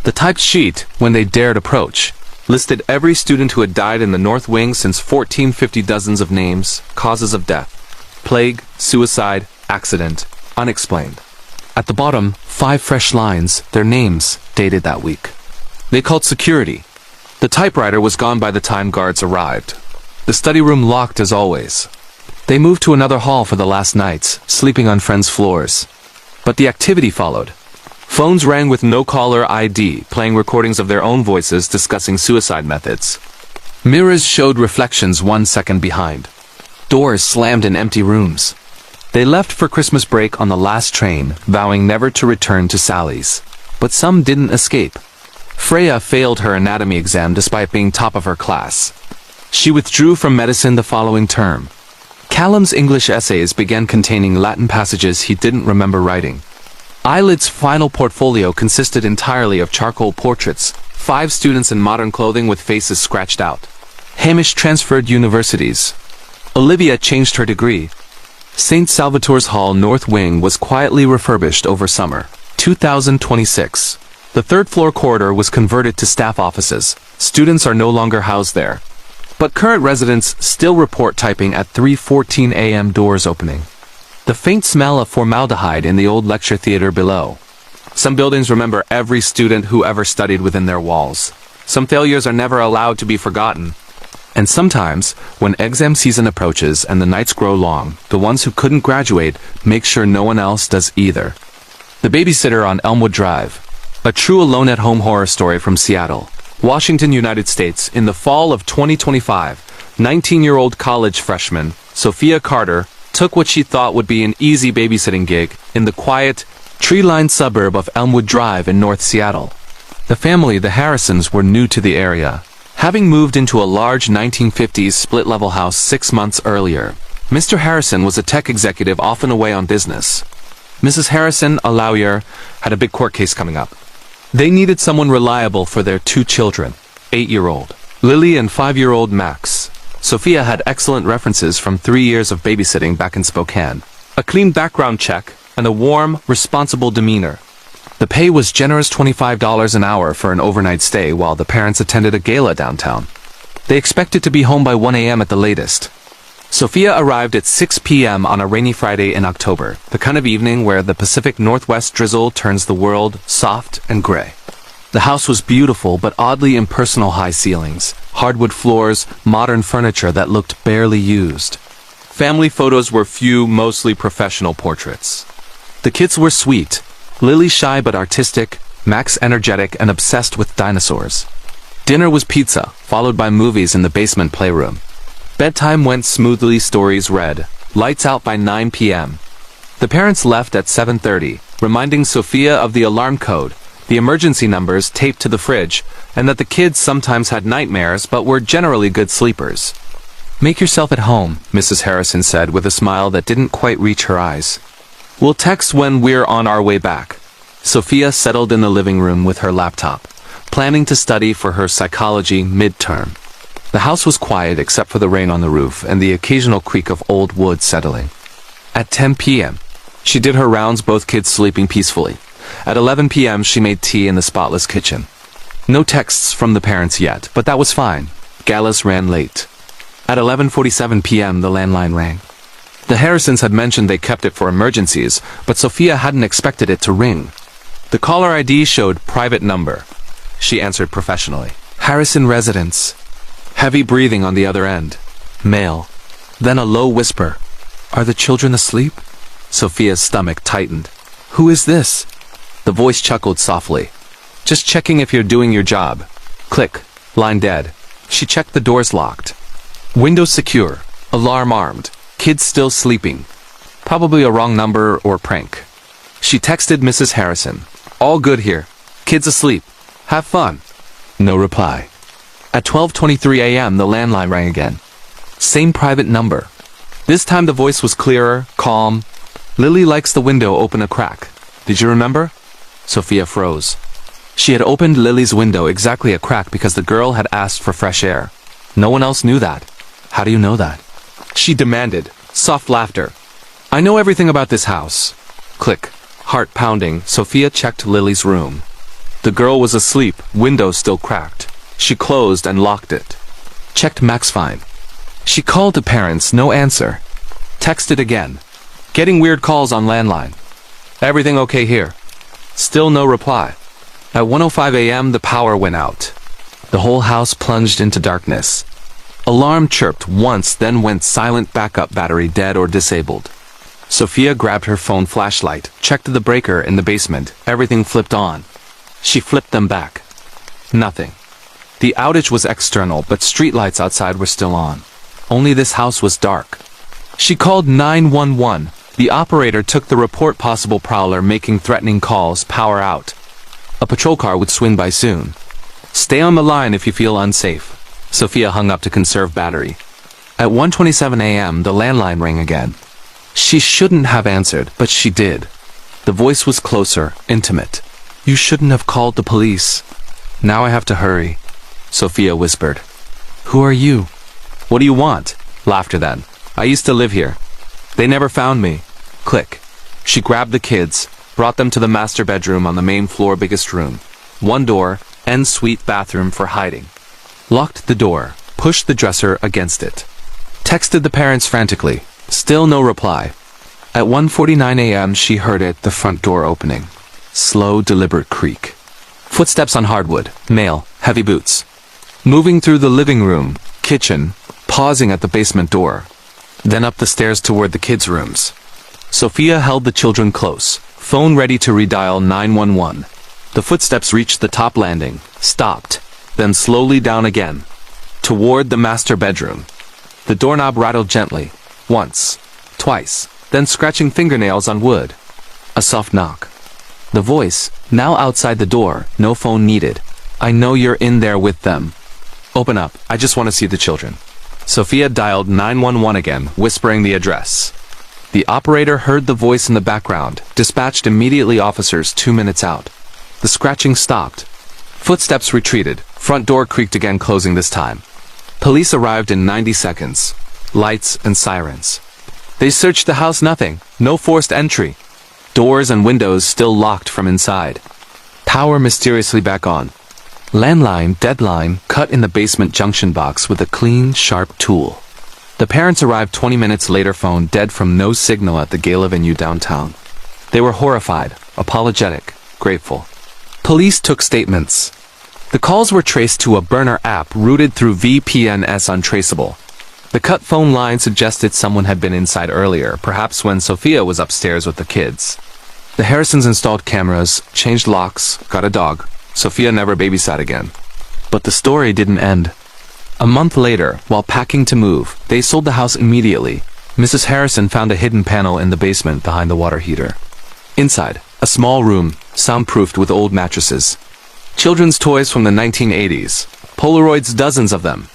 The typed sheet, when they dared approach, listed every student who had died in the North Wing since 1450, dozens of names, causes of death. Plague, suicide, accident, unexplained. At the bottom, 5 fresh lines, their names, dated that week. They called security. The typewriter was gone by the time guards arrived. The study room locked as always. They moved to another hall for the last nights, sleeping on friends' floors. But the activity followed. Phones rang with no-caller ID, playing recordings of their own voices discussing suicide methods. Mirrors showed reflections 1 second behind. Doors slammed in empty rooms. They left for Christmas break on the last train, vowing never to return to Sally's. But some didn't escape. Freya failed her anatomy exam despite being top of her class. She withdrew from medicine the following term. Callum's English essays began containing Latin passages he didn't remember writing. Eyelid's final portfolio consisted entirely of charcoal portraits, 5 students in modern clothing with faces scratched out. Hamish transferred universities. Olivia changed her degree. St. Salvator's Hall North Wing was quietly refurbished over summer. 2026. The third-floor corridor was converted to staff offices. Students are no longer housed there. But current residents still report typing at 3:14 a.m. doors opening. The faint smell of formaldehyde in the old lecture theater below. Some buildings remember every student who ever studied within their walls. Some failures are never allowed to be forgotten. And sometimes, when exam season approaches and the nights grow long, the ones who couldn't graduate make sure no one else does either. The Babysitter on Elmwood Drive. A true alone-at-home horror story from Seattle, Washington, United States. In the fall of 2025, 19-year-old college freshman, Sophia Carter, took what she thought would be an easy babysitting gig in the quiet, tree-lined suburb of Elmwood Drive in North Seattle. The family, the Harrisons, were new to the area, having moved into a large 1950s split-level house 6 months earlier. Mr. Harrison was a tech executive often away on business. Mrs. Harrison, a lawyer, had a big court case coming up. They needed someone reliable for their 2 children, 8-year-old Lily and 5-year-old Max. Sophia had excellent references from 3 years of babysitting back in Spokane, a clean background check, and a warm, responsible demeanor. The pay was generous $25 an hour for an overnight stay while the parents attended a gala downtown. They expected to be home by 1 a.m. at the latest. Sophia arrived at 6 p.m. on a rainy Friday in October, the kind of evening where the Pacific Northwest drizzle turns the world soft and gray. The house was beautiful but oddly impersonal: high ceilings, hardwood floors, modern furniture that looked barely used. Family photos were few, mostly professional portraits. The kids were sweet, Lily shy but artistic, Max energetic and obsessed with dinosaurs. Dinner was pizza, followed by movies in the basement playroom. Bedtime went smoothly, stories read, lights out by 9 p.m. The parents left at 7:30, reminding Sophia of the alarm code, the emergency numbers taped to the fridge, and that the kids sometimes had nightmares but were generally good sleepers. "Make yourself at home," Mrs. Harrison said with a smile that didn't quite reach her eyes. "We'll text when we're on our way back." Sophia settled in the living room with her laptop, planning to study for her psychology midterm. The house was quiet except for the rain on the roof and the occasional creak of old wood settling. At 10 p.m., she did her rounds, both kids sleeping peacefully. At 11 p.m., she made tea in the spotless kitchen. No texts from the parents yet, but that was fine. Galas ran late. At 11:47 p.m., the landline rang. The Harrisons had mentioned they kept it for emergencies, but Sophia hadn't expected it to ring. The caller ID showed private number. She answered professionally. "Harrison residence." Heavy breathing on the other end. Male. Then a low whisper. "Are the children asleep?" Sophia's stomach tightened. "Who is this?" The voice chuckled softly. "Just checking if you're doing your job." Click. Line dead. She checked the doors locked. Windows secure. Alarm armed. Kids still sleeping. Probably a wrong number or prank. She texted Mrs. Harrison. All good here. Kids asleep. Have fun. No reply. At 12:23 a.m. the landline rang again. Same private number. This time the voice was clearer, calm. Lily likes the window open a crack. Did you remember? Sophia froze. She had opened Lily's window exactly a crack because the girl had asked for fresh air. No one else knew that. How do you know that? She demanded. Soft laughter. I know everything about this house. Click. Heart pounding, Sophia checked Lily's room. The girl was asleep, window still cracked. She closed and locked it. Checked Max fine. She called to parents, no answer. Texted again. Getting weird calls on landline. Everything okay here? Still no reply. At 1:05 a.m. the power went out. The whole house plunged into darkness. Alarm chirped once, then went silent. Backup battery dead or disabled. Sophia grabbed her phone flashlight, checked the breaker in the basement. Everything flipped on. She flipped them back. Nothing. The outage was external, but streetlights outside were still on. Only this house was dark. She called 911. The operator took the report. Possible prowler making threatening calls. Power out. A patrol car would swing by soon. Stay on the line if you feel unsafe. Sophia hung up to conserve battery. At 1:27 a.m. the landline rang again. She shouldn't have answered, but she did. The voice was closer, intimate. You shouldn't have called the police. Now I have to hurry. Sophia whispered. Who are you? What do you want? Laughter then. I used to live here. They never found me. Click. She grabbed the kids, brought them to the master bedroom on the main floor, biggest room. One door, en suite bathroom for hiding. Locked the door, pushed the dresser against it. Texted the parents frantically. Still no reply. At 1:49 a.m. she heard it, the front door opening. Slow, deliberate creak. Footsteps on hardwood, male, heavy boots. Moving through the living room, kitchen, pausing at the basement door. Then up the stairs toward the kids' rooms. Sophia held the children close, phone ready to redial 911. The footsteps reached the top landing, stopped, then slowly down again. Toward the master bedroom. The doorknob rattled gently. Once, twice, then scratching fingernails on wood. A soft knock. The voice, now outside the door, no phone needed. I know you're in there with them. Open up, I just want to see the children. Sophia dialed 911 again, whispering the address. The operator heard the voice in the background, dispatched immediately officers 2 minutes out. The scratching stopped. Footsteps retreated, front door creaked again, closing this time. Police arrived in 90 seconds. Lights and sirens. They searched the house, nothing, no forced entry. Doors and windows still locked from inside. Power mysteriously back on. Landline, deadline, cut in the basement junction box with a clean, sharp tool. The parents arrived 20 minutes later, phone dead from no signal at the Gala venue downtown. They were horrified, apologetic, grateful. Police took statements. The calls were traced to a burner app routed through VPN as untraceable. The cut phone line suggested someone had been inside earlier, perhaps when Sophia was upstairs with the kids. The Harrisons installed cameras, changed locks, got a dog. Sophia never babysat again. But the story didn't end. A month later, while packing to move, they sold the house immediately. Mrs. Harrison found a hidden panel in the basement behind the water heater. Inside, a small room, soundproofed with old mattresses. Children's toys from the 1980s. Polaroids, dozens of them.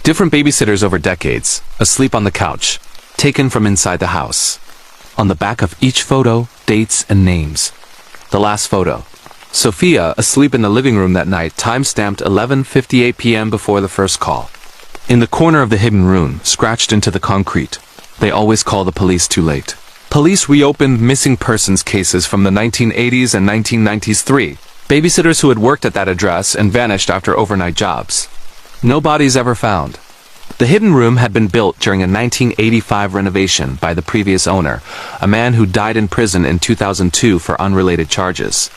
Different babysitters over decades, asleep on the couch, taken from inside the house. On the back of each photo, dates and names. The last photo. Sophia, asleep in the living room that night, time-stamped 11:58 p.m. before the first call. In the corner of the hidden room, scratched into the concrete. They always call the police too late. Police reopened missing persons cases from the 1980s and 1990s. 3 babysitters who had worked at that address and vanished after overnight jobs. No bodies ever found. The hidden room had been built during a 1985 renovation by the previous owner, a man who died in prison in 2002 for unrelated charges.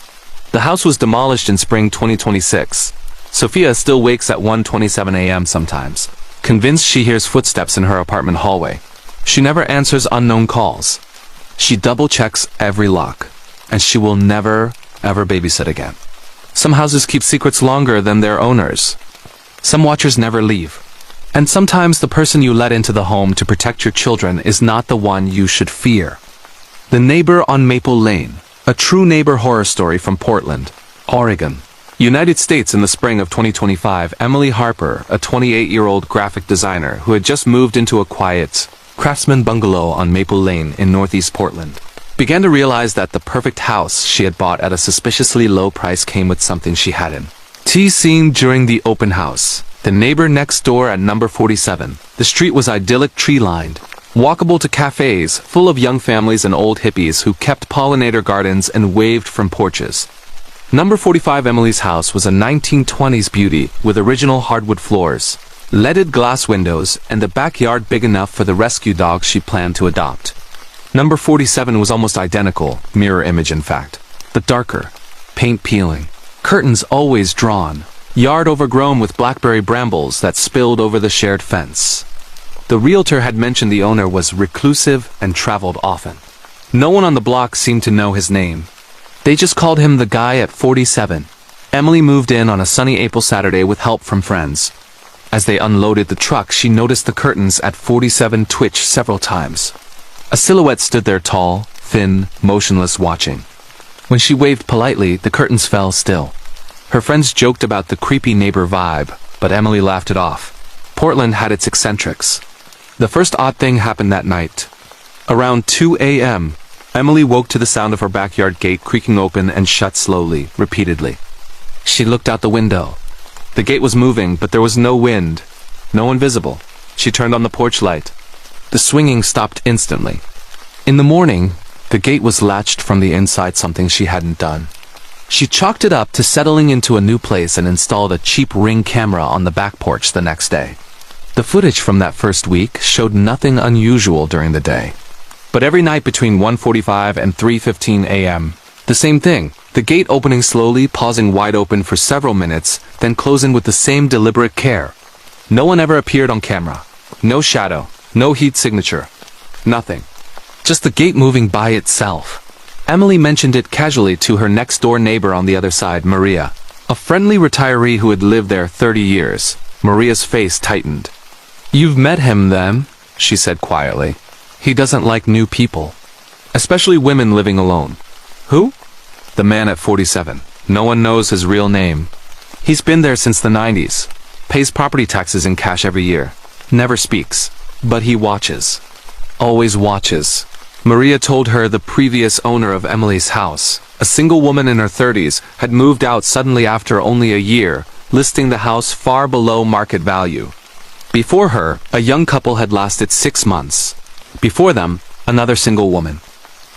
The house was demolished in spring 2026. Sophia still wakes at 1:27 a.m. sometimes, convinced she hears footsteps in her apartment hallway. She never answers unknown calls. She double-checks every lock, and she will never, ever babysit again. Some houses keep secrets longer than their owners. Some watchers never leave. And sometimes the person you let into the home to protect your children is not the one you should fear. The Neighbor on Maple Lane, a true neighbor horror story from Portland, Oregon, United States. In the spring of 2025, Emily Harper, a 28-year-old graphic designer who had just moved into a quiet, craftsman bungalow on Maple Lane in northeast Portland, began to realize that the perfect house she had bought at a suspiciously low price came with something she hadn't seen during the open house. The neighbor next door at number 47. The street was idyllic, tree-lined, walkable to cafes, full of young families and old hippies who kept pollinator gardens and waved from porches. Number 45. Emily's house was a 1920s beauty with original hardwood floors, leaded glass windows, and a backyard big enough for the rescue dog she planned to adopt. Number 47 was almost identical, mirror image in fact, but darker, paint peeling, curtains always drawn, yard overgrown with blackberry brambles that spilled over the shared fence. The realtor had mentioned the owner was reclusive and traveled often. No one on the block seemed to know his name. They just called him the guy at 47. Emily moved in on a sunny April Saturday with help from friends. As they unloaded the truck, she noticed the curtains at 47 twitch several times. A silhouette stood there, tall, thin, motionless, watching. When she waved politely, the curtains fell still. Her friends joked about the creepy neighbor vibe, but Emily laughed it off. Portland had its eccentrics. The first odd thing happened that night. Around 2 a.m., Emily woke to the sound of her backyard gate creaking open and shut slowly, repeatedly. She looked out the window. The gate was moving, but there was no wind, no one visible. She turned on the porch light. The swinging stopped instantly. In the morning, the gate was latched from the inside, something she hadn't done. She chalked it up to settling into a new place and installed a cheap Ring camera on the back porch the next day. The footage from that first week showed nothing unusual during the day. But every night between 1:45 and 3:15 a.m., the same thing, the gate opening slowly, pausing wide open for several minutes, then closing with the same deliberate care. No one ever appeared on camera. No shadow, no heat signature. Nothing. Just the gate moving by itself. Emily mentioned it casually to her next-door neighbor on the other side, Maria, a friendly retiree who had lived there 30 years. Maria's face tightened. "You've met him, then?" she said quietly. "He doesn't like new people, especially women living alone." "Who?" "The man at 47. No one knows his real name. He's been there since the 90s. Pays property taxes in cash every year. Never speaks. But he watches. Always watches." Maria told her the previous owner of Emily's house, a single woman in her 30s, had moved out suddenly after only a year, listing the house far below market value. Before her, a young couple had lasted 6 months. Before them, another single woman.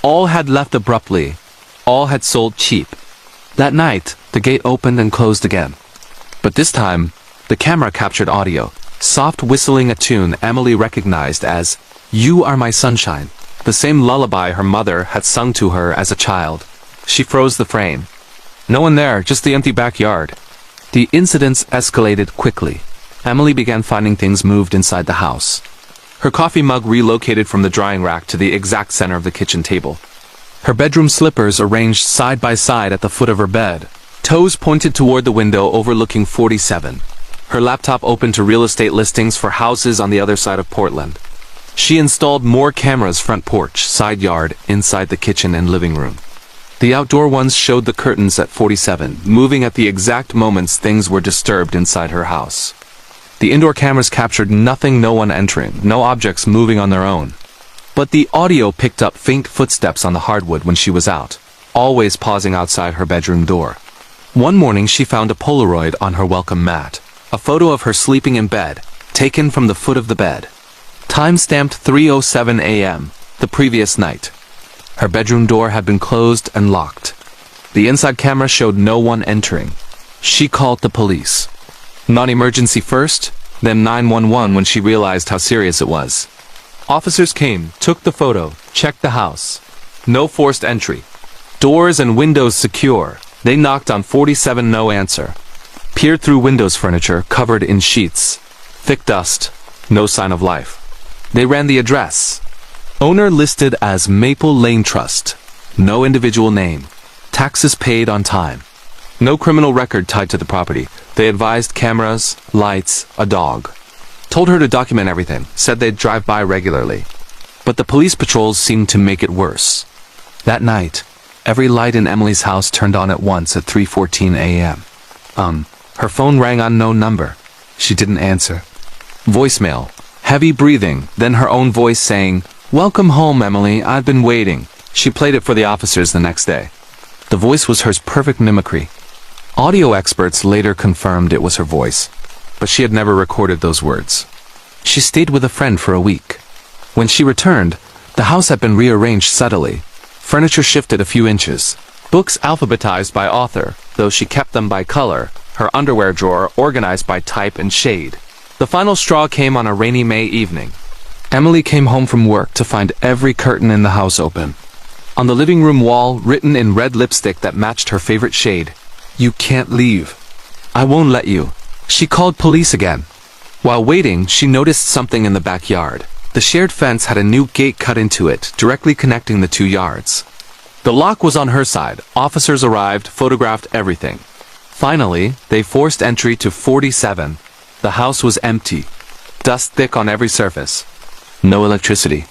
All had left abruptly. All had sold cheap. That night, the gate opened and closed again. But this time, the camera captured audio. Soft whistling, a tune Emily recognized as "You Are My Sunshine," the same lullaby her mother had sung to her as a child. She froze the frame. No one there, just the empty backyard. The incidents escalated quickly. Emily began finding things moved inside the house. Her coffee mug relocated from the drying rack to the exact center of the kitchen table. Her bedroom slippers arranged side by side at the foot of her bed. Toes pointed toward the window overlooking 47. Her laptop opened to real estate listings for houses on the other side of Portland. She installed more cameras, front porch, side yard, inside the kitchen and living room. The outdoor ones showed the curtains at 47, moving at the exact moments things were disturbed inside her house. The indoor cameras captured nothing, no one entering, no objects moving on their own. But the audio picked up faint footsteps on the hardwood when she was out, always pausing outside her bedroom door. One morning she found a Polaroid on her welcome mat, a photo of her sleeping in bed, taken from the foot of the bed. Time-stamped 3:07 a.m., the previous night. Her bedroom door had been closed and locked. The inside camera showed no one entering. She called the police. Non-emergency first, then 911 when she realized how serious it was. Officers came, took the photo, checked the house. No forced entry. Doors and windows secure. They knocked on 47, no answer. Peered through windows, furniture covered in sheets. Thick dust, no sign of life. They ran the address. Owner listed as Maple Lane Trust. No individual name. Taxes paid on time. No criminal record tied to the property. They advised cameras, lights, a dog. Told her to document everything, said they'd drive by regularly. But the police patrols seemed to make it worse. That night, every light in Emily's house turned on at once at 3:14 a.m. Her phone rang unknown number. She didn't answer. Voicemail. Heavy breathing, then her own voice saying, "Welcome home, Emily, I've been waiting." She played it for the officers the next day. The voice was hers perfect mimicry. Audio experts later confirmed it was her voice, but she had never recorded those words. She stayed with a friend for a week. When she returned, the house had been rearranged subtly. Furniture shifted a few inches. Books alphabetized by author, though she kept them by color. Her underwear drawer organized by type and shade. The final straw came on a rainy May evening. Emily came home from work to find every curtain in the house open. On the living room wall, written in red lipstick that matched her favorite shade, "You can't leave. I won't let you." She called police again. While waiting, she noticed something in the backyard. The shared fence had a new gate cut into it, directly connecting the 2 yards. The lock was on her side. Officers arrived, photographed everything. Finally, they forced entry to 47. The house was empty. Dust thick on every surface. No electricity.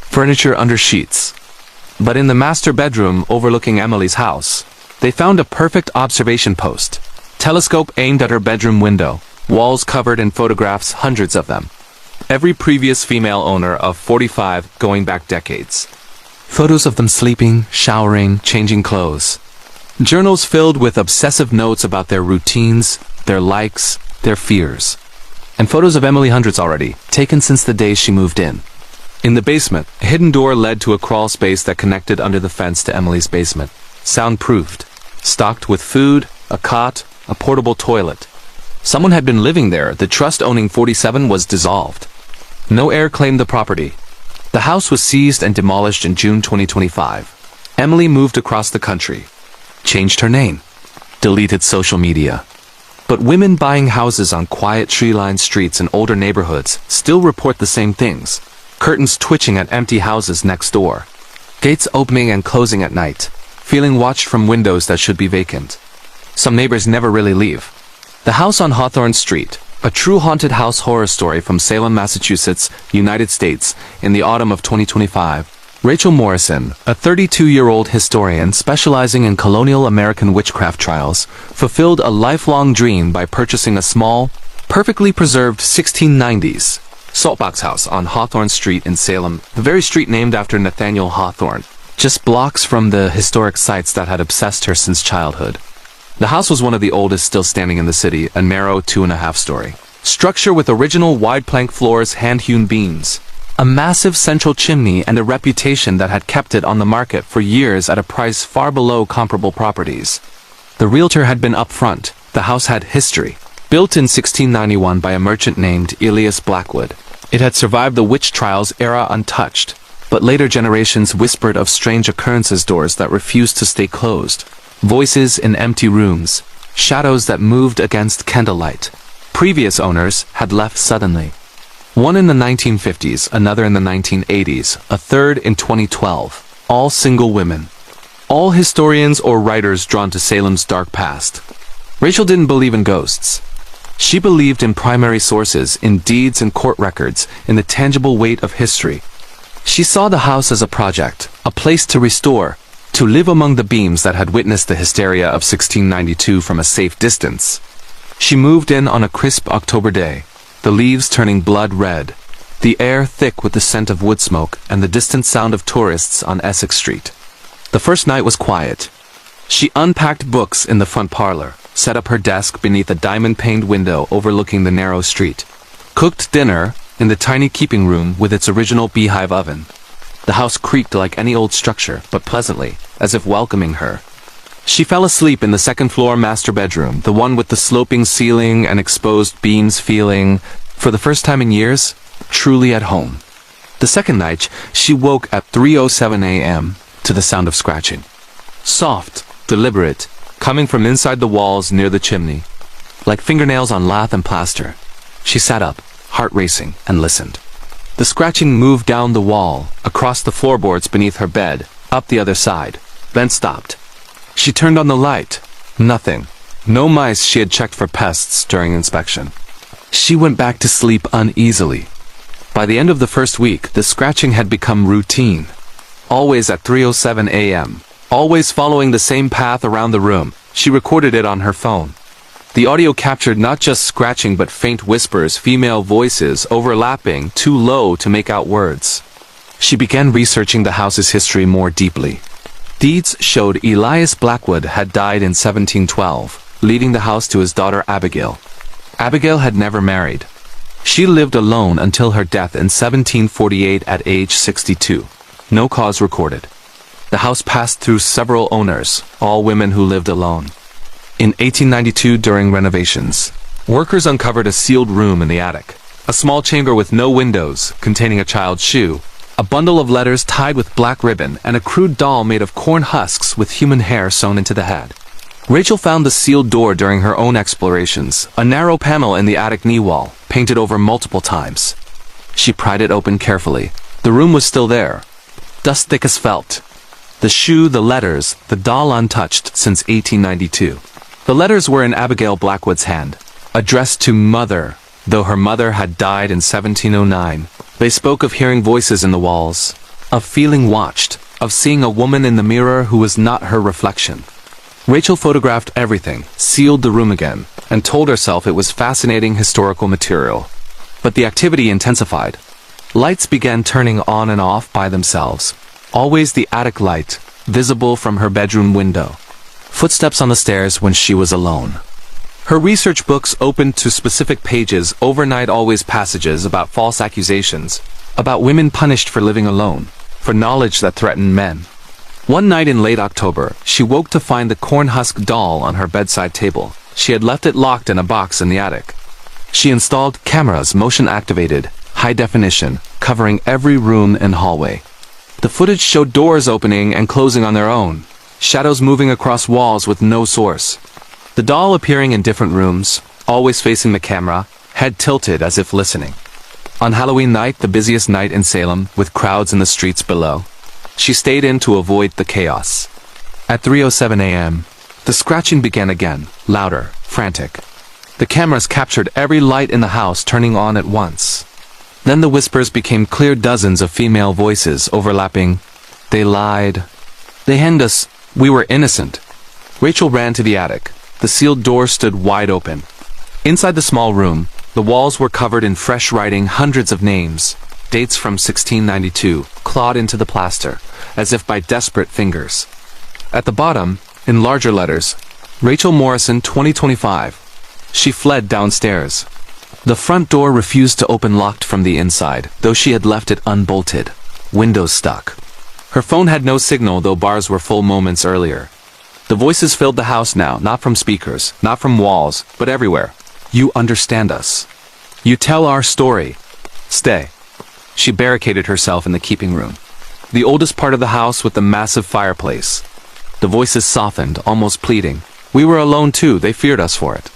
Furniture under sheets. But in the master bedroom overlooking Emily's house, they found a perfect observation post. Telescope aimed at her bedroom window. Walls covered in photographs, hundreds of them. Every previous female owner of 45 going back decades. Photos of them sleeping, showering, changing clothes. Journals filled with obsessive notes about their routines, their likes, their fears. And photos of Emily, hundreds already, taken since the day she moved in. In the basement, a hidden door led to a crawl space that connected under the fence to Emily's basement. Soundproofed. Stocked with food, a cot, a portable toilet. Someone had been living there. The trust owning 47 was dissolved. No heir claimed the property. The house was seized and demolished in June 2025. Emily moved across the country. Changed her name. Deleted social media. But women buying houses on quiet tree-lined streets in older neighborhoods still report the same things. Curtains twitching at empty houses next door. Gates opening and closing at night. Feeling watched from windows that should be vacant. Some neighbors never really leave. The house on Hawthorne Street, a true haunted house horror story from Salem, Massachusetts, United States, in the autumn of 2025. Rachel Morrison, a 32-year-old historian specializing in colonial American witchcraft trials, fulfilled a lifelong dream by purchasing a small, perfectly preserved 1690s saltbox house on Hawthorne Street in Salem, the very street named after Nathaniel Hawthorne, just blocks from the historic sites that had obsessed her since childhood. The house was one of the oldest still standing in the city, a narrow 2.5-story structure with original wide plank floors, hand-hewn beams, a massive central chimney, and a reputation that had kept it on the market for years at a price far below comparable properties. The realtor had been upfront. The house had history. Built in 1691 by a merchant named Elias Blackwood, it had survived the witch trials era untouched, but later generations whispered of strange occurrences, doors that refused to stay closed, voices in empty rooms, shadows that moved against candlelight. Previous owners had left suddenly. One in the 1950s, another in the 1980s, a third in 2012, all single women. All historians or writers drawn to Salem's dark past. Rachel didn't believe in ghosts. She believed in primary sources, in deeds and court records, in the tangible weight of history. She saw the house as a project, a place to restore, to live among the beams that had witnessed the hysteria of 1692 from a safe distance. She moved in on a crisp October day, the leaves turning blood red, the air thick with the scent of wood smoke and the distant sound of tourists on Essex Street. The first night was quiet. She unpacked books in the front parlor, set up her desk beneath a diamond-paned window overlooking the narrow street, cooked dinner in the tiny keeping room with its original beehive oven. The house creaked like any old structure, but pleasantly, as if welcoming her. She fell asleep in the second-floor master bedroom, the one with the sloping ceiling and exposed beams, feeling, for the first time in years, truly at home. The second night, she woke at 3:07 a.m. to the sound of scratching. Soft, deliberate, coming from inside the walls near the chimney, like fingernails on lath and plaster. She sat up, heart racing, and listened. The scratching moved down the wall, across the floorboards beneath her bed, up the other side, then stopped. She turned on the light. Nothing. No mice. She had checked for pests during inspection. She went back to sleep uneasily. By the end of the first week, the scratching had become routine. Always at 3:07 a.m. Always following the same path around the room. She recorded it on her phone. The audio captured not just scratching but faint whispers, female voices overlapping, too low to make out words. She began researching the house's history more deeply. Deeds showed Elias Blackwood had died in 1712, leaving the house to his daughter Abigail. Abigail had never married. She lived alone until her death in 1748 at age 62. No cause recorded. The house passed through several owners, all women who lived alone. In 1892, during renovations, workers uncovered a sealed room in the attic. A small chamber with no windows, containing a child's shoe, a bundle of letters tied with black ribbon, and a crude doll made of corn husks with human hair sewn into the head. Rachel found the sealed door during her own explorations, a narrow panel in the attic knee wall, painted over multiple times. She pried it open carefully. The room was still there, dust thick as felt. The shoe, the letters, the doll untouched since 1892. The letters were in Abigail Blackwood's hand, addressed to Mother, though her mother had died in 1709. They spoke of hearing voices in the walls, of feeling watched, of seeing a woman in the mirror who was not her reflection. Rachel photographed everything, sealed the room again, and told herself it was fascinating historical material. But the activity intensified. Lights began turning on and off by themselves. Always the attic light, visible from her bedroom window. Footsteps on the stairs when she was alone. Her research books opened to specific pages, overnight always passages about false accusations, about women punished for living alone, for knowledge that threatened men. One night in late October, she woke to find the cornhusk doll on her bedside table. She had left it locked in a box in the attic. She installed cameras, motion-activated, high definition, covering every room and hallway. The footage showed doors opening and closing on their own, shadows moving across walls with no source. The doll appearing in different rooms, always facing the camera, head tilted as if listening. On Halloween night, the busiest night in Salem, with crowds in the streets below, she stayed in to avoid the chaos. At 3:07 a.m., the scratching began again, louder, frantic. The cameras captured every light in the house turning on at once. Then the whispers became clear, dozens of female voices overlapping. They lied. They hanged us. We were innocent. Rachel ran to the attic. The sealed door stood wide open. Inside the small room, the walls were covered in fresh writing, hundreds of names, dates from 1692, clawed into the plaster, as if by desperate fingers. At the bottom, in larger letters, Rachel Morrison, 2025. She fled downstairs. The front door refused to open, locked from the inside, though she had left it unbolted. Windows stuck. Her phone had no signal, though bars were full moments earlier. The voices filled the house now, not from speakers, not from walls, but everywhere. You understand us. You tell our story. Stay. She barricaded herself in the keeping room, the oldest part of the house with the massive fireplace. The voices softened, almost pleading. We were alone too, they feared us for it.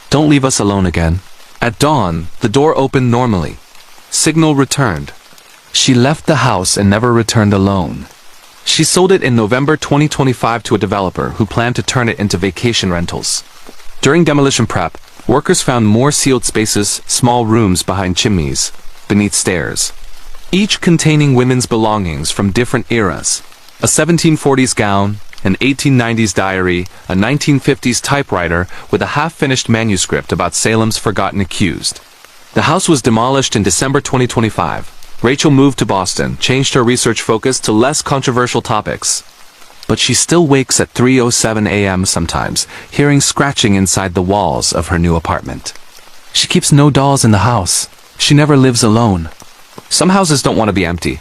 Don't leave us alone again. At dawn, the door opened normally. Signal returned. She left the house and never returned alone. She sold it in November 2025 to a developer who planned to turn it into vacation rentals. During demolition prep, workers found more sealed spaces, small rooms behind chimneys, beneath stairs, each containing women's belongings from different eras. A 1740s gown, an 1890s diary, a 1950s typewriter with a half-finished manuscript about Salem's forgotten accused. The house was demolished in December 2025. Rachel moved to Boston, changed her research focus to less controversial topics. But she still wakes at 3:07 a.m. sometimes, hearing scratching inside the walls of her new apartment. She keeps no dolls in the house. She never lives alone. Some houses don't want to be empty.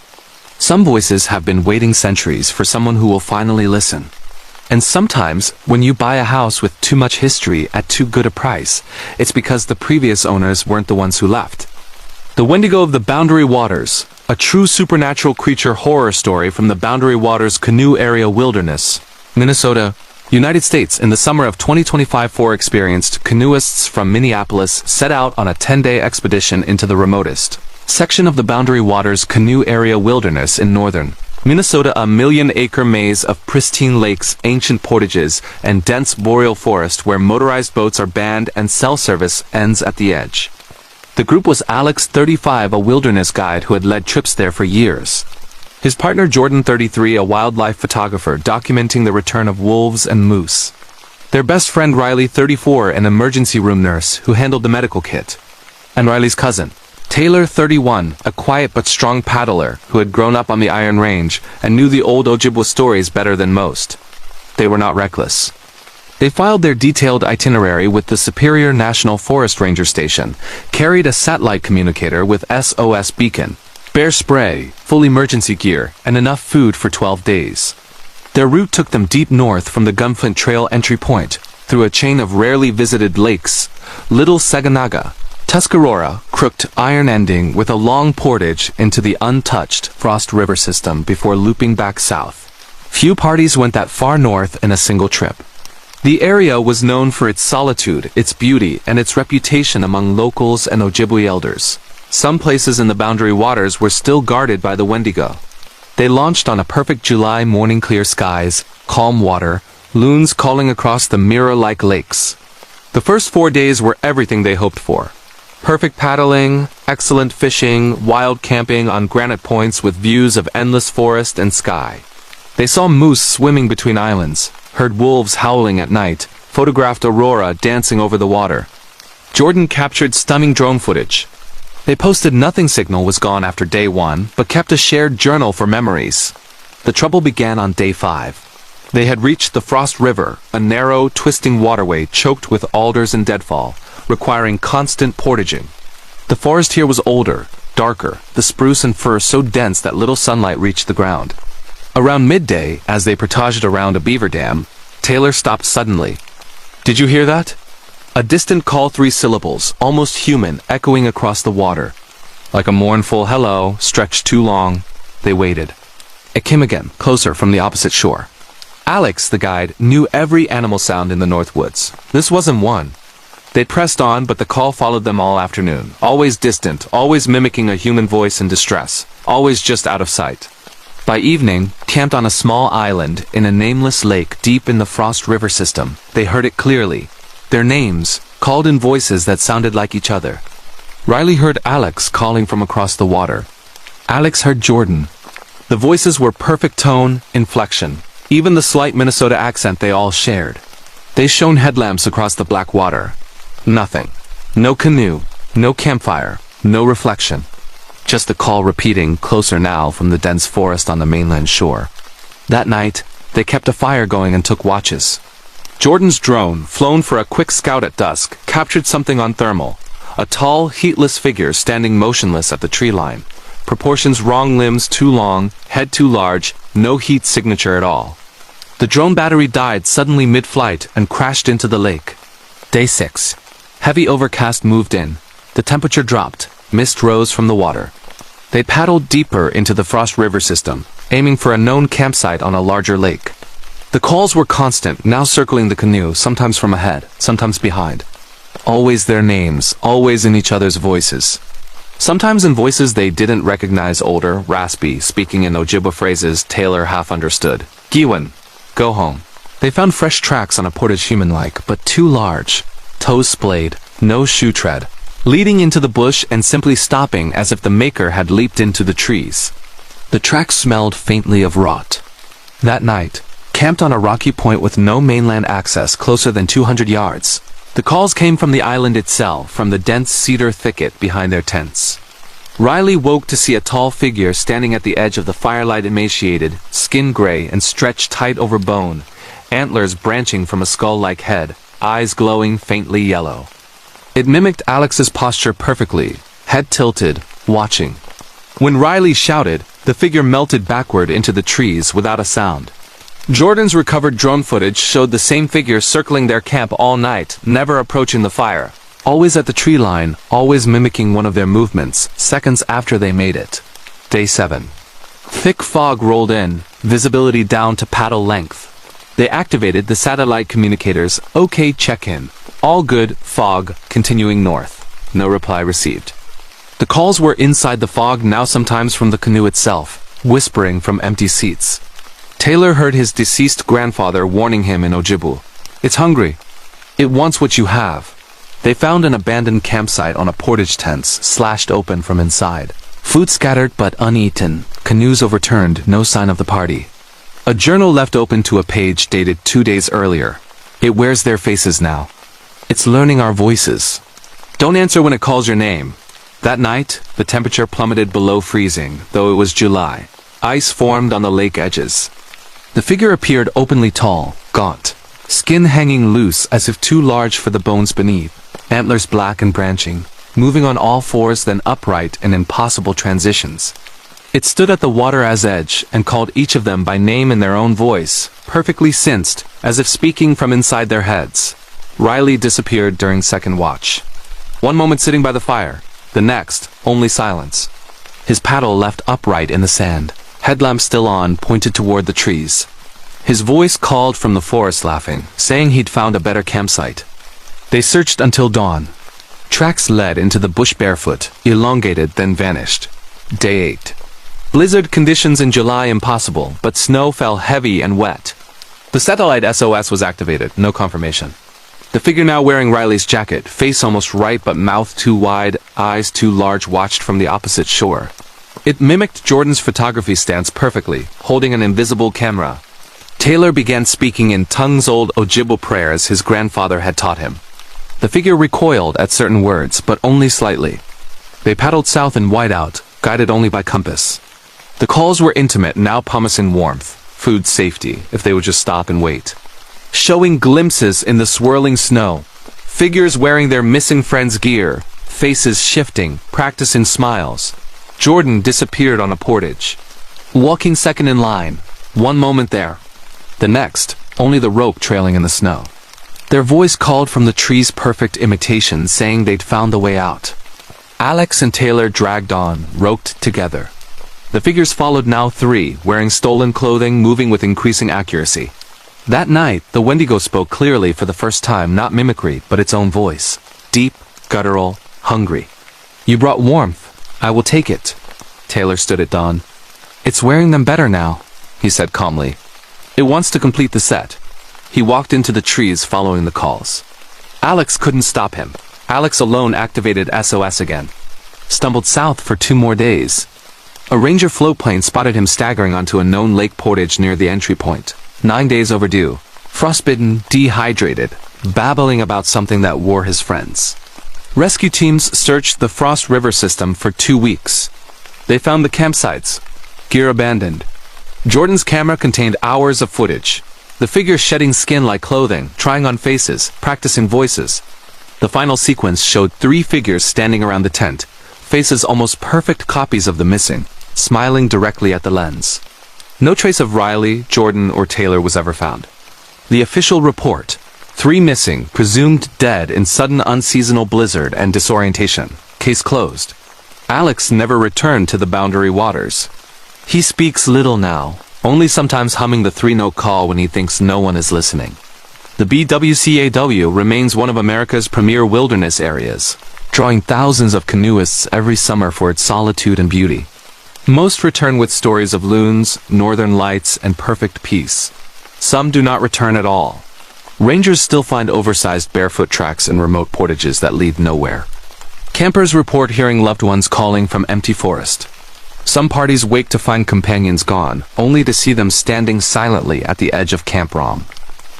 Some voices have been waiting centuries for someone who will finally listen. And sometimes, when you buy a house with too much history at too good a price, it's because the previous owners weren't the ones who left. The Wendigo of the Boundary Waters, a true supernatural creature horror story from the Boundary Waters Canoe Area Wilderness, Minnesota, United States. In the summer of 2025, four experienced canoeists from Minneapolis set out on a 10-day expedition into the remotest section of the Boundary Waters Canoe Area Wilderness in northern Minnesota, a million-acre maze of pristine lakes, ancient portages, and dense boreal forest where motorized boats are banned and cell service ends at the edge. The group was Alex, 35, a wilderness guide who had led trips there for years. His partner Jordan, 33, a wildlife photographer documenting the return of wolves and moose. Their best friend Riley, 34, an emergency room nurse who handled the medical kit. And Riley's cousin, Taylor, 31, a quiet but strong paddler who had grown up on the Iron Range and knew the old Ojibwa stories better than most. They were not reckless. They filed their detailed itinerary with the Superior National Forest Ranger Station, carried a satellite communicator with SOS beacon, bear spray, full emergency gear, and enough food for 12 days. Their route took them deep north from the Gunflint Trail entry point, through a chain of rarely visited lakes, Little Saganaga, Tuscarora, crooked iron ending with a long portage into the untouched Frost River system before looping back south. Few parties went that far north in a single trip. The area was known for its solitude, its beauty, and its reputation among locals and Ojibwe elders. Some places in the boundary waters were still guarded by the Wendigo. They launched on a perfect July morning, clear skies, calm water, loons calling across the mirror-like lakes. The first 4 days were everything they hoped for. Perfect paddling, excellent fishing, wild camping on granite points with views of endless forest and sky. They saw moose swimming between islands, heard wolves howling at night, photographed aurora dancing over the water. Jordan captured stunning drone footage. They posted nothing. Signal was gone after day 1, but kept a shared journal for memories. The trouble began on day 5. They had reached the Frost River, a narrow, twisting waterway choked with alders and deadfall, requiring constant portaging. The forest here was older, darker, the spruce and fir so dense that little sunlight reached the ground. Around midday, as they portaged around a beaver dam, Taylor stopped suddenly. "Did you hear that?" A distant call, 3 syllables, almost human, echoing across the water. Like a mournful hello, stretched too long. They waited. It came again, closer from the opposite shore. Alex, the guide, knew every animal sound in the North Woods. This wasn't one. They pressed on, but the call followed them all afternoon. Always distant, always mimicking a human voice in distress, always just out of sight. By evening, camped on a small island in a nameless lake deep in the Frost River system, they heard it clearly. Their names, called in voices that sounded like each other. Riley heard Alex calling from across the water. Alex heard Jordan. The voices were perfect tone, inflection, even the slight Minnesota accent they all shared. They shone headlamps across the black water. Nothing. No canoe, no campfire, no reflection. Just the call repeating, closer now from the dense forest on the mainland shore. That night, they kept a fire going and took watches. Jordan's drone, flown for a quick scout at dusk, captured something on thermal. A tall, heatless figure standing motionless at the tree line. Proportions wrong, limbs too long, head too large, no heat signature at all. The drone battery died suddenly mid-flight and crashed into the lake. Day 6. Heavy overcast moved in. The temperature dropped. Mist rose from the water. They paddled deeper into the Frost River system, aiming for a known campsite on a larger lake. The calls were constant, now circling the canoe, sometimes from ahead, sometimes behind. Always their names, always in each other's voices. Sometimes in voices they didn't recognize, older, raspy, speaking in Ojibwa phrases Taylor half understood. Giwan, go home. They found fresh tracks on a portage human-like, but too large. Toes splayed, no shoe tread. Leading into the bush and simply stopping as if the maker had leaped into the trees. The tracks smelled faintly of rot. That night, camped on a rocky point with no mainland access closer than 200 yards. The calls came from the island itself, from the dense cedar thicket behind their tents. Riley woke to see a tall figure standing at the edge of the firelight, emaciated, skin gray and stretched tight over bone, antlers branching from a skull-like head, eyes glowing faintly yellow. It mimicked Alex's posture perfectly, head tilted, watching. When Riley shouted, the figure melted backward into the trees without a sound. Jordan's recovered drone footage showed the same figure circling their camp all night, never approaching the fire. Always at the tree line, always mimicking one of their movements, seconds after they made it. Day 7. Thick fog rolled in, visibility down to paddle length. They activated the satellite communicators. OK, check-in. All good, fog, continuing north. No reply received. The calls were inside the fog, now sometimes from the canoe itself. whispering from empty seats. Taylor heard his deceased grandfather warning him in Ojibwe. It's hungry. It wants what you have. They found an abandoned campsite on a portage tents, slashed open from inside. Food scattered but uneaten, canoes overturned, no sign of the party. A journal left open to a page dated 2 days earlier. It wears their faces now. It's learning our voices. Don't answer when it calls your name. That night, the temperature plummeted below freezing, though it was July. Ice formed on the lake edges. The figure appeared openly tall, gaunt, skin hanging loose as if too large for the bones beneath, antlers black and branching, moving on all fours then upright in impossible transitions. It stood at the water's edge and called each of them by name in their own voice, perfectly synced, as if speaking from inside their heads. Riley disappeared during second watch. One moment sitting by the fire, the next, only silence. His paddle left upright in the sand, headlamp still on, pointed toward the trees. His voice called from the forest laughing, saying he'd found a better campsite. They searched until dawn. Tracks led into the bush barefoot, elongated then vanished. Day 8. Blizzard conditions in July impossible, but snow fell heavy and wet. The satellite SOS was activated, no confirmation. The figure now wearing Riley's jacket, face almost right but mouth too wide, eyes too large, watched from the opposite shore. It mimicked Jordan's photography stance perfectly, holding an invisible camera. Taylor began speaking in tongues old Ojibwe prayers his grandfather had taught him. The figure recoiled at certain words, but only slightly. They paddled south in whiteout, guided only by compass. The calls were intimate, now promising warmth, food safety, if they would just stop and wait. Showing glimpses in the swirling snow, figures wearing their missing friend's gear, faces shifting, practicing smiles. Jordan disappeared on a portage. Walking second in line, one moment there. The next, only the rope trailing in the snow. Their voice called from the tree's perfect imitation, saying they'd found the way out. Alex and Taylor dragged on, roped together. The figures followed, now 3, wearing stolen clothing, moving with increasing accuracy. That night, the Wendigo spoke clearly for the first time, not mimicry, but its own voice. Deep, guttural, hungry. You brought warmth. I will take it. Taylor stood at dawn. It's wearing them better now, he said calmly. It wants to complete the set. He walked into the trees following the calls. Alex couldn't stop him. Alex alone activated SOS again. Stumbled south for 2 more days. A Ranger float plane spotted him staggering onto a known lake portage near the entry point. 9 days overdue. Frostbitten, dehydrated, babbling about something that wore his friends. Rescue teams searched the Frost River system for 2 weeks. They found the campsites. Gear abandoned. Jordan's camera contained hours of footage. The figures shedding skin like clothing, trying on faces, practicing voices. The final sequence showed 3 figures standing around the tent, faces almost perfect copies of the missing, smiling directly at the lens. No trace of Riley, Jordan, or Taylor was ever found. The official report: 3 missing, presumed dead in sudden unseasonal blizzard and disorientation. Case closed. Alex never returned to the Boundary Waters. He speaks little now, only sometimes humming the 3-note call when he thinks no one is listening. The BWCAW remains one of America's premier wilderness areas, drawing thousands of canoeists every summer for its solitude and beauty. Most return with stories of loons, northern lights, and perfect peace. Some do not return at all. Rangers still find oversized barefoot tracks in remote portages that lead nowhere. Campers report hearing loved ones calling from empty forest. Some parties wake to find companions gone, only to see them standing silently at the edge of Camp Rom.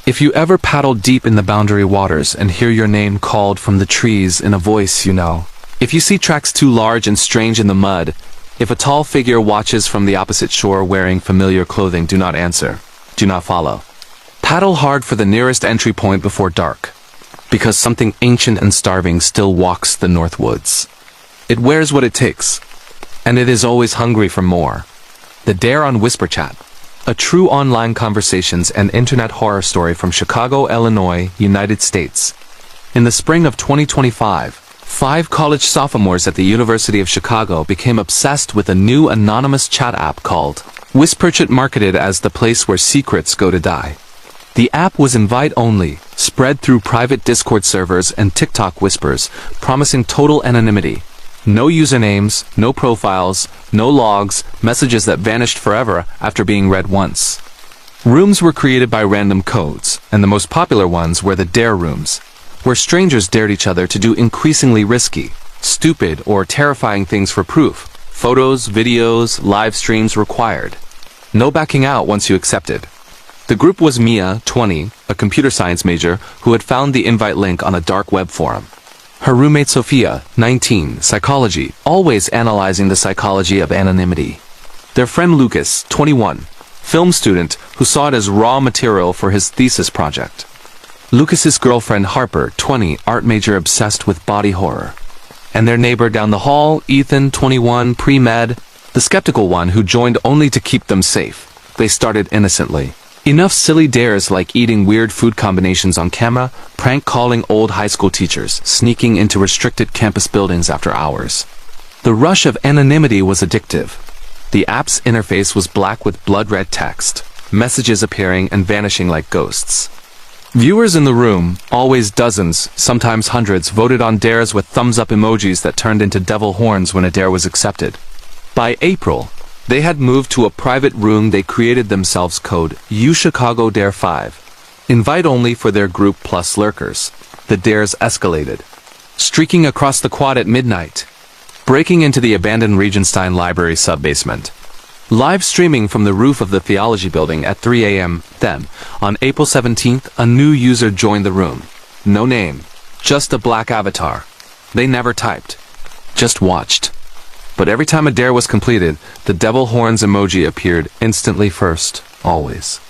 If you ever paddle deep in the Boundary Waters and hear your name called from the trees in a voice you know, if you see tracks too large and strange in the mud, if a tall figure watches from the opposite shore wearing familiar clothing, do not answer. Do not follow. Paddle hard for the nearest entry point before dark, because something ancient and starving still walks the North Woods. It wears what it takes, and it is always hungry for more. The Dare on Whisper Chat, a true online conversations and internet horror story from Chicago, Illinois, United States. In the spring of 2025, 5 college sophomores at the University of Chicago became obsessed with a new anonymous chat app called WhisperChat, marketed as the place where secrets go to die. The app was invite-only, spread through private Discord servers and TikTok whispers, promising total anonymity. No usernames, no profiles, no logs, messages that vanished forever after being read once. Rooms were created by random codes, and the most popular ones were the dare rooms, where strangers dared each other to do increasingly risky, stupid, or terrifying things for proof. Photos, videos, live streams required. No backing out once you accepted. The group was Mia, 20, a computer science major, who had found the invite link on a dark web forum. Her roommate Sophia, 19, psychology, always analyzing the psychology of anonymity. Their friend Lucas, 21, film student who saw it as raw material for his thesis project. Lucas's girlfriend Harper, 20, art major obsessed with body horror. And their neighbor down the hall, Ethan, 21, pre-med, the skeptical one who joined only to keep them safe. They started innocently. Enough silly dares like eating weird food combinations on camera, prank calling old high school teachers, sneaking into restricted campus buildings after hours. The rush of anonymity was addictive. The app's interface was black with blood-red text, messages appearing and vanishing like ghosts. Viewers in the room, always dozens, sometimes hundreds, voted on dares with thumbs-up emojis that turned into devil horns when a dare was accepted. By April, they had moved to a private room they created themselves code UChicago Dare 5. Invite only for their group plus lurkers. The dares escalated. Streaking across the quad at midnight. Breaking into the abandoned Regenstein Library sub-basement. Live streaming from the roof of the theology building at 3 a.m. Then, on April 17th, a new user joined the room. No name. Just a black avatar. They never typed. Just watched. But every time a dare was completed, the devil horns emoji appeared instantly first, always.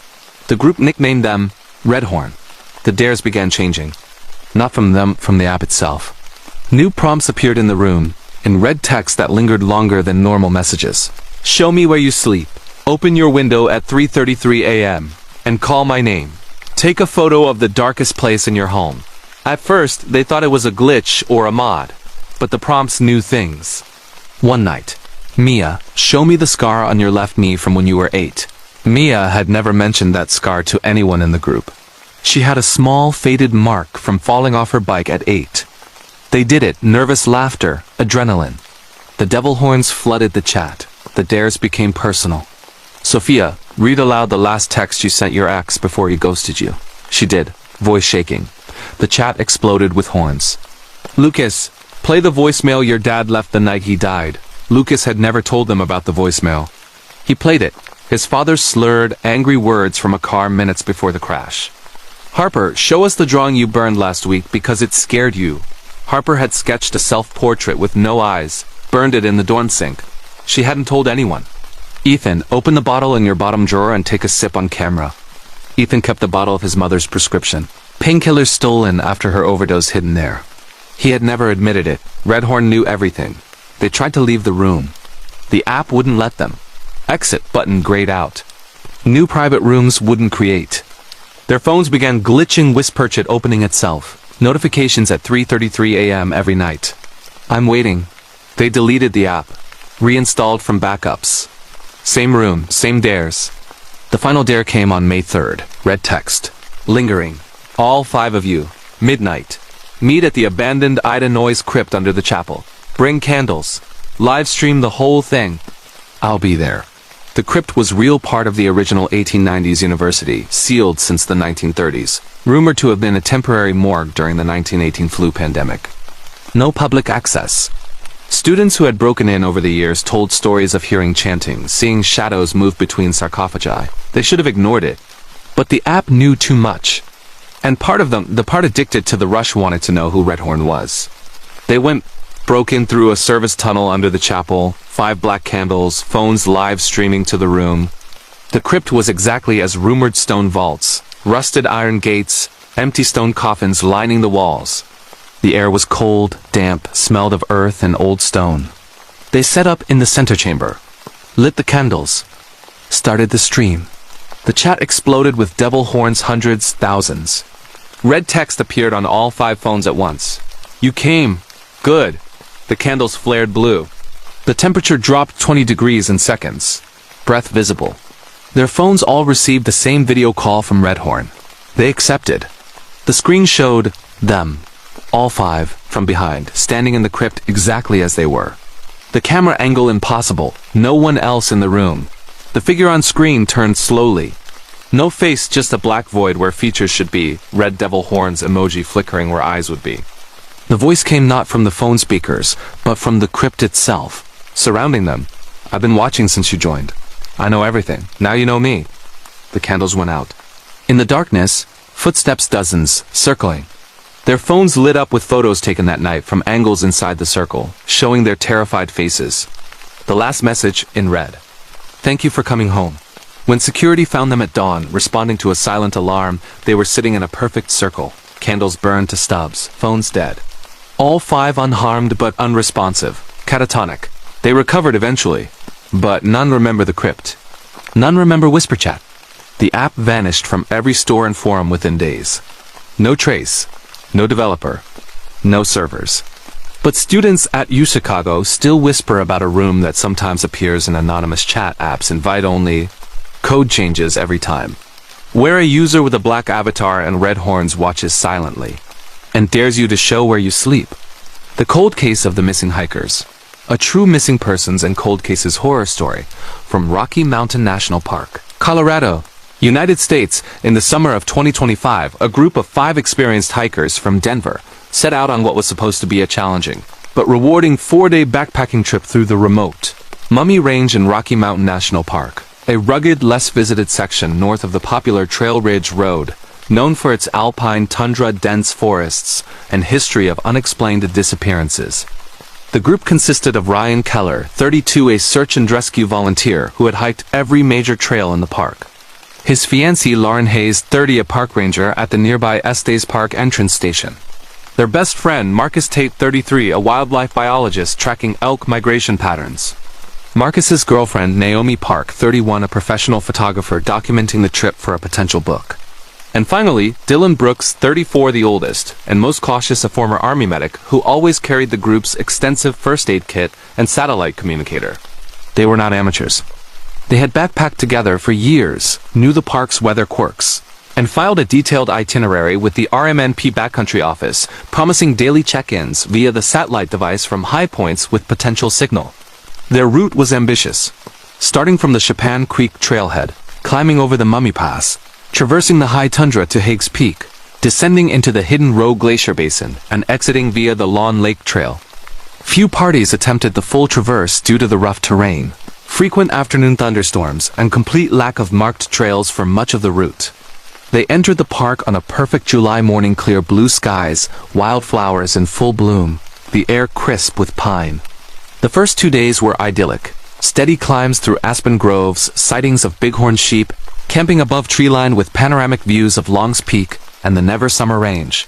The group nicknamed them Red Horn. The dares began changing. Not from them, from the app itself. New prompts appeared in the room, in red text that lingered longer than normal messages. Show me where you sleep. Open your window at 3:33 a.m. and call my name. Take a photo of the darkest place in your home. At first, they thought it was a glitch or a mod, but the prompts knew things. One night, Mia, show me the scar on your left knee from when you were 8. Mia had never mentioned that scar to anyone in the group. She had a small, faded mark from falling off her bike at 8. They did it, nervous laughter, adrenaline. The devil horns flooded the chat. The dares became personal. Sophia, read aloud the last text you sent your ex before he ghosted you. She did, voice shaking. The chat exploded with horns. Lucas, play the voicemail your dad left the night he died. Lucas had never told them about the voicemail. He played it, his father's slurred, angry words from a car minutes before the crash. Harper, show us the drawing you burned last week because it scared you. Harper had sketched a self-portrait with no eyes, burned it in the dorm sink. She hadn't told anyone. Ethan, open the bottle in your bottom drawer and take a sip on camera. Ethan kept the bottle of his mother's prescription. Painkillers stolen after her overdose hidden there. He had never admitted it. Redhorn knew everything. They tried to leave the room. The app wouldn't let them. Exit button grayed out. New private rooms wouldn't create. Their phones began glitching Whisperchat opening itself. Notifications at 3:33 a.m. every night. I'm waiting. They deleted the app. Reinstalled from backups. Same room, same dares. The final dare came on May 3rd. Red text. Lingering. All 5 of you. Midnight. Meet at the abandoned Ida Noyes crypt under the chapel. Bring candles. Live stream the whole thing. I'll be there. The crypt was real part of the original 1890s university, sealed since the 1930s, rumored to have been a temporary morgue during the 1918 flu pandemic. No public access. Students who had broken in over the years told stories of hearing chanting, seeing shadows move between sarcophagi. They should have ignored it. But the app knew too much. And part of them, the part addicted to the rush, wanted to know who Redhorn was. They broke in through a service tunnel under the chapel, 5 black candles, phones live streaming to the room. The crypt was exactly as rumored: stone vaults, rusted iron gates, empty stone coffins lining the walls. The air was cold, damp, smelled of earth and old stone. They set up in the center chamber, lit the candles, started the stream. The chat exploded with devil horns, hundreds, thousands. Red text appeared on all 5 phones at once. You came. Good. The candles flared blue. The temperature dropped 20 degrees in seconds. Breath visible. Their phones all received the same video call from Redhorn. They accepted. The screen showed them. All 5, from behind, standing in the crypt exactly as they were. The camera angle impossible, no one else in the room. The figure on screen turned slowly. No face, just a black void where features should be, red devil horns emoji flickering where eyes would be. The voice came not from the phone speakers, but from the crypt itself. Surrounding them. I've been watching since you joined. I know everything. Now you know me. The candles went out. In the darkness, footsteps dozens, circling. Their phones lit up with photos taken that night from angles inside the circle, showing their terrified faces. The last message, in red. Thank you for coming home. When security found them at dawn, responding to a silent alarm, they were sitting in a perfect circle. Candles burned to stubs, phones dead. All 5 unharmed but unresponsive, catatonic. They recovered eventually, but none remember the crypt. None remember Whisper Chat. The app vanished from every store and forum within days. No trace, no developer, no servers. But students at UChicago still whisper about a room that sometimes appears in anonymous chat apps invite-only. Code changes every time. Where a user with a black avatar and red horns watches silently and dares you to show where you sleep. The cold case of the missing hikers. A true missing persons and cold cases horror story from Rocky Mountain National Park, Colorado, United States. In the summer of 2025, a group of 5 experienced hikers from Denver set out on what was supposed to be a challenging but rewarding 4-day backpacking trip through the remote Mummy Range in Rocky Mountain National Park, a rugged, less visited section north of the popular Trail Ridge Road, known for its alpine tundra, dense forests, and history of unexplained disappearances. The group consisted of Ryan Keller, 32, a search and rescue volunteer who had hiked every major trail in the park. His fiancée Lauren Hayes, 30, a park ranger at the nearby Estes Park entrance station. Their best friend, Marcus Tate, 33, a wildlife biologist tracking elk migration patterns. Marcus's girlfriend, Naomi Park, 31, a professional photographer documenting the trip for a potential book. And finally, Dylan Brooks, 34, the oldest, and most cautious, a former Army medic who always carried the group's extensive first aid kit and satellite communicator. They were not amateurs. They had backpacked together for years, knew the park's weather quirks, and filed a detailed itinerary with the RMNP Backcountry office, promising daily check-ins via the satellite device from high points with potential signal. Their route was ambitious, starting from the Chapin Creek trailhead, climbing over the Mummy Pass, traversing the high tundra to Higgs Peak, descending into the hidden Roe Glacier Basin, and exiting via the Lawn Lake Trail. Few parties attempted the full traverse due to the rough terrain, frequent afternoon thunderstorms, and complete lack of marked trails for much of the route. They entered the park on a perfect July morning, clear blue skies, wildflowers in full bloom, the air crisp with pine. The first 2 days were idyllic. Steady climbs through aspen groves, sightings of bighorn sheep, camping above treeline with panoramic views of Long's Peak and the Never Summer Range.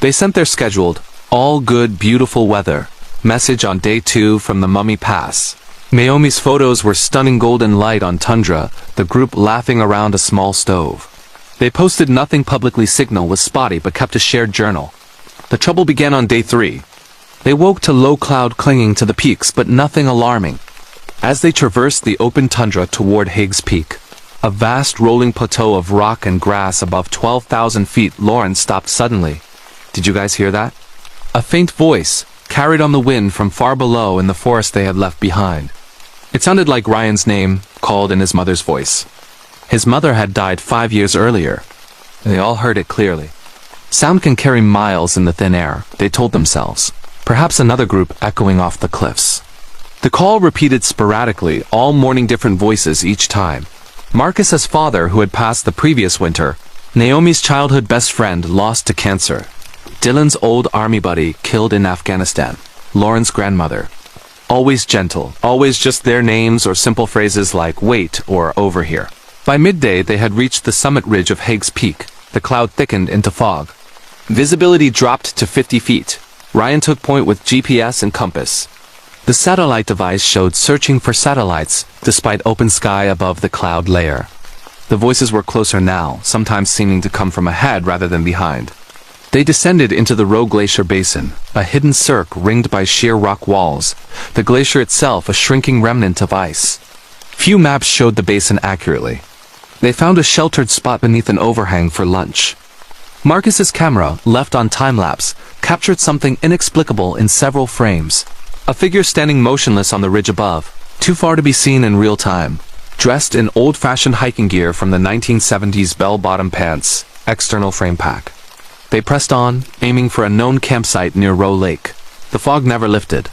They sent their scheduled, all good, beautiful weather message on day 2 from the Mummy Pass. Naomi's photos were stunning golden light on tundra, the group laughing around a small stove. They posted nothing publicly, signal was spotty but kept a shared journal. The trouble began on day 3. They woke to low cloud clinging to the peaks, but nothing alarming. As they traversed the open tundra toward Higgs Peak, a vast rolling plateau of rock and grass above 12,000 feet, Lauren stopped suddenly. Did you guys hear that? A faint voice, carried on the wind from far below in the forest they had left behind. It sounded like Ryan's name, called in his mother's voice. His mother had died 5 years earlier. They all heard it clearly. Sound can carry miles in the thin air, they told themselves. Perhaps another group echoing off the cliffs. The call repeated sporadically, all morning, different voices each time. Marcus's father, who had passed the previous winter. Naomi's childhood best friend, lost to cancer. Dylan's old army buddy, killed in Afghanistan. Lauren's grandmother. Always gentle, always just their names or simple phrases like wait or over here. By midday, they had reached the summit ridge of Higgs Peak. The cloud thickened into fog. Visibility dropped to 50 feet. Ryan took point with GPS and compass. The satellite device showed searching for satellites, despite open sky above the cloud layer. The voices were closer now, sometimes seeming to come from ahead rather than behind. They descended into the Roe Glacier Basin, a hidden cirque ringed by sheer rock walls, the glacier itself a shrinking remnant of ice. Few maps showed the basin accurately. They found a sheltered spot beneath an overhang for lunch. Marcus's camera, left on time-lapse, captured something inexplicable in several frames. A figure standing motionless on the ridge above, too far to be seen in real time, dressed in old-fashioned hiking gear from the 1970s bell-bottom pants, external frame pack. They pressed on, aiming for a known campsite near Roe Lake. The fog never lifted.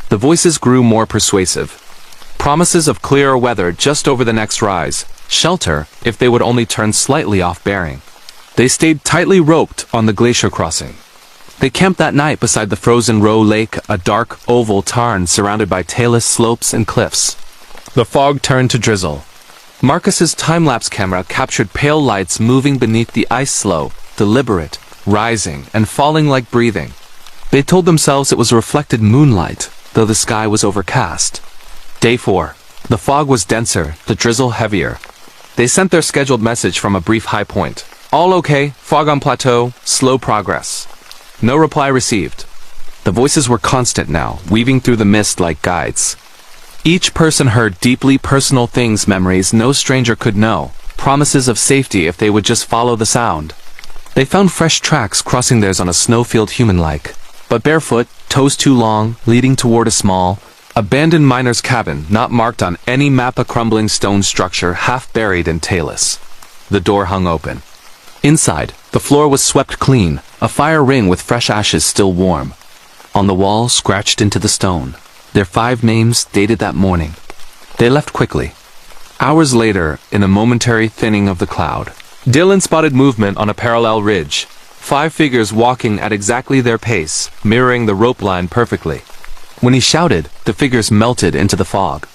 The voices grew more persuasive. Promises of clearer weather just over the next rise, shelter if they would only turn slightly off bearing. They stayed tightly roped on the glacier crossing. They camped that night beside the frozen Roe Lake, a dark, oval tarn surrounded by tailless slopes and cliffs. The fog turned to drizzle. Marcus's time-lapse camera captured pale lights moving beneath the ice, slow, deliberate, rising and falling like breathing. They told themselves it was reflected moonlight, though the sky was overcast. Day 4. The fog was denser, the drizzle heavier. They sent their scheduled message from a brief high point. All okay, fog on plateau, slow progress. No reply received. The voices were constant now, weaving through the mist like guides. Each person heard deeply personal things, memories no stranger could know, promises of safety if they would just follow the sound. They found fresh tracks crossing theirs on a snowfield human-like, but barefoot, toes too long, leading toward a small, abandoned miner's cabin, not marked on any map, a crumbling stone structure half buried and tailless. The door hung open. Inside, the floor was swept clean, a fire ring with fresh ashes still warm. On the wall, scratched into the stone, their 5 names dated that morning. They left quickly. Hours later, in a momentary thinning of the cloud, Dylan spotted movement on a parallel ridge. 5 figures walking at exactly their pace, mirroring the rope line perfectly. When he shouted, the figures melted into the fog.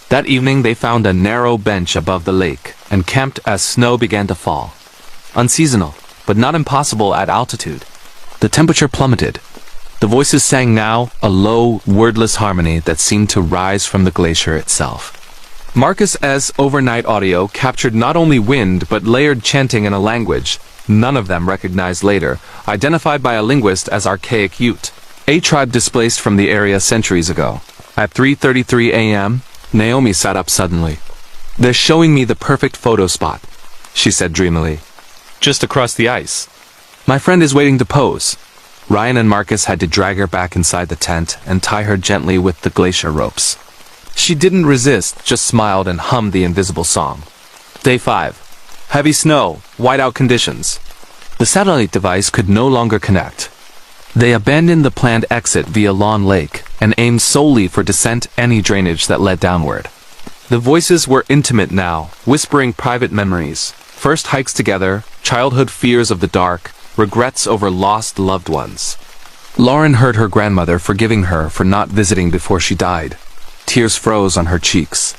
That evening they found a narrow bench above the lake, and camped as snow began to fall. Unseasonal, but not impossible at altitude. The temperature plummeted. The voices sang now, a low, wordless harmony that seemed to rise from the glacier itself. Marcus's overnight audio captured not only wind but layered chanting in a language none of them recognized later, identified by a linguist as archaic Ute, a tribe displaced from the area centuries ago. At 3:33 a.m., Naomi sat up suddenly. "They're showing me the perfect photo spot," she said dreamily. "Just across the ice. My friend is waiting to pose." Ryan and Marcus had to drag her back inside the tent and tie her gently with the glacier ropes. She didn't resist, just smiled and hummed the invisible song. Day 5. Heavy snow, whiteout conditions. The satellite device could no longer connect. They abandoned the planned exit via Lawn Lake and aimed solely for descent, any drainage that led downward. The voices were intimate now, whispering private memories. First hikes together, childhood fears of the dark, regrets over lost loved ones. Lauren heard her grandmother forgiving her for not visiting before she died. Tears froze on her cheeks.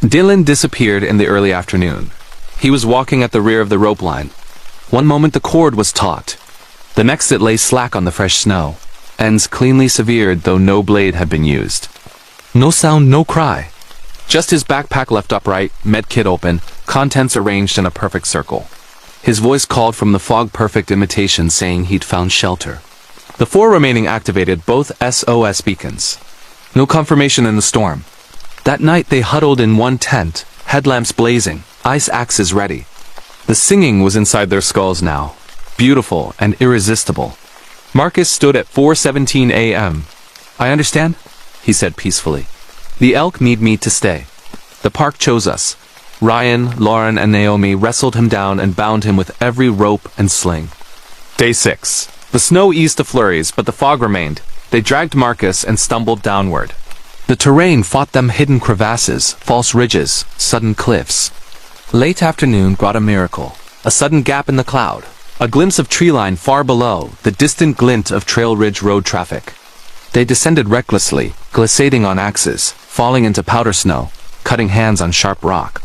Dylan disappeared in the early afternoon. He was walking at the rear of the rope line. One moment the cord was taut. The next it lay slack on the fresh snow, ends cleanly severed though no blade had been used. No sound, no cry. Just his backpack left upright, medkit open, contents arranged in a perfect circle. His voice called from the fog-perfect imitation saying he'd found shelter. The 4 remaining activated both SOS beacons. No confirmation in the storm. That night they huddled in one tent, headlamps blazing, ice axes ready. The singing was inside their skulls now, beautiful and irresistible. Marcus stood at 4:17 a.m. "I understand," he said peacefully. "The elk need me to stay. The park chose us." Ryan, Lauren, and Naomi wrestled him down and bound him with every rope and sling. Day 6. The snow eased to flurries, but the fog remained. They dragged Marcus and stumbled downward. The terrain fought them, hidden crevasses, false ridges, sudden cliffs. Late afternoon brought a miracle. A sudden gap in the cloud. A glimpse of tree line far below, the distant glint of Trail Ridge road traffic. They descended recklessly, glissading on axes, falling into powder snow, cutting hands on sharp rock.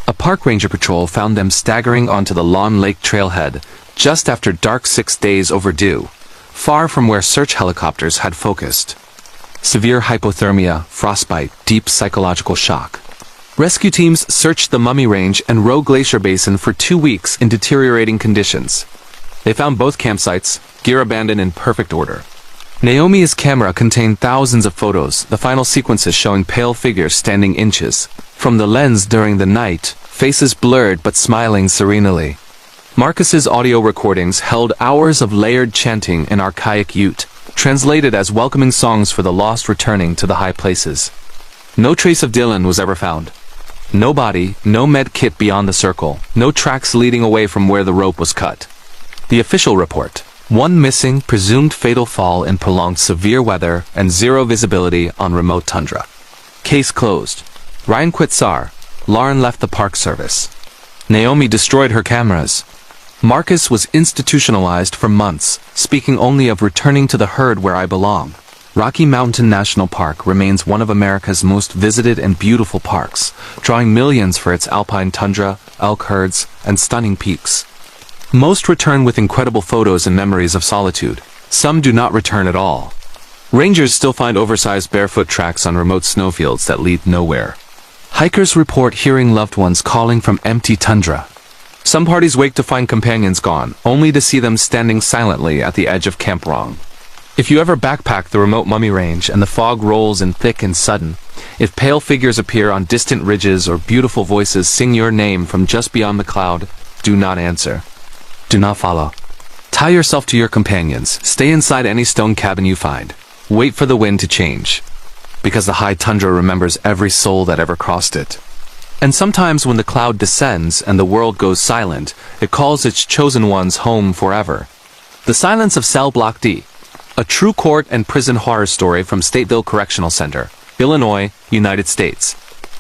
A park ranger patrol found them staggering onto the Lawn Lake trailhead, just after dark, 6 days overdue, far from where search helicopters had focused. Severe hypothermia, frostbite, deep psychological shock. Rescue teams searched the Mummy Range and Roe Glacier Basin for 2 weeks in deteriorating conditions. They found both campsites, gear abandoned in perfect order. Naomi's camera contained thousands of photos, the final sequences showing pale figures standing inches from the lens during the night, faces blurred but smiling serenely. Marcus's audio recordings held hours of layered chanting in archaic Ute, translated as welcoming songs for the lost returning to the high places. No trace of Dylan was ever found. No body, no med kit beyond the circle, no tracks leading away from where the rope was cut. The official report: 1 missing, presumed fatal fall in prolonged severe weather and 0 visibility on remote tundra. Case closed. Ryan quit SAR. Lauren left the Park Service. Naomi destroyed her cameras. Marcus was institutionalized for months, speaking only of returning to the herd where I belong. Rocky Mountain National Park remains one of America's most visited and beautiful parks, drawing millions for its alpine tundra, elk herds, and stunning peaks. Most return with incredible photos and memories of solitude. Some do not return at all. Rangers still find oversized barefoot tracks on remote snowfields that lead nowhere. Hikers report hearing loved ones calling from empty tundra. Some parties wake to find companions gone, only to see them standing silently at the edge of Camp Wrong. If you ever backpack the remote Mummy Range and the fog rolls in thick and sudden, if pale figures appear on distant ridges or beautiful voices sing your name from just beyond the cloud, do not answer. Do not follow. Tie yourself to your companions. Stay inside any stone cabin you find. Wait for the wind to change, because the high tundra remembers every soul that ever crossed it. And sometimes when the cloud descends and the world goes silent, it calls its chosen ones home forever. The Silence of Cell Block D, a true court and prison horror story from Stateville Correctional Center, Illinois, United States.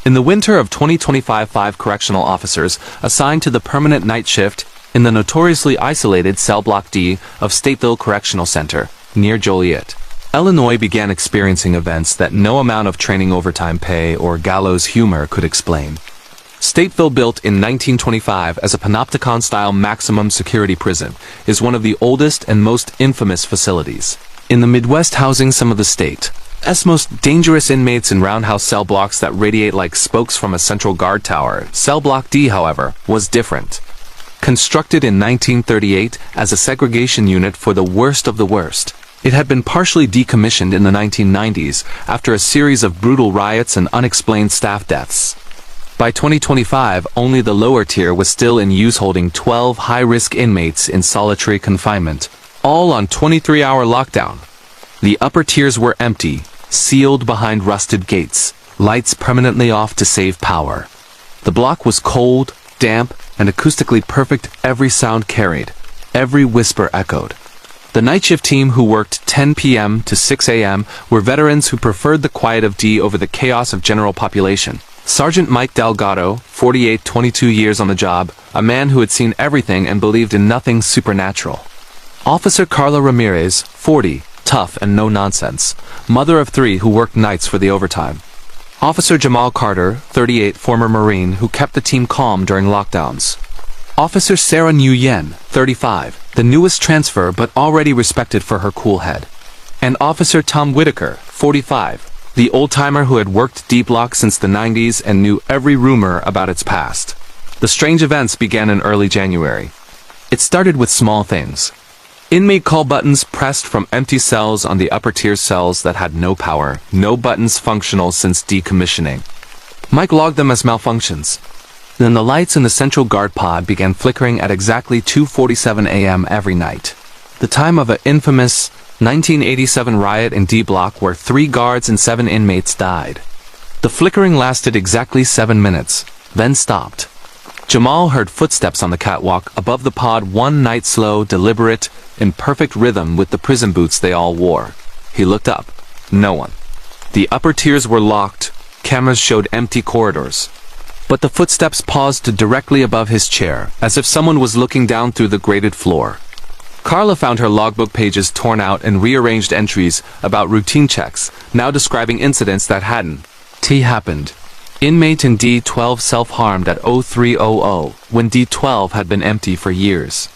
In the winter of 2025, 5 correctional officers assigned to the permanent night shift in the notoriously isolated Cell Block D of Stateville Correctional Center, near Joliet, Illinois, began experiencing events that no amount of training overtime pay or gallows humor could explain. Stateville, built in 1925 as a panopticon-style maximum security prison, is one of the oldest and most infamous facilities in the Midwest, housing some of the state's most dangerous inmates in roundhouse cell blocks that radiate like spokes from a central guard tower. Cell Block D, however, was different. Constructed in 1938 as a segregation unit for the worst of the worst, it had been partially decommissioned in the 1990s after a series of brutal riots and unexplained staff deaths. By 2025, only the lower tier was still in use, holding 12 high-risk inmates in solitary confinement, all on 23-hour lockdown. The upper tiers were empty, sealed behind rusted gates, lights permanently off to save power. The block was cold, damp, and acoustically perfect. Every sound carried, every whisper echoed. The night shift team, who worked 10 p.m. to 6 a.m., were veterans who preferred the quiet of D over the chaos of general population. Sergeant Mike Delgado, 48, 22 years on the job, a man who had seen everything and believed in nothing supernatural. Officer Carla Ramirez, 40, tough and no-nonsense, mother of 3 who worked nights for the overtime. Officer Jamal Carter, 38, former Marine, who kept the team calm during lockdowns. Officer Sarah Nguyen, 35, the newest transfer but already respected for her cool head. And Officer Tom Whitaker, 45, the old-timer who had worked D-Block since the 90s and knew every rumor about its past. The strange events began in early January. It started with small things. Inmate call buttons pressed from empty cells on the upper-tier cells that had no power, no buttons functional since decommissioning. Mike logged them as malfunctions. Then the lights in the central guard pod began flickering at exactly 2:47 a.m. every night, the time of an infamous 1987 riot in D-Block where 3 guards and 7 inmates died. The flickering lasted exactly 7 minutes, then stopped. Jamal heard footsteps on the catwalk above the pod one night, slow, deliberate, in perfect rhythm with the prison boots they all wore. He looked up. No one. The upper tiers were locked. Cameras showed empty corridors. But the footsteps paused directly above his chair, as if someone was looking down through the grated floor. Carla found her logbook pages torn out and rearranged entries about routine checks, now describing incidents that hadn't happened. Inmate in D12 self-harmed at 03:00 when D12 had been empty for years.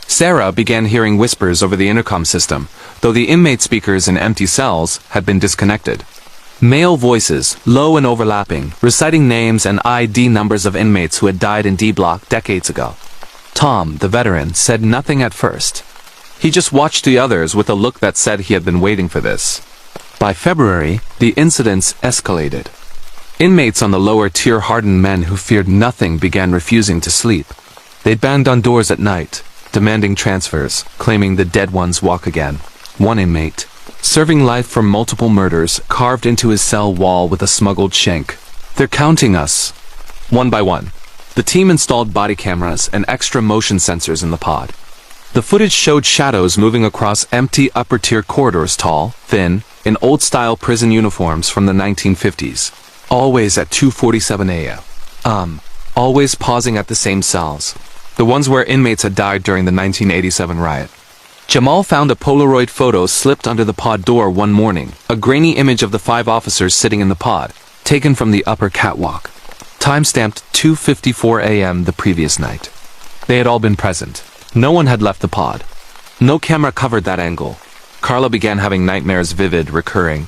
Sarah began hearing whispers over the intercom system, though the inmate speakers in empty cells had been disconnected. Male voices, low and overlapping, reciting names and ID numbers of inmates who had died in D-Block decades ago. Tom, the veteran, said nothing at first. He just watched the others with a look that said he had been waiting for this. By February, the incidents escalated. Inmates on the lower tier, hardened men who feared nothing, began refusing to sleep. They banged on doors at night, demanding transfers, claiming the dead ones walk again. One inmate, serving life for multiple murders, carved into his cell wall with a smuggled shank. They're counting us. One by one. The team installed body cameras and extra motion sensors in the pod. The footage showed shadows moving across empty upper-tier corridors, tall, thin, in old-style prison uniforms from the 1950s. Always at 2:47 a.m. Always pausing at the same cells. The ones where inmates had died during the 1987 riot. Jamal found a Polaroid photo slipped under the pod door one morning, a grainy image of the 5 officers sitting in the pod, taken from the upper catwalk. Time-stamped 2:54 a.m. the previous night. They had all been present. No one had left the pod. No camera covered that angle. Carla began having nightmares, vivid, recurring.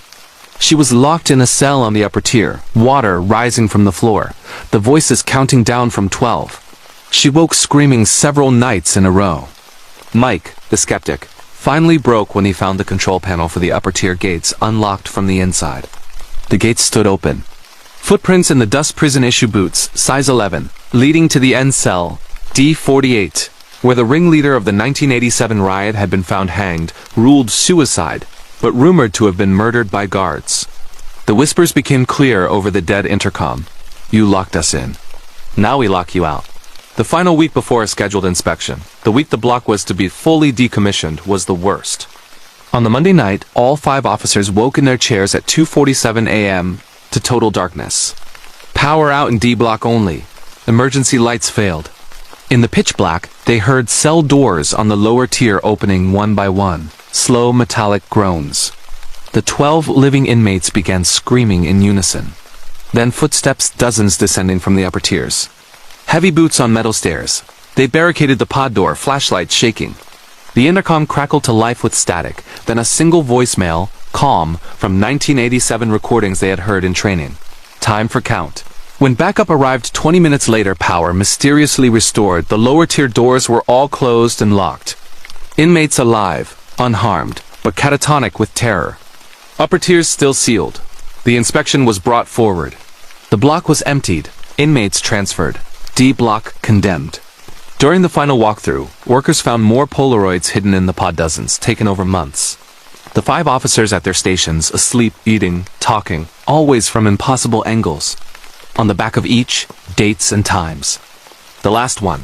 She was locked in a cell on the upper tier, water rising from the floor, the voices counting down from 12. She woke screaming several nights in a row. Mike, the skeptic, finally broke when he found the control panel for the upper tier gates unlocked from the inside. The gates stood open. Footprints in the dust prison issue boots, size 11, leading to the end cell, D48, where the ringleader of the 1987 riot had been found hanged, ruled suicide, but rumored to have been murdered by guards. The whispers became clear over the dead intercom. You locked us in. Now we lock you out. The final week before a scheduled inspection, the week the block was to be fully decommissioned, was the worst. On the Monday night, all 5 officers woke in their chairs at 2:47 a.m. to total darkness. Power out in D block only. Emergency lights failed. In the pitch black, they heard cell doors on the lower tier opening one by one, slow metallic groans. The 12 living inmates began screaming in unison. Then footsteps, dozens descending from the upper tiers. Heavy boots on metal stairs. They barricaded the pod door, flashlights shaking. The intercom crackled to life with static, then a single voicemail, calm, from 1987 recordings they had heard in training. Time for count. When backup arrived 20 minutes later, power mysteriously restored. The lower tier doors were all closed and locked. Inmates alive, unharmed, but catatonic with terror. Upper tiers still sealed. The inspection was brought forward. The block was emptied, inmates transferred, D block condemned. During the final walkthrough, workers found more Polaroids hidden in the pod, dozens, taken over months. The 5 officers at their stations, asleep, eating, talking, always from impossible angles. On the back of each, dates and times. The last one.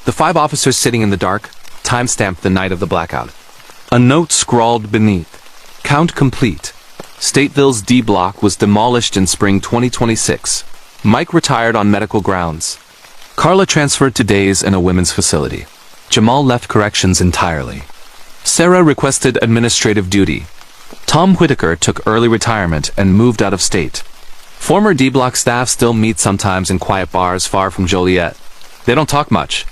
The 5 officers sitting in the dark, time-stamped the night of the blackout. A note scrawled beneath. Count complete. Stateville's D block was demolished in spring 2026. Mike retired on medical grounds. Carla transferred to days in a women's facility. Jamal left corrections entirely. Sarah requested administrative duty. Tom Whitaker took early retirement and moved out of state. Former D-Block staff still meet sometimes in quiet bars far from Joliet. They don't talk much.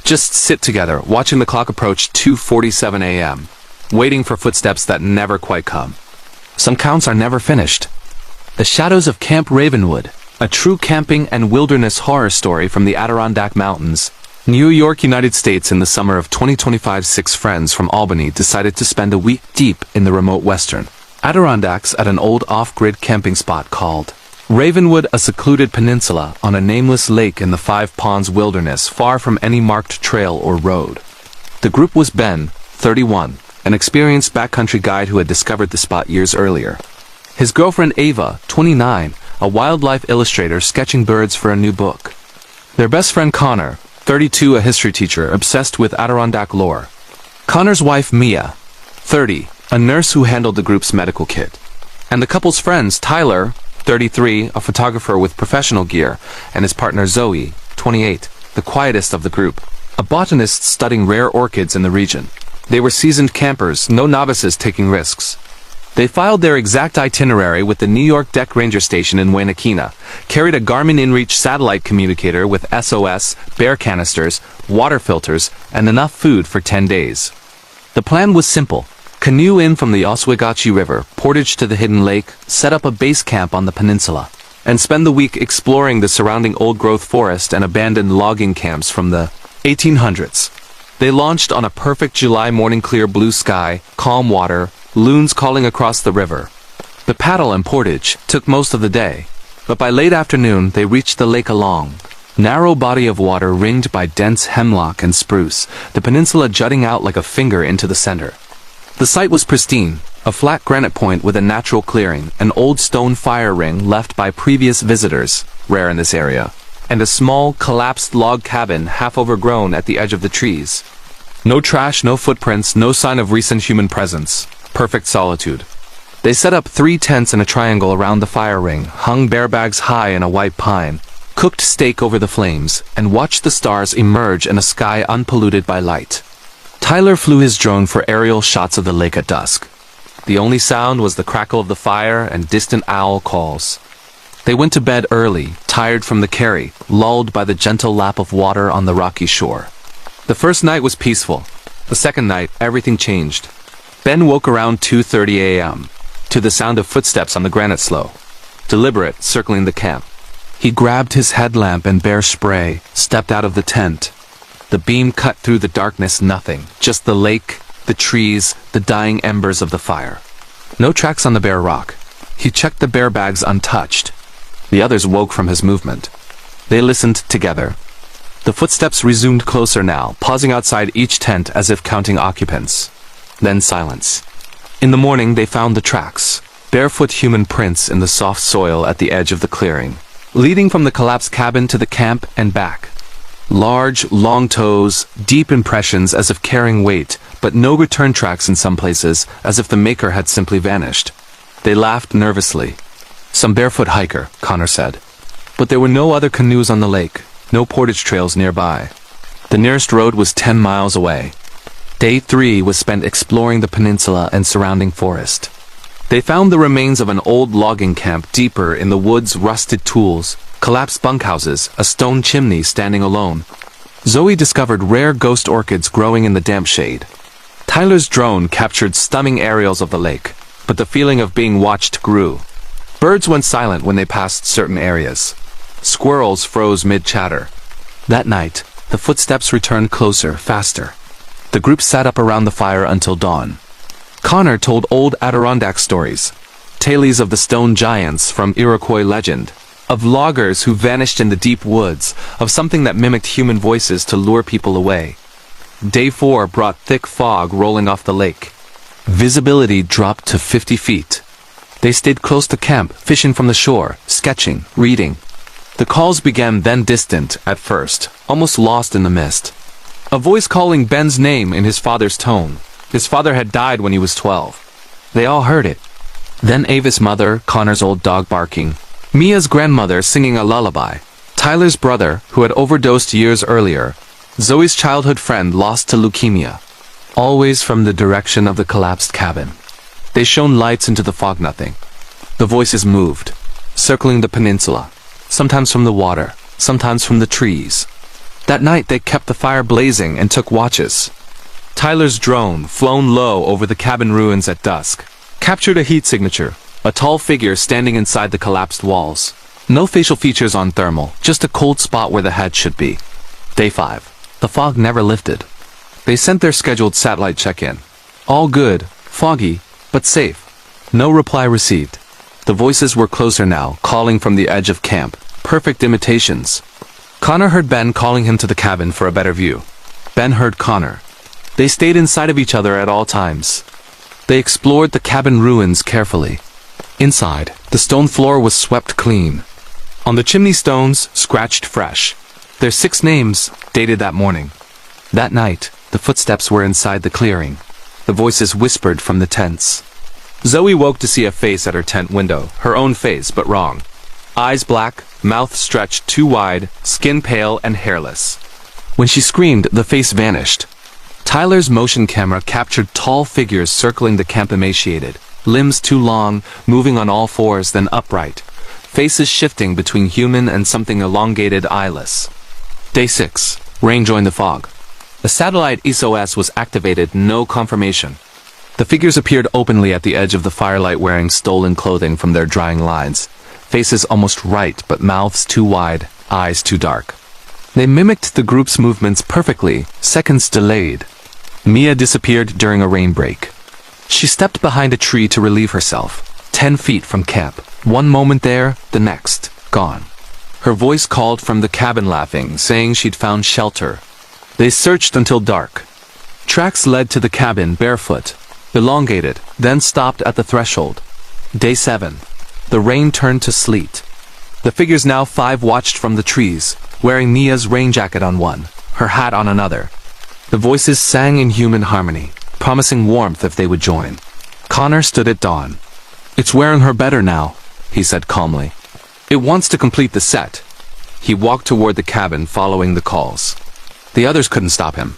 Just sit together, watching the clock approach 2:47 a.m., waiting for footsteps that never quite come. Some counts are never finished. The Shadows of Camp Ravenwood, a true camping and wilderness horror story from the Adirondack Mountains. New York, United States. In the summer of 2025, 6 friends from Albany decided to spend a week deep in the remote western Adirondacks at an old off-grid camping spot called Ravenwood, a secluded peninsula on a nameless lake in the Five Ponds wilderness, far from any marked trail or road. The group was Ben, 31, an experienced backcountry guide who had discovered the spot years earlier. His girlfriend Ava, 29, a wildlife illustrator sketching birds for a new book. Their best friend Connor, 32, a history teacher obsessed with Adirondack lore. Connor's wife Mia, 30, a nurse who handled the group's medical kit. And the couple's friends Tyler, 33, a photographer with professional gear, and his partner Zoe, 28, the quietest of the group, a botanist studying rare orchids in the region. They were seasoned campers, no novices taking risks. They filed their exact itinerary with the New York Deck Ranger Station in Wainakina, carried a Garmin InReach satellite communicator with SOS, bear canisters, water filters, and enough food for 10 days. The plan was simple. Canoe in from the Oswegatchie River, portage to the hidden lake, set up a base camp on the peninsula, and spend the week exploring the surrounding old-growth forest and abandoned logging camps from the 1800s. They launched on a perfect July morning, clear blue sky, calm water, loons calling across the river. The paddle and portage took most of the day, but by late afternoon they reached the lake along Narrow body of water ringed by dense hemlock and spruce, the peninsula jutting out like a finger into the center. The site was pristine, a flat granite point with a natural clearing, an old stone fire ring left by previous visitors, rare in this area, and a small, collapsed log cabin half overgrown at the edge of the trees. No trash, no footprints, no sign of recent human presence. Perfect solitude. They set up 3 tents in a triangle around the fire ring, hung bear bags high in a white pine, cooked steak over the flames, and watched the stars emerge in a sky unpolluted by light. Tyler flew his drone for aerial shots of the lake at dusk. The only sound was the crackle of the fire and distant owl calls. They went to bed early, tired from the carry, lulled by the gentle lap of water on the rocky shore. The first night was peaceful. The second night, everything changed. Ben woke around 2:30 a.m. to the sound of footsteps on the granite slope, deliberate, circling the camp. He grabbed his headlamp and bear spray, stepped out of the tent. The beam cut through the darkness, nothing, just the lake, the trees, the dying embers of the fire. No tracks on the bare rock. He checked the bear bags untouched. The others woke from his movement. They listened together. The footsteps resumed closer now, pausing outside each tent as if counting occupants. Then silence. In the morning they found the tracks, barefoot human prints in the soft soil at the edge of the clearing, leading from the collapsed cabin to the camp and back. Large, long toes, deep impressions as if carrying weight, but no return tracks in some places, as if the maker had simply vanished. They laughed nervously. Some barefoot hiker, Connor said. But there were no other canoes on the lake, no portage trails nearby. The nearest road was 10 miles away. Day 3 was spent exploring the peninsula and surrounding forest. They found the remains of an old logging camp deeper in the woods, rusted tools, collapsed bunkhouses, a stone chimney standing alone. Zoe discovered rare ghost orchids growing in the damp shade. Tyler's drone captured stunning aerials of the lake, but the feeling of being watched grew. Birds went silent when they passed certain areas. Squirrels froze mid-chatter. That night, the footsteps returned closer, faster. The group sat up around the fire until dawn. Connor told old Adirondack stories, tales of the stone giants from Iroquois legend, of loggers who vanished in the deep woods, of something that mimicked human voices to lure people away. Day 4 brought thick fog rolling off the lake. Visibility dropped to 50 feet. They stayed close to camp, fishing from the shore, sketching, reading. The calls began then distant at first, almost lost in the mist. A voice calling Ben's name in his father's tone. His father had died when he was 12. They all heard it. Then Ava's mother, Connor's old dog barking. Mia's grandmother singing a lullaby. Tyler's brother, who had overdosed years earlier. Zoe's childhood friend lost to leukemia. Always from the direction of the collapsed cabin. They shone lights into the fog, nothing. The voices moved, circling the peninsula. Sometimes from the water, sometimes from the trees. That night they kept the fire blazing and took watches. Tyler's drone, flown low over the cabin ruins at dusk, captured a heat signature, a tall figure standing inside the collapsed walls. No facial features on thermal, just a cold spot where the head should be. Day 5. The fog never lifted. They sent their scheduled satellite check-in. All good, foggy, but safe. No reply received. The voices were closer now, calling from the edge of camp. Perfect imitations. Connor heard Ben calling him to the cabin for a better view. Ben heard Connor. They stayed inside of each other at all times. They explored the cabin ruins carefully. Inside, the stone floor was swept clean. On the chimney stones, scratched fresh. Their 6 names, dated that morning. That night, the footsteps were inside the clearing. The voices whispered from the tents. Zoe woke to see a face at her tent window, her own face, but wrong. Eyes black, mouth stretched too wide, skin pale and hairless. When she screamed, the face vanished. Tyler's motion camera captured tall figures circling the camp, emaciated, limbs too long, moving on all fours then upright, faces shifting between human and something elongated, eyeless. Day 6. Rain joined the fog. The satellite SOS was activated, no confirmation. The figures appeared openly at the edge of the firelight wearing stolen clothing from their drying lines. Faces almost right, but mouths too wide, eyes too dark. They mimicked the group's movements perfectly, seconds delayed. Mia disappeared during a rain break. She stepped behind a tree to relieve herself, 10 feet from camp. One moment there, the next, gone. Her voice called from the cabin laughing, saying she'd found shelter. They searched until dark. Tracks led to the cabin barefoot, elongated, then stopped at the threshold. Day 7. The rain turned to sleet. The figures now 5 watched from the trees, wearing Nia's rain jacket on one, her hat on another. The voices sang in human harmony, promising warmth if they would join. Connor stood at dawn. "It's wearing her better now," he said calmly. "It wants to complete the set." He walked toward the cabin following the calls. The others couldn't stop him.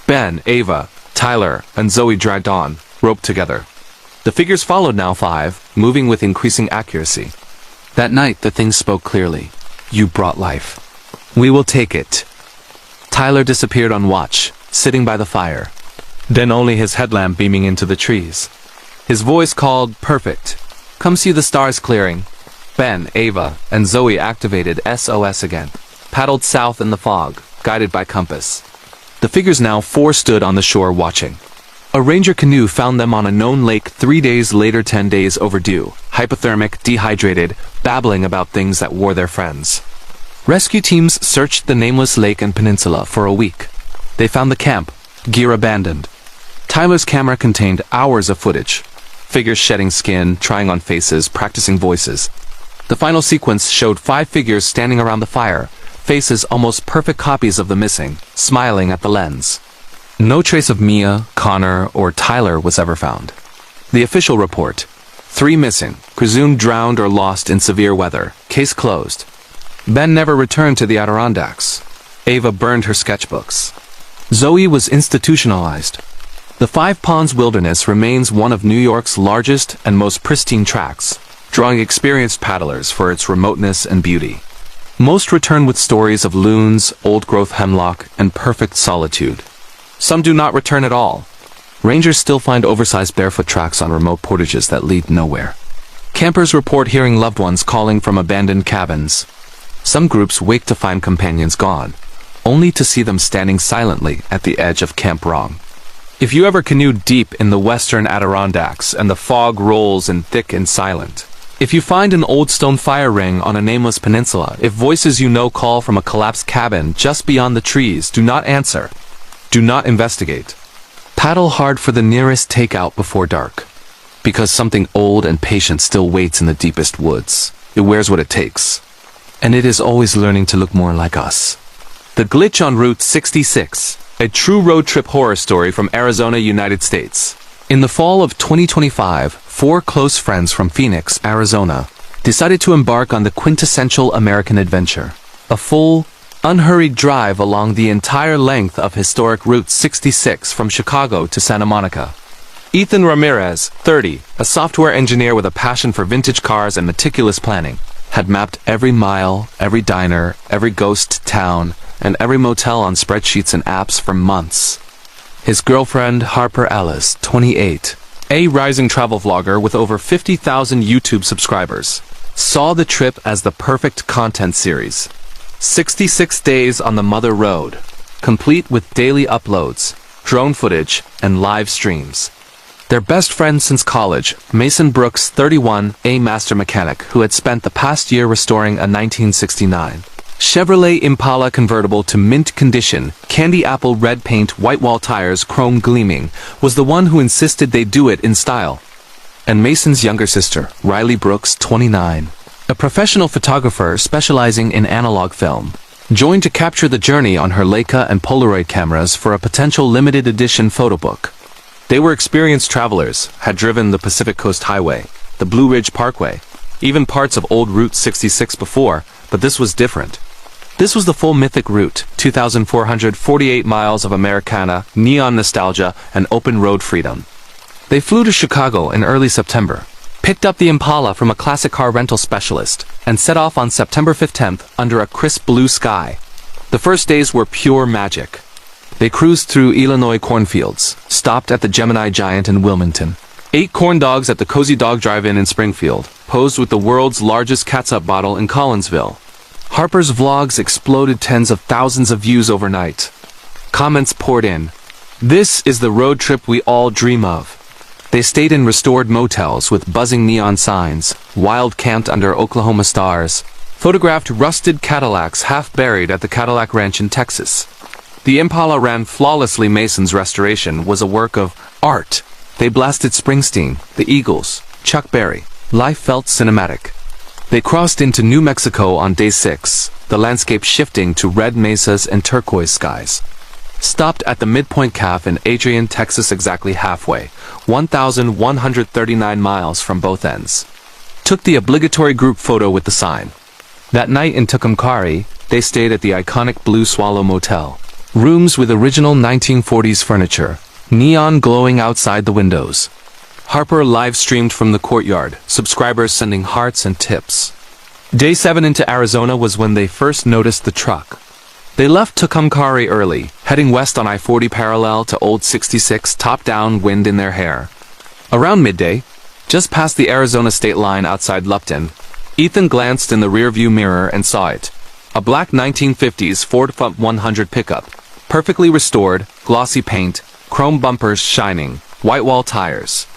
Ben, Ava, Tyler, and Zoe dragged on, roped together. The figures followed now 5, moving with increasing accuracy. That night, the thing spoke clearly. "You brought life. We will take it." Tyler disappeared on watch, sitting by the fire. Then only his headlamp beaming into the trees. His voice called, "Perfect. Come see the stars clearing." Ben, Ava, and Zoe activated SOS again, paddled south in the fog, guided by compass. The figures now 4 stood on the shore watching. A ranger canoe found them on a known lake 3 days later, 10 days overdue, hypothermic, dehydrated, babbling about things that wore their friends. Rescue teams searched the nameless lake and peninsula for a week. They found the camp, gear abandoned. Tyler's camera contained hours of footage. Figures shedding skin, trying on faces, practicing voices. The final sequence showed 5 figures standing around the fire, faces almost perfect copies of the missing, smiling at the lens. No trace of Mia, Connor, or Tyler was ever found. The official report: 3 missing, presumed drowned or lost in severe weather. Case closed. Ben never returned to the Adirondacks. Ava burned her sketchbooks. Zoe was institutionalized. The Five Ponds Wilderness remains one of New York's largest and most pristine tracks, drawing experienced paddlers for its remoteness and beauty. Most return with stories of loons, old-growth hemlock, and perfect solitude. Some do not return at all. Rangers still find oversized barefoot tracks on remote portages that lead nowhere. Campers report hearing loved ones calling from abandoned cabins. Some groups wake to find companions gone, only to see them standing silently at the edge of Camp Wrong. If you ever canoed deep in the western Adirondacks and the fog rolls in thick and silent, if you find an old stone fire ring on a nameless peninsula, if voices you know call from a collapsed cabin just beyond the trees, do not answer. Do not investigate. Paddle hard for the nearest takeout before dark, because something old and patient still waits in the deepest woods. It wears what it takes, and it is always learning to look more like us. The Glitch on Route 66, a true road trip horror story from Arizona, United States. In the fall of 2025, 4 close friends from Phoenix, Arizona, decided to embark on the quintessential American adventure. A full, unhurried drive along the entire length of historic Route 66 from Chicago to Santa Monica. Ethan Ramirez, 30, a software engineer with a passion for vintage cars and meticulous planning, had mapped every mile, every diner, every ghost town, and every motel on spreadsheets and apps for months. His girlfriend, Harper Ellis, 28, a rising travel vlogger with over 50,000 YouTube subscribers, saw the trip as the perfect content series. 66 days on the Mother Road, complete with daily uploads, drone footage, and live streams. Their best friend since college, Mason Brooks, 31, a master mechanic who had spent the past year restoring a 1969 Chevrolet Impala convertible to mint condition, candy apple red paint, white wall tires, chrome gleaming, was the one who insisted they do it in style. And Mason's younger sister, Riley Brooks, 29, a professional photographer specializing in analog film, joined to capture the journey on her Leica and Polaroid cameras for a potential limited edition photo book. They were experienced travelers, had driven the Pacific Coast Highway, the Blue Ridge Parkway, even parts of old Route 66 before, but this was different. This was the full mythic route, 2,448 miles of Americana, neon nostalgia, and open road freedom. They flew to Chicago in early September, picked up the Impala from a classic car rental specialist, and set off on September 15th under a crisp blue sky. The first days were pure magic. They cruised through Illinois cornfields, stopped at the Gemini Giant in Wilmington, ate corn dogs at the Cozy Dog Drive-In in Springfield, posed with the world's largest catsup bottle in Collinsville. Harper's vlogs exploded tens of thousands of views overnight. Comments poured in. This is the road trip we all dream of. They stayed in restored motels with buzzing neon signs, wild camped under Oklahoma stars, photographed rusted Cadillacs half buried at the Cadillac Ranch in Texas. The Impala ran flawlessly. Mason's restoration was a work of art. They blasted Springsteen, the Eagles, Chuck Berry. Life felt cinematic. They crossed into New Mexico on day 6, the landscape shifting to red mesas and turquoise skies. Stopped at the Midpoint Cafe in Adrian, Texas, exactly halfway, 1,139 miles from both ends. Took the obligatory group photo with the sign. That night in Tucumcari, they stayed at the iconic Blue Swallow Motel. Rooms with original 1940s furniture, neon glowing outside the windows. Harper live-streamed from the courtyard, subscribers sending hearts and tips. Day 7 into Arizona was when they first noticed the truck. They left Tucumcari early, heading west on I-40 parallel to Old 66, top down, wind in their hair. Around midday, just past the Arizona state line outside Lupton, Ethan glanced in the rearview mirror and saw it. A black 1950s Ford F-100 pickup, perfectly restored, glossy paint, chrome bumpers shining, white wall tires.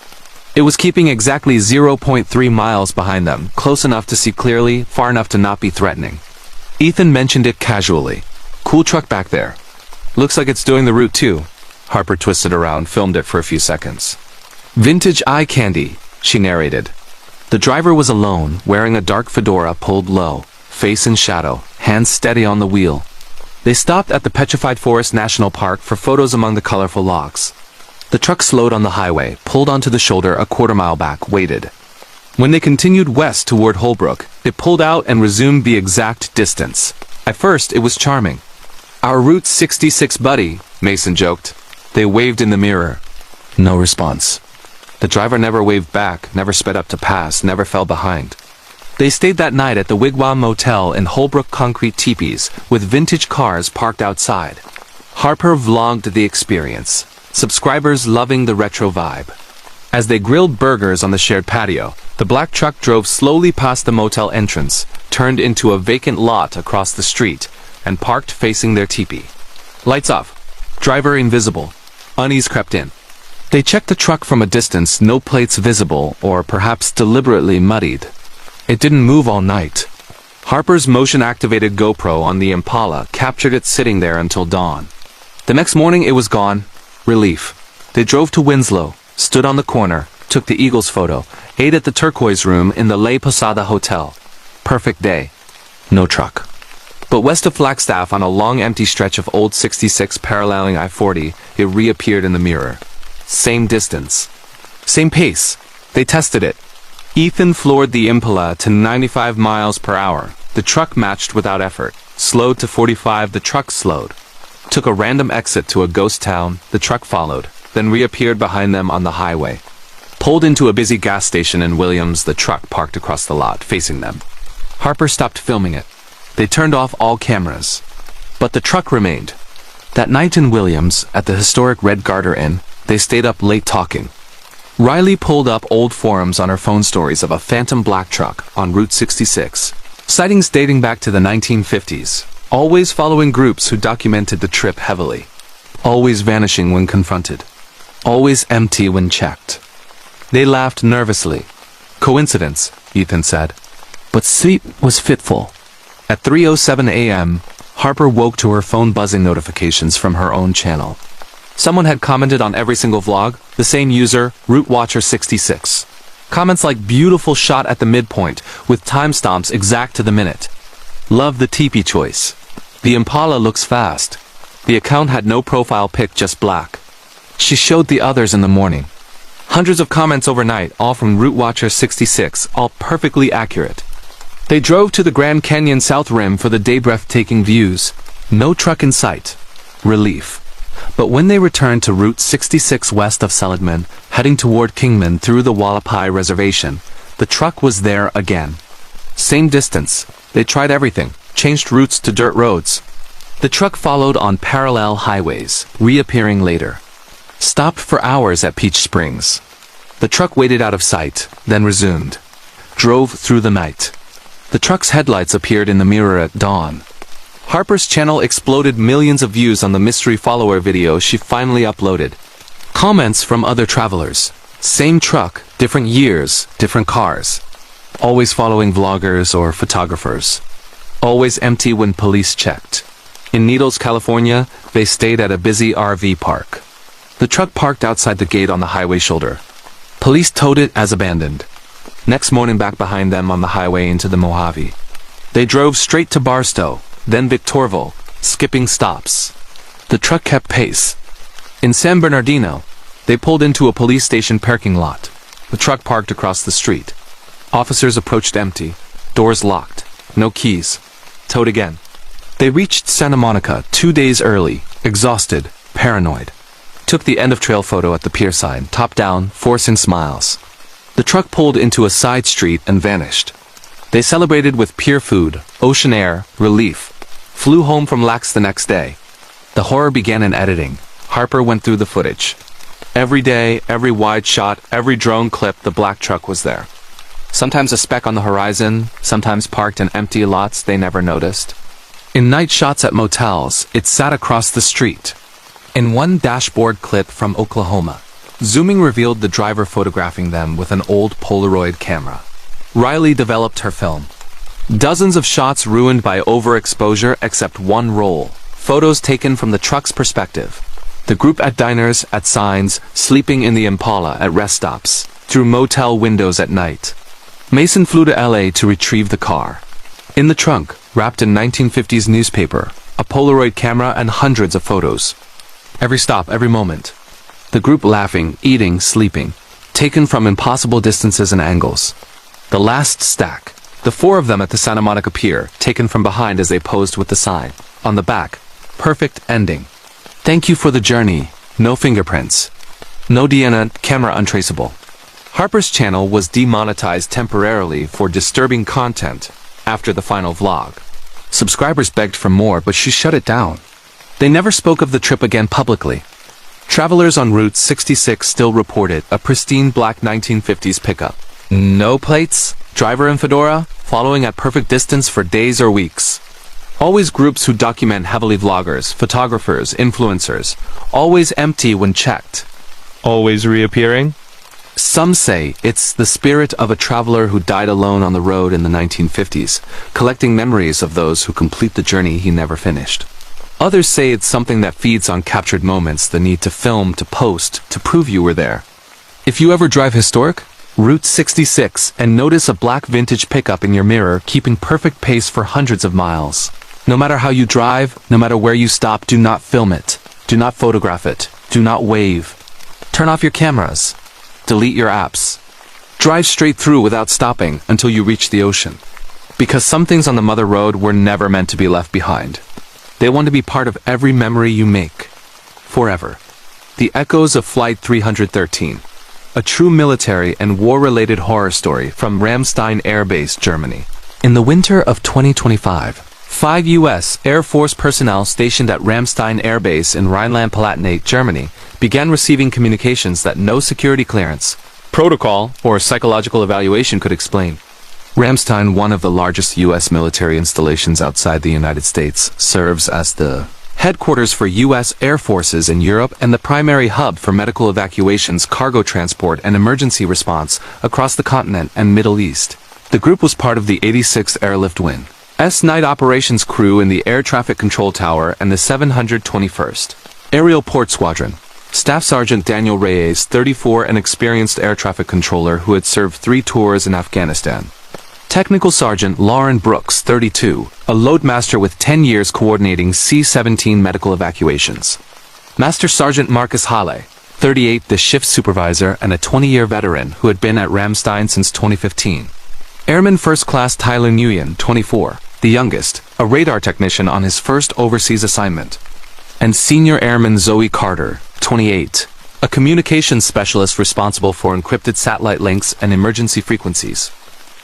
It was keeping exactly 0.3 miles behind them, close enough to see clearly, far enough to not be threatening. Ethan mentioned it casually. Cool truck back there. Looks like it's doing the route too. Harper twisted around, filmed it for a few seconds. Vintage eye candy, she narrated. The driver was alone, wearing a dark fedora pulled low, face in shadow, hands steady on the wheel. They stopped at the Petrified Forest National Park for photos among the colorful logs. The truck slowed on the highway, pulled onto the shoulder a quarter-mile back, waited. When they continued west toward Holbrook, it pulled out and resumed the exact distance. At first, it was charming. "Our Route 66 buddy," Mason joked. They waved in the mirror. No response. The driver never waved back, never sped up to pass, never fell behind. They stayed that night at the Wigwam Motel in Holbrook concrete teepees, with vintage cars parked outside. Harper vlogged the experience, subscribers loving the retro vibe. As they grilled burgers on the shared patio, the black truck drove slowly past the motel entrance, turned into a vacant lot across the street, and parked facing their teepee. Lights off. Driver invisible. Unease crept in. They checked the truck from a distance, no plates visible, or perhaps deliberately muddied. It didn't move all night. Harper's motion-activated GoPro on the Impala captured it sitting there until dawn. The next morning it was gone. Relief. They drove to Winslow, stood on the corner, took the Eagles photo, ate at the Turquoise Room in the La Posada Hotel. Perfect day. No truck. But west of Flagstaff, on a long empty stretch of Old 66 paralleling I-40, it reappeared in the mirror. Same distance. Same pace. They tested it. Ethan floored the Impala to 95 miles per hour. The truck matched without effort. Slowed to 45, the truck slowed. Took a random exit to a ghost town, the truck followed, then reappeared behind them on the highway. Pulled into a busy gas station in Williams, the truck parked across the lot, facing them. Harper stopped filming it. They turned off all cameras. But the truck remained. That night in Williams, at the historic Red Garter Inn, they stayed up late talking. Riley pulled up old forums on her phone stories of a phantom black truck on Route 66. Sightings dating back to the 1950s. Always following groups who documented the trip heavily. Always vanishing when confronted. Always empty when checked. They laughed nervously. Coincidence, Ethan said. But sleep was fitful. At 3:07 a.m., Harper woke to her phone buzzing notifications from her own channel. Someone had commented on every single vlog, the same user, RouteWatcher66. Comments like beautiful shot at the midpoint, with timestamps exact to the minute. Love the teepee choice. The Impala looks fast. The account had no profile pic, just black. She showed the others in the morning. Hundreds of comments overnight, all from RouteWatcher66, all perfectly accurate. They drove to the Grand Canyon South Rim for the day, breathtaking views. No truck in sight. Relief. But when they returned to Route 66 west of Seligman, heading toward Kingman through the Wallapai Reservation, the truck was there again. Same distance. They tried everything, changed routes to dirt roads. The truck followed on parallel highways, reappearing later. Stopped for hours at Peach Springs. The truck waited out of sight, then resumed. Drove through the night. The truck's headlights appeared in the mirror at dawn. Harper's channel exploded, millions of views on the mystery follower video she finally uploaded. Comments from other travelers. Same truck, different years, different cars. always following vloggers or photographers. Always empty when police checked. In Needles, California, they stayed at a busy RV park. The truck parked outside the gate on the highway shoulder. Police towed it as abandoned. Next morning back behind them on the highway into the Mojave. They drove straight to Barstow, then Victorville, skipping stops. The truck kept pace. In San Bernardino, they pulled into a police station parking lot. The truck parked across the street. Officers approached empty, doors locked, no keys. Towed again. They reached Santa Monica 2 days early, exhausted, paranoid. Took the end of trail photo at the pier side, top down, forcing smiles. The truck pulled into a side street and vanished. They celebrated with pier food, ocean air, relief. Flew home from Lax the next day. The horror began in editing. Harper went through the footage. Every day, every wide shot, every drone clip, the black truck was there. Sometimes a speck on the horizon, sometimes parked in empty lots they never noticed. In night shots at motels, it sat across the street. In one dashboard clip from Oklahoma, zooming revealed the driver photographing them with an old Polaroid camera. Riley developed her film. Dozens of shots ruined by overexposure except one roll. Photos taken from the truck's perspective. The group at diners, at signs, sleeping in the Impala at rest stops, through motel windows at night. Mason flew to LA to retrieve the car. In the trunk, wrapped in 1950s newspaper, a Polaroid camera and hundreds of photos. Every stop, every moment. The group laughing, eating, sleeping, taken from impossible distances and angles. The last stack, the four of them at the Santa Monica Pier, taken from behind as they posed with the sign. On the back, perfect ending. Thank you for the journey. No fingerprints. No DNA, camera untraceable. Harper's channel was demonetized temporarily for disturbing content after the final vlog. Subscribers begged for more, but she shut it down. They never spoke of the trip again publicly. Travelers on Route 66 still reported a pristine black 1950s pickup. No plates, driver in fedora, following at perfect distance for days or weeks. Always groups who document heavily vloggers, photographers, influencers. Always empty when checked. Always reappearing? Some say it's the spirit of a traveler who died alone on the road in the 1950s, collecting memories of those who complete the journey he never finished. Others say it's something that feeds on captured moments, the need to film, to post, to prove you were there. If you ever drive historic, Route 66, and notice a black vintage pickup in your mirror keeping perfect pace for hundreds of miles. No matter how you drive, no matter where you stop, do not film it. Do not photograph it. Do not wave. Turn off your cameras. Delete your apps. Drive straight through without stopping until you reach the ocean. Because some things on the mother road were never meant to be left behind. They want to be part of every memory you make. Forever. The Echoes of Flight 313. A true military and war-related horror story from Ramstein Air Base, Germany. In the winter of 2025, 5 U.S. Air Force personnel stationed at Ramstein Air Base in Rhineland-Palatinate, Germany, began receiving communications that no security clearance, protocol, or psychological evaluation could explain. Ramstein, one of the largest U.S. military installations outside the United States, serves as the headquarters for U.S. Air Forces in Europe and the primary hub for medical evacuations, cargo transport, and emergency response across the continent and Middle East. The group was part of the 86th Airlift Wing S night operations crew in the Air Traffic Control Tower and the 721st Aerial Port Squadron. Staff Sergeant Daniel Reyes, 34, an experienced air traffic controller who had served 3 tours in Afghanistan. Technical Sergeant Lauren Brooks, 32, a loadmaster with 10 years coordinating C-17 medical evacuations. Master Sergeant Marcus Halle, 38, the shift supervisor and a 20-year veteran who had been at Ramstein since 2015. Airman First Class Tyler Nguyen, 24, the youngest, a radar technician on his first overseas assignment. And Senior Airman Zoe Carter, 28, a communications specialist responsible for encrypted satellite links and emergency frequencies.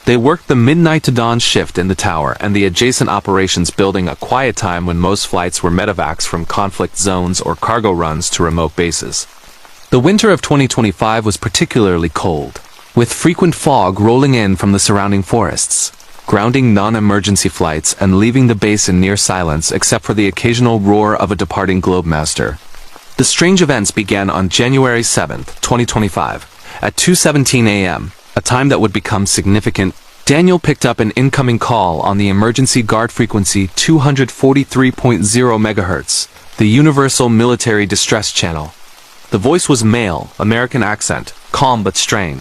They worked the midnight to dawn shift in the tower and the adjacent operations building at quiet time when most flights were medevacs from conflict zones or cargo runs to remote bases. The winter of 2025 was particularly cold, with frequent fog rolling in from the surrounding forests, grounding non-emergency flights and leaving the base in near silence except for the occasional roar of a departing Globemaster. The strange events began on January 7, 2025, at 2:17 a.m., a time that would become significant Daniel picked up an incoming call on the emergency guard frequency 243.0 MHz, the Universal Military Distress Channel. The voice was male, American accent, calm but strained.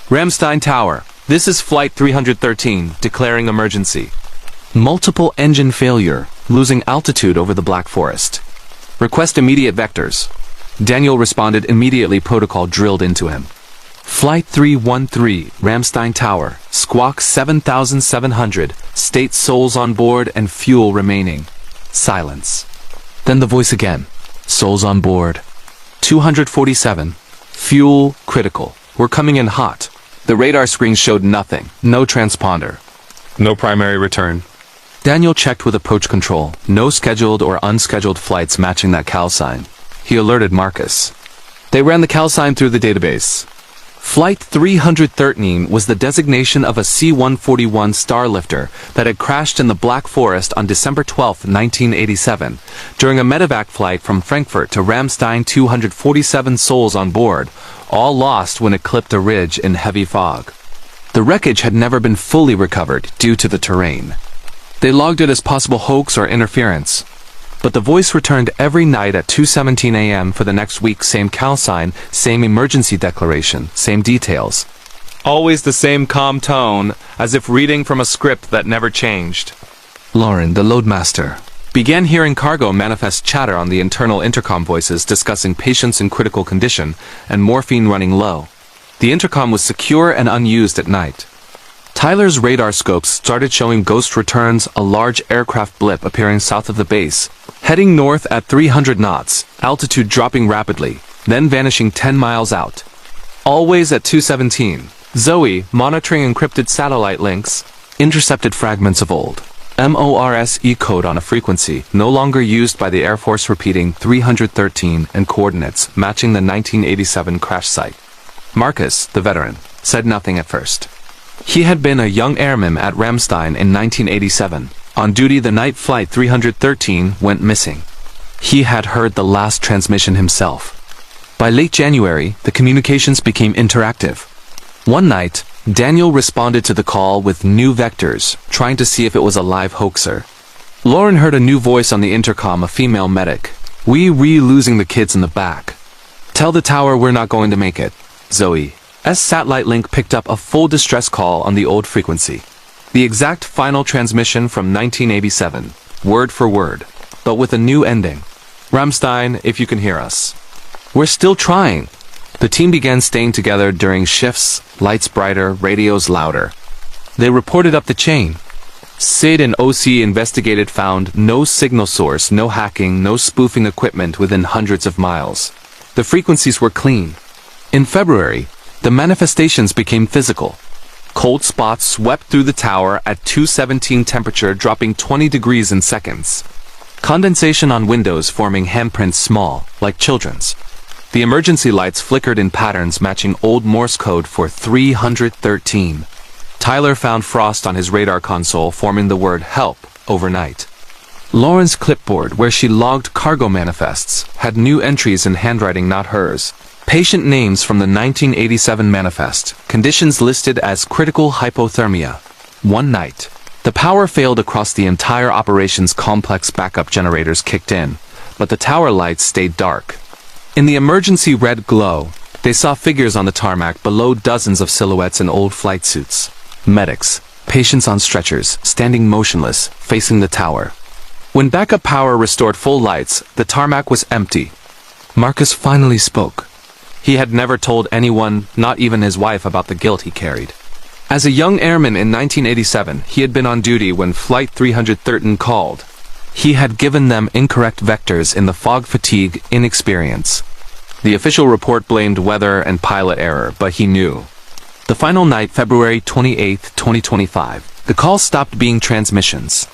Ramstein Tower, this is Flight 313, declaring emergency. Multiple engine failure, losing altitude over the Black Forest. Request immediate vectors. Daniel responded immediately, protocol drilled into him. Flight 313, Ramstein Tower, squawk 7,700, state souls on board and fuel remaining. Silence. Then the voice again. Souls on board. 247. Fuel critical. We're coming in hot. The radar screen showed nothing. No transponder. No primary return. Daniel checked with approach control. No scheduled or unscheduled flights matching that call sign. He alerted Marcus. They ran the call sign through the database. Flight 313 was the designation of a C-141 Starlifter that had crashed in the Black Forest on December 12, 1987. During a medevac flight from Frankfurt to Ramstein, 247 souls on board, all lost when it clipped a ridge in heavy fog. The wreckage had never been fully recovered due to the terrain. They logged it as possible hoax or interference. But the voice returned every night at 2:17 a.m. for the next week, same call sign, same emergency declaration, same details. Always the same calm tone, as if reading from a script that never changed. Lauren, the loadmaster, began hearing cargo manifest chatter on the internal intercom voices discussing patients in critical condition and morphine running low. The intercom was secure and unused at night. Tyler's radar scopes started showing ghost returns, a large aircraft blip appearing south of the base, heading north at 300 knots, altitude dropping rapidly, then vanishing 10 miles out. Always at 2:17, Zoe, monitoring encrypted satellite links, intercepted fragments of old MORSE code on a frequency no longer used by the Air Force, repeating 313 and coordinates matching the 1987 crash site. Marcus, the veteran, said nothing at first. He had been a young airman at Ramstein in 1987. On duty the night Flight 313 went missing. He had heard the last transmission himself. By late January, the communications became interactive. One night, Daniel responded to the call with new vectors, trying to see if it was a live hoaxer. Lauren heard a new voice on the intercom, a female medic. "We losing the kids in the back. Tell the tower we're not going to make it." Zoe. Satellite link picked up a full distress call on the old frequency. The exact final transmission from 1987, word for word, but with a new ending. "Ramstein, if you can hear us. We're still trying." The team began staying together during shifts, lights brighter, radios louder. They reported up the chain. SID and OC investigated, found no signal source, no hacking, no spoofing equipment within hundreds of miles. The frequencies were clean. In February, the manifestations became physical. Cold spots swept through the tower at 2:17 temperature, dropping 20 degrees in seconds. Condensation on windows forming handprints small, like children's. The emergency lights flickered in patterns matching old Morse code for 313. Tyler found frost on his radar console forming the word help overnight. Lauren's clipboard, where she logged cargo manifests, had new entries in handwriting not hers. Patient names from the 1987 manifest, conditions listed as critical hypothermia. One night, the power failed across the entire operations complex. Backup generators kicked in, but the tower lights stayed dark. In the emergency red glow, they saw figures on the tarmac below, dozens of silhouettes in old flight suits. Medics, patients on stretchers, standing motionless, facing the tower. When backup power restored full lights, the tarmac was empty. Marcus finally spoke. He had never told anyone, not even his wife, about the guilt he carried. As a young airman in 1987, he had been on duty when Flight 313 called. He had given them incorrect vectors in the fog, fatigue, inexperience. The official report blamed weather and pilot error, but he knew. The final night, February 28, 2025, the call stopped being transmissions.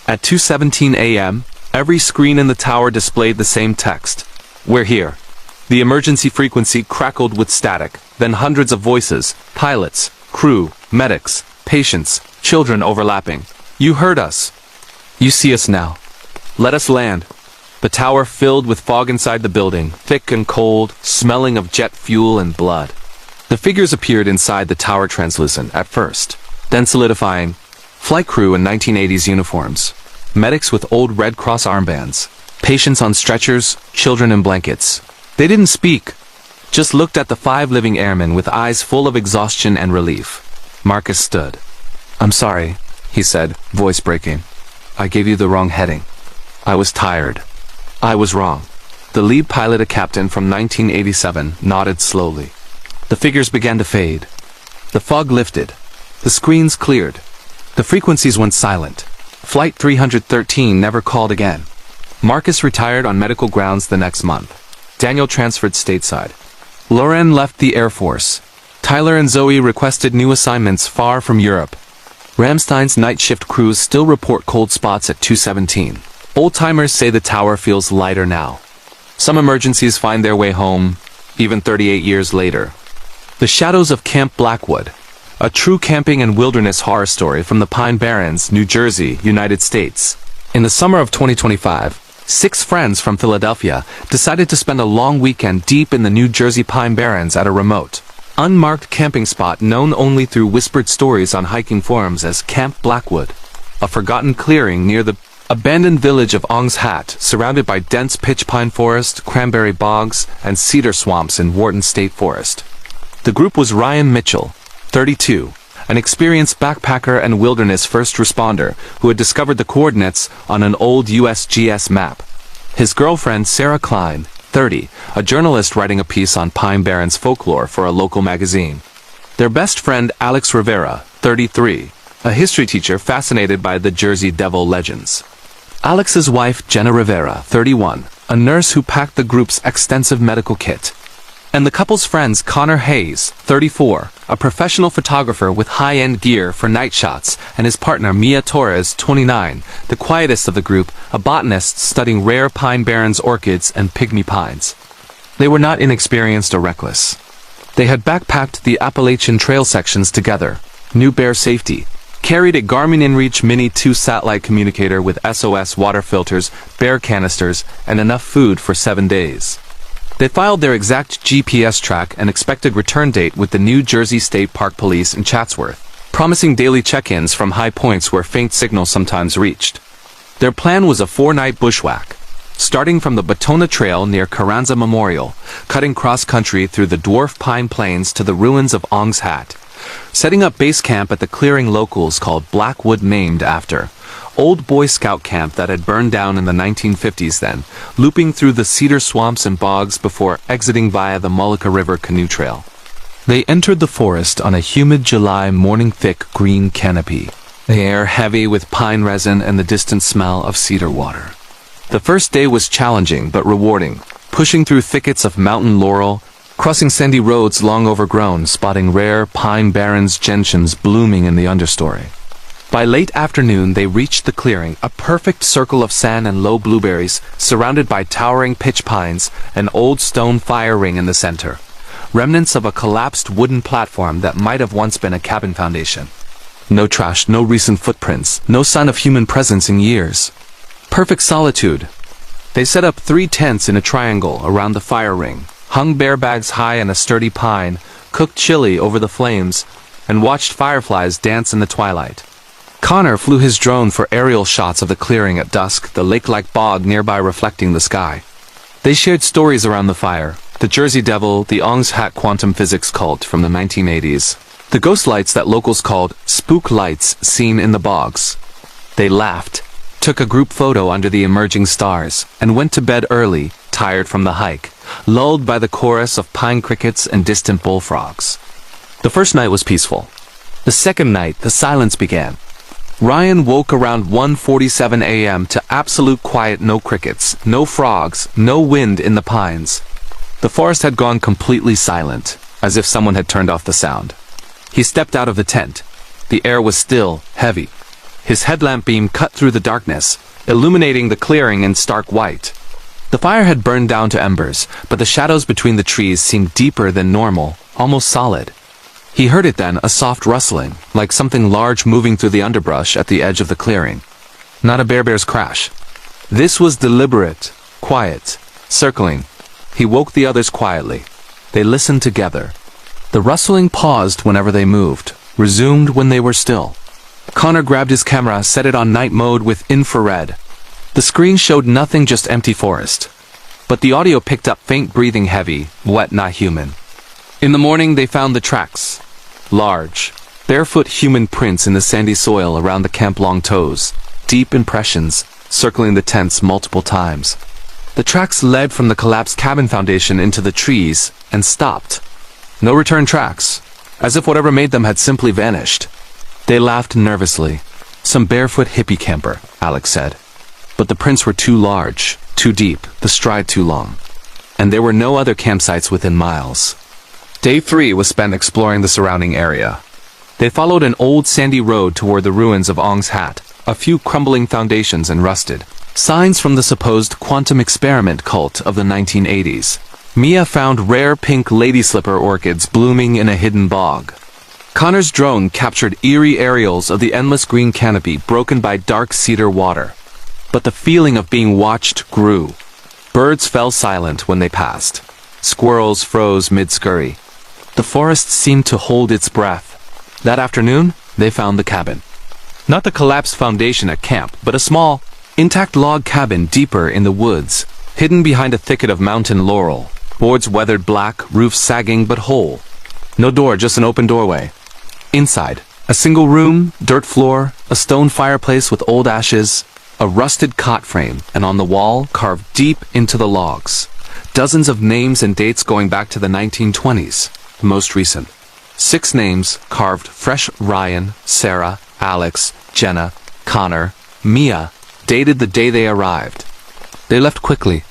At 2:17 a.m., every screen in the tower displayed the same text. "We're here." The emergency frequency crackled with static, then hundreds of voices, pilots, crew, medics, patients, children overlapping. "You heard us. You see us now. Let us land." The tower filled with fog inside the building, thick and cold, smelling of jet fuel and blood. The figures appeared inside the tower translucent at first, then solidifying. Flight crew in 1980s uniforms. Medics with old Red Cross armbands. Patients on stretchers, children in blankets. They didn't speak, just looked at the 5 living airmen with eyes full of exhaustion and relief. Marcus stood. "I'm sorry," he said, voice breaking. "I gave you the wrong heading. I was tired. I was wrong." The lead pilot, a captain from 1987, nodded slowly. The figures began to fade. The fog lifted. The screens cleared. The frequencies went silent. Flight 313 never called again. Marcus retired on medical grounds the next month. Daniel transferred stateside. Lauren left the Air Force. Tyler and Zoe requested new assignments far from Europe. Ramstein's night shift crews still report cold spots at 2:17. Old-timers say the tower feels lighter now. Some emergencies find their way home, even 38 years later. The Shadows of Camp Blackwood, a true camping and wilderness horror story from the Pine Barrens, New Jersey, United States. In the summer of 2025, 6 friends from Philadelphia decided to spend a long weekend deep in the New Jersey Pine Barrens at a remote, unmarked camping spot known only through whispered stories on hiking forums as Camp Blackwood, a forgotten clearing near the abandoned village of Ong's Hat, surrounded by dense pitch pine forest, cranberry bogs, and cedar swamps in Wharton State Forest. The group was Ryan Mitchell, 32, an experienced backpacker and wilderness first responder who had discovered the coordinates on an old USGS map. His girlfriend Sarah Klein, 30, a journalist writing a piece on Pine Barrens folklore for a local magazine. Their best friend Alex Rivera, 33, a history teacher fascinated by the Jersey Devil legends. Alex's wife Jenna Rivera, 31, a nurse who packed the group's extensive medical kit. And the couple's friends Connor Hayes, 34, a professional photographer with high-end gear for night shots, and his partner Mia Torres, 29, the quietest of the group, a botanist studying rare Pine Barrens orchids and pygmy pines. They were not inexperienced or reckless. They had backpacked the Appalachian Trail sections together, knew bear safety, carried a Garmin InReach Mini 2 satellite communicator with SOS water filters, bear canisters, and enough food for 7 days. They filed their exact GPS track and expected return date with the New Jersey State Park Police in Chatsworth, promising daily check-ins from high points where faint signals sometimes reached. Their plan was a 4-night bushwhack, starting from the Batona Trail near Carranza Memorial, cutting cross-country through the dwarf pine plains to the ruins of Ong's Hat, setting up base camp at the clearing locals called Blackwood, named after old Boy Scout camp that had burned down in the 1950s, then looping through the cedar swamps and bogs before exiting via the Mullica River canoe trail. They entered the forest on a humid July morning, thick green canopy, the air heavy with pine resin and the distant smell of cedar water. The first day was challenging but rewarding, pushing through thickets of mountain laurel, crossing sandy roads long overgrown, spotting rare Pine Barrens gentians blooming in the understory. By late afternoon they reached the clearing, a perfect circle of sand and low blueberries, surrounded by towering pitch pines, an old stone fire ring in the center, remnants of a collapsed wooden platform that might have once been a cabin foundation. No trash, no recent footprints, no sign of human presence in years. Perfect solitude. They set up 3 tents in a triangle around the fire ring, hung bear bags high in a sturdy pine, cooked chili over the flames, and watched fireflies dance in the twilight. Connor flew his drone for aerial shots of the clearing at dusk, the lake-like bog nearby reflecting the sky. They shared stories around the fire, the Jersey Devil, the Ong's Hat quantum physics cult from the 1980s, the ghost lights that locals called spook lights seen in the bogs. They laughed, took a group photo under the emerging stars, and went to bed early, tired from the hike, lulled by the chorus of pine crickets and distant bullfrogs. The first night was peaceful. The second night, the silence began. Ryan woke around 1:47 a.m. to absolute quiet, no crickets, no frogs, no wind in the pines. The forest had gone completely silent, as if someone had turned off the sound. He stepped out of the tent. The air was still, heavy. His headlamp beam cut through the darkness, illuminating the clearing in stark white. The fire had burned down to embers, but the shadows between the trees seemed deeper than normal, almost solid. He heard it then, a soft rustling, like something large moving through the underbrush at the edge of the clearing. Not a bear's crash. This was deliberate, quiet, circling. He woke the others quietly. They listened together. The rustling paused whenever they moved, resumed when they were still. Connor grabbed his camera, set it on night mode with infrared. The screen showed nothing, just empty forest. But the audio picked up faint breathing, heavy, wet, not human. In the morning, they found the tracks. Large, barefoot human prints in the sandy soil around the camp, long toes, deep impressions, circling the tents multiple times. The tracks led from the collapsed cabin foundation into the trees and stopped. No return tracks, as if whatever made them had simply vanished. They laughed nervously. Some barefoot hippie camper, Alex said. But the prints were too large, too deep, the stride too long. And there were no other campsites within miles. Day 3 was spent exploring the surrounding area. They followed an old sandy road toward the ruins of Ong's Hat, a few crumbling foundations and rusted signs from the supposed quantum experiment cult of the 1980s. Mia found rare pink lady slipper orchids blooming in a hidden bog. Connor's drone captured eerie aerials of the endless green canopy broken by dark cedar water. But the feeling of being watched grew. Birds fell silent when they passed. Squirrels froze mid-scurry. The forest seemed to hold its breath. That afternoon, they found the cabin. Not the collapsed foundation at camp, but a small, intact log cabin deeper in the woods, hidden behind a thicket of mountain laurel. Boards weathered black, roof sagging but whole. No door, just an open doorway. Inside, a single room, dirt floor, a stone fireplace with old ashes, a rusted cot frame, and on the wall, carved deep into the logs, dozens of names and dates going back to the 1920s, the most recent. 6 names carved fresh: Ryan, Sarah, Alex, Jenna, Connor, Mia, dated the day they arrived. They left quickly.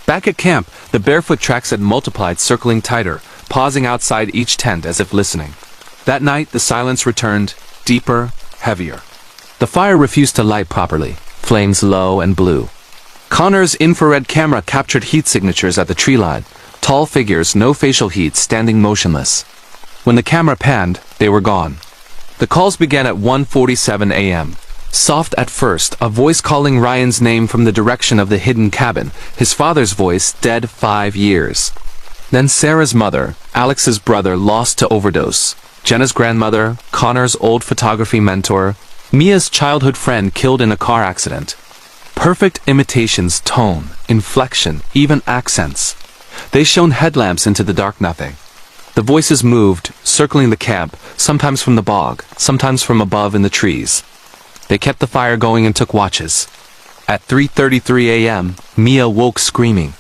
Back at camp, the barefoot tracks had multiplied, circling tighter, pausing outside each tent as if listening. That night, the silence returned, deeper, heavier. The fire refused to light properly, flames low and blue. Connor's infrared camera captured heat signatures at the tree line, tall figures, no facial heat, standing motionless. When the camera panned, they were gone. The calls began at 1:47 a.m. Soft at first, a voice calling Ryan's name from the direction of the hidden cabin, his father's voice, dead 5 years. Then Sarah's mother, Alex's brother, lost to overdose. Jenna's grandmother, Connor's old photography mentor, Mia's childhood friend killed in a car accident. Perfect imitations, tone, inflection, even accents. They shone headlamps into the dark nothing. The voices moved, circling the camp, sometimes from the bog, sometimes from above in the trees. They kept the fire going and took watches. At 3:33 a.m., Mia woke screaming.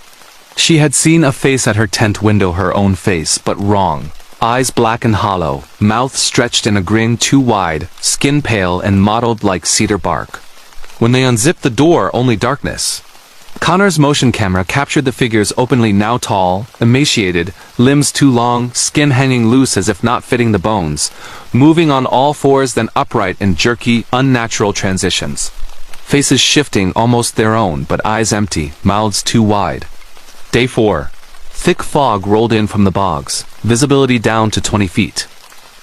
She had seen a face at her tent window, her own face, but wrong. Eyes black and hollow, mouth stretched in a grin too wide, skin pale and mottled like cedar bark. When they unzipped the door, only darkness. Connor's motion camera captured the figures openly, now tall, emaciated, limbs too long, skin hanging loose as if not fitting the bones, moving on all fours, then upright in jerky, unnatural transitions. Faces shifting, almost their own, but eyes empty, mouths too wide. Day 4. Thick fog rolled in from the bogs, visibility down to 20 feet.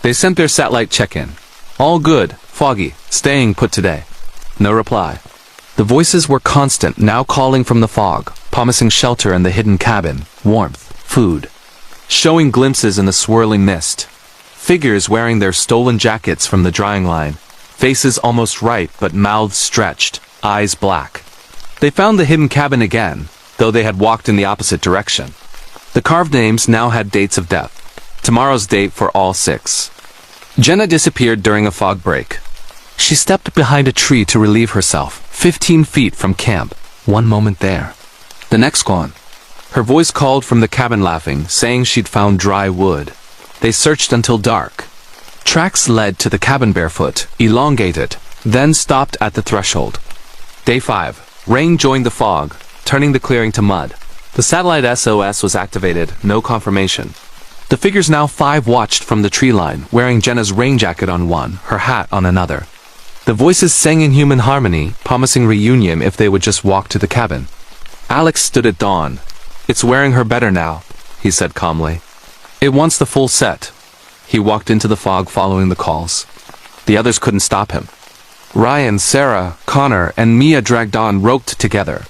They sent their satellite check-in. All good, foggy, staying put today. No reply. The voices were constant, now calling from the fog, promising shelter in the hidden cabin, warmth, food. Showing glimpses in the swirling mist. Figures wearing their stolen jackets from the drying line. Faces almost right, but mouths stretched, eyes black. They found the hidden cabin again, though they had walked in the opposite direction. The carved names now had dates of death. Tomorrow's date for all 6. Jenna disappeared during a fog break. She stepped behind a tree to relieve herself, 15 feet from camp. One moment there. The next gone. Her voice called from the cabin, laughing, saying she'd found dry wood. They searched until dark. Tracks led to the cabin barefoot, elongated, then stopped at the threshold. Day 5. Rain joined the fog, turning the clearing to mud. The satellite SOS was activated, no confirmation. The figures, now 5, watched from the tree line, wearing Jenna's rain jacket on one, her hat on another. The voices sang in human harmony, promising reunion if they would just walk to the cabin. Alex stood at dawn. "It's wearing her better now," he said calmly. "It wants the full set." He walked into the fog following the calls. The others couldn't stop him. Ryan, Sarah, Connor, and Mia dragged on, roped together.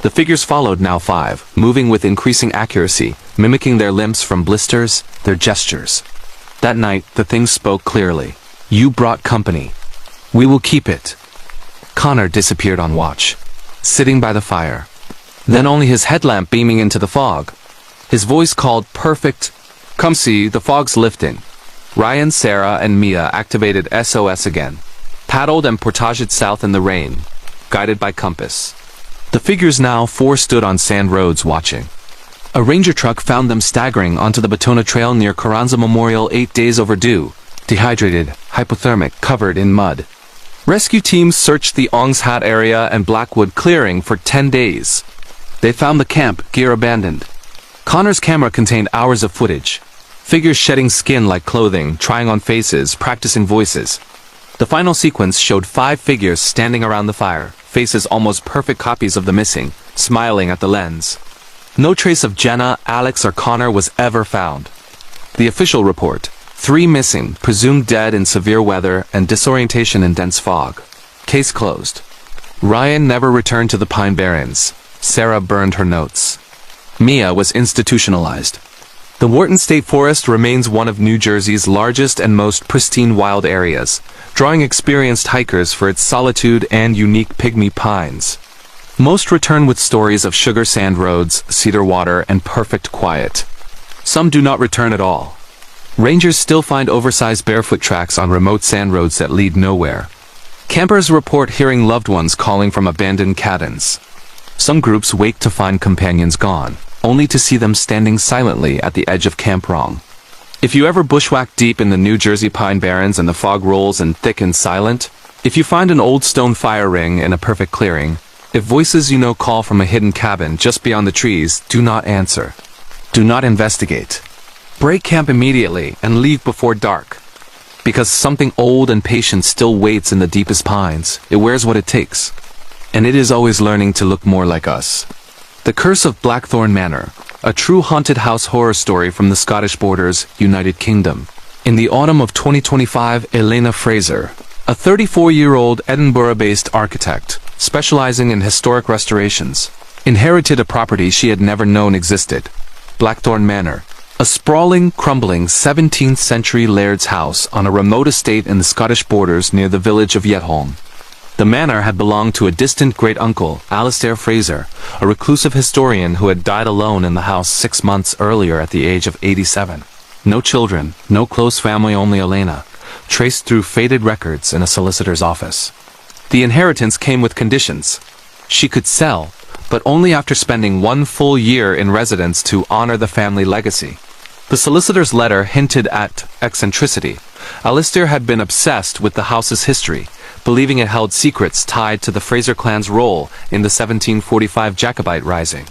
The figures followed, now 5, moving with increasing accuracy, mimicking their limps from blisters, their gestures. That night, the things spoke clearly. You brought company. We will keep it. Connor disappeared on watch, sitting by the fire. Then only his headlamp beaming into the fog. His voice called perfect. Come see, the fog's lifting. Ryan, Sarah, and Mia activated SOS again, paddled and portaged south in the rain, guided by compass. The figures now 4 stood on sand roads watching. A ranger truck found them staggering onto the Batona Trail near Carranza Memorial 8 days overdue, dehydrated, hypothermic, covered in mud. Rescue teams searched the Ong's Hat area and Blackwood clearing for 10 days. They found the camp, gear abandoned. Connor's camera contained hours of footage. Figures shedding skin like clothing, trying on faces, practicing voices. The final sequence showed 5 figures standing around the fire, faces almost perfect copies of the missing, smiling at the lens. No trace of Jenna, Alex, or Connor was ever found. The official report: 3 missing, presumed dead in severe weather and disorientation in dense fog. Case closed. Ryan never returned to the Pine Barrens. Sarah burned her notes. Mia was institutionalized. The Wharton State Forest remains one of New Jersey's largest and most pristine wild areas, drawing experienced hikers for its solitude and unique pygmy pines. Most return with stories of sugar sand roads, cedar water, and perfect quiet. Some do not return at all. Rangers still find oversized barefoot tracks on remote sand roads that lead nowhere. Campers report hearing loved ones calling from abandoned cabins. Some groups wake to find companions gone, only to see them standing silently at the edge of Camp Wrong. If you ever bushwhack deep in the New Jersey Pine Barrens and the fog rolls and thick and silent, if you find an old stone fire ring in a perfect clearing, if voices you know call from a hidden cabin just beyond the trees, do not answer. Do not investigate. Break camp immediately and leave before dark. Because something old and patient still waits in the deepest pines. It wears what it takes. And it is always learning to look more like us. The Curse of Blackthorn Manor, a true haunted house horror story from the Scottish borders, United Kingdom. In the autumn of 2025, Elena Fraser, a 34-year-old Edinburgh-based architect, specializing in historic restorations, inherited a property she had never known existed. Blackthorn Manor, a sprawling, crumbling 17th-century laird's house on a remote estate in the Scottish borders near the village of Yetholm. The manor had belonged to a distant great-uncle, Alistair Fraser, a reclusive historian who had died alone in the house 6 months earlier at the age of 87. No children, no close family, only Elena, traced through faded records in a solicitor's office. The inheritance came with conditions. She could sell, but only after spending 1 full year in residence to honor the family legacy. The solicitor's letter hinted at eccentricity. Alistair had been obsessed with the house's history, believing it held secrets tied to the Fraser clan's role in the 1745 Jacobite Rising.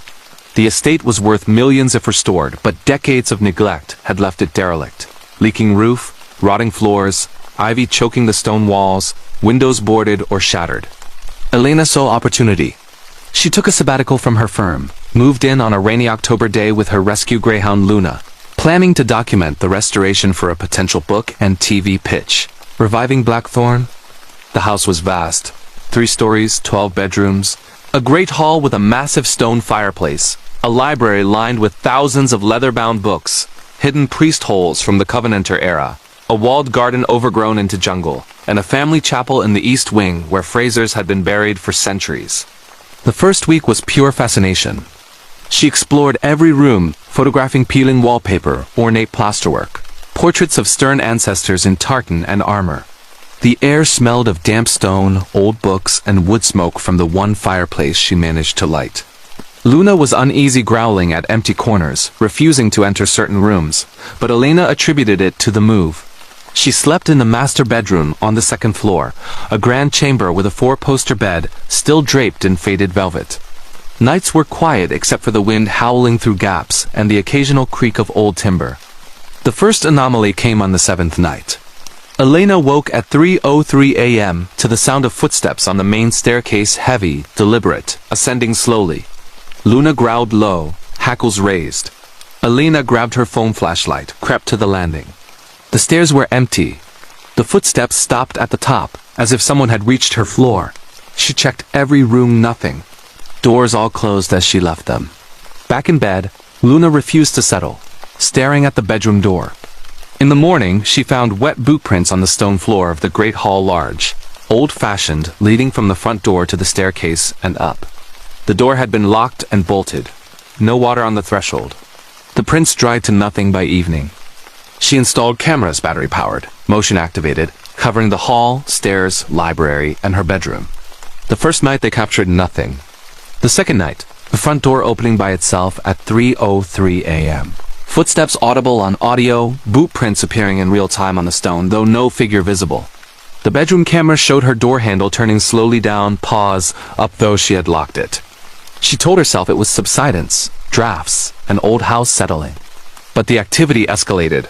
The estate was worth millions if restored, but decades of neglect had left it derelict. Leaking roof, rotting floors, ivy choking the stone walls, windows boarded or shattered. Elena saw opportunity. She took a sabbatical from her firm, moved in on a rainy October day with her rescue greyhound Luna, planning to document the restoration for a potential book and TV pitch. Reviving Blackthorn? The house was vast. 3 stories, 12 bedrooms, a great hall with a massive stone fireplace, a library lined with thousands of leather-bound books, hidden priest holes from the Covenanter era, a walled garden overgrown into jungle, and a family chapel in the east wing where Frasers had been buried for centuries. The first week was pure fascination. She explored every room, photographing peeling wallpaper, ornate plasterwork, portraits of stern ancestors in tartan and armor. The air smelled of damp stone, old books, and wood smoke from the one fireplace she managed to light. Luna was uneasy, growling at empty corners, refusing to enter certain rooms, but Elena attributed it to the move. She slept in the master bedroom on the 2nd floor, a grand chamber with a 4-poster bed, still draped in faded velvet. Nights were quiet except for the wind howling through gaps and the occasional creak of old timber. The first anomaly came on the 7th night. Elena woke at 3:03 a.m. to the sound of footsteps on the main staircase, heavy, deliberate, ascending slowly. Luna growled low, hackles raised. Elena grabbed her phone flashlight, crept to the landing. The stairs were empty. The footsteps stopped at the top, as if someone had reached her floor. She checked every room, nothing. Doors all closed as she left them. Back in bed, Luna refused to settle, staring at the bedroom door. In the morning, she found wet boot prints on the stone floor of the great hall, large, old-fashioned, leading from the front door to the staircase and up. The door had been locked and bolted. No water on the threshold. The prints dried to nothing by evening. She installed cameras, battery-powered, motion-activated, covering the hall, stairs, library, and her bedroom. The first night they captured nothing. The second night, the front door opening by itself at 3:03 a.m. Footsteps audible on audio, boot prints appearing in real time on the stone, though no figure visible. The bedroom camera showed her door handle turning slowly down, pause, up though she had locked it. She told herself it was subsidence, drafts, an old house settling. But the activity escalated.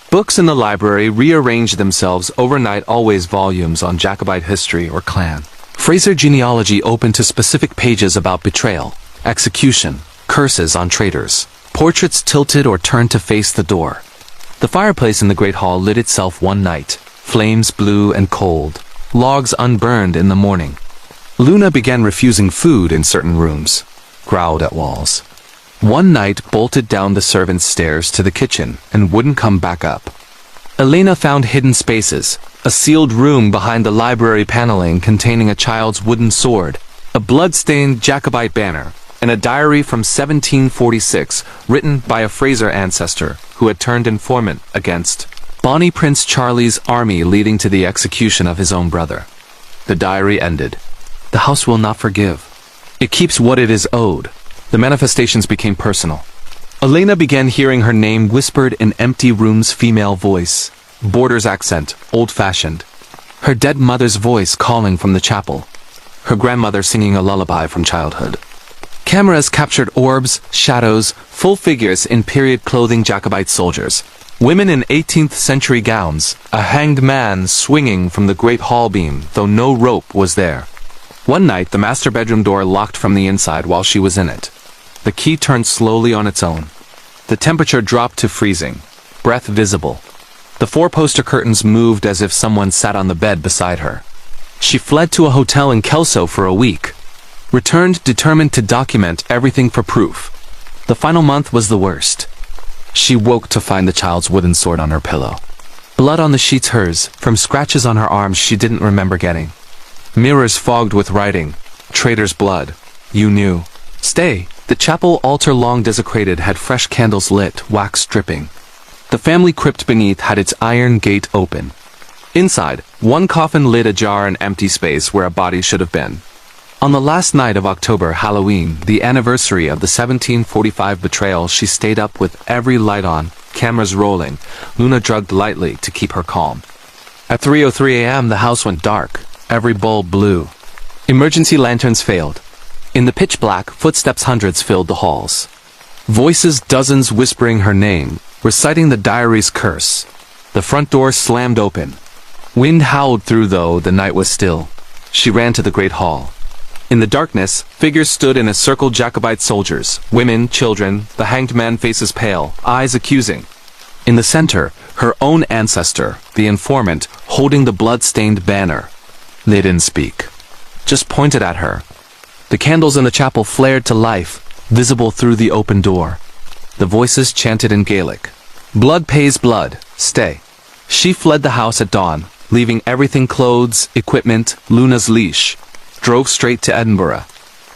Books in the library rearranged themselves overnight, always volumes on Jacobite history or clan. Fraser genealogy opened to specific pages about betrayal, execution, curses on traitors. Portraits tilted or turned to face the door. The fireplace in the great hall lit itself one night, flames blue and cold, logs unburned in the morning. Luna began refusing food in certain rooms, growled at walls. One night bolted down the servants' stairs to the kitchen and wouldn't come back up. Elena found hidden spaces, a sealed room behind the library paneling containing a child's wooden sword, a blood-stained Jacobite banner, and a diary from 1746 written by a Fraser ancestor who had turned informant against Bonnie Prince Charlie's army, leading to the execution of his own brother. The diary ended. The house will not forgive. It keeps what it is owed. The manifestations became personal. Elena began hearing her name whispered in empty rooms, female voice, Borders accent, old-fashioned. Her dead mother's voice calling from the chapel. Her grandmother singing a lullaby from childhood. Cameras captured orbs, shadows, full figures in period clothing, Jacobite soldiers. Women in 18th century gowns, a hanged man swinging from the great hall beam, though no rope was there. One night, the master bedroom door locked from the inside while she was in it. The key turned slowly on its own. The temperature dropped to freezing, breath visible. The four-poster curtains moved as if someone sat on the bed beside her. She fled to a hotel in Kelso for a week. Returned determined to document everything for proof. The final month was the worst. She woke to find the child's wooden sword on her pillow. Blood on the sheets, hers, from scratches on her arms she didn't remember getting. Mirrors fogged with writing. Traitor's blood. You knew. Stay. The chapel altar, long desecrated, had fresh candles lit, wax dripping. The family crypt beneath had its iron gate open. Inside, one coffin lid ajar, an empty space where a body should have been. On the last night of October, Halloween, the anniversary of the 1745 betrayal, she stayed up with every light on, cameras rolling. Luna drugged lightly to keep her calm. At 3:03 a.m. the house went dark, every bulb blew. Emergency lanterns failed. In the pitch black, footsteps hundreds filled the halls. Voices dozens whispering her name, reciting the diary's curse. The front door slammed open. Wind howled through, though the night was still. She ran to the great hall. In the darkness, figures stood in a circle, Jacobite soldiers, women, children, the hanged man, faces pale, eyes accusing. In the center, her own ancestor, the informant, holding the blood-stained banner. They didn't speak, just pointed at her. The candles in the chapel flared to life, visible through the open door. The voices chanted in Gaelic. Blood pays blood, stay. She fled the house at dawn, leaving everything, clothes, equipment, Luna's leash. Drove straight to Edinburgh.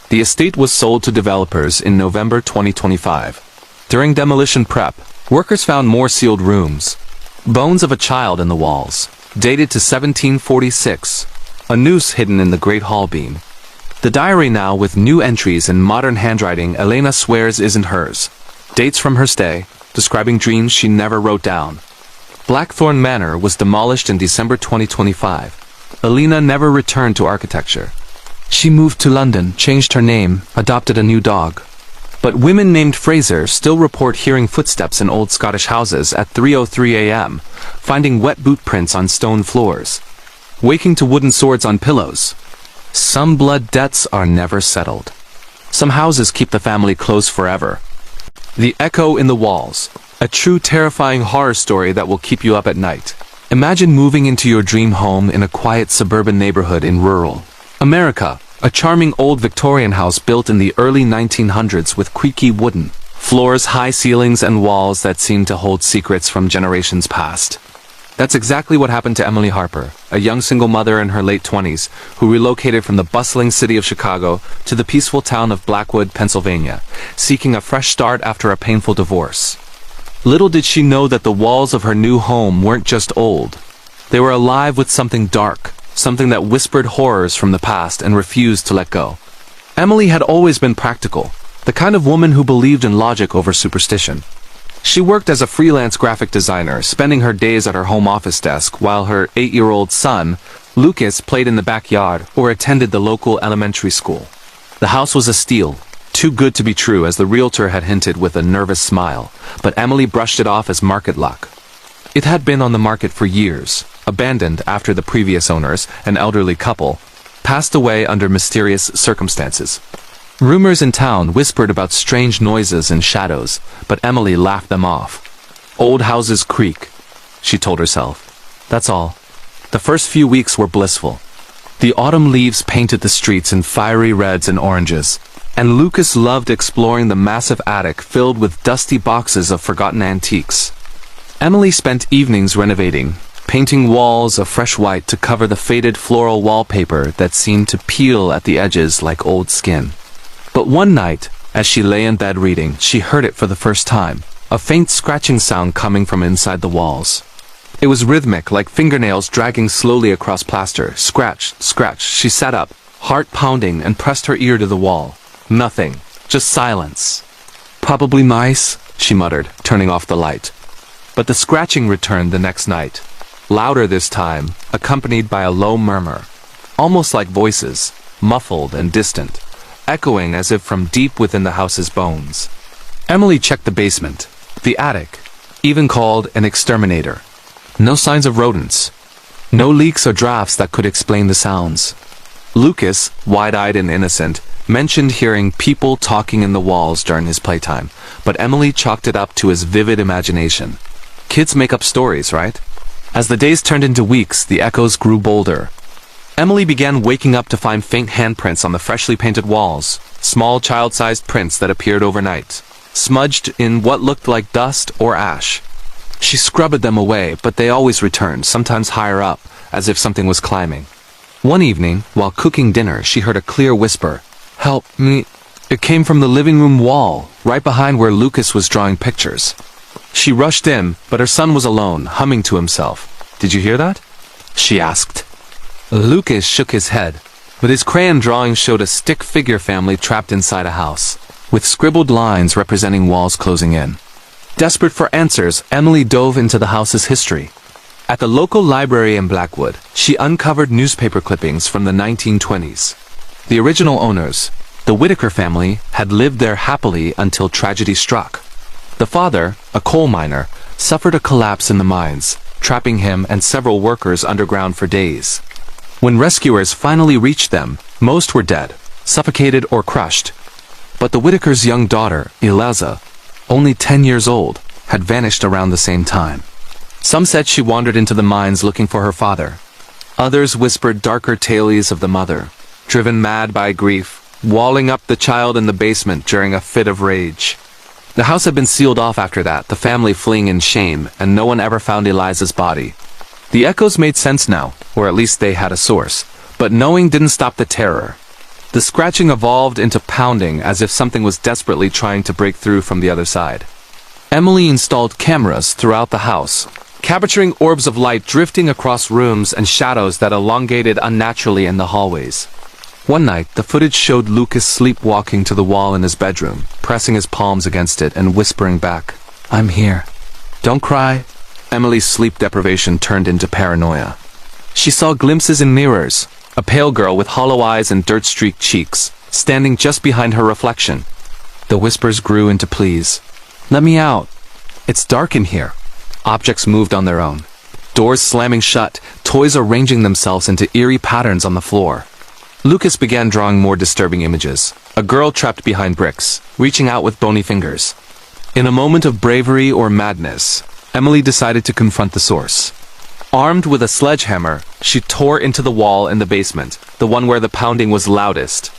The estate was sold to developers in November 2025. During demolition prep, workers found more sealed rooms. Bones of a child in the walls, dated to 1746. A noose hidden in the great hall beam. The diary now with new entries in modern handwriting Elena swears isn't hers. Dates from her stay, describing dreams she never wrote down. Blackthorn Manor was demolished in December 2025. Elena never returned to architecture. She moved to London, changed her name, adopted a new dog. But women named Fraser still report hearing footsteps in old Scottish houses at 3:03 a.m., finding wet boot prints on stone floors, waking to wooden swords on pillows. Some blood debts are never settled. Some houses keep the family close forever. The echo in the walls, a true terrifying horror story that will keep you up at night. Imagine moving into your dream home in a quiet suburban neighborhood in rural America, a charming old Victorian house built in the early 1900s with creaky wooden Floors, high ceilings, and walls that seemed to hold secrets from generations past. That's exactly what happened to Emily Harper, a young single mother in her late 20s, who relocated from the bustling city of Chicago to the peaceful town of Blackwood, Pennsylvania, seeking a fresh start after a painful divorce. Little did she know that the walls of her new home weren't just old. They were alive with something dark, something that whispered horrors from the past and refused to let go. Emily had always been practical, the kind of woman who believed in logic over superstition. She worked as a freelance graphic designer, spending her days at her home office desk while her 8-year-old son, Lucas, played in the backyard or attended the local elementary school. The house was a steal, too good to be true, as the realtor had hinted with a nervous smile, but Emily brushed it off as market luck. It had been on the market for years, abandoned after the previous owners, an elderly couple, passed away under mysterious circumstances. Rumors in town whispered about strange noises and shadows, but Emily laughed them off. Old houses creak, she told herself. That's all. The first few weeks were blissful. The autumn leaves painted the streets in fiery reds and oranges, and Lucas loved exploring the massive attic filled with dusty boxes of forgotten antiques. Emily spent evenings renovating, painting walls a fresh white to cover the faded floral wallpaper that seemed to peel at the edges like old skin. But one night, as she lay in bed reading, she heard it for the first time, a faint scratching sound coming from inside the walls. It was rhythmic, like fingernails dragging slowly across plaster. Scratch, scratch. She sat up, heart pounding, and pressed her ear to the wall. Nothing, just silence. Probably mice, she muttered, turning off the light. But the scratching returned the next night, louder this time, accompanied by a low murmur, almost like voices, muffled and distant, echoing as if from deep within the house's bones. Emily checked the basement, the attic, even called an exterminator. No signs of rodents. No leaks or drafts that could explain the sounds. Lucas, wide-eyed and innocent, mentioned hearing people talking in the walls during his playtime, but Emily chalked it up to his vivid imagination. Kids make up stories, right? As the days turned into weeks, the echoes grew bolder. Emily began waking up to find faint handprints on the freshly painted walls, small child-sized prints that appeared overnight, smudged in what looked like dust or ash. She scrubbed them away, but they always returned, sometimes higher up, as if something was climbing. One evening, while cooking dinner, she heard a clear whisper. "Help me." It came from the living room wall, right behind where Lucas was drawing pictures. She rushed in, but her son was alone, humming to himself. "Did you hear that?" she asked. Lucas shook his head, but his crayon drawing showed a stick figure family trapped inside a house, with scribbled lines representing walls closing in. Desperate for answers, Emily dove into the house's history. At the local library in Blackwood, she uncovered newspaper clippings from the 1920s. The original owners, the Whitaker family, had lived there happily until tragedy struck. The father, a coal miner, suffered a collapse in the mines, trapping him and several workers underground for days. When rescuers finally reached them, most were dead, suffocated or crushed. But the Whitakers' young daughter, Eliza, only 10 years old, had vanished around the same time. Some said she wandered into the mines looking for her father. Others whispered darker tales of the mother, driven mad by grief, walling up the child in the basement during a fit of rage. The house had been sealed off after that, the family fleeing in shame, and no one ever found Eliza's body. The echoes made sense now, or at least they had a source, but knowing didn't stop the terror. The scratching evolved into pounding as if something was desperately trying to break through from the other side. Emily installed cameras throughout the house, capturing orbs of light drifting across rooms and shadows that elongated unnaturally in the hallways. One night, the footage showed Lucas sleepwalking to the wall in his bedroom, pressing his palms against it and whispering back, "I'm here. Don't cry." Emily's sleep deprivation turned into paranoia. She saw glimpses in mirrors, a pale girl with hollow eyes and dirt-streaked cheeks, standing just behind her reflection. The whispers grew into pleas. "Let me out. It's dark in here." Objects moved on their own. Doors slamming shut, toys arranging themselves into eerie patterns on the floor. Lucas began drawing more disturbing images. A girl trapped behind bricks, reaching out with bony fingers. In a moment of bravery or madness, Emily decided to confront the source. Armed with a sledgehammer, she tore into the wall in the basement, the one where the pounding was loudest.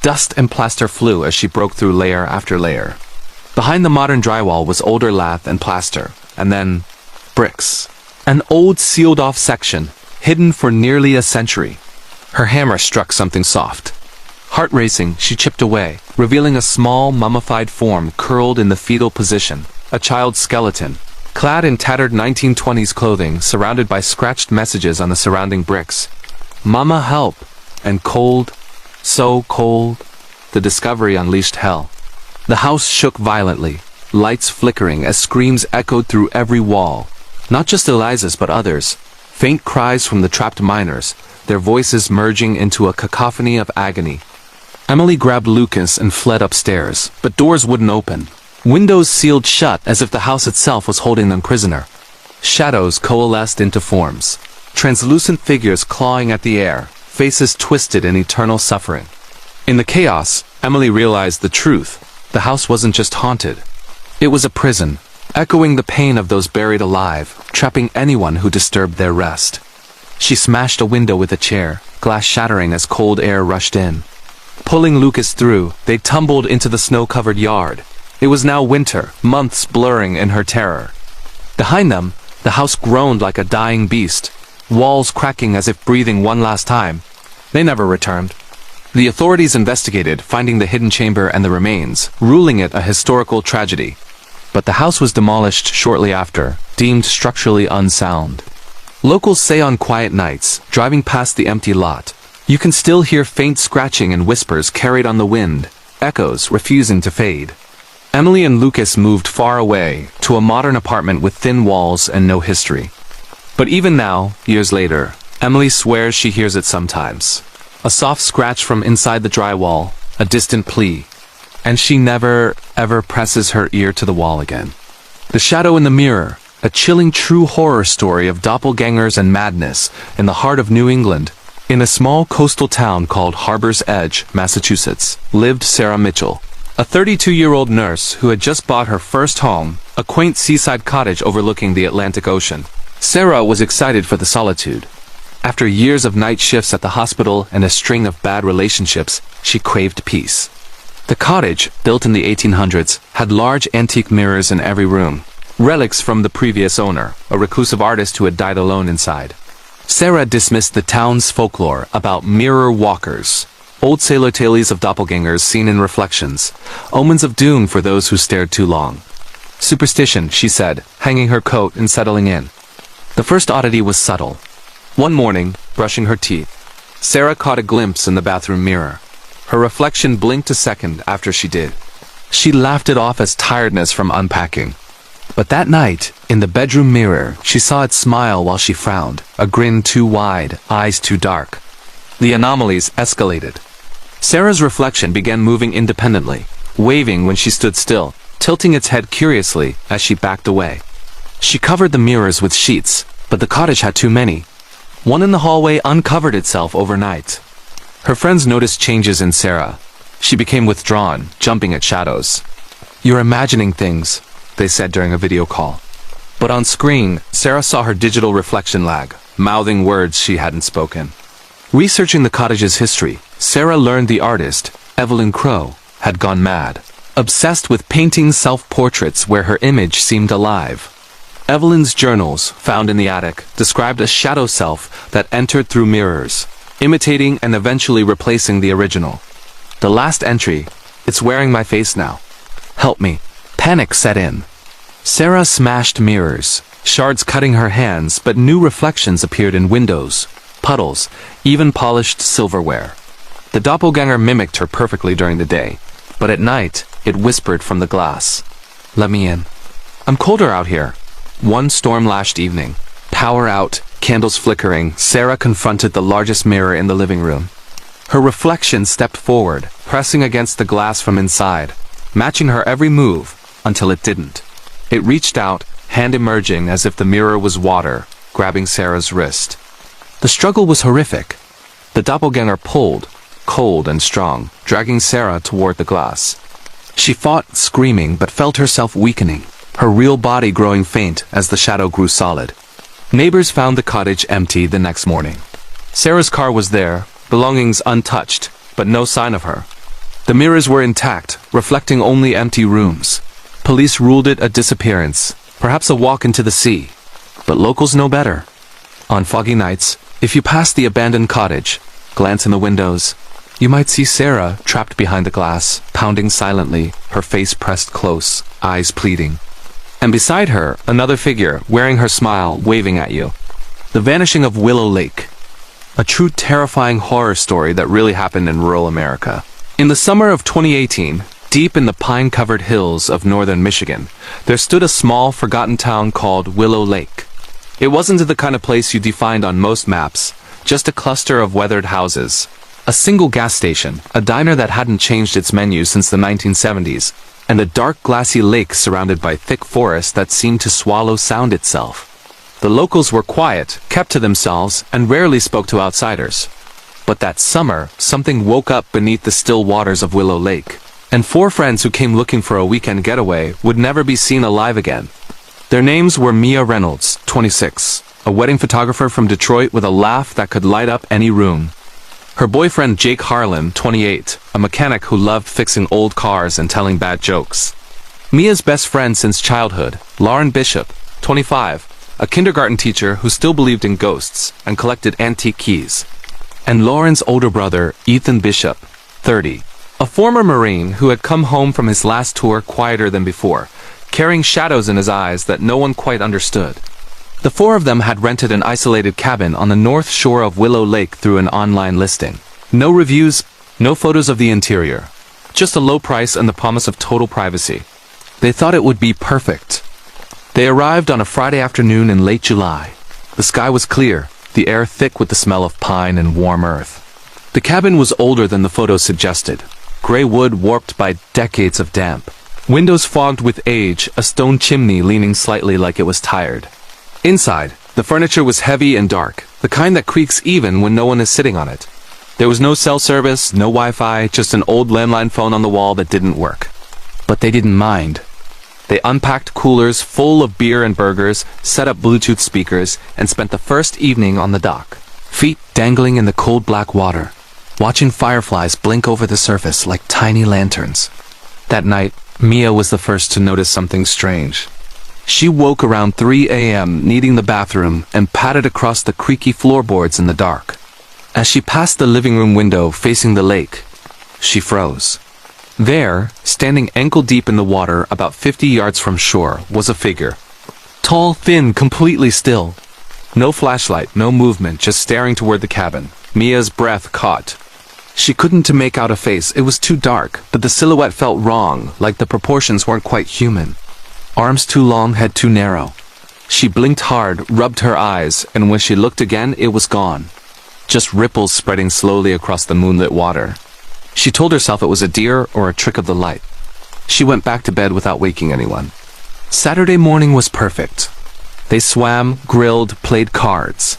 Dust and plaster flew as she broke through layer after layer. Behind the modern drywall was older lath and plaster, and then bricks. An old sealed-off section, hidden for nearly a century. Her hammer struck something soft. Heart racing, she chipped away, revealing a small, mummified form curled in the fetal position, a child's skeleton, clad in tattered 1920s clothing, surrounded by scratched messages on the surrounding bricks. "Mama, help!" and "Cold, so cold." The discovery unleashed hell. The house shook violently, lights flickering as screams echoed through every wall. Not just Eliza's but others. Faint cries from the trapped miners, their voices merging into a cacophony of agony. Emily grabbed Lucas and fled upstairs, but doors wouldn't open. Windows sealed shut as if the house itself was holding them prisoner. Shadows coalesced into forms. Translucent figures clawing at the air, faces twisted in eternal suffering. In the chaos, Emily realized the truth. The house wasn't just haunted. It was a prison, echoing the pain of those buried alive, trapping anyone who disturbed their rest. She smashed a window with a chair, glass shattering as cold air rushed in. Pulling Lucas through, they tumbled into the snow-covered yard. It was now winter, months blurring in her terror. Behind them, the house groaned like a dying beast, walls cracking as if breathing one last time. They never returned. The authorities investigated, finding the hidden chamber and the remains, ruling it a historical tragedy. But the house was demolished shortly after, deemed structurally unsound. Locals say on quiet nights, driving past the empty lot, you can still hear faint scratching and whispers carried on the wind, echoes refusing to fade. Emily and Lucas moved far away, to a modern apartment with thin walls and no history. But even now, years later, Emily swears she hears it sometimes. A soft scratch from inside the drywall, a distant plea. And she never, ever presses her ear to the wall again. The Shadow in the Mirror, a chilling true horror story of doppelgangers and madness in the heart of New England. In a small coastal town called Harbor's Edge, Massachusetts, lived Sarah Mitchell, a 32-year-old nurse who had just bought her first home, a quaint seaside cottage overlooking the Atlantic Ocean. Sarah was excited for the solitude. After years of night shifts at the hospital and a string of bad relationships, she craved peace. The cottage, built in the 1800s, had large antique mirrors in every room, relics from the previous owner, a reclusive artist who had died alone inside. Sarah dismissed the town's folklore about mirror walkers, old sailor tales of doppelgangers seen in reflections, omens of doom for those who stared too long. Superstition, she said, hanging her coat and settling in. The first oddity was subtle. One morning, brushing her teeth, Sarah caught a glimpse in the bathroom mirror. Her reflection blinked a second after she did. She laughed it off as tiredness from unpacking. But that night, in the bedroom mirror, she saw it smile while she frowned, a grin too wide, eyes too dark. The anomalies escalated. Sarah's reflection began moving independently, waving when she stood still, tilting its head curiously as she backed away. She covered the mirrors with sheets, but the cottage had too many. One in the hallway uncovered itself overnight. Her friends noticed changes in Sarah. She became withdrawn, jumping at shadows. "You're imagining things," they said during a video call. But on screen, Sarah saw her digital reflection lag, mouthing words she hadn't spoken. Researching the cottage's history, Sarah learned the artist, Evelyn Crow, had gone mad, obsessed with painting self-portraits where her image seemed alive. Evelyn's journals, found in the attic, described a shadow self that entered through mirrors, imitating and eventually replacing the original. The last entry, "It's wearing my face now. Help me." Panic set in. Sarah smashed mirrors, shards cutting her hands, but new reflections appeared in windows, puddles, even polished silverware. The doppelganger mimicked her perfectly during the day, but at night, it whispered from the glass, "Let me in. I'm colder out here." One storm-lashed evening, power out, candles flickering, Sarah confronted the largest mirror in the living room. Her reflection stepped forward, pressing against the glass from inside, matching her every move, until it didn't. It reached out, hand emerging as if the mirror was water, grabbing Sarah's wrist. The struggle was horrific. The doppelganger pulled, cold and strong, dragging Sarah toward the glass. She fought, screaming, but felt herself weakening, her real body growing faint as the shadow grew solid. Neighbors found the cottage empty the next morning. Sarah's car was there, belongings untouched, but no sign of her. The mirrors were intact, reflecting only empty rooms. Police ruled it a disappearance, perhaps a walk into the sea. But locals know better. On foggy nights, if you pass the abandoned cottage, glance in the windows, you might see Sarah trapped behind the glass, pounding silently, her face pressed close, eyes pleading. And beside her, another figure, wearing her smile, waving at you. The vanishing of Willow Lake. A true terrifying horror story that really happened in rural America. In the summer of 2018, deep in the pine-covered hills of northern Michigan, there stood a small, forgotten town called Willow Lake. It wasn't the kind of place you'd find on most maps, just a cluster of weathered houses. A single gas station, a diner that hadn't changed its menu since the 1970s, and a dark glassy lake surrounded by thick forest that seemed to swallow sound itself. The locals were quiet, kept to themselves, and rarely spoke to outsiders. But that summer, something woke up beneath the still waters of Willow Lake, and 4 friends who came looking for a weekend getaway would never be seen alive again. Their names were Mia Reynolds, 26, a wedding photographer from Detroit with a laugh that could light up any room. Her boyfriend Jake Harlan, 28, a mechanic who loved fixing old cars and telling bad jokes. Mia's best friend since childhood, Lauren Bishop, 25, a kindergarten teacher who still believed in ghosts and collected antique keys. And Lauren's older brother, Ethan Bishop, 30, a former Marine who had come home from his last tour quieter than before, carrying shadows in his eyes that no one quite understood. The 4 of them had rented an isolated cabin on the north shore of Willow Lake through an online listing. No reviews, no photos of the interior. Just a low price and the promise of total privacy. They thought it would be perfect. They arrived on a Friday afternoon in late July. The sky was clear, the air thick with the smell of pine and warm earth. The cabin was older than the photos suggested. Gray wood warped by decades of damp. Windows fogged with age, a stone chimney leaning slightly like it was tired. Inside, the furniture was heavy and dark, the kind that creaks even when no one is sitting on it. There was no cell service, no Wi-Fi, just an old landline phone on the wall that didn't work. But they didn't mind. They unpacked coolers full of beer and burgers, set up Bluetooth speakers, and spent the first evening on the dock, feet dangling in the cold black water, watching fireflies blink over the surface like tiny lanterns. That night, Mia was the first to notice something strange. She woke around 3 a.m. needing the bathroom and padded across the creaky floorboards in the dark. As she passed the living room window facing the lake, she froze. There, standing ankle-deep in the water about 50 yards from shore, was a figure. Tall, thin, completely still. No flashlight, no movement, just staring toward the cabin. Mia's breath caught. She couldn't make out a face, it was too dark, but the silhouette felt wrong, like the proportions weren't quite human. Arms too long, head too narrow. She blinked hard, rubbed her eyes, and when she looked again, it was gone. Just ripples spreading slowly across the moonlit water. She told herself it was a deer or a trick of the light. She went back to bed without waking anyone. Saturday morning was perfect. They swam, grilled, played cards.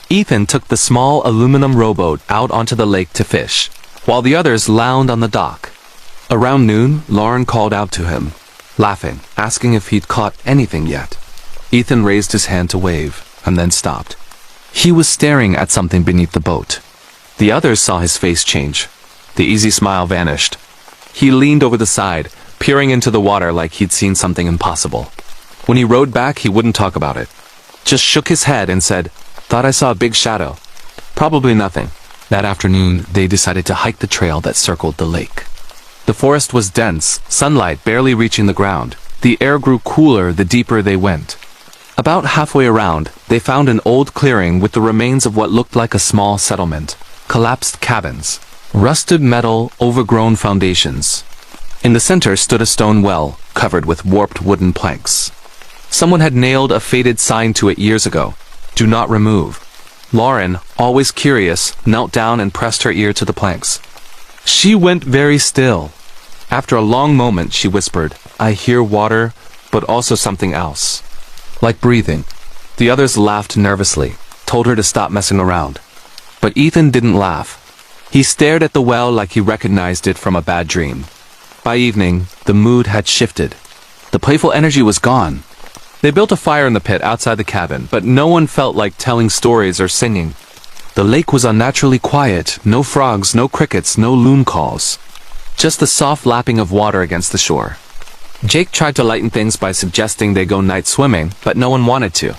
Ethan took the small aluminum rowboat out onto the lake to fish, while the others lounged on the dock. Around noon, Lauren called out to him, laughing, asking if he'd caught anything yet. Ethan raised his hand to wave, and then stopped. He was staring at something beneath the boat. The others saw his face change. The easy smile vanished. He leaned over the side, peering into the water like he'd seen something impossible. When he rowed back, he wouldn't talk about it. Just shook his head and said, "Thought I saw a big shadow." Probably nothing. That afternoon, they decided to hike the trail that circled the lake. The forest was dense, sunlight barely reaching the ground. The air grew cooler the deeper they went. About halfway around, they found an old clearing with the remains of what looked like a small settlement. Collapsed cabins. Rusted metal, overgrown foundations. In the center stood a stone well, covered with warped wooden planks. Someone had nailed a faded sign to it years ago. "Do not remove." Lauren, always curious, knelt down and pressed her ear to the planks. She went very still. After a long moment, she whispered, "I hear water, but also something else. Like breathing." The others laughed nervously, told her to stop messing around. But Ethan didn't laugh. He stared at the well like he recognized it from a bad dream. By evening, the mood had shifted. The playful energy was gone. They built a fire in the pit outside the cabin, but no one felt like telling stories or singing. The lake was unnaturally quiet, no frogs, no crickets, no loon calls. Just the soft lapping of water against the shore. Jake tried to lighten things by suggesting they go night swimming, but no one wanted to.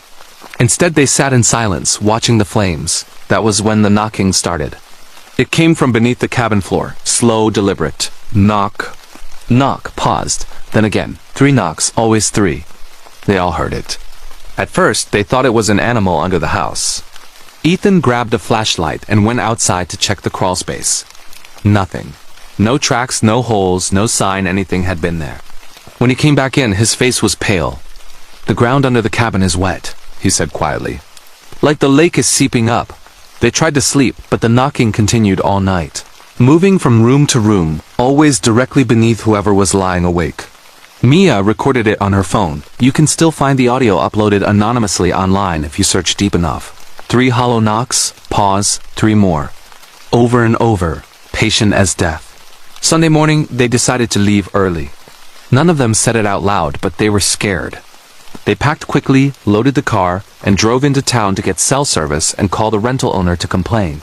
Instead, they sat in silence, watching the flames. That was when the knocking started. It came from beneath the cabin floor, slow, deliberate. Knock. Knock, paused. Then again, 3 knocks, always 3. They all heard it. At first, they thought it was an animal under the house. Ethan grabbed a flashlight and went outside to check the crawl space. Nothing. No tracks, no holes, no sign anything had been there. When he came back in, his face was pale. "The ground under the cabin is wet," he said quietly. "Like the lake is seeping up." They tried to sleep, but the knocking continued all night, moving from room to room, always directly beneath whoever was lying awake. Mia recorded it on her phone. You can still find the audio uploaded anonymously online if you search deep enough. 3 hollow knocks, pause, 3 more. Over and over, patient as death. Sunday morning, they decided to leave early. None of them said it out loud, but they were scared. They packed quickly, loaded the car, and drove into town to get cell service and call the rental owner to complain.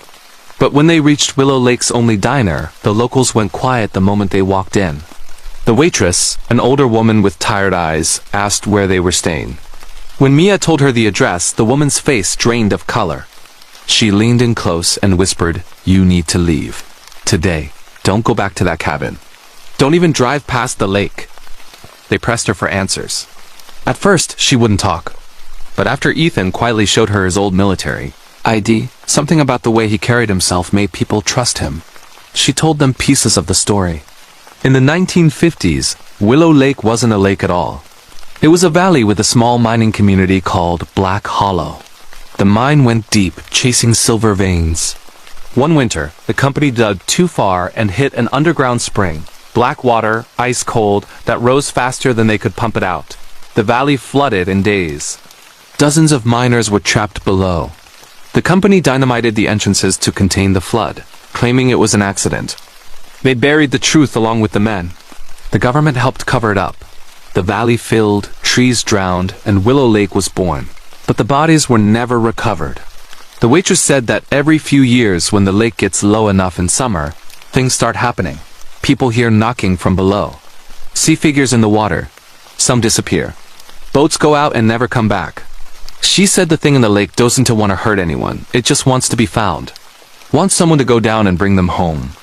But when they reached Willow Lake's only diner, the locals went quiet the moment they walked in. The waitress, an older woman with tired eyes, asked where they were staying. When Mia told her the address, the woman's face drained of color. She leaned in close and whispered, "You need to leave. Today. Don't go back to that cabin. Don't even drive past the lake." They pressed her for answers. At first, she wouldn't talk. But after Ethan quietly showed her his old military ID, something about the way he carried himself made people trust him. She told them pieces of the story. In the 1950s, Willow Lake wasn't a lake at all. It was a valley with a small mining community called Black Hollow. The mine went deep, chasing silver veins. One winter, the company dug too far and hit an underground spring. Black water, ice cold, that rose faster than they could pump it out. The valley flooded in days. Dozens of miners were trapped below. The company dynamited the entrances to contain the flood, claiming it was an accident. They buried the truth along with the men. The government helped cover it up. The valley filled, trees drowned, and Willow Lake was born. But the bodies were never recovered. The waitress said that every few years when the lake gets low enough in summer, things start happening. People hear knocking from below. See figures in the water. Some disappear. Boats go out and never come back. She said the thing in the lake doesn't want to hurt anyone. It just wants to be found. Wants someone to go down and bring them home.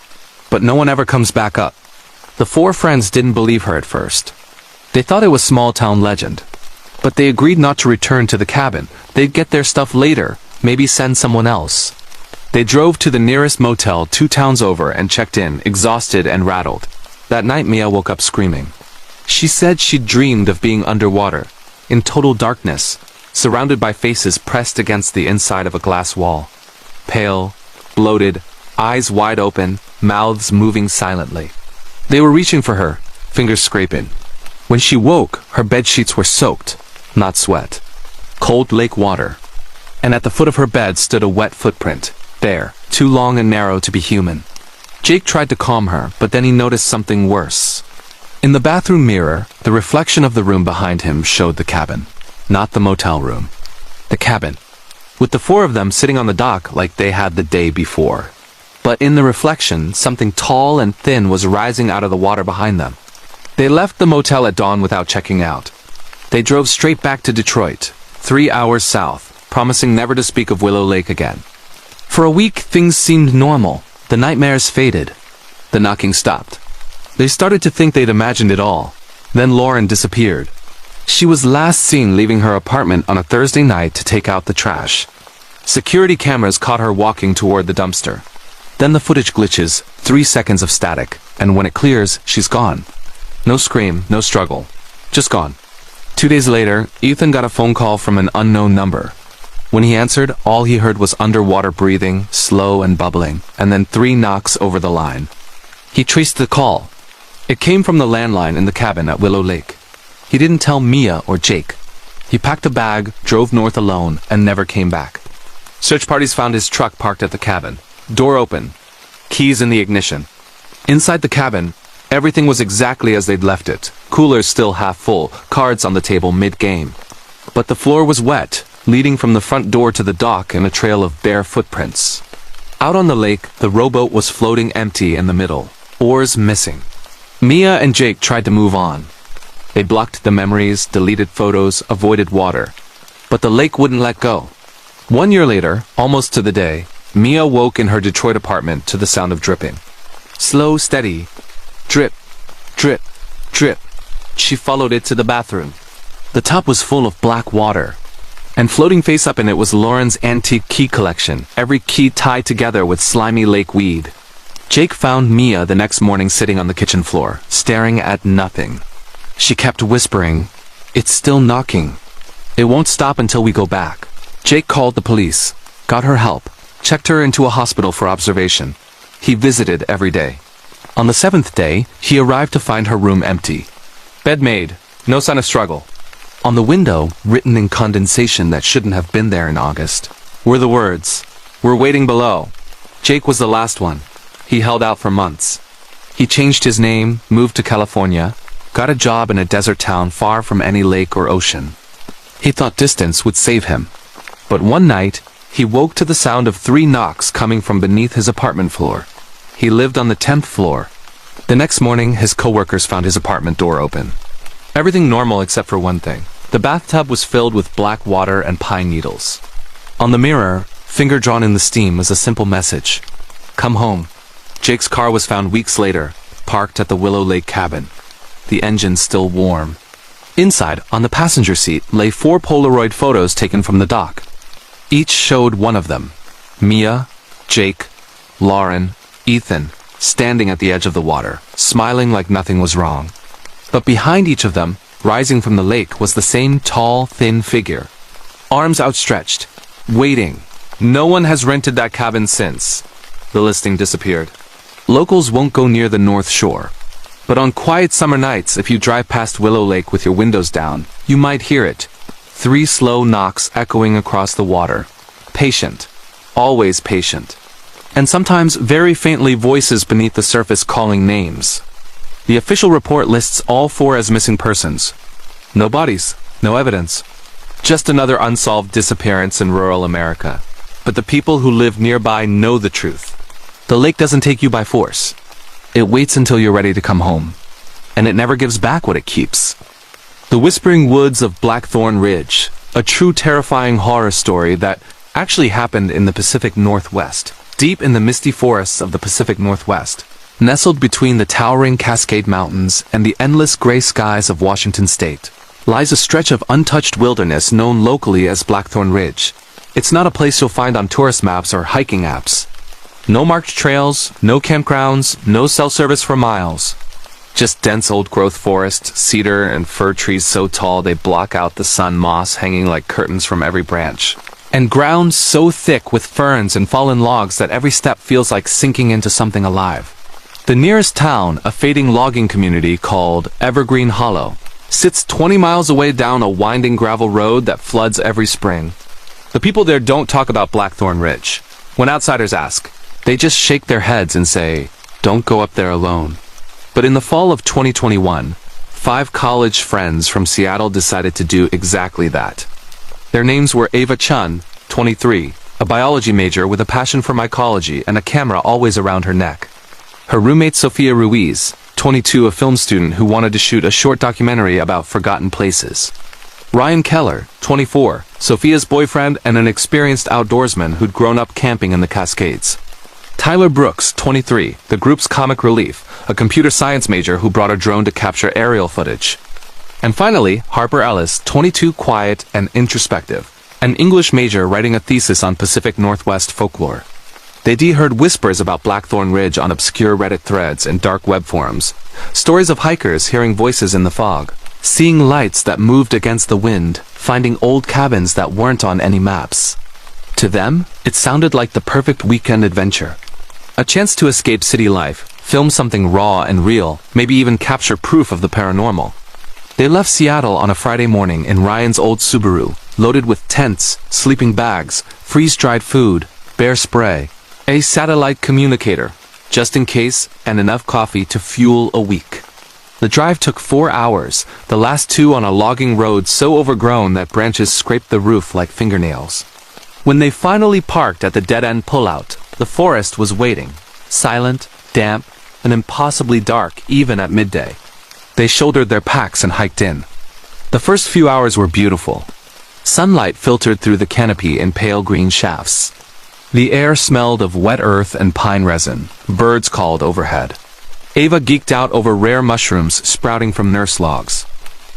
But no one ever comes back up. The 4 friends didn't believe her at first. They thought it was small-town legend. But they agreed not to return to the cabin. They'd get their stuff later, maybe send someone else. They drove to the nearest motel 2 towns over and checked in, exhausted and rattled. That night Mia woke up screaming. She said she'd dreamed of being underwater, in total darkness, surrounded by faces pressed against the inside of a glass wall. Pale, bloated, eyes wide open, mouths moving silently. They were reaching for her, fingers scraping. When she woke, her bedsheets were soaked, not sweat. Cold lake water. And at the foot of her bed stood a wet footprint, bare, too long and narrow to be human. Jake tried to calm her, but then he noticed something worse. In the bathroom mirror, the reflection of the room behind him showed the cabin. Not the motel room. The cabin. With the 4 of them sitting on the dock like they had the day before. But in the reflection, something tall and thin was rising out of the water behind them. They left the motel at dawn without checking out. They drove straight back to Detroit, 3 hours south, promising never to speak of Willow Lake again. For a week, things seemed normal. The nightmares faded. The knocking stopped. They started to think they'd imagined it all. Then Lauren disappeared. She was last seen leaving her apartment on a Thursday night to take out the trash. Security cameras caught her walking toward the dumpster. Then the footage glitches, 3 seconds of static, and when it clears, she's gone. No scream, no struggle. Just gone. 2 days later, Ethan got a phone call from an unknown number. When he answered, all he heard was underwater breathing, slow and bubbling, and then 3 knocks over the line. He traced the call. It came from the landline in the cabin at Willow Lake. He didn't tell Mia or Jake. He packed a bag, drove north alone, and never came back. Search parties found his truck parked at the cabin. Door open. Keys in the ignition. Inside the cabin, everything was exactly as they'd left it. Coolers still half full, cards on the table mid-game. But the floor was wet, leading from the front door to the dock in a trail of bare footprints. Out on the lake, the rowboat was floating empty in the middle, oars missing. Mia and Jake tried to move on. They blocked the memories, deleted photos, avoided water. But the lake wouldn't let go. 1 year later, almost to the day, Mia woke in her Detroit apartment to the sound of dripping. Slow, steady. Drip, drip, drip. She followed it to the bathroom. The tub was full of black water. And floating face up in it was Lauren's antique key collection, every key tied together with slimy lake weed. Jake found Mia the next morning sitting on the kitchen floor, staring at nothing. She kept whispering, "It's still knocking. It won't stop until we go back." Jake called the police, got her help, checked her into a hospital for observation. He visited every day. On the 7th day, he arrived to find her room empty. Bed made, no sign of struggle. On the window, written in condensation that shouldn't have been there in August, were the words, "We're waiting below." Jake was the last one. He held out for months. He changed his name, moved to California, got a job in a desert town far from any lake or ocean. He thought distance would save him. But one night, he woke to the sound of 3 knocks coming from beneath his apartment floor. He lived on the 10th floor. The next morning, his coworkers found his apartment door open. Everything normal except for one thing. The bathtub was filled with black water and pine needles. On the mirror, finger drawn in the steam, was a simple message. "Come home." Jake's car was found weeks later, parked at the Willow Lake cabin. The engine still warm. Inside, on the passenger seat, lay 4 Polaroid photos taken from the dock. Each showed one of them. Mia, Jake, Lauren, Ethan, standing at the edge of the water, smiling like nothing was wrong. But behind each of them, rising from the lake, was the same tall, thin figure. Arms outstretched, waiting. No one has rented that cabin since. The listing disappeared. Locals won't go near the North Shore. But on quiet summer nights, if you drive past Willow Lake with your windows down, you might hear it. 3 slow knocks echoing across the water. Patient. Always patient. And sometimes very faintly voices beneath the surface calling names. The official report lists all 4 as missing persons. No bodies, no evidence. Just another unsolved disappearance in rural America. But the people who live nearby know the truth. The lake doesn't take you by force. It waits until you're ready to come home. And it never gives back what it keeps. The Whispering Woods of Blackthorn Ridge, a true terrifying horror story that actually happened in the Pacific Northwest, deep in the misty forests of the Pacific Northwest, nestled between the towering Cascade Mountains and the endless gray skies of Washington State, lies a stretch of untouched wilderness known locally as Blackthorn Ridge. It's not a place you'll find on tourist maps or hiking apps. No marked trails, no campgrounds, no cell service for miles. Just dense old-growth forest, cedar and fir trees so tall they block out the sun, moss hanging like curtains from every branch. And ground so thick with ferns and fallen logs that every step feels like sinking into something alive. The nearest town, a fading logging community called Evergreen Hollow, sits 20 miles away down a winding gravel road that floods every spring. The people there don't talk about Blackthorn Ridge. When outsiders ask, they just shake their heads and say, "Don't go up there alone." But in the fall of 2021, 5 college friends from Seattle decided to do exactly that. Their names were Ava Chun, 23, a biology major with a passion for mycology and a camera always around her neck. Her roommate Sophia Ruiz, 22, a film student who wanted to shoot a short documentary about forgotten places. Ryan Keller, 24, Sophia's boyfriend and an experienced outdoorsman who'd grown up camping in the Cascades. Tyler Brooks, 23, the group's comic relief, a computer science major who brought a drone to capture aerial footage. And finally, Harper Ellis, 22, quiet and introspective, an English major writing a thesis on Pacific Northwest folklore. They'd heard whispers about Blackthorn Ridge on obscure Reddit threads and dark web forums, stories of hikers hearing voices in the fog, seeing lights that moved against the wind, finding old cabins that weren't on any maps. To them, it sounded like the perfect weekend adventure. A chance to escape city life, film something raw and real, maybe even capture proof of the paranormal. They left Seattle on a Friday morning in Ryan's old Subaru, loaded with tents, sleeping bags, freeze-dried food, bear spray, a satellite communicator, just in case, and enough coffee to fuel a week. The drive took 4 hours, the last 2 on a logging road so overgrown that branches scraped the roof like fingernails. When they finally parked at the dead-end pullout, the forest was waiting, silent, damp, and impossibly dark even at midday. They shouldered their packs and hiked in. The first few hours were beautiful. Sunlight filtered through the canopy in pale green shafts. The air smelled of wet earth and pine resin. Birds called overhead. Ava geeked out over rare mushrooms sprouting from nurse logs.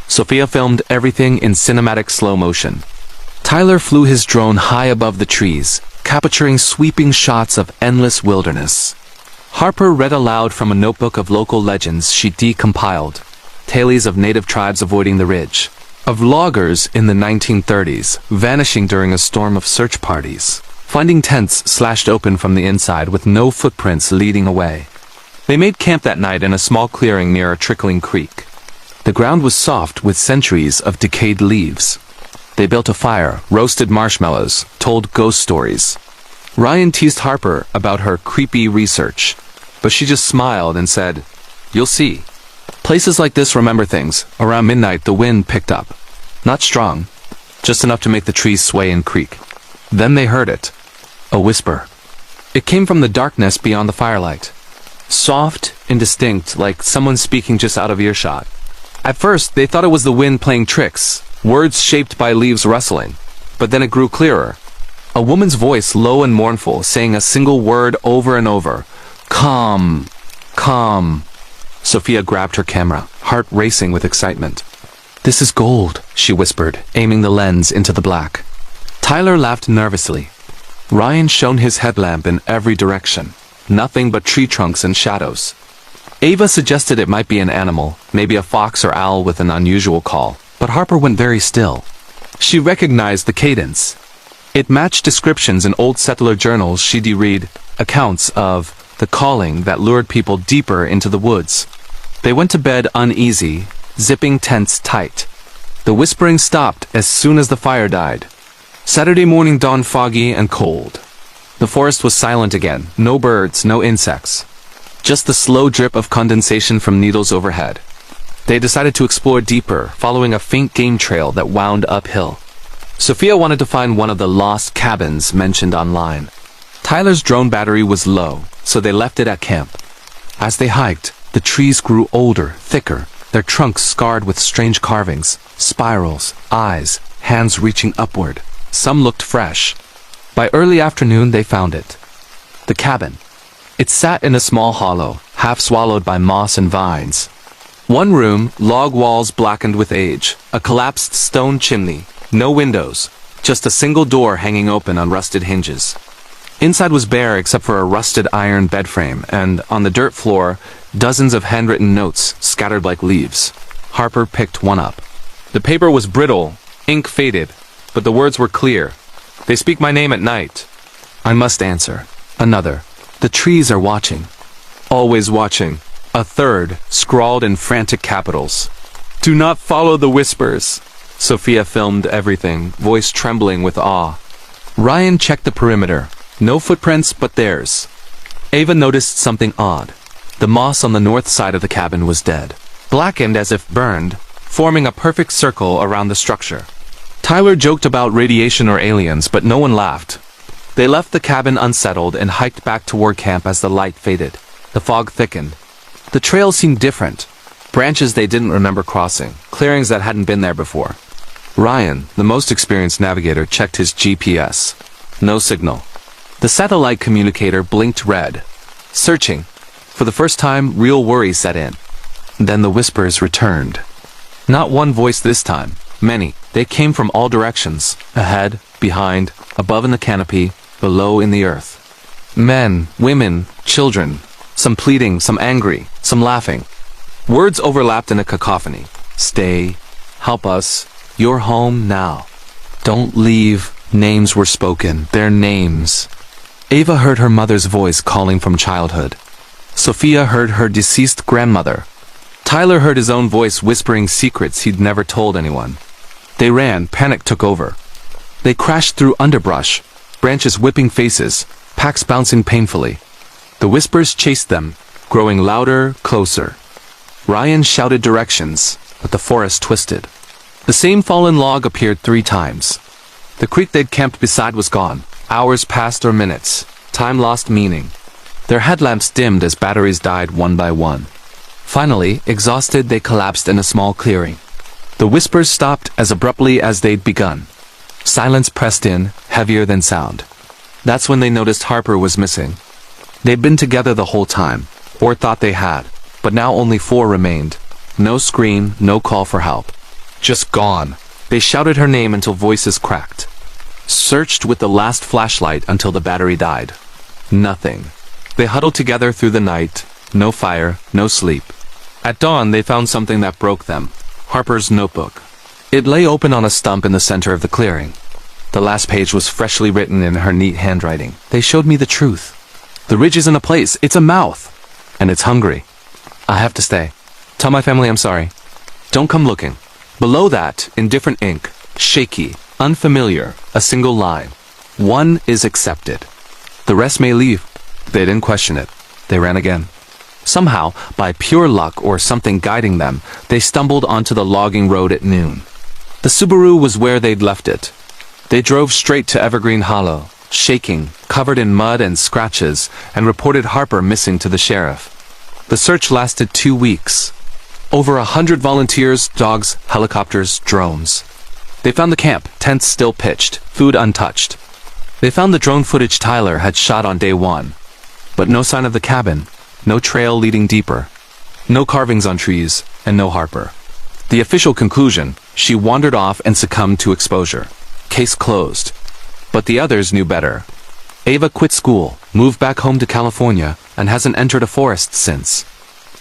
Sophia filmed everything in cinematic slow motion. Tyler flew his drone high above the trees, capturing sweeping shots of endless wilderness. Harper read aloud from a notebook of local legends she decompiled. Tales of native tribes avoiding the ridge. Of loggers in the 1930s, vanishing during a storm of search parties. Finding tents slashed open from the inside with no footprints leading away. They made camp that night in a small clearing near a trickling creek. The ground was soft with centuries of decayed leaves. They built a fire, roasted marshmallows, told ghost stories. Ryan teased Harper about her creepy research, but she just smiled and said, "You'll see. Places like this remember things." Around midnight, the wind picked up. Not strong, just enough to make the trees sway and creak. Then they heard it. A whisper. It came from the darkness beyond the firelight. Soft, indistinct, like someone speaking just out of earshot. At first, they thought it was the wind playing tricks, words shaped by leaves rustling. But then it grew clearer. A woman's voice, low and mournful, saying a single word over and over. "Calm, calm." Sophia grabbed her camera, heart racing with excitement. "This is gold," she whispered, aiming the lens into the black. Tyler laughed nervously. Ryan shone his headlamp in every direction. Nothing but tree trunks and shadows. Ava suggested it might be an animal, maybe a fox or owl with an unusual call, but Harper went very still. She recognized the cadence. It matched descriptions in old settler journals she'd read, accounts of the calling that lured people deeper into the woods. They went to bed uneasy, zipping tents tight. The whispering stopped as soon as the fire died. Saturday morning dawned foggy and cold. The forest was silent again, no birds, no insects. Just the slow drip of condensation from needles overhead. They decided to explore deeper, following a faint game trail that wound uphill. Sophia wanted to find one of the lost cabins mentioned online. Tyler's drone battery was low, so they left it at camp. As they hiked, the trees grew older, thicker, their trunks scarred with strange carvings, spirals, eyes, hands reaching upward. Some looked fresh. By early afternoon, they found it. The cabin. It sat in a small hollow, half swallowed by moss and vines. One room, log walls blackened with age, a collapsed stone chimney, no windows, just a single door hanging open on rusted hinges. Inside was bare except for a rusted iron bed frame, and on the dirt floor, dozens of handwritten notes scattered like leaves. Harper picked one up. The paper was brittle, ink faded, but the words were clear. "They speak my name at night. I must answer." Another. "The trees are watching." "Always watching." A third, scrawled in frantic capitals. "Do not follow the whispers." Sophia filmed everything, voice trembling with awe. Ryan checked the perimeter. No footprints but theirs. Ava noticed something odd. The moss on the north side of the cabin was dead, blackened as if burned, forming a perfect circle around the structure. Tyler joked about radiation or aliens, but no one laughed. They left the cabin unsettled and hiked back toward camp as the light faded. The fog thickened. The trail seemed different. Branches they didn't remember crossing, clearings that hadn't been there before. Ryan, the most experienced navigator, checked his GPS. No signal. The satellite communicator blinked red. Searching. For the first time, real worry set in. Then the whispers returned. Not one voice this time. Many. They came from all directions. Ahead, behind, above in the canopy, below in the earth. Men, women, children. Some pleading, some angry, some laughing. Words overlapped in a cacophony. Stay. Help us. You're home now. Don't leave. Names were spoken. Their names. Ava heard her mother's voice calling from childhood. Sophia heard her deceased grandmother. Tyler heard his own voice whispering secrets he'd never told anyone. They ran, panic took over. They crashed through underbrush, branches whipping faces, packs bouncing painfully. The whispers chased them, growing louder, closer. Ryan shouted directions, but the forest twisted. The same fallen log appeared 3 times. The creek they'd camped beside was gone. Hours passed or minutes. Time lost meaning. Their headlamps dimmed as batteries died one by one. Finally, exhausted, they collapsed in a small clearing. The whispers stopped as abruptly as they'd begun. Silence pressed in, heavier than sound. That's when they noticed Harper was missing. They'd been together the whole time, or thought they had, but now only 4 remained. No scream, no call for help. Just gone. They shouted her name until voices cracked. Searched with the last flashlight until the battery died. Nothing. They huddled together through the night. No fire, no sleep. At dawn, they found something that broke them. Harper's notebook. It lay open on a stump in the center of the clearing. The last page was freshly written in her neat handwriting. They showed me the truth. The ridge isn't a place, it's a mouth. And it's hungry. I have to stay. Tell my family I'm sorry. Don't come looking. Below that, in different ink, shaky, unfamiliar, a single line. One is accepted. The rest may leave. They didn't question it. They ran again. Somehow, by pure luck or something guiding them, they stumbled onto the logging road at noon. The Subaru was where they'd left it. They drove straight to Evergreen Hollow, shaking, covered in mud and scratches, and reported Harper missing to the sheriff. The search lasted 2 weeks. Over 100 volunteers, dogs, helicopters, drones. They found the camp, tents still pitched, food untouched. They found the drone footage Tyler had shot on day 1. But no sign of the cabin, no trail leading deeper, no carvings on trees, and no Harper. The official conclusion, she wandered off and succumbed to exposure. Case closed. But the others knew better. Ava quit school, moved back home to California, and hasn't entered a forest since.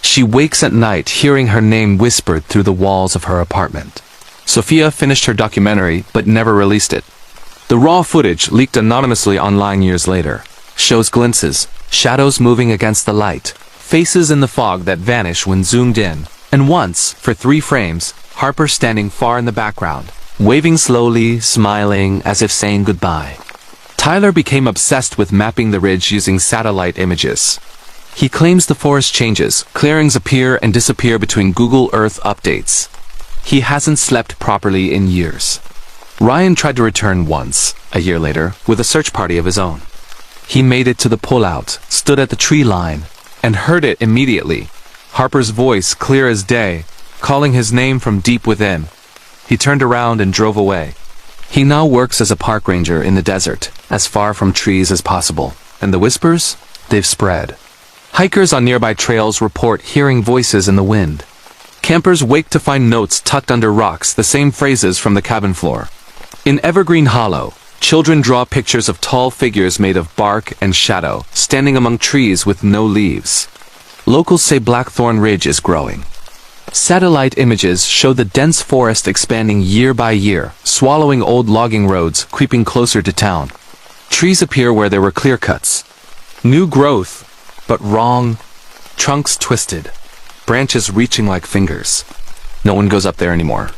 She wakes at night hearing her name whispered through the walls of her apartment. Sophia finished her documentary, but never released it. The raw footage, leaked anonymously online years later, shows glimpses, shadows moving against the light, faces in the fog that vanish when zoomed in, and once, for 3 frames, Harper standing far in the background, waving slowly, smiling, as if saying goodbye. Tyler became obsessed with mapping the ridge using satellite images. He claims the forest changes, clearings appear and disappear between Google Earth updates. He hasn't slept properly in years. Ryan tried to return once, a year later, with a search party of his own. He made it to the pullout, stood at the tree line, and heard it immediately. Harper's voice, clear as day, calling his name from deep within. He turned around and drove away. He now works as a park ranger in the desert, as far from trees as possible. And the whispers? They've spread. Hikers on nearby trails report hearing voices in the wind. Campers wake to find notes tucked under rocks, the same phrases from the cabin floor. In Evergreen Hollow, children draw pictures of tall figures made of bark and shadow, standing among trees with no leaves. Locals say Blackthorn Ridge is growing. Satellite images show the dense forest expanding year by year, swallowing old logging roads, creeping closer to town. Trees appear where there were clear cuts. New growth, but wrong. Trunks twisted, branches reaching like fingers. No one goes up there anymore.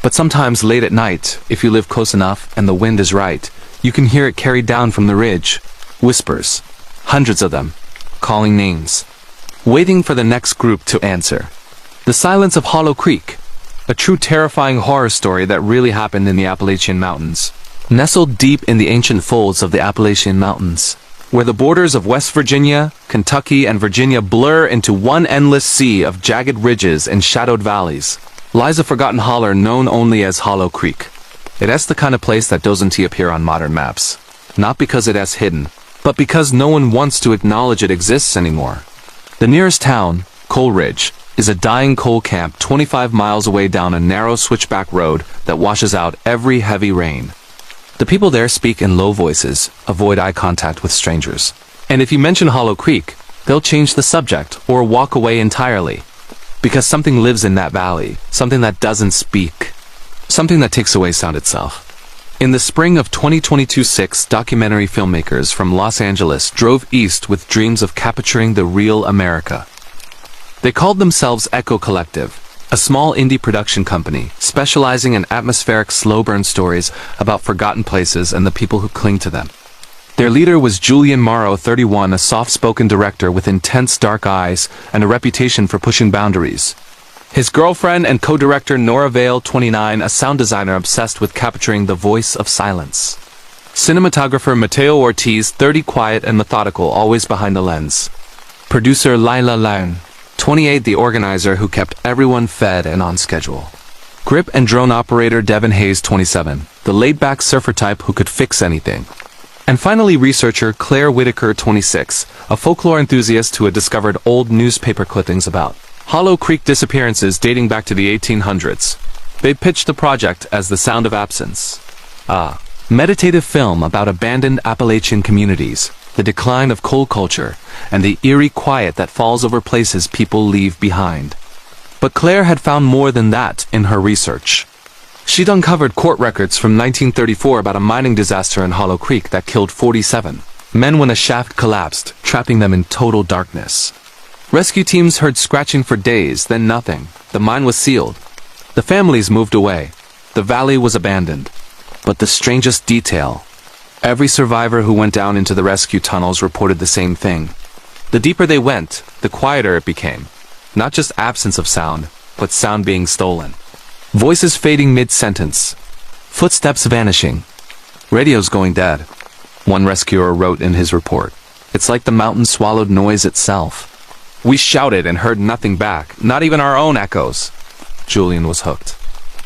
But sometimes late at night, if you live close enough and the wind is right, you can hear it carried down from the ridge. Whispers, hundreds of them, calling names, waiting for the next group to answer. The Silence of Hollow Creek, a true terrifying horror story that really happened in the Appalachian Mountains. Nestled deep in the ancient folds of the Appalachian Mountains, where the borders of West Virginia, Kentucky, and Virginia blur into one endless sea of jagged ridges and shadowed valleys, lies a forgotten holler known only as Hollow Creek. It has the kind of place that doesn't appear on modern maps. Not because it has hidden, but because no one wants to acknowledge it exists anymore. The nearest town, Coal Ridge, is a dying coal camp 25 miles away down a narrow switchback road that washes out every heavy rain. The people there speak in low voices, avoid eye contact with strangers. And if you mention Hollow Creek, they'll change the subject or walk away entirely. Because something lives in that valley, something that doesn't speak, something that takes away sound itself. In the spring of 2022, 6 documentary filmmakers from Los Angeles drove east with dreams of capturing the real America. They called themselves Echo Collective, a small indie production company specializing in atmospheric slow-burn stories about forgotten places and the people who cling to them. Their leader was Julian Morrow, 31, a soft-spoken director with intense dark eyes and a reputation for pushing boundaries. His girlfriend and co-director Nora Vale, 29, a sound designer obsessed with capturing the voice of silence. Cinematographer Mateo Ortiz, 30, quiet and methodical, always behind the lens. Producer Lila Lang, 28, the organizer who kept everyone fed and on schedule. Grip and drone operator Devin Hayes, 27, the laid-back surfer type who could fix anything. And finally, researcher Claire Whitaker, 26, a folklore enthusiast who had discovered old newspaper clippings about Hollow Creek disappearances dating back to the 1800s. They pitched the project as The Sound of Absence. Meditative film about abandoned Appalachian communities, the decline of coal culture, and the eerie quiet that falls over places people leave behind. But Claire had found more than that in her research. She'd uncovered court records from 1934 about a mining disaster in Hollow Creek that killed 47 men when a shaft collapsed, trapping them in total darkness. Rescue teams heard scratching for days, then nothing. The mine was sealed. The families moved away. The valley was abandoned. But the strangest detail, every survivor who went down into the rescue tunnels reported the same thing. The deeper they went, the quieter it became. Not just absence of sound, but sound being stolen. Voices fading mid-sentence. Footsteps vanishing. Radios going dead. One rescuer wrote in his report, "It's like the mountain swallowed noise itself. We shouted and heard nothing back, not even our own echoes." Julian was hooked.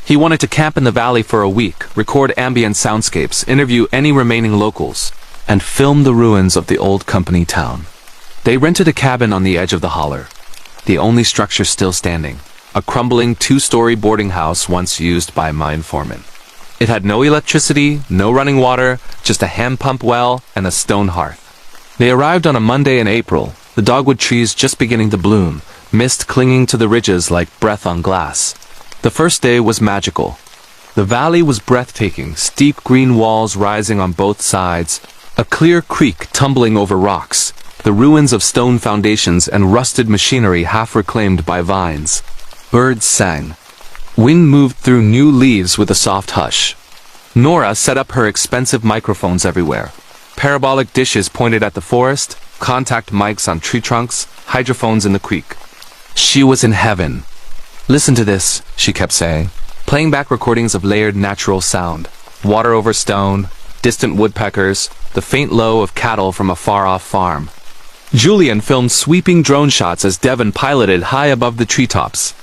He wanted to camp in the valley for a week, record ambient soundscapes, interview any remaining locals, and film the ruins of the old company town. They rented a cabin on the edge of the holler, the only structure still standing, a crumbling two-story boarding house once used by mine foremen. It had no electricity, no running water, just a hand pump well and a stone hearth. They arrived on a Monday in April, the dogwood trees just beginning to bloom, mist clinging to the ridges like breath on glass. The first day was magical. The valley was breathtaking, steep green walls rising on both sides, a clear creek tumbling over rocks, the ruins of stone foundations and rusted machinery half reclaimed by vines. Birds sang. Wind moved through new leaves with a soft hush. Nora set up her expensive microphones everywhere. Parabolic dishes pointed at the forest, contact mics on tree trunks, hydrophones in the creek. She was in heaven. "Listen to this," she kept saying, playing back recordings of layered natural sound. Water over stone, distant woodpeckers, the faint low of cattle from a far-off farm. Julian filmed sweeping drone shots as Devin piloted high above the treetops.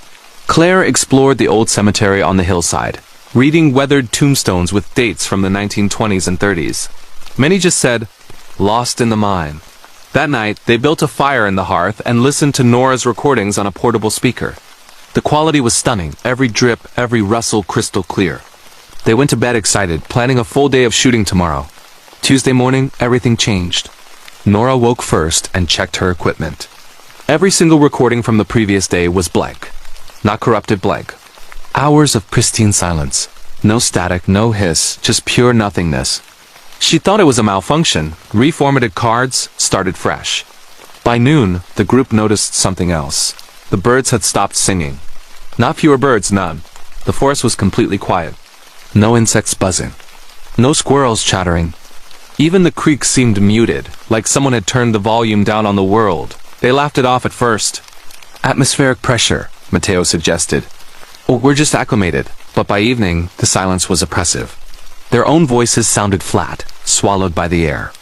Claire explored the old cemetery on the hillside, reading weathered tombstones with dates from the 1920s and 30s. Many just said, "Lost in the mine." That night, they built a fire in the hearth and listened to Nora's recordings on a portable speaker. The quality was stunning, every drip, every rustle crystal clear. They went to bed excited, planning a full day of shooting tomorrow. Tuesday morning, everything changed. Nora woke first and checked her equipment. Every single recording from the previous day was blank. Not corrupted, blank. Hours of pristine silence. No static, no hiss, just pure nothingness. She thought it was a malfunction, reformatted cards, started fresh. By noon, the group noticed something else. The birds had stopped singing. Not fewer birds, none. The forest was completely quiet. No insects buzzing. No squirrels chattering. Even the creek seemed muted, like someone had turned the volume down on the world. They laughed it off at first. "Atmospheric pressure," Mateo suggested. "Oh, we're just acclimated." But by evening, the silence was oppressive. Their own voices sounded flat, swallowed by the air.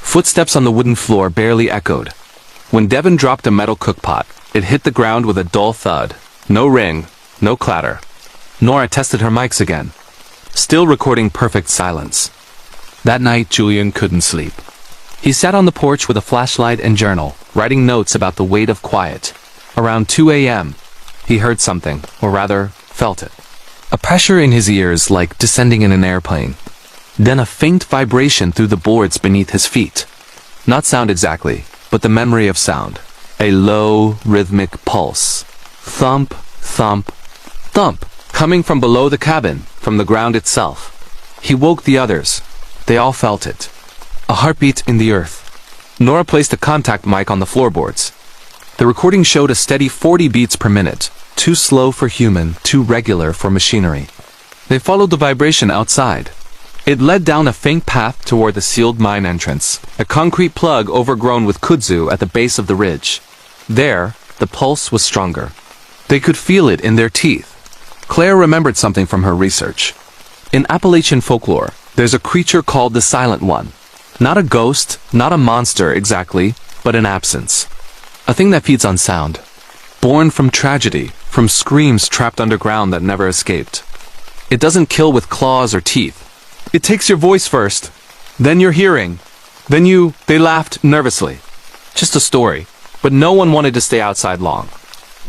Footsteps on the wooden floor barely echoed. When Devin dropped a metal cookpot, it hit the ground with a dull thud. No ring, no clatter. Nora tested her mics again. Still recording perfect silence. That night, Julian couldn't sleep. He sat on the porch with a flashlight and journal, writing notes about the weight of quiet. Around 2 a.m., he heard something, or rather, felt it. A pressure in his ears like descending in an airplane. Then a faint vibration through the boards beneath his feet. Not sound exactly, but the memory of sound. A low, rhythmic pulse. Thump, thump, thump, coming from below the cabin, from the ground itself. He woke the others. They all felt it. A heartbeat in the earth. Nora placed a contact mic on the floorboards. The recording showed a steady 40 beats per minute. Too slow for human, too regular for machinery. They followed the vibration outside. It led down a faint path toward the sealed mine entrance, a concrete plug overgrown with kudzu at the base of the ridge. There, the pulse was stronger. They could feel it in their teeth. Claire remembered something from her research. In Appalachian folklore, there's a creature called the Silent One. Not a ghost, not a monster exactly, but an absence. A thing that feeds on sound. Born from tragedy, from screams trapped underground that never escaped. It doesn't kill with claws or teeth. It takes your voice first, then your hearing, then you. They laughed nervously. Just a story, but no one wanted to stay outside long.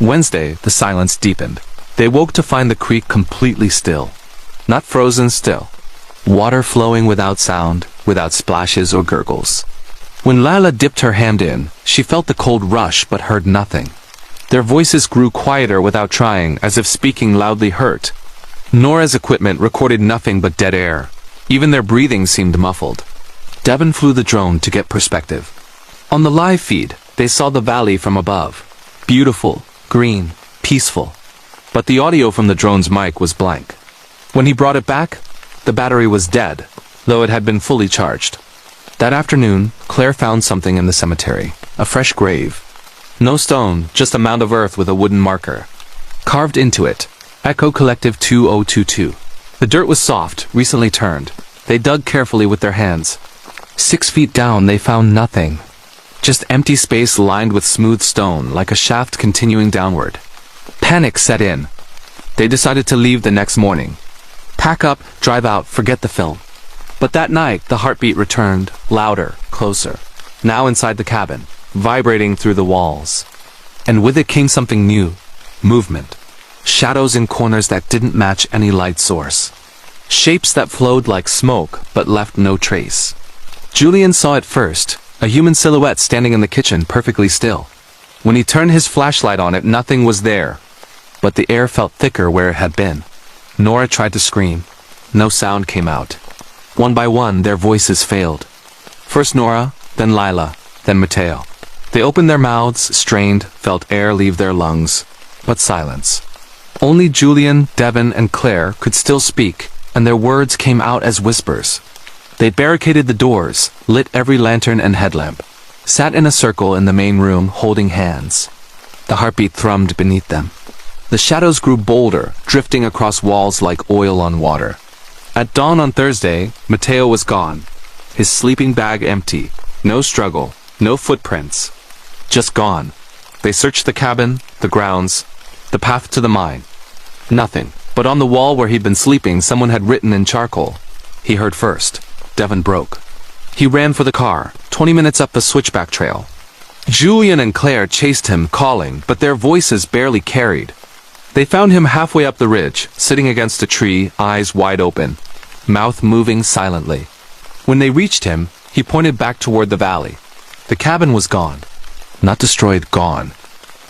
Wednesday, the silence deepened. They woke to find the creek completely still. Not frozen still. Water flowing without sound, without splashes or gurgles. When Lila dipped her hand in, she felt the cold rush but heard nothing. Their voices grew quieter without trying, as if speaking loudly hurt. Nora's equipment recorded nothing but dead air. Even their breathing seemed muffled. Devon flew the drone to get perspective. On the live feed, they saw the valley from above. Beautiful, green, peaceful. But the audio from the drone's mic was blank. When he brought it back, the battery was dead, though it had been fully charged. That afternoon, Claire found something in the cemetery. A fresh grave. No stone, just a mound of earth with a wooden marker. Carved into it, Echo Collective 2022. The dirt was soft, recently turned. They dug carefully with their hands. 6 feet down, they found nothing. Just empty space lined with smooth stone, like a shaft continuing downward. Panic set in. They decided to leave the next morning. Pack up, drive out, forget the film. But that night, the heartbeat returned, louder, closer. Now inside the cabin, vibrating through the walls. And with it came something new. Movement. Shadows in corners that didn't match any light source. Shapes that flowed like smoke, but left no trace. Julian saw it first, a human silhouette standing in the kitchen, perfectly still. When he turned his flashlight on it, nothing was there. But the air felt thicker where it had been. Nora tried to scream. No sound came out. One by one, their voices failed. First Nora, then Lila, then Mateo. They opened their mouths, strained, felt air leave their lungs. But silence. Only Julian, Devon, and Claire could still speak, and their words came out as whispers. They barricaded the doors, lit every lantern and headlamp, sat in a circle in the main room, holding hands. The heartbeat thrummed beneath them. The shadows grew bolder, drifting across walls like oil on water. At dawn on Thursday, Mateo was gone. His sleeping bag empty. No struggle, no footprints. Just gone. They searched the cabin, the grounds, the path to the mine. Nothing. But on the wall where he'd been sleeping, someone had written in charcoal. He heard first. Devon broke. He ran for the car, 20 minutes up the switchback trail. Julian and Claire chased him, calling, but their voices barely carried. They found him halfway up the ridge, sitting against a tree, eyes wide open, mouth moving silently. When they reached him, he pointed back toward the valley. The cabin was gone. Not destroyed, gone.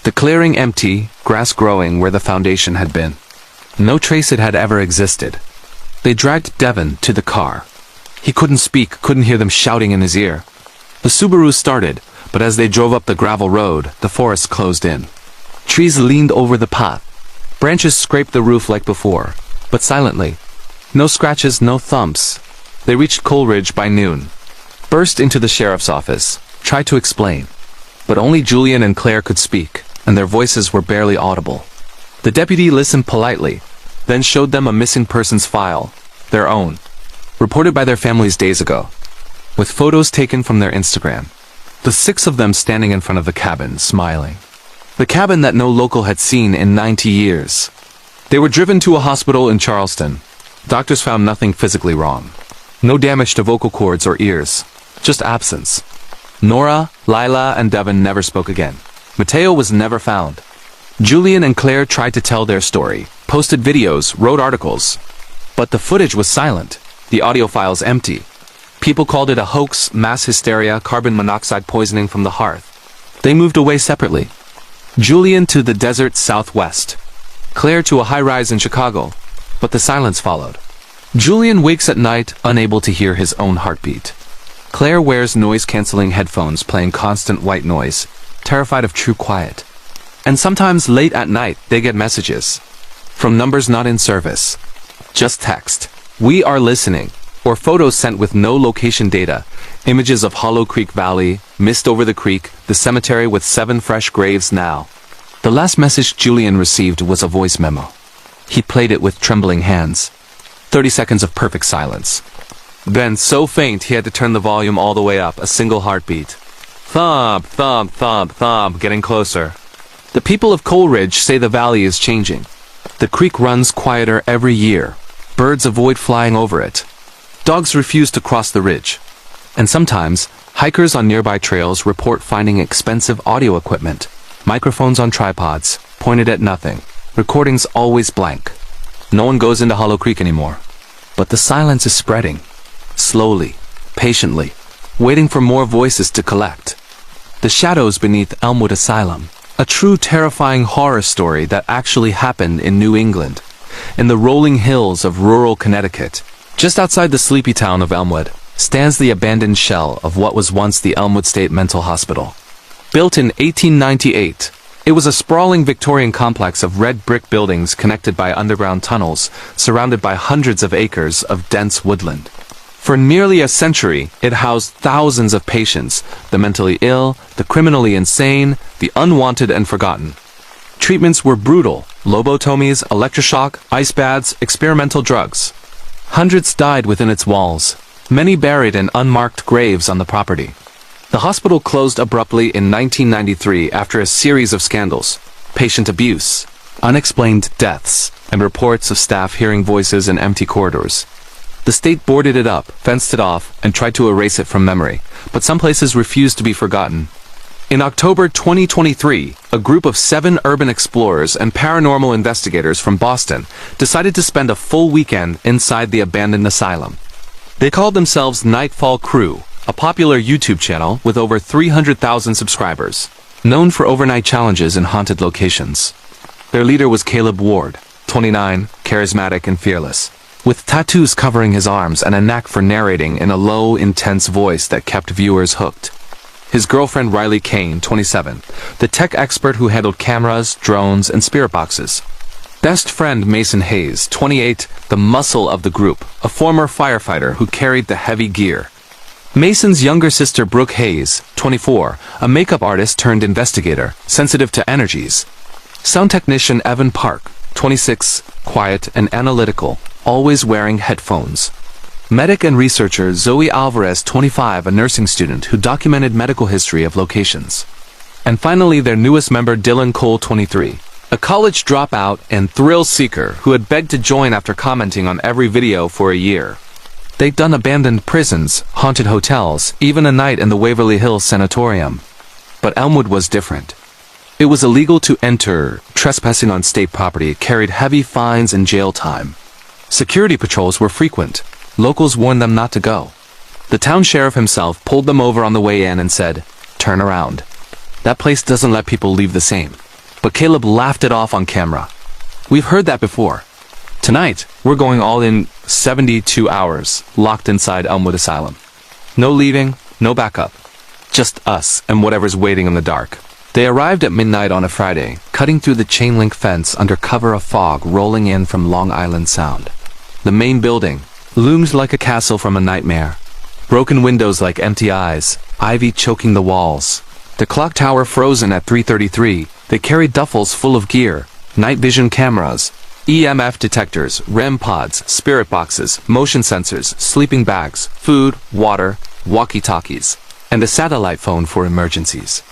The clearing empty, grass growing where the foundation had been. No trace it had ever existed. They dragged Devon to the car. He couldn't speak, couldn't hear them shouting in his ear. The Subaru started, but as they drove up the gravel road, the forest closed in. Trees leaned over the path. Branches scraped the roof like before, but silently. No scratches, no thumps. They reached Coleridge by noon. Burst into the sheriff's office, tried to explain. But only Julian and Claire could speak, and their voices were barely audible. The deputy listened politely, then showed them a missing persons file, their own, reported by their families days ago, with photos taken from their Instagram. The 6 of them standing in front of the cabin, smiling. The cabin that no local had seen in 90 years. They were driven to a hospital in Charleston. Doctors found nothing physically wrong. No damage to vocal cords or ears, just absence. Nora, Lila, and Devon never spoke again. Mateo was never found. Julian and Claire tried to tell their story, posted videos, wrote articles. But the footage was silent, the audio files empty. People called it a hoax, mass hysteria, carbon monoxide poisoning from the hearth. They moved away separately. Julian to the desert southwest. Claire to a high-rise in Chicago. But the silence followed. Julian wakes at night, unable to hear his own heartbeat. Claire wears noise-canceling headphones playing constant white noise, terrified of true quiet. And sometimes late at night, they get messages. From numbers not in service. Just text. "We are listening." Or photos sent with no location data. Images of Hollow Creek Valley, mist over the creek, the cemetery with 7 fresh graves now. The last message Julian received was a voice memo. He played it with trembling hands. 30 seconds of perfect silence. Then, so faint he had to turn the volume all the way up, a single heartbeat. Thump, thump, thump, thump, getting closer. The people of Coleridge say the valley is changing. The creek runs quieter every year. Birds avoid flying over it. Dogs refuse to cross the ridge. And sometimes, hikers on nearby trails report finding expensive audio equipment, microphones on tripods, pointed at nothing, recordings always blank. No one goes into Hollow Creek anymore. But the silence is spreading. Slowly, patiently, waiting for more voices to collect. The shadows beneath Elmwood Asylum. A true terrifying horror story that actually happened in New England, in the rolling hills of rural Connecticut. Just outside the sleepy town of Elmwood stands the abandoned shell of what was once the Elmwood State Mental Hospital. Built in 1898, it was a sprawling Victorian complex of red brick buildings connected by underground tunnels, surrounded by hundreds of acres of dense woodland. For nearly a century, it housed thousands of patients, the mentally ill, the criminally insane, the unwanted and forgotten. Treatments were brutal: lobotomies, electroshock, ice baths, experimental drugs. Hundreds died within its walls, many buried in unmarked graves on the property. The hospital closed abruptly in 1993 after a series of scandals: patient abuse, unexplained deaths, and reports of staff hearing voices in empty corridors. The state boarded it up, fenced it off, and tried to erase it from memory, but some places refused to be forgotten. In October 2023, a group of 7 urban explorers and paranormal investigators from Boston decided to spend a full weekend inside the abandoned asylum. They called themselves Nightfall Crew, a popular YouTube channel with over 300,000 subscribers, known for overnight challenges in haunted locations. Their leader was Caleb Ward, 29, charismatic and fearless, with tattoos covering his arms and a knack for narrating in a low, intense voice that kept viewers hooked. His girlfriend Riley Kane, 27, the tech expert who handled cameras, drones, and spirit boxes. Best friend Mason Hayes, 28, the muscle of the group, a former firefighter who carried the heavy gear. Mason's younger sister Brooke Hayes, 24, a makeup artist turned investigator, sensitive to energies. Sound technician Evan Park, 26, quiet and analytical, always wearing headphones. Medic and researcher Zoe Alvarez, 25, a nursing student who documented medical history of locations. And finally, their newest member Dylan Cole, 23, a college dropout and thrill seeker who had begged to join after commenting on every video for a year. They'd done abandoned prisons, haunted hotels, even a night in the Waverly Hills Sanatorium. But Elmwood was different. It was illegal to enter. Trespassing on state property carried heavy fines and jail time. Security patrols were frequent. Locals warned them not to go. The town sheriff himself pulled them over on the way in and said, "Turn around. That place doesn't let people leave the same." But Caleb laughed it off on camera. "We've heard that before. Tonight, we're going all in 72 hours, locked inside Elmwood Asylum. No leaving, no backup. Just us and whatever's waiting in the dark." They arrived at midnight on a Friday, cutting through the chain-link fence under cover of fog rolling in from Long Island Sound. The main building loomed like a castle from a nightmare. Broken windows like empty eyes, ivy choking the walls. The clock tower frozen at 3:33. They carried duffels full of gear, night vision cameras, EMF detectors, REM pods, spirit boxes, motion sensors, sleeping bags, food, water, walkie-talkies, and a satellite phone for emergencies.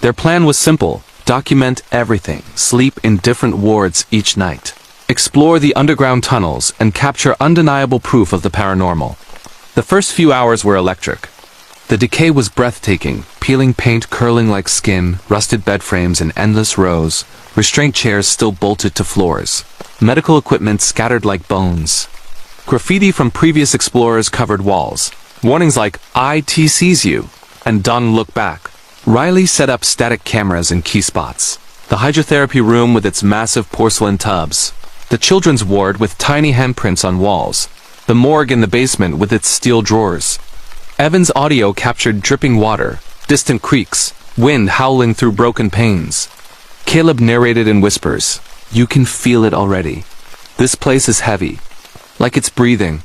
Their plan was simple: document everything, sleep in different wards each night, explore the underground tunnels, and capture undeniable proof of the paranormal. The first few hours were electric. The decay was breathtaking: peeling paint curling like skin, rusted bed frames in endless rows, restraint chairs still bolted to floors, medical equipment scattered like bones. Graffiti from previous explorers covered walls, warnings like "IT sees you" and "Don't look back." Riley set up static cameras in key spots. The hydrotherapy room with its massive porcelain tubs. The children's ward with tiny handprints on walls. The morgue in the basement with its steel drawers. Evan's audio captured dripping water, distant creaks, wind howling through broken panes. Caleb narrated in whispers. "You can feel it already. This place is heavy, like it's breathing."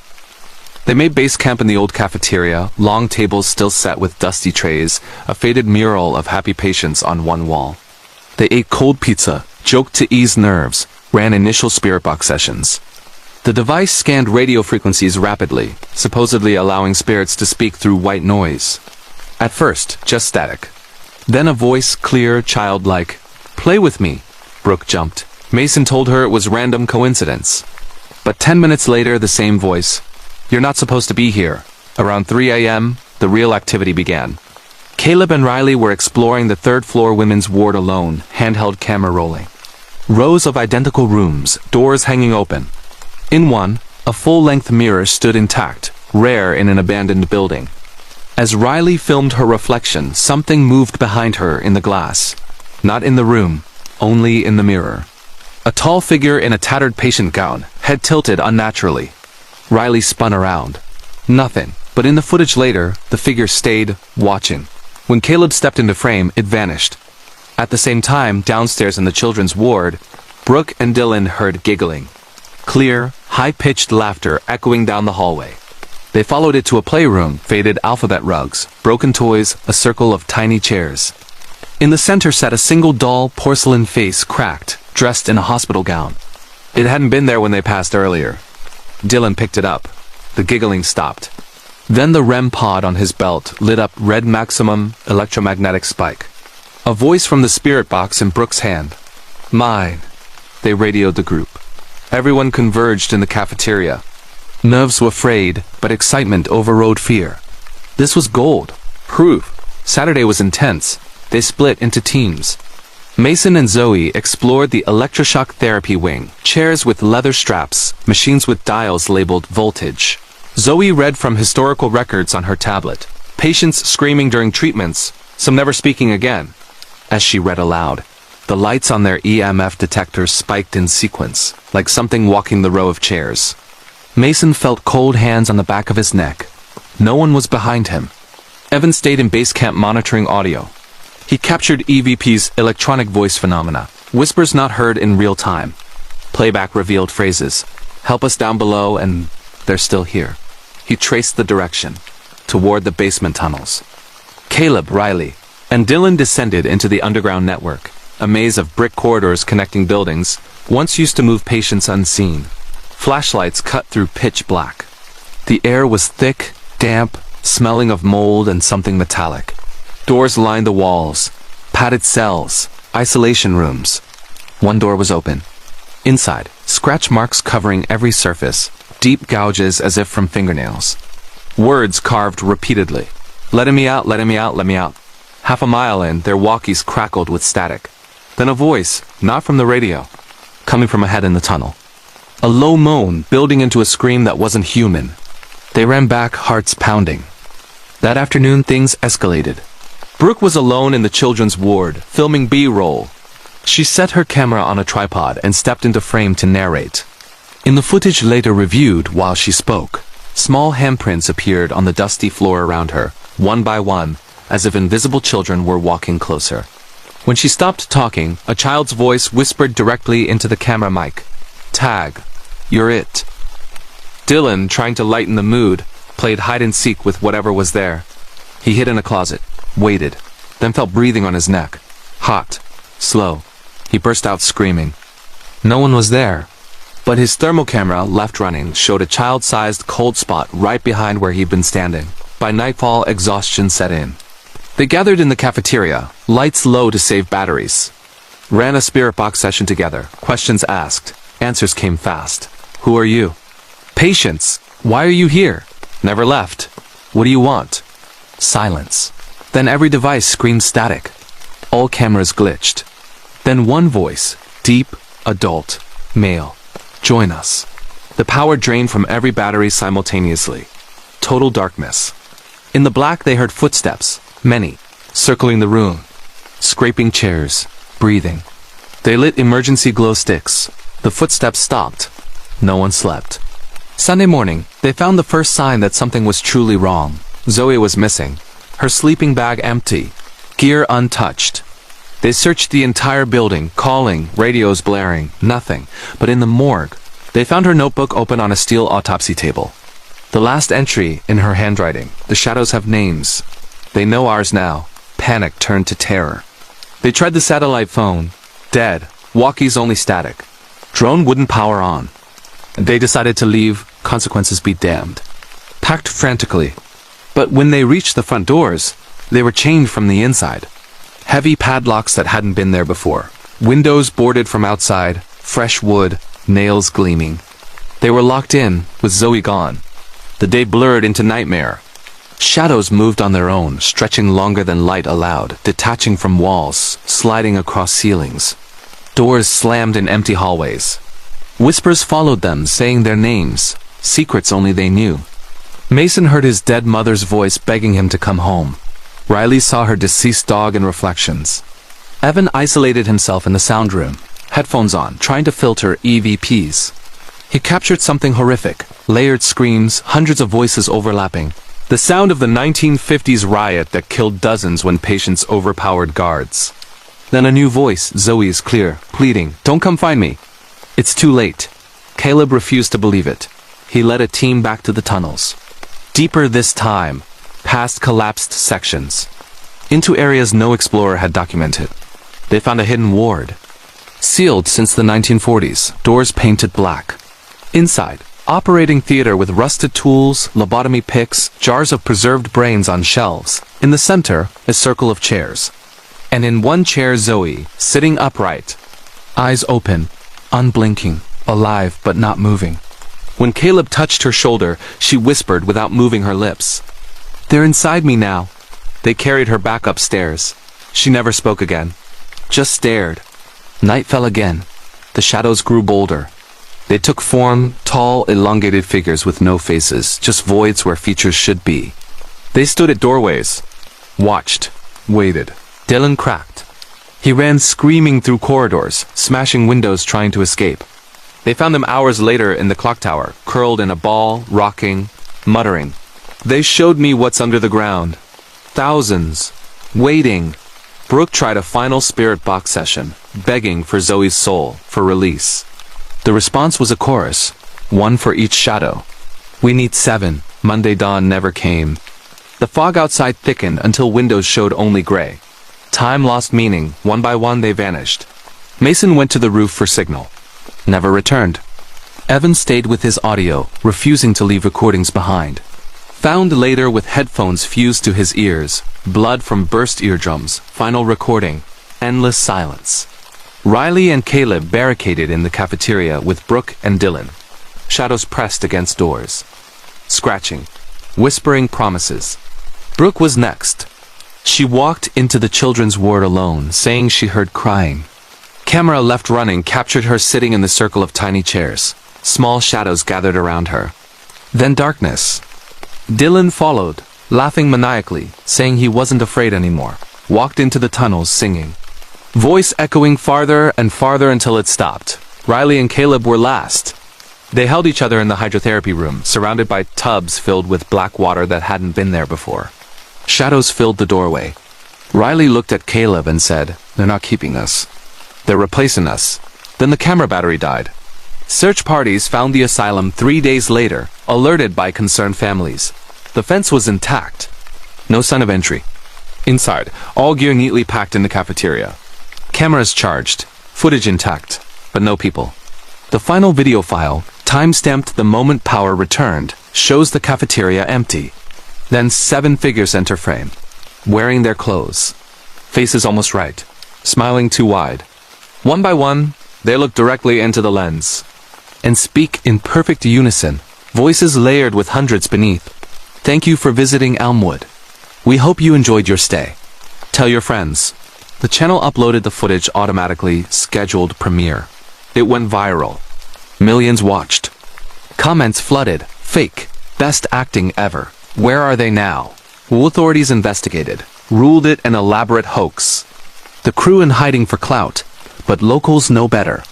They made base camp in the old cafeteria, long tables still set with dusty trays, a faded mural of happy patients on one wall. They ate cold pizza, joked to ease nerves, ran initial spirit box sessions. The device scanned radio frequencies rapidly, supposedly allowing spirits to speak through white noise. At first, just static. Then a voice, clear, childlike. Play with me. Brooke jumped. Mason told her it was random coincidence. But 10 minutes later, the same voice. You're not supposed to be here. Around 3 a.m., the real activity began. Caleb and Riley were exploring the third-floor women's ward alone, handheld camera rolling. Rows of identical rooms, doors hanging open. In one, a full-length mirror stood intact, rare in an abandoned building. As Riley filmed her reflection, something moved behind her in the glass. Not in the room, only in the mirror. A tall figure in a tattered patient gown, head tilted unnaturally. Riley spun around. Nothing, but in the footage later, the figure stayed, watching. When Caleb stepped into frame, it vanished. At the same time, downstairs in the children's ward, Brooke and Dylan heard giggling. Clear, high-pitched laughter echoing down the hallway. They followed it to a playroom, faded alphabet rugs, broken toys, a circle of tiny chairs. In the center sat a single doll, porcelain face cracked, dressed in a hospital gown. It hadn't been there when they passed earlier. Dylan picked it up. The giggling stopped. Then the REM pod on his belt lit up red maximum electromagnetic spike. A voice from the spirit box in Brooke's hand. Mine. They radioed the group. Everyone converged in the cafeteria. Nerves were frayed, but excitement overrode fear. This was gold. Proof. Saturday was intense. They split into teams. Mason and Zoe explored the electroshock therapy wing, chairs with leather straps, machines with dials labeled voltage. Zoe read from historical records on her tablet. Patients screaming during treatments, some never speaking again. As she read aloud, the lights on their EMF detectors spiked in sequence, like something walking the row of chairs. Mason felt cold hands on the back of his neck. No one was behind him. Evan stayed in base camp monitoring audio. He captured EVP's electronic voice phenomena, whispers not heard in real time. Playback revealed phrases, help us down below, and they're still here. He traced the direction, toward the basement tunnels. Caleb, Riley, and Dylan descended into the underground network, a maze of brick corridors connecting buildings, once used to move patients unseen. Flashlights cut through pitch black. The air was thick, damp, smelling of mold and something metallic. Doors lined the walls, padded cells, isolation rooms. One door was open. Inside, scratch marks covering every surface, deep gouges as if from fingernails. Words carved repeatedly. Letting me out, letting me out, let me out. Half a mile in, their walkies crackled with static. Then a voice, not from the radio, coming from ahead in the tunnel. A low moan building into a scream that wasn't human. They ran back, hearts pounding. That afternoon, things escalated. Brooke was alone in the children's ward, filming B-roll. She set her camera on a tripod and stepped into frame to narrate. In the footage later reviewed while she spoke, small handprints appeared on the dusty floor around her, one by one, as if invisible children were walking closer. When she stopped talking, a child's voice whispered directly into the camera mic. Tag. You're it. Dylan, trying to lighten the mood, played hide-and-seek with whatever was there. He hid in a closet, waited, then felt breathing on his neck. Hot. Slow. He burst out screaming. No one was there. But his thermal camera, left running, showed a child-sized cold spot right behind where he'd been standing. By nightfall, exhaustion set in. They gathered in the cafeteria, lights low to save batteries. Ran a spirit box session together, questions asked, answers came fast. Who are you? Patience. Why are you here? Never left. What do you want? Silence. Then every device screamed static. All cameras glitched. Then one voice, deep, adult, male. Join us. The power drained from every battery simultaneously. Total darkness. In the black they heard footsteps, many, circling the room. Scraping chairs, breathing. They lit emergency glow sticks. The footsteps stopped. No one slept. Sunday morning, they found the first sign that something was truly wrong. Zoe was missing. Her sleeping bag empty. Gear untouched. They searched the entire building, calling, radios blaring, nothing. But in the morgue, they found her notebook open on a steel autopsy table. The last entry, in her handwriting, the shadows have names. They know ours now. Panic turned to terror. They tried the satellite phone. Dead. Walkies only static. Drone wouldn't power on. They decided to leave, consequences be damned. Packed frantically. But when they reached the front doors, they were chained from the inside. Heavy padlocks that hadn't been there before. Windows boarded from outside, fresh wood, nails gleaming. They were locked in, with Zoe gone. The day blurred into nightmare. Shadows moved on their own, stretching longer than light allowed, detaching from walls, sliding across ceilings. Doors slammed in empty hallways. Whispers followed them, saying their names, secrets only they knew. Mason heard his dead mother's voice begging him to come home. Riley saw her deceased dog in reflections. Evan isolated himself in the sound room, headphones on, trying to filter EVPs. He captured something horrific, layered screams, hundreds of voices overlapping. The sound of the 1950s riot that killed dozens when patients overpowered guards. Then a new voice, Zoe's clear, pleading, "Don't come find me." It's too late. Caleb refused to believe it. He led a team back to the tunnels. Deeper this time, past collapsed sections. Into areas no explorer had documented. They found a hidden ward. Sealed since the 1940s, doors painted black. Inside, operating theater with rusted tools, lobotomy picks, jars of preserved brains on shelves. In the center, a circle of chairs. And in one chair Zoe, sitting upright. Eyes open, unblinking, alive but not moving. When Caleb touched her shoulder, she whispered without moving her lips. "They're inside me now." They carried her back upstairs. She never spoke again. Just stared. Night fell again. The shadows grew bolder. They took form, tall, elongated figures with no faces, just voids where features should be. They stood at doorways. Watched. Waited. Dylan cracked. He ran screaming through corridors, smashing windows trying to escape. They found him hours later in the clock tower, curled in a ball, rocking, muttering. "They showed me what's under the ground. Thousands. Waiting." Brooke tried a final spirit box session, begging for Zoe's soul, for release. The response was a chorus, one for each shadow. "We need 7. Monday dawn never came." The fog outside thickened until windows showed only gray. Time lost meaning. One by one they vanished. Mason went to the roof for signal. Never returned. Evan stayed with his audio, refusing to leave recordings behind. Found later with headphones fused to his ears, blood from burst eardrums, final recording, endless silence. Riley and Caleb barricaded in the cafeteria with Brooke and Dylan. Shadows pressed against doors. Scratching. Whispering promises. Brooke was next. She walked into the children's ward alone, saying she heard crying. Camera left running captured her sitting in the circle of tiny chairs. Small shadows gathered around her. Then darkness. Dylan followed, laughing maniacally, saying he wasn't afraid anymore. Walked into the tunnels singing. Voice echoing farther and farther until it stopped. Riley and Caleb were last. They held each other in the hydrotherapy room, surrounded by tubs filled with black water that hadn't been there before. Shadows filled the doorway. Riley looked at Caleb and said, "They're not keeping us. They're replacing us." Then the camera battery died. Search parties found the asylum 3 days later, alerted by concerned families. The fence was intact. No sign of entry. Inside, all gear neatly packed in the cafeteria. Cameras charged, footage intact, but no people. The final video file, time-stamped the moment power returned, shows the cafeteria empty. Then 7 figures enter frame, wearing their clothes. Faces almost right, smiling too wide. One by one, they look directly into the lens and speak in perfect unison, voices layered with hundreds beneath. "Thank you for visiting Elmwood. We hope you enjoyed your stay. Tell your friends." The channel uploaded the footage automatically, scheduled premiere. It went viral. Millions watched. Comments flooded. Fake. Best acting ever. Where are they now? Authorities investigated. Ruled it an elaborate hoax. The crew in hiding for clout. But locals know better.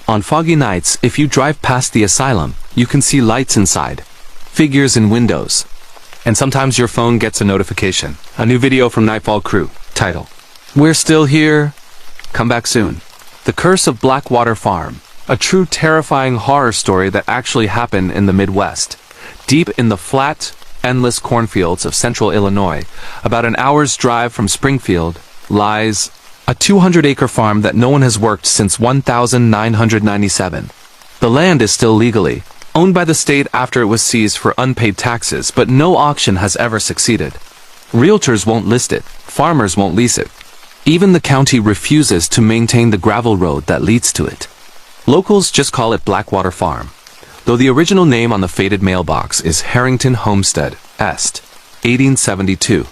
On foggy nights, if you drive past the asylum, you can see lights inside. Figures in windows. And sometimes your phone gets a notification. A new video from Nightfall Crew. Title: "We're still here. Come back soon." The Curse of Blackwater Farm. A true terrifying horror story that actually happened in the Midwest. Deep in the flat, endless cornfields of central Illinois, about an hour's drive from Springfield, lies a 200-acre farm that no one has worked since 1997. The land is still legally owned by the state after it was seized for unpaid taxes, but no auction has ever succeeded. Realtors won't list it. Farmers won't lease it. Even the county refuses to maintain the gravel road that leads to it. Locals just call it Blackwater Farm, though the original name on the faded mailbox is Harrington Homestead, Est, 1872.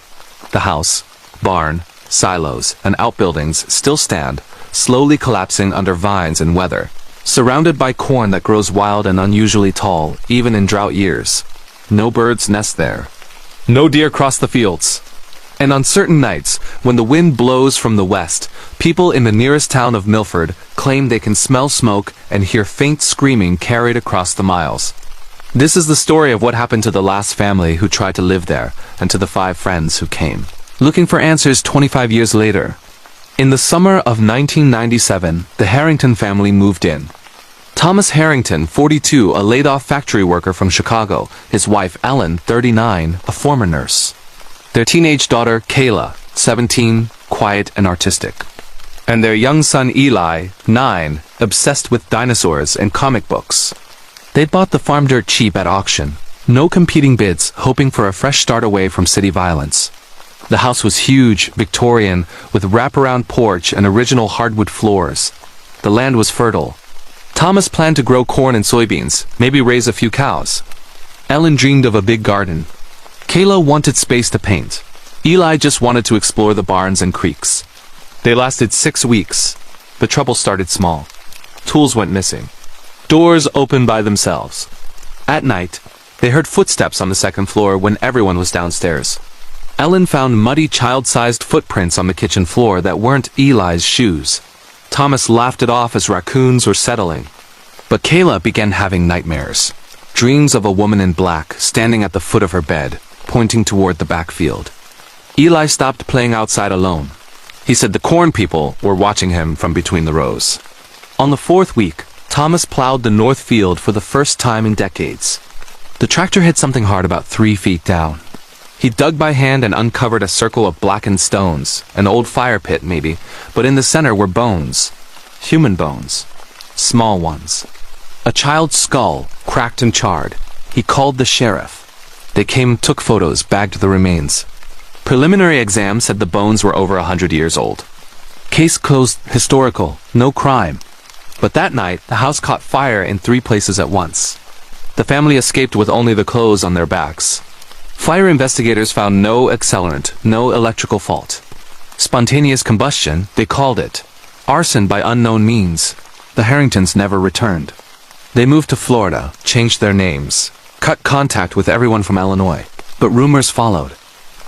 The house, barn, silos, and outbuildings still stand, slowly collapsing under vines and weather, surrounded by corn that grows wild and unusually tall, even in drought years. No birds nest there. No deer cross the fields. And on certain nights, when the wind blows from the west, people in the nearest town of Milford claim they can smell smoke and hear faint screaming carried across the miles. This is the story of what happened to the last family who tried to live there, and to the 5 friends who came, looking for answers 25 years later. In the summer of 1997, the Harrington family moved in. Thomas Harrington, 42, a laid-off factory worker from Chicago, his wife Ellen, 39, a former nurse. Their teenage daughter, Kayla, 17, quiet and artistic. And their young son, Eli, 9, obsessed with dinosaurs and comic books. They'd bought the farm dirt cheap at auction. No competing bids, hoping for a fresh start away from city violence. The house was huge, Victorian, with wraparound porch and original hardwood floors. The land was fertile. Thomas planned to grow corn and soybeans, maybe raise a few cows. Ellen dreamed of a big garden. Kayla wanted space to paint. Eli just wanted to explore the barns and creeks. They lasted 6 weeks. The trouble started small. Tools went missing. Doors opened by themselves. At night, they heard footsteps on the second floor when everyone was downstairs. Ellen found muddy child-sized footprints on the kitchen floor that weren't Eli's shoes. Thomas laughed it off as raccoons were settling. But Kayla began having nightmares. Dreams of a woman in black standing at the foot of her bed, pointing toward the backfield. Eli stopped playing outside alone. He said the corn people were watching him from between the rows. On the 4th week, Thomas plowed the north field for the first time in decades. The tractor hit something hard about 3 feet down. He dug by hand and uncovered a circle of blackened stones, an old fire pit maybe, but in the center were bones. Human bones. Small ones. A child's skull, cracked and charred. He called the sheriff. They came, took photos, bagged the remains. Preliminary exam said the bones were over 100 years old. Case closed, historical, no crime. But that night, the house caught fire in 3 places at once. The family escaped with only the clothes on their backs. Fire investigators found no accelerant, no electrical fault. Spontaneous combustion, they called it. Arson by unknown means. The Harringtons never returned. They moved to Florida, changed their names, cut contact with everyone from Illinois. But rumors followed.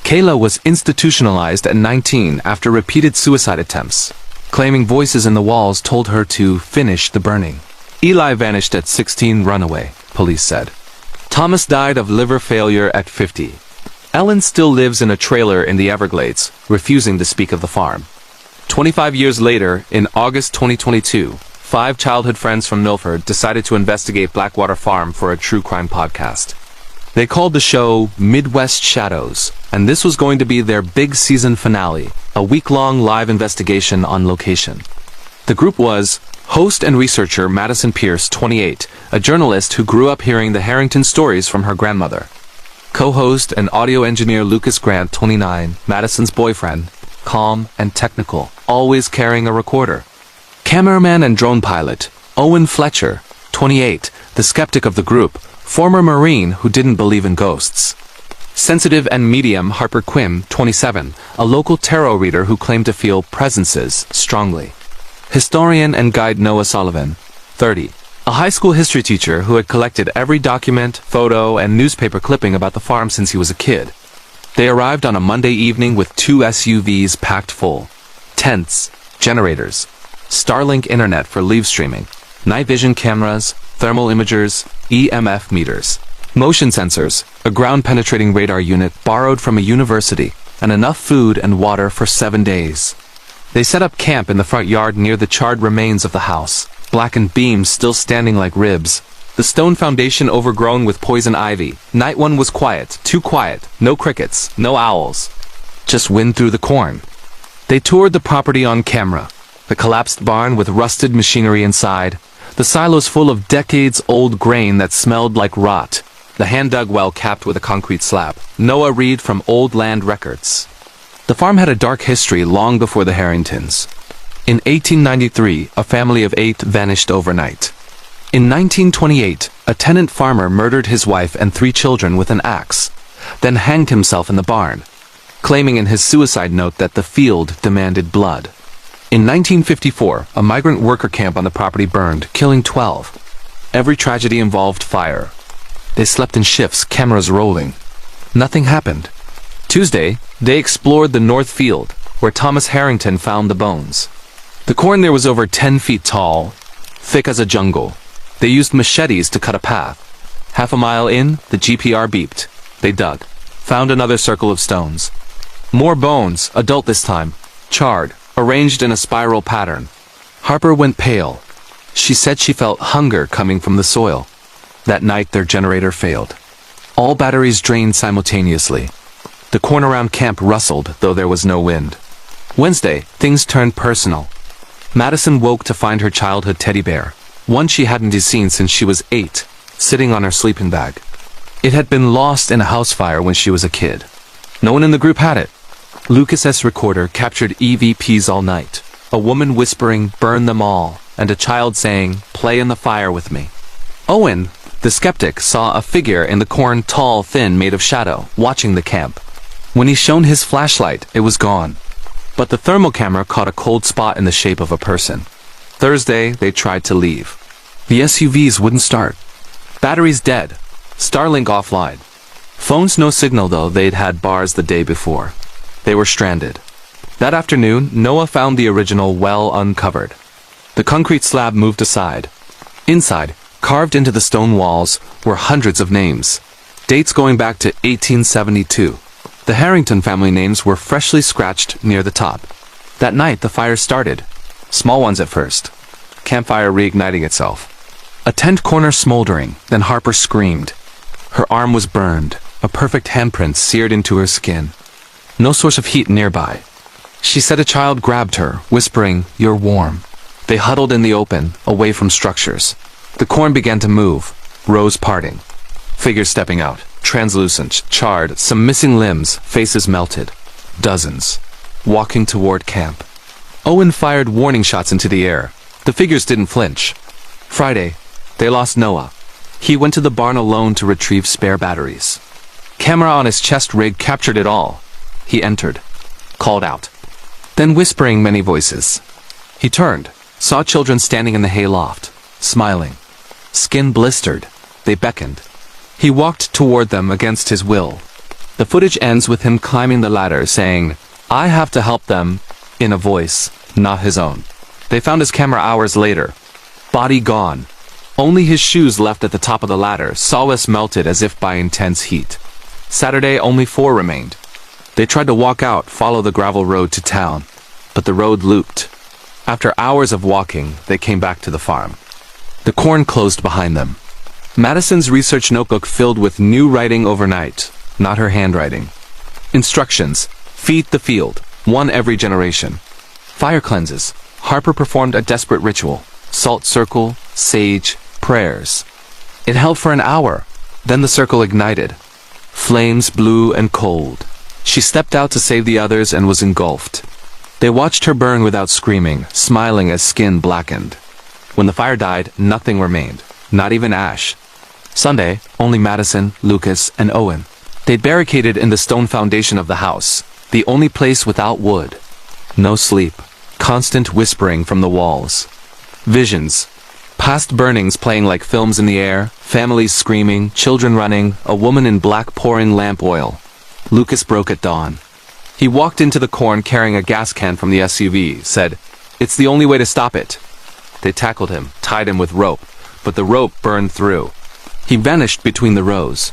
Kayla was institutionalized at 19 after repeated suicide attempts, claiming voices in the walls told her to finish the burning. Eli vanished at 16, runaway, police said. Thomas died of liver failure at 50. Ellen still lives in a trailer in the Everglades, refusing to speak of the farm. 25 years later, in August 2022, 5 childhood friends from Milford decided to investigate Blackwater Farm for a true crime podcast. They called the show Midwest Shadows, and this was going to be their big season finale, a week-long live investigation on location. The group was host and researcher Madison Pierce, 28, a journalist who grew up hearing the Harrington stories from her grandmother. Co-host and audio engineer Lucas Grant, 29, Madison's boyfriend, calm and technical, always carrying a recorder. Cameraman and drone pilot Owen Fletcher, 28, the skeptic of the group, former Marine who didn't believe in ghosts. Sensitive and medium Harper Quim, 27, a local tarot reader who claimed to feel presences strongly. Historian and guide Noah Sullivan, 30, a high school history teacher who had collected every document, photo, and newspaper clipping about the farm since he was a kid. They arrived on a Monday evening with 2 SUVs packed full. Tents, generators, Starlink internet for live streaming, night vision cameras, thermal imagers, EMF meters, motion sensors, a ground-penetrating radar unit borrowed from a university, and enough food and water for 7 days. They set up camp in the front yard near the charred remains of the house, blackened beams still standing like ribs, the stone foundation overgrown with poison ivy. Night one was quiet, too quiet, no crickets, no owls. Just wind through the corn. They toured the property on camera, the collapsed barn with rusted machinery inside, the silos full of decades-old grain that smelled like rot, the hand-dug well capped with a concrete slab. Noah read from old land records. The farm had a dark history long before the Harringtons. In 1893, a family of 8 vanished overnight. In 1928, a tenant farmer murdered his wife and 3 children with an axe, then hanged himself in the barn, claiming in his suicide note that the field demanded blood. In 1954, a migrant worker camp on the property burned, killing 12. Every tragedy involved fire. They slept in shifts, cameras rolling. Nothing happened. Tuesday, they explored the North Field, where Thomas Harrington found the bones. The corn there was over 10 feet tall, thick as a jungle. They used machetes to cut a path. Half a mile in, the GPR beeped. They dug. Found another circle of stones. More bones, adult this time, charred, arranged in a spiral pattern. Harper went pale. She said she felt hunger coming from the soil. That night their generator failed. All batteries drained simultaneously. The corn around camp rustled, though there was no wind. Wednesday, things turned personal. Madison woke to find her childhood teddy bear, one she hadn't seen since she was 8, sitting on her sleeping bag. It had been lost in a house fire when she was a kid. No one in the group had it. Lucas's recorder captured EVPs all night. A woman whispering, "Burn them all," and a child saying, "Play in the fire with me." Owen, the skeptic, saw a figure in the corn, tall, thin, made of shadow, watching the camp. When he shone his flashlight, it was gone. But the thermal camera caught a cold spot in the shape of a person. Thursday, they tried to leave. The SUVs wouldn't start. Batteries dead. Starlink offline. Phones no signal, though they'd had bars the day before. They were stranded. That afternoon, Noah found the original well uncovered. The concrete slab moved aside. Inside, carved into the stone walls, were hundreds of names. Dates going back to 1872. The Harrington family names were freshly scratched near the top. That night, the fire started. Small ones at first. Campfire reigniting itself. A tent corner smoldering, then Harper screamed. Her arm was burned, a perfect handprint seared into her skin. No source of heat nearby. She said a child grabbed her, whispering, "You're warm." They huddled in the open, away from structures. The corn began to move, rows parting. Figures stepping out, translucent, charred, some missing limbs, faces melted. Dozens. Walking toward camp. Owen fired warning shots into the air. The figures didn't flinch. Friday, they lost Noah. He went to the barn alone to retrieve spare batteries. Camera on his chest rig captured it all. He entered. Called out. Then whispering many voices. He turned, saw children standing in the hayloft, smiling. Skin blistered. They beckoned. He walked toward them against his will. The footage ends with him climbing the ladder, saying, "I have to help them," in a voice, not his own. They found his camera hours later. Body gone. Only his shoes left at the top of the ladder, sawdust melted as if by intense heat. Saturday, only 4 remained. They tried to walk out, follow the gravel road to town, but the road looped. After hours of walking, they came back to the farm. The corn closed behind them. Madison's research notebook filled with new writing overnight, not her handwriting. Instructions: feed the field, one every generation. Fire cleanses. Harper performed a desperate ritual. Salt circle, sage, prayers. It held for an hour. Then the circle ignited. Flames blue and cold. She stepped out to save the others and was engulfed. They watched her burn without screaming, smiling as skin blackened. When the fire died, nothing remained, not even ash. Sunday, only Madison, Lucas, and Owen. They'd barricaded in the stone foundation of the house, the only place without wood. No sleep. Constant whispering from the walls. Visions. Past burnings playing like films in the air, families screaming, children running, a woman in black pouring lamp oil. Lucas broke at dawn. He walked into the corn carrying a gas can from the SUV, said, "It's the only way to stop it." They tackled him, tied him with rope, but the rope burned through. He vanished between the rows.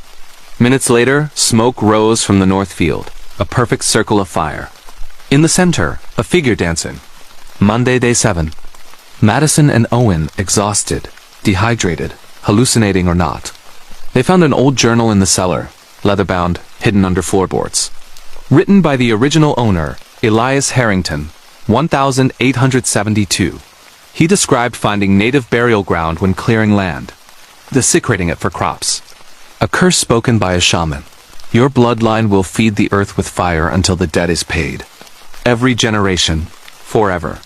Minutes later, smoke rose from the north field, a perfect circle of fire. In the center, a figure dancing. Monday, day 7. Madison and Owen exhausted, dehydrated, hallucinating or not. They found an old journal in the cellar, leather-bound, hidden under floorboards. Written by the original owner, Elias Harrington, 1872. He described finding native burial ground when clearing land, desecrating it for crops. A curse spoken by a shaman. Your bloodline will feed the earth with fire until the debt is paid. Every generation, forever.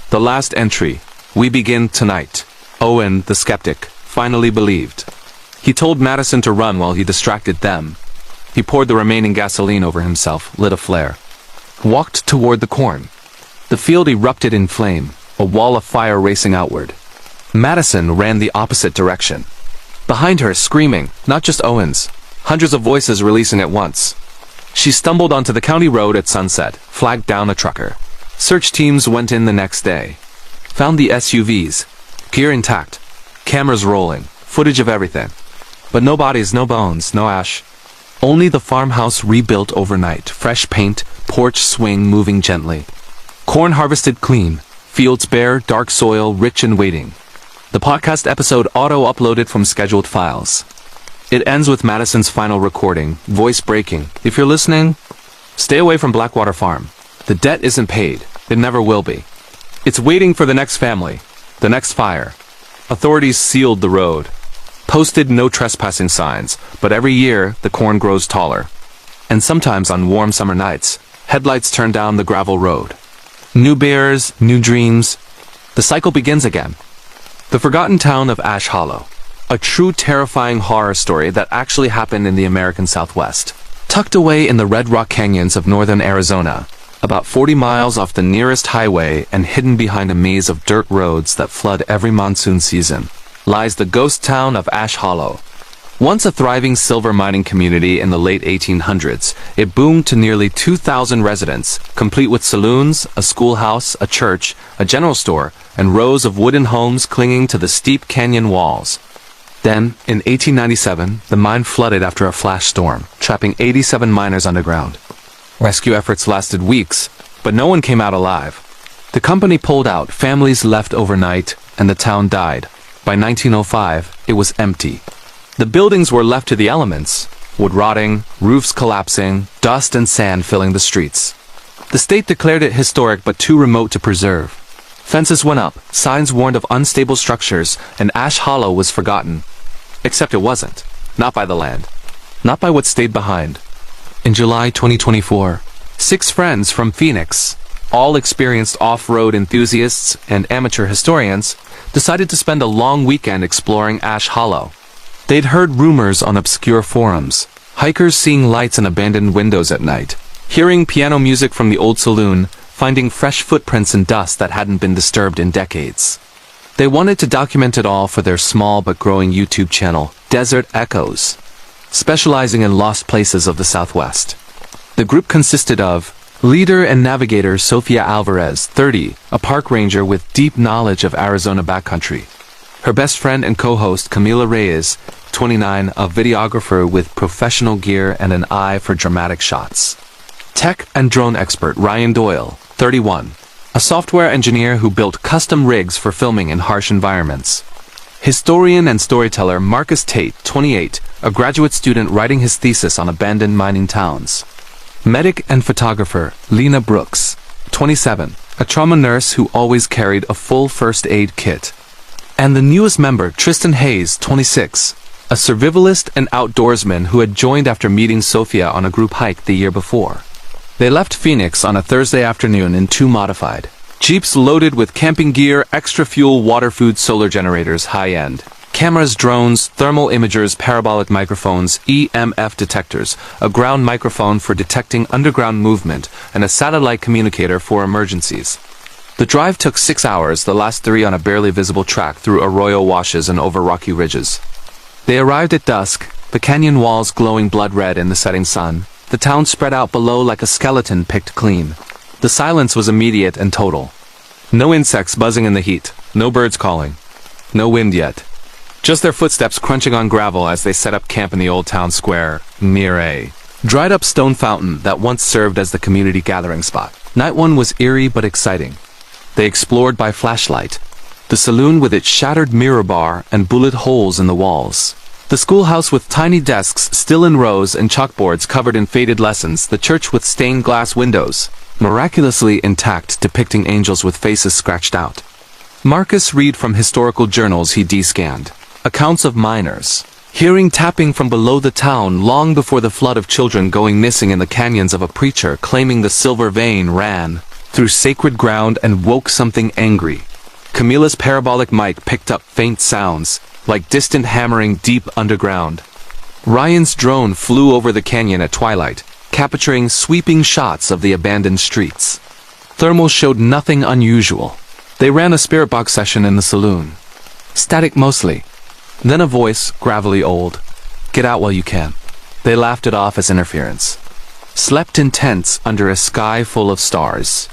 The last entry. We begin tonight. Owen, the skeptic, finally believed. He told Madison to run while he distracted them. He poured the remaining gasoline over himself, lit a flare. Walked toward the corn. The field erupted in flame, a wall of fire racing outward. Madison ran the opposite direction. Behind her, screaming, not just Owens, hundreds of voices releasing at once. She stumbled onto the county road at sunset, flagged down a trucker. Search teams went in the next day. Found the SUVs. Gear intact. Cameras rolling. Footage of everything. But no bodies, no bones, no ash. Only the farmhouse rebuilt overnight. Fresh paint, porch swing moving gently. Corn harvested clean. Fields bare, dark soil, rich and waiting. The podcast episode auto-uploaded from scheduled files. It ends with Madison's final recording, voice breaking. If you're listening, stay away from Blackwater Farm. The debt isn't paid. It never will be. It's waiting for the next family, the next fire. Authorities sealed the road, posted no trespassing signs, but every year the corn grows taller. And sometimes on warm summer nights, headlights turn down the gravel road. New bears, new dreams. The cycle begins again. The forgotten town of Ash Hollow. A true terrifying horror story that actually happened in the American Southwest. Tucked away in the Red Rock Canyons of northern Arizona, about 40 miles off the nearest highway and hidden behind a maze of dirt roads that flood every monsoon season, lies the ghost town of Ash Hollow. Once a thriving silver mining community in the late 1800s, it boomed to nearly 2,000 residents, complete with saloons, a schoolhouse, a church, a general store, and rows of wooden homes clinging to the steep canyon walls. Then, in 1897, the mine flooded after a flash storm, trapping 87 miners underground. Rescue efforts lasted weeks, but no one came out alive. The company pulled out, families left overnight, and the town died. By 1905, it was empty. The buildings were left to the elements, wood rotting, roofs collapsing, dust and sand filling the streets. The state declared it historic but too remote to preserve. Fences went up, signs warned of unstable structures, and Ash Hollow was forgotten. Except it wasn't. Not by the land. Not by what stayed behind. In July 2024, 6 friends from Phoenix, all experienced off-road enthusiasts and amateur historians, decided to spend a long weekend exploring Ash Hollow. They'd heard rumors on obscure forums, hikers seeing lights in abandoned windows at night, hearing piano music from the old saloon, finding fresh footprints in dust that hadn't been disturbed in decades. They wanted to document it all for their small but growing YouTube channel, Desert Echoes, specializing in lost places of the Southwest. The group consisted of leader and navigator Sofia Alvarez, 30, a park ranger with deep knowledge of Arizona backcountry. Her best friend and co-host Camila Reyes, 29, a videographer with professional gear and an eye for dramatic shots. Tech and drone expert Ryan Doyle, 31, a software engineer who built custom rigs for filming in harsh environments. Historian and storyteller Marcus Tate, 28, a graduate student writing his thesis on abandoned mining towns. Medic and photographer Lena Brooks, 27, a trauma nurse who always carried a full first aid kit. And the newest member, Tristan Hayes, 26, a survivalist and outdoorsman who had joined after meeting Sophia on a group hike the year before. They left Phoenix on a Thursday afternoon in 2 modified Jeeps loaded with camping gear, extra fuel, water, food, solar generators, high-end cameras, drones, thermal imagers, parabolic microphones, EMF detectors, a ground microphone for detecting underground movement, and a satellite communicator for emergencies. The drive took 6 hours, the last 3 on a barely visible track through arroyo washes and over rocky ridges. They arrived at dusk, the canyon walls glowing blood red in the setting sun, the town spread out below like a skeleton picked clean. The silence was immediate and total. No insects buzzing in the heat, no birds calling, no wind yet. Just their footsteps crunching on gravel as they set up camp in the old town square, near a dried-up stone fountain that once served as the community gathering spot. Night one was eerie but exciting. They explored by flashlight. The saloon with its shattered mirror bar and bullet holes in the walls. The schoolhouse with tiny desks still in rows and chalkboards covered in faded lessons. The church with stained glass windows, miraculously intact, depicting angels with faces scratched out. Marcus read from historical journals he descanned. Accounts of miners, Hearing tapping from below the town long before the flood of children going missing in the canyons of a preacher claiming the silver vein ran through sacred ground and woke something angry. Camilla's parabolic mic picked up faint sounds, like distant hammering deep underground. Ryan's drone flew over the canyon at twilight, capturing sweeping shots of the abandoned streets. Thermals showed nothing unusual. They ran a spirit box session in the saloon. Static mostly. Then a voice, gravelly old. Get out while you can. They laughed it off as interference. Slept in tents under a sky full of stars.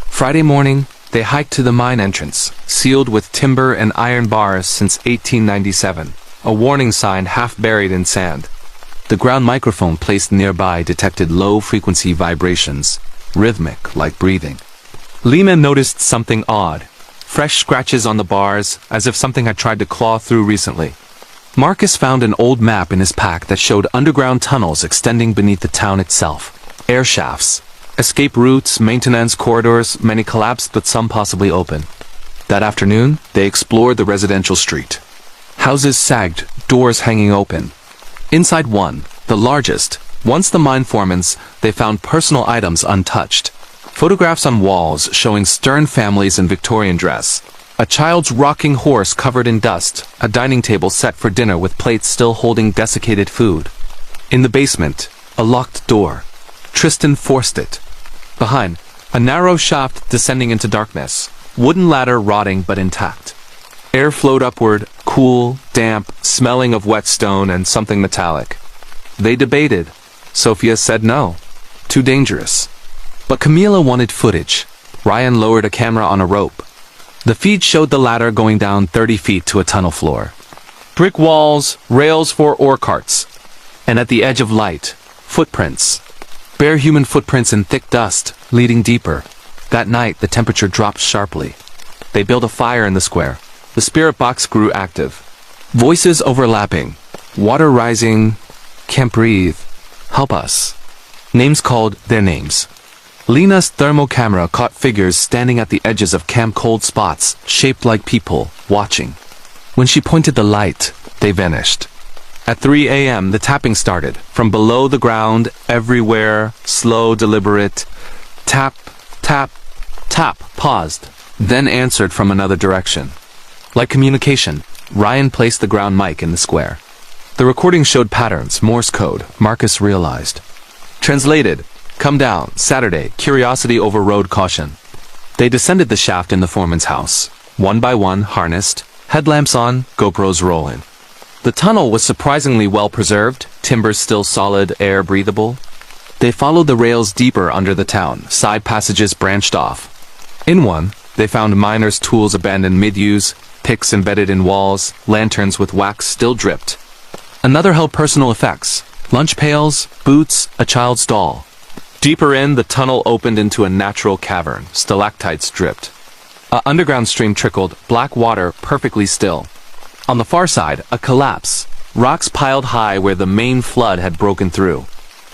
Friday morning, they hiked to the mine entrance, sealed with timber and iron bars since 1897, a warning sign half buried in sand. The ground microphone placed nearby detected low-frequency vibrations, rhythmic like breathing. Lena noticed something odd. Fresh scratches on the bars, as if something had tried to claw through recently. Marcus found an old map in his pack that showed underground tunnels extending beneath the town itself. Air shafts, escape routes, maintenance corridors, many collapsed but some possibly open. That afternoon, they explored the residential street. Houses sagged, doors hanging open. Inside one, the largest, once the mine foreman's, they found personal items untouched. Photographs on walls showing stern families in Victorian dress. A child's rocking horse covered in dust. A dining table set for dinner with plates still holding desiccated food. In the basement, a locked door. Tristan forced it. Behind, a narrow shaft descending into darkness. Wooden ladder rotting but intact. Air flowed upward, cool, damp, smelling of wet stone and something metallic. They debated. Sophia said no. Too dangerous. But Camila wanted footage. Ryan lowered a camera on a rope. The feed showed the ladder going down 30 feet to a tunnel floor. Brick walls, rails for ore carts. And at the edge of light, footprints. Bare human footprints in thick dust, leading deeper. That night, the temperature dropped sharply. They built a fire in the square. The spirit box grew active. Voices overlapping. Water rising. Can't breathe. Help us. Names called their names. Lena's thermal camera caught figures standing at the edges of camp cold spots, shaped like people, watching. When she pointed the light, they vanished. At 3 a.m., the tapping started. From below the ground, everywhere, slow, deliberate. Tap, tap, tap, paused, then answered from another direction. Like communication, Ryan placed the ground mic in the square. The recording showed patterns, Morse code, Marcus realized. Translated. Come down, Saturday, curiosity overrode caution. They descended the shaft in the foreman's house. One by one, harnessed, headlamps on, GoPros rolling. The tunnel was surprisingly well preserved, timbers still solid, air breathable. They followed the rails deeper under the town, side passages branched off. In one, they found miners' tools abandoned mid-use, picks embedded in walls, lanterns with wax still dripped. Another held personal effects, lunch pails, boots, a child's doll. Deeper in, the tunnel opened into a natural cavern. Stalactites dripped. An underground stream trickled, black water perfectly still. On the far side, a collapse. Rocks piled high where the main flood had broken through.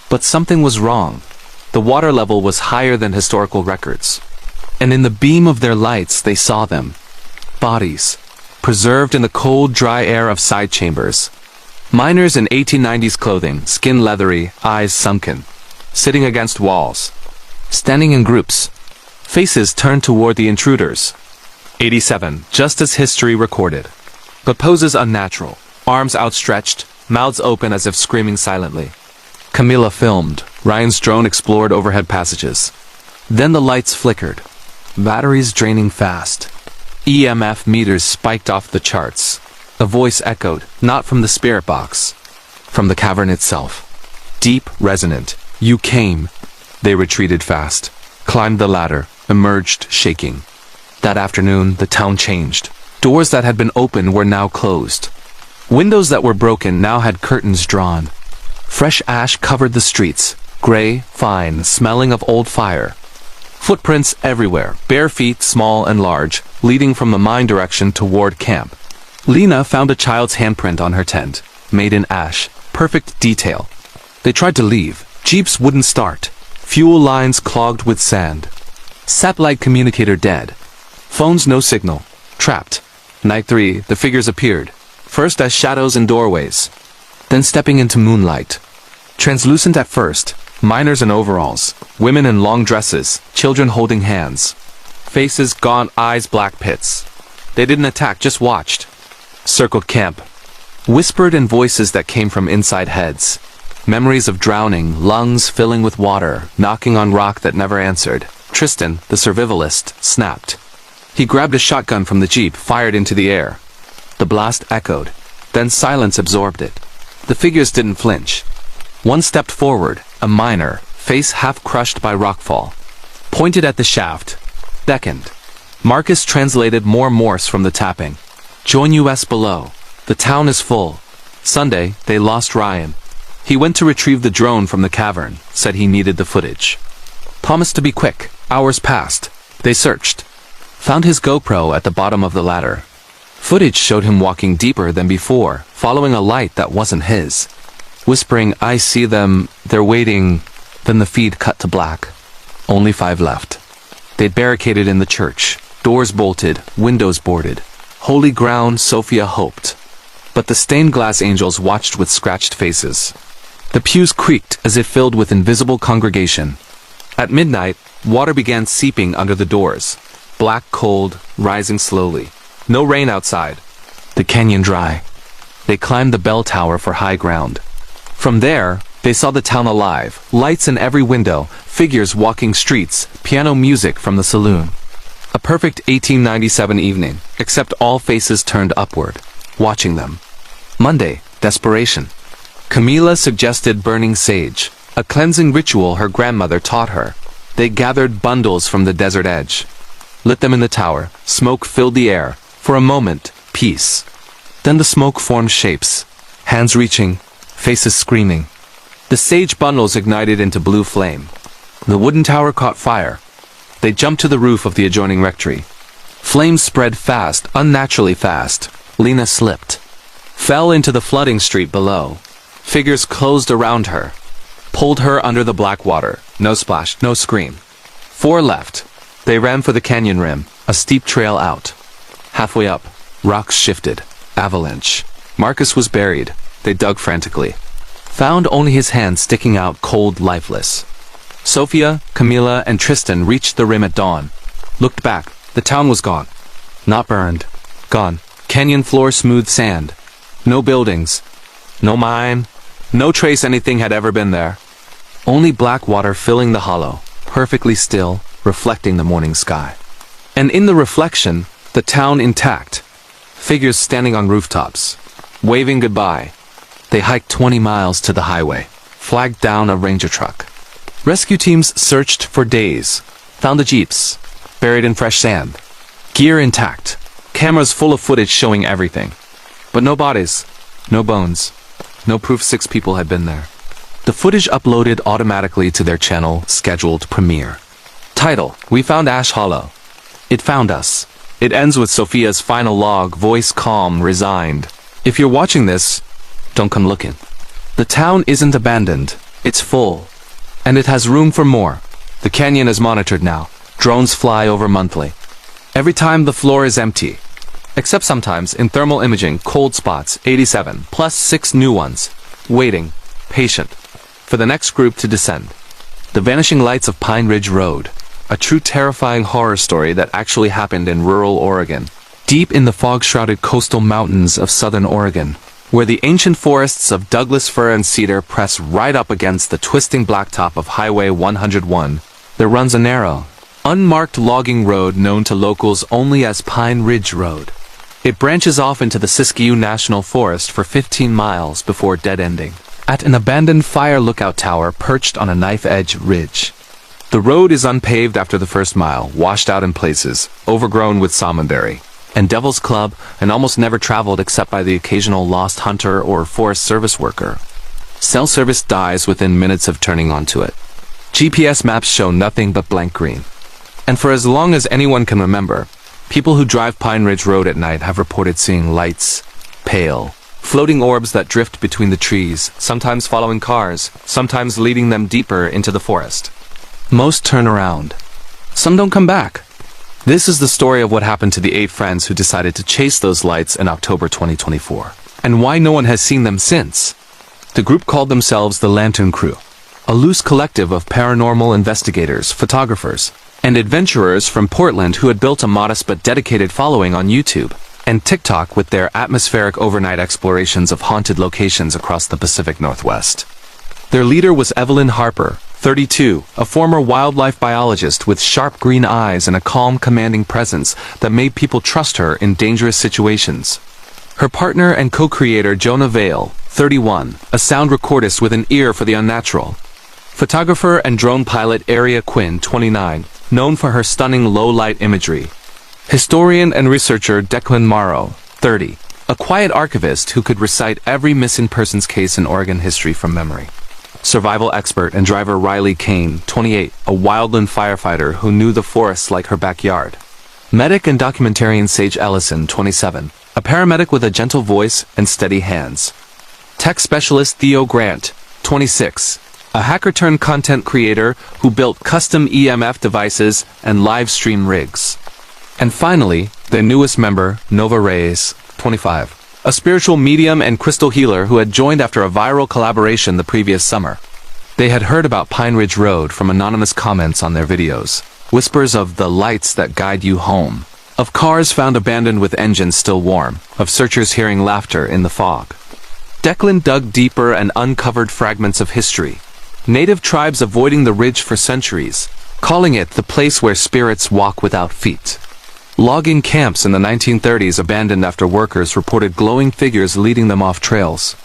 But something was wrong. The water level was higher than historical records. And in the beam of their lights, they saw them. Bodies. Preserved in the cold, dry air of side chambers. Miners in 1890s clothing, skin leathery, eyes sunken. Sitting against walls. Standing in groups. Faces turned toward the intruders. 87, just as history recorded. But poses unnatural. Arms outstretched, mouths open as if screaming silently. Camila filmed. Ryan's drone explored overhead passages. Then the lights flickered. Batteries draining fast. EMF meters spiked off the charts. A voice echoed, not from the spirit box. From the cavern itself. Deep, resonant. You came. They retreated fast, climbed the ladder, emerged shaking. That afternoon, the town changed. Doors that had been open were now closed. Windows that were broken now had curtains drawn. Fresh ash covered the streets, gray, fine, smelling of old fire. Footprints everywhere, bare feet, small and large, leading from the mine direction toward camp. Lena found a child's handprint on her tent, made in ash, perfect detail. They tried to leave. Jeeps wouldn't start. Fuel lines clogged with sand. Satellite communicator dead. Phones no signal. Trapped. Night 3, the figures appeared. First as shadows in doorways. then stepping into moonlight. Translucent at first, miners in overalls, women in long dresses, children holding hands. Faces gaunt, eyes black pits. They didn't attack, just watched. Circled camp. Whispered in voices that came from inside heads. Memories of drowning, lungs filling with water, knocking on rock that never answered. Tristan, the survivalist, snapped. He grabbed a shotgun from the jeep, fired into the air. The blast echoed. Then silence absorbed it. The figures didn't flinch. One stepped forward, a miner, face half crushed by rockfall. Pointed at the shaft. Beckoned. Marcus translated more Morse from the tapping. Join us below. The town is full. Sunday, they lost Ryan. He went to retrieve the drone from the cavern, said he needed the footage. Promised to be quick. Hours passed. They searched. Found his GoPro at the bottom of the ladder. Footage showed him walking deeper than before, following a light that wasn't his. Whispering, "I see them, they're waiting." Then the feed cut to black. Only 5 left. They'd barricaded in the church. Doors bolted, windows boarded. Holy ground, Sophia hoped. But the stained glass angels watched with scratched faces. The pews creaked as if filled with invisible congregation. At midnight, water began seeping under the doors. Black cold, rising slowly. No rain outside. The canyon dry. They climbed the bell tower for high ground. From there, they saw the town alive. Lights in every window, figures walking streets, piano music from the saloon. A perfect 1897 evening, except all faces turned upward, watching them. Monday, desperation. Camila suggested burning sage, a cleansing ritual her grandmother taught her. They gathered bundles from the desert edge. Lit them in the tower. Smoke filled the air. For a moment, peace. Then the smoke formed shapes. Hands reaching, faces screaming. The sage bundles ignited into blue flame. The wooden tower caught fire. They jumped to the roof of the adjoining rectory. Flames spread fast, unnaturally fast. Lena slipped. Fell into the flooding street below. Figures closed around her. Pulled her under the black water. No splash, no scream. 4 left. They ran for the canyon rim, a steep trail out. Halfway up, rocks shifted. Avalanche. Marcus was buried. They dug frantically. Found only his hand sticking out cold, lifeless. Sophia, Camila, and Tristan reached the rim at dawn. Looked back. The town was gone. Not burned. Gone. Canyon floor smooth sand. No buildings. No mine. No trace anything had ever been there. Only black water filling the hollow, perfectly still, reflecting the morning sky. And in the reflection, the town intact. Figures standing on rooftops, waving goodbye. They hiked 20 miles to the highway, flagged down a ranger truck. Rescue teams searched for days, found the jeeps, buried in fresh sand. Gear intact, cameras full of footage showing everything. But no bodies, no bones, no proof 6 people had been there. The footage uploaded automatically to their channel, scheduled premiere. Title, We Found Ash Hollow. It found us. It ends with Sophia's final log, voice calm, resigned. If you're watching this, don't come looking. The town isn't abandoned. It's full. And it has room for more. The canyon is monitored now. Drones fly over monthly. Every time the floor is empty. Except sometimes, in thermal imaging, cold spots, 87, plus 6 new ones. Waiting, patient, for the next group to descend. The vanishing lights of Pine Ridge Road. A true terrifying horror story that actually happened in rural Oregon. Deep in the fog-shrouded coastal mountains of southern Oregon, where the ancient forests of Douglas fir and cedar press right up against the twisting blacktop of Highway 101, there runs a narrow, unmarked logging road known to locals only as Pine Ridge Road. It branches off into the Siskiyou National Forest for 15 miles before dead-ending at an abandoned fire lookout tower perched on a knife-edge ridge. The road is unpaved after the first mile, washed out in places, overgrown with salmonberry, and Devil's Club, and almost never traveled except by the occasional lost hunter or Forest Service worker. Cell service dies within minutes of turning onto it. GPS maps show nothing but blank green. And for as long as anyone can remember, people who drive Pine Ridge Road at night have reported seeing lights, pale, floating orbs that drift between the trees, sometimes following cars, sometimes leading them deeper into the forest. Most turn around. Some don't come back. This is the story of what happened to the 8 friends who decided to chase those lights in October 2024, and why no one has seen them since. The group called themselves the Lantern Crew, a loose collective of paranormal investigators, photographers, and adventurers from Portland who had built a modest but dedicated following on YouTube and TikTok with their atmospheric overnight explorations of haunted locations across the Pacific Northwest. Their leader was Evelyn Harper, 32, a former wildlife biologist with sharp green eyes and a calm, commanding presence that made people trust her in dangerous situations. Her partner and co-creator Jonah Vale, 31, a sound recordist with an ear for the unnatural. Photographer and drone pilot Aria Quinn, 29, known for her stunning low-light imagery. Historian and researcher Declan Morrow, 30, a quiet archivist who could recite every missing persons case in Oregon history from memory. Survival expert and driver Riley Kane, 28, a wildland firefighter who knew the forests like her backyard. Medic and documentarian Sage Ellison, 27, a paramedic with a gentle voice and steady hands. Tech specialist Theo Grant, 26, a hacker-turned-content creator who built custom EMF devices and live-stream rigs. And finally, their newest member, Nova Reyes, 25, a spiritual medium and crystal healer who had joined after a viral collaboration the previous summer. They had heard about Pine Ridge Road from anonymous comments on their videos, whispers of the lights that guide you home, of cars found abandoned with engines still warm, of searchers hearing laughter in the fog. Declan dug deeper and uncovered fragments of history, native tribes avoiding the ridge for centuries, calling it the place where spirits walk without feet. Logging camps in the 1930s abandoned after workers reported glowing figures leading them off trails.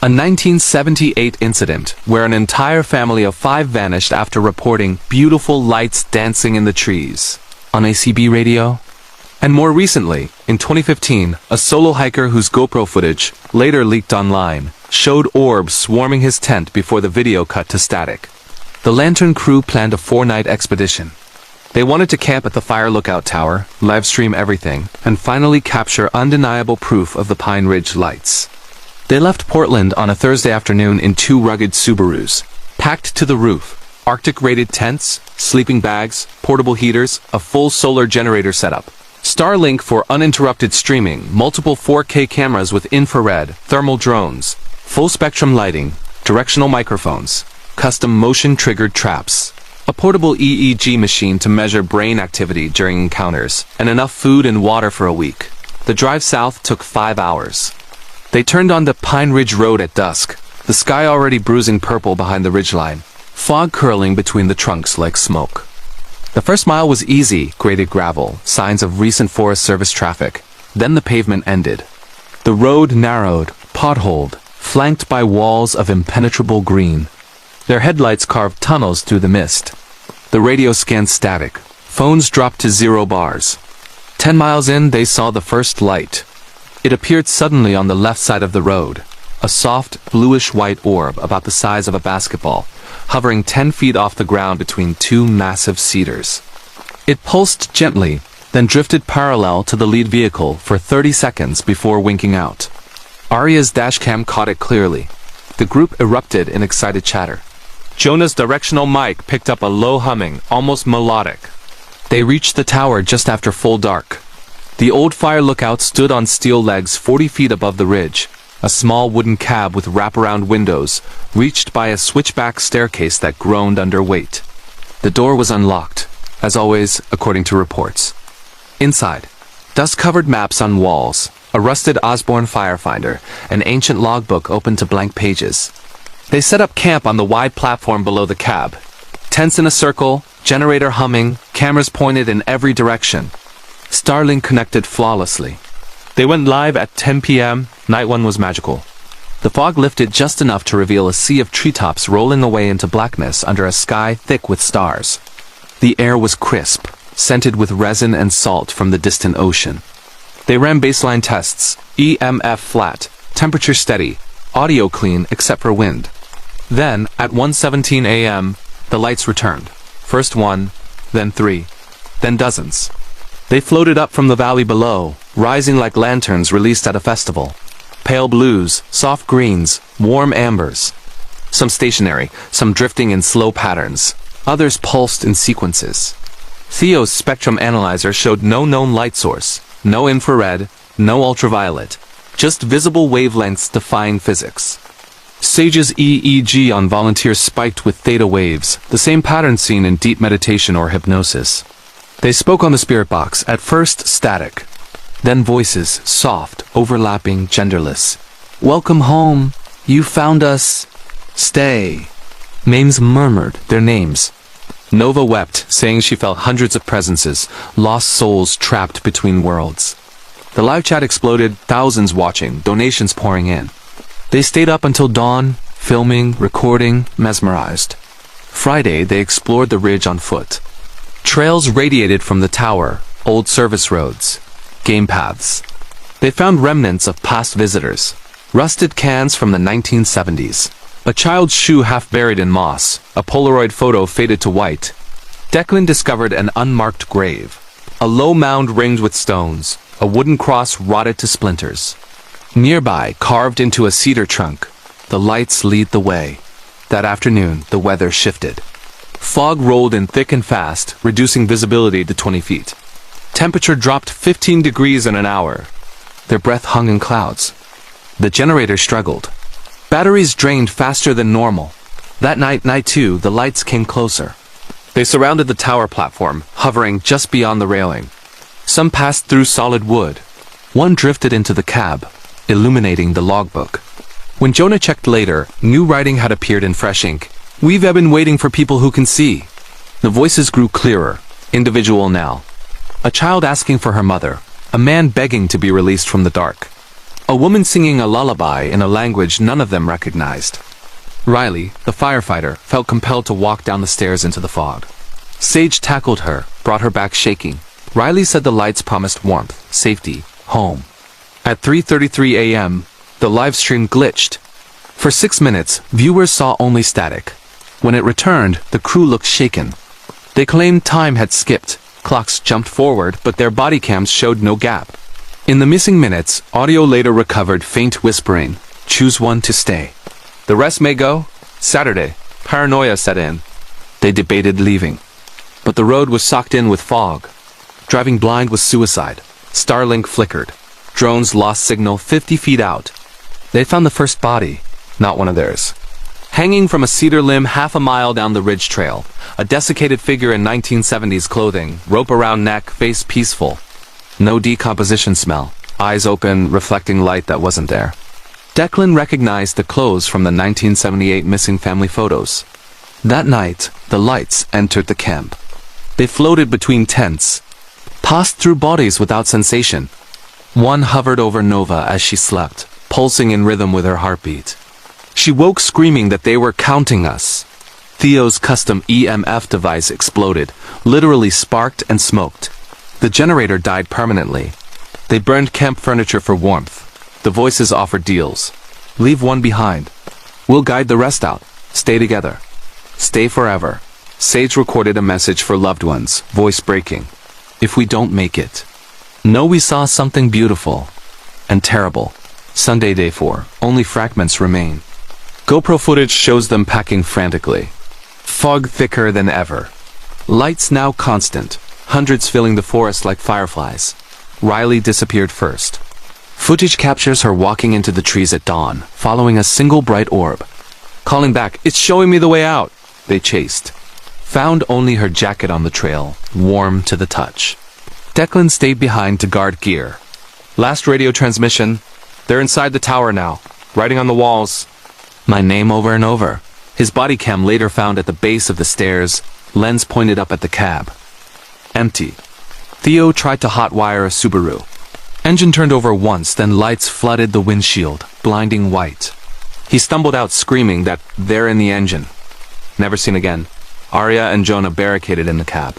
A 1978 incident where an entire family of 5 vanished after reporting beautiful lights dancing in the trees on ACB radio. And more recently, in 2015, a solo hiker whose GoPro footage, later leaked online, showed orbs swarming his tent before the video cut to static. The Lantern Crew planned a 4-night expedition. They wanted to camp at the Fire Lookout Tower, livestream everything, and finally capture undeniable proof of the Pine Ridge lights. They left Portland on a Thursday afternoon in 2 rugged Subarus, packed to the roof, Arctic-rated tents, sleeping bags, portable heaters, a full solar generator setup, Starlink for uninterrupted streaming, multiple 4K cameras with infrared, thermal drones, full-spectrum lighting, directional microphones, custom motion-triggered traps, a portable EEG machine to measure brain activity during encounters, and enough food and water for a week. The drive south took 5 hours. They turned onto Pine Ridge Road at dusk, the sky already bruising purple behind the ridgeline, fog curling between the trunks like smoke. The first mile was easy, graded gravel, signs of recent Forest Service traffic. Then the pavement ended. The road narrowed, potholed, flanked by walls of impenetrable green. Their headlights carved tunnels through the mist. The radio scanned static. Phones dropped to 0 bars. 10 miles in, they saw the first light. It appeared suddenly on the left side of the road. A soft, bluish-white orb about the size of a basketball, hovering 10 feet off the ground between 2 massive cedars. It pulsed gently, then drifted parallel to the lead vehicle for 30 seconds before winking out. Aria's dashcam caught it clearly. The group erupted in excited chatter. Jonah's directional mic picked up a low humming, almost melodic. They reached the tower just after full dark. The old fire lookout stood on steel legs 40 feet above the ridge, a small wooden cab with wraparound windows, reached by a switchback staircase that groaned under weight. The door was unlocked, as always, according to reports. Inside, dust-covered maps on walls, a rusted Osborne firefinder, an ancient logbook open to blank pages. They set up camp on the wide platform below the cab. Tents in a circle, generator humming, cameras pointed in every direction. Starlink connected flawlessly. They went live at 10 p.m. Night 1 was magical. The fog lifted just enough to reveal a sea of treetops rolling away into blackness under a sky thick with stars. The air was crisp, scented with resin and salt from the distant ocean. They ran baseline tests, EMF flat, temperature steady, audio clean except for wind. Then, at 1:17 a.m., the lights returned. First 1, then 3, then dozens. They floated up from the valley below, rising like lanterns released at a festival. Pale blues, soft greens, warm ambers. Some stationary, some drifting in slow patterns. Others pulsed in sequences. Theo's spectrum analyzer showed no known light source, no infrared, no ultraviolet, just visible wavelengths defying physics. Sage's EEG on volunteers spiked with theta waves, the same pattern seen in deep meditation or hypnosis. They spoke on the spirit box, at first static. Then voices, soft, overlapping, genderless. Welcome home. You found us. Stay. Names murmured their names. Nova wept, saying she felt hundreds of presences, lost souls trapped between worlds. The live chat exploded, thousands watching, donations pouring in. They stayed up until dawn, filming, recording, mesmerized. Friday, they explored the ridge on foot. Trails radiated from the tower, old service roads, game paths. They found remnants of past visitors, rusted cans from the 1970s. A child's shoe half buried in moss, a Polaroid photo faded to white. Declan discovered an unmarked grave. A low mound ringed with stones, a wooden cross rotted to splinters. Nearby, carved into a cedar trunk, the lights lead the way. That afternoon, the weather shifted. Fog rolled in thick and fast, reducing visibility to 20 feet. Temperature dropped 15 degrees in an hour. Their breath hung in clouds. The generator struggled. Batteries drained faster than normal. That night, night 2, the lights came closer. They surrounded the tower platform, hovering just beyond the railing. Some passed through solid wood. One drifted into the cab, illuminating the logbook. When Jonah checked later, new writing had appeared in fresh ink. We've been waiting for people who can see. The voices grew clearer, individual now. A child asking for her mother, a man begging to be released from the dark. A woman singing a lullaby in a language none of them recognized. Riley, the firefighter, felt compelled to walk down the stairs into the fog. Sage tackled her, brought her back shaking. Riley said the lights promised warmth, safety, home. At 3:33 a.m., the live stream glitched. For 6 minutes, viewers saw only static. When it returned, the crew looked shaken. They claimed time had skipped. Clocks jumped forward, but their body cams showed no gap. In the missing minutes, audio later recovered faint whispering. Choose one to stay. The rest may go. Saturday. Paranoia set in. They debated leaving. But the road was socked in with fog. Driving blind was suicide. Starlink flickered. Drones lost signal 50 feet out. They found the first body, not one of theirs. Hanging from a cedar limb half a mile down the ridge trail, a desiccated figure in 1970s clothing, rope around neck, face peaceful. No decomposition smell, eyes open, reflecting light that wasn't there. Declan recognized the clothes from the 1978 missing family photos. That night, the lights entered the camp. They floated between tents, passed through bodies without sensation. One hovered over Nova as she slept, pulsing in rhythm with her heartbeat. She woke screaming that they were counting us. Theo's custom EMF device exploded, literally sparked and smoked. The generator died permanently. They burned camp furniture for warmth. The voices offered deals. Leave one behind. We'll guide the rest out. Stay together. Stay forever. Sage recorded a message for loved ones, voice breaking. If we don't make it, know we saw something beautiful and terrible. Sunday day 4, only fragments remain. GoPro footage shows them packing frantically. Fog thicker than ever. Lights now constant, hundreds filling the forest like fireflies. Riley disappeared first. Footage captures her walking into the trees at dawn, following a single bright orb. Calling back, "It's showing me the way out." They chased. Found only her jacket on the trail, warm to the touch. Declan stayed behind to guard gear. Last radio transmission. They're inside the tower now, writing on the walls. My name over and over. His body cam later found at the base of the stairs, lens pointed up at the cab. Empty. Theo tried to hotwire a Subaru. Engine turned over once, then lights flooded the windshield, blinding white. He stumbled out screaming that they're in the engine. Never seen again. Arya and Jonah barricaded in the cab.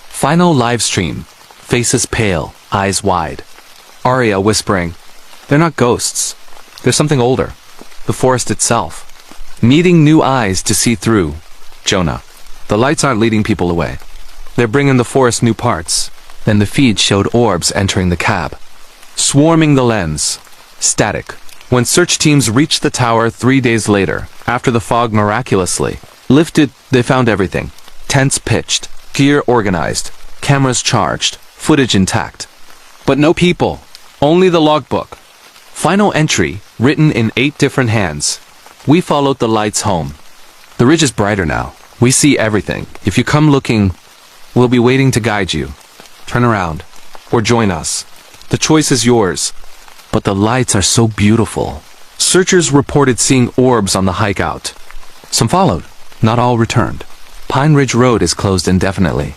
Final live stream. Faces pale, eyes wide. Arya whispering, "They're not ghosts. There's something older. The forest itself. Needing new eyes to see through." Jonah, "The lights aren't leading people away. They're bringing the forest new parts." Then the feed showed orbs entering the cab, swarming the lens. Static. When search teams reached the tower 3 days later, after the fog miraculously lifted, they found everything. Tents pitched, gear organized, cameras charged, footage intact. But no people. Only the logbook. Final entry, written in 8 different hands. We followed the lights home. The ridge is brighter now. We see everything. If you come looking, we'll be waiting to guide you. Turn around, or join us. The choice is yours. But the lights are so beautiful. Searchers reported seeing orbs on the hike out. Some followed. Not all returned. Pine Ridge Road is closed indefinitely.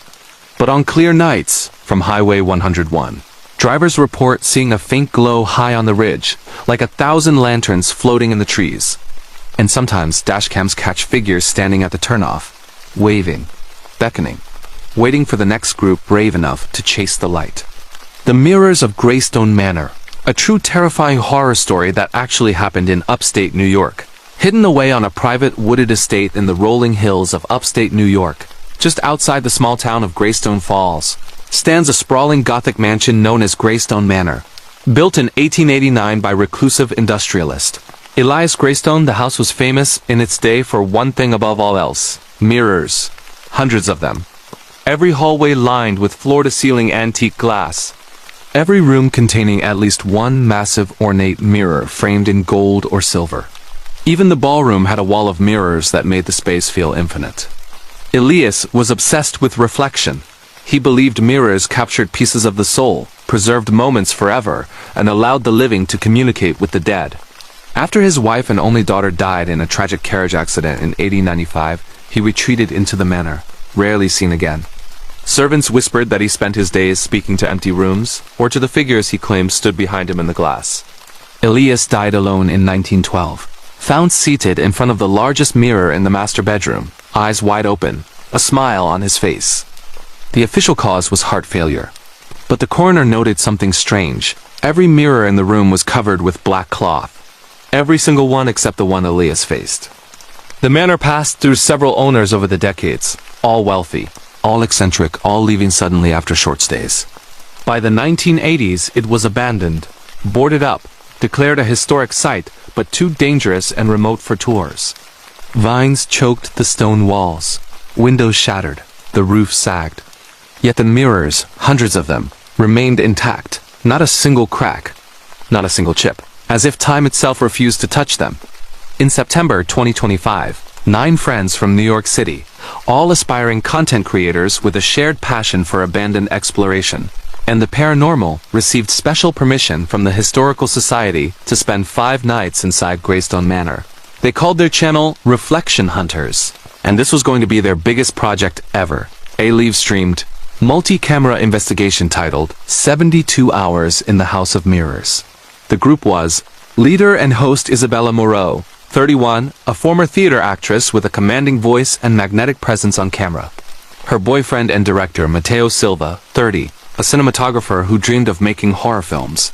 But on clear nights, from Highway 101, drivers report seeing a faint glow high on the ridge, like 1,000 lanterns floating in the trees. And sometimes dashcams catch figures standing at the turnoff, waving, beckoning, waiting for the next group brave enough to chase the light. The Mirrors of Greystone Manor, a true terrifying horror story that actually happened in upstate New York. Hidden away on a private wooded estate in the rolling hills of upstate New York, just outside the small town of Greystone Falls, stands a sprawling Gothic mansion known as Greystone Manor. Built in 1889 by reclusive industrialist Elias Greystone, the house was famous in its day for one thing above all else: mirrors. Hundreds of them. Every hallway lined with floor-to-ceiling antique glass. Every room containing at least one massive ornate mirror framed in gold or silver. Even the ballroom had a wall of mirrors that made the space feel infinite. Elias was obsessed with reflection. He believed mirrors captured pieces of the soul, preserved moments forever, and allowed the living to communicate with the dead. After his wife and only daughter died in a tragic carriage accident in 1895, he retreated into the manor, rarely seen again. Servants whispered that he spent his days speaking to empty rooms, or to the figures he claimed stood behind him in the glass. Elias died alone in 1912, found seated in front of the largest mirror in the master bedroom, eyes wide open, a smile on his face. The official cause was heart failure. But the coroner noted something strange. Every mirror in the room was covered with black cloth. Every single one except the one Elias faced. The manor passed through several owners over the decades, all wealthy, all eccentric, all leaving suddenly after short stays. By the 1980s, it was abandoned, boarded up, declared a historic site, but too dangerous and remote for tours. Vines choked the stone walls, windows shattered, the roof sagged. Yet the mirrors, hundreds of them, remained intact, not a single crack, not a single chip, as if time itself refused to touch them. In September 2025, 9 friends from New York City, all aspiring content creators with a shared passion for abandoned exploration, and the paranormal, received special permission from the Historical Society to spend 5 nights inside Greystone Manor. They called their channel Reflection Hunters, and this was going to be their biggest project ever. A live-streamed, multi-camera investigation titled 72 Hours in the House of Mirrors. The group was leader and host Isabella Moreau, 31, a former theater actress with a commanding voice and magnetic presence on camera. Her boyfriend and director Mateo Silva, 30, a cinematographer who dreamed of making horror films.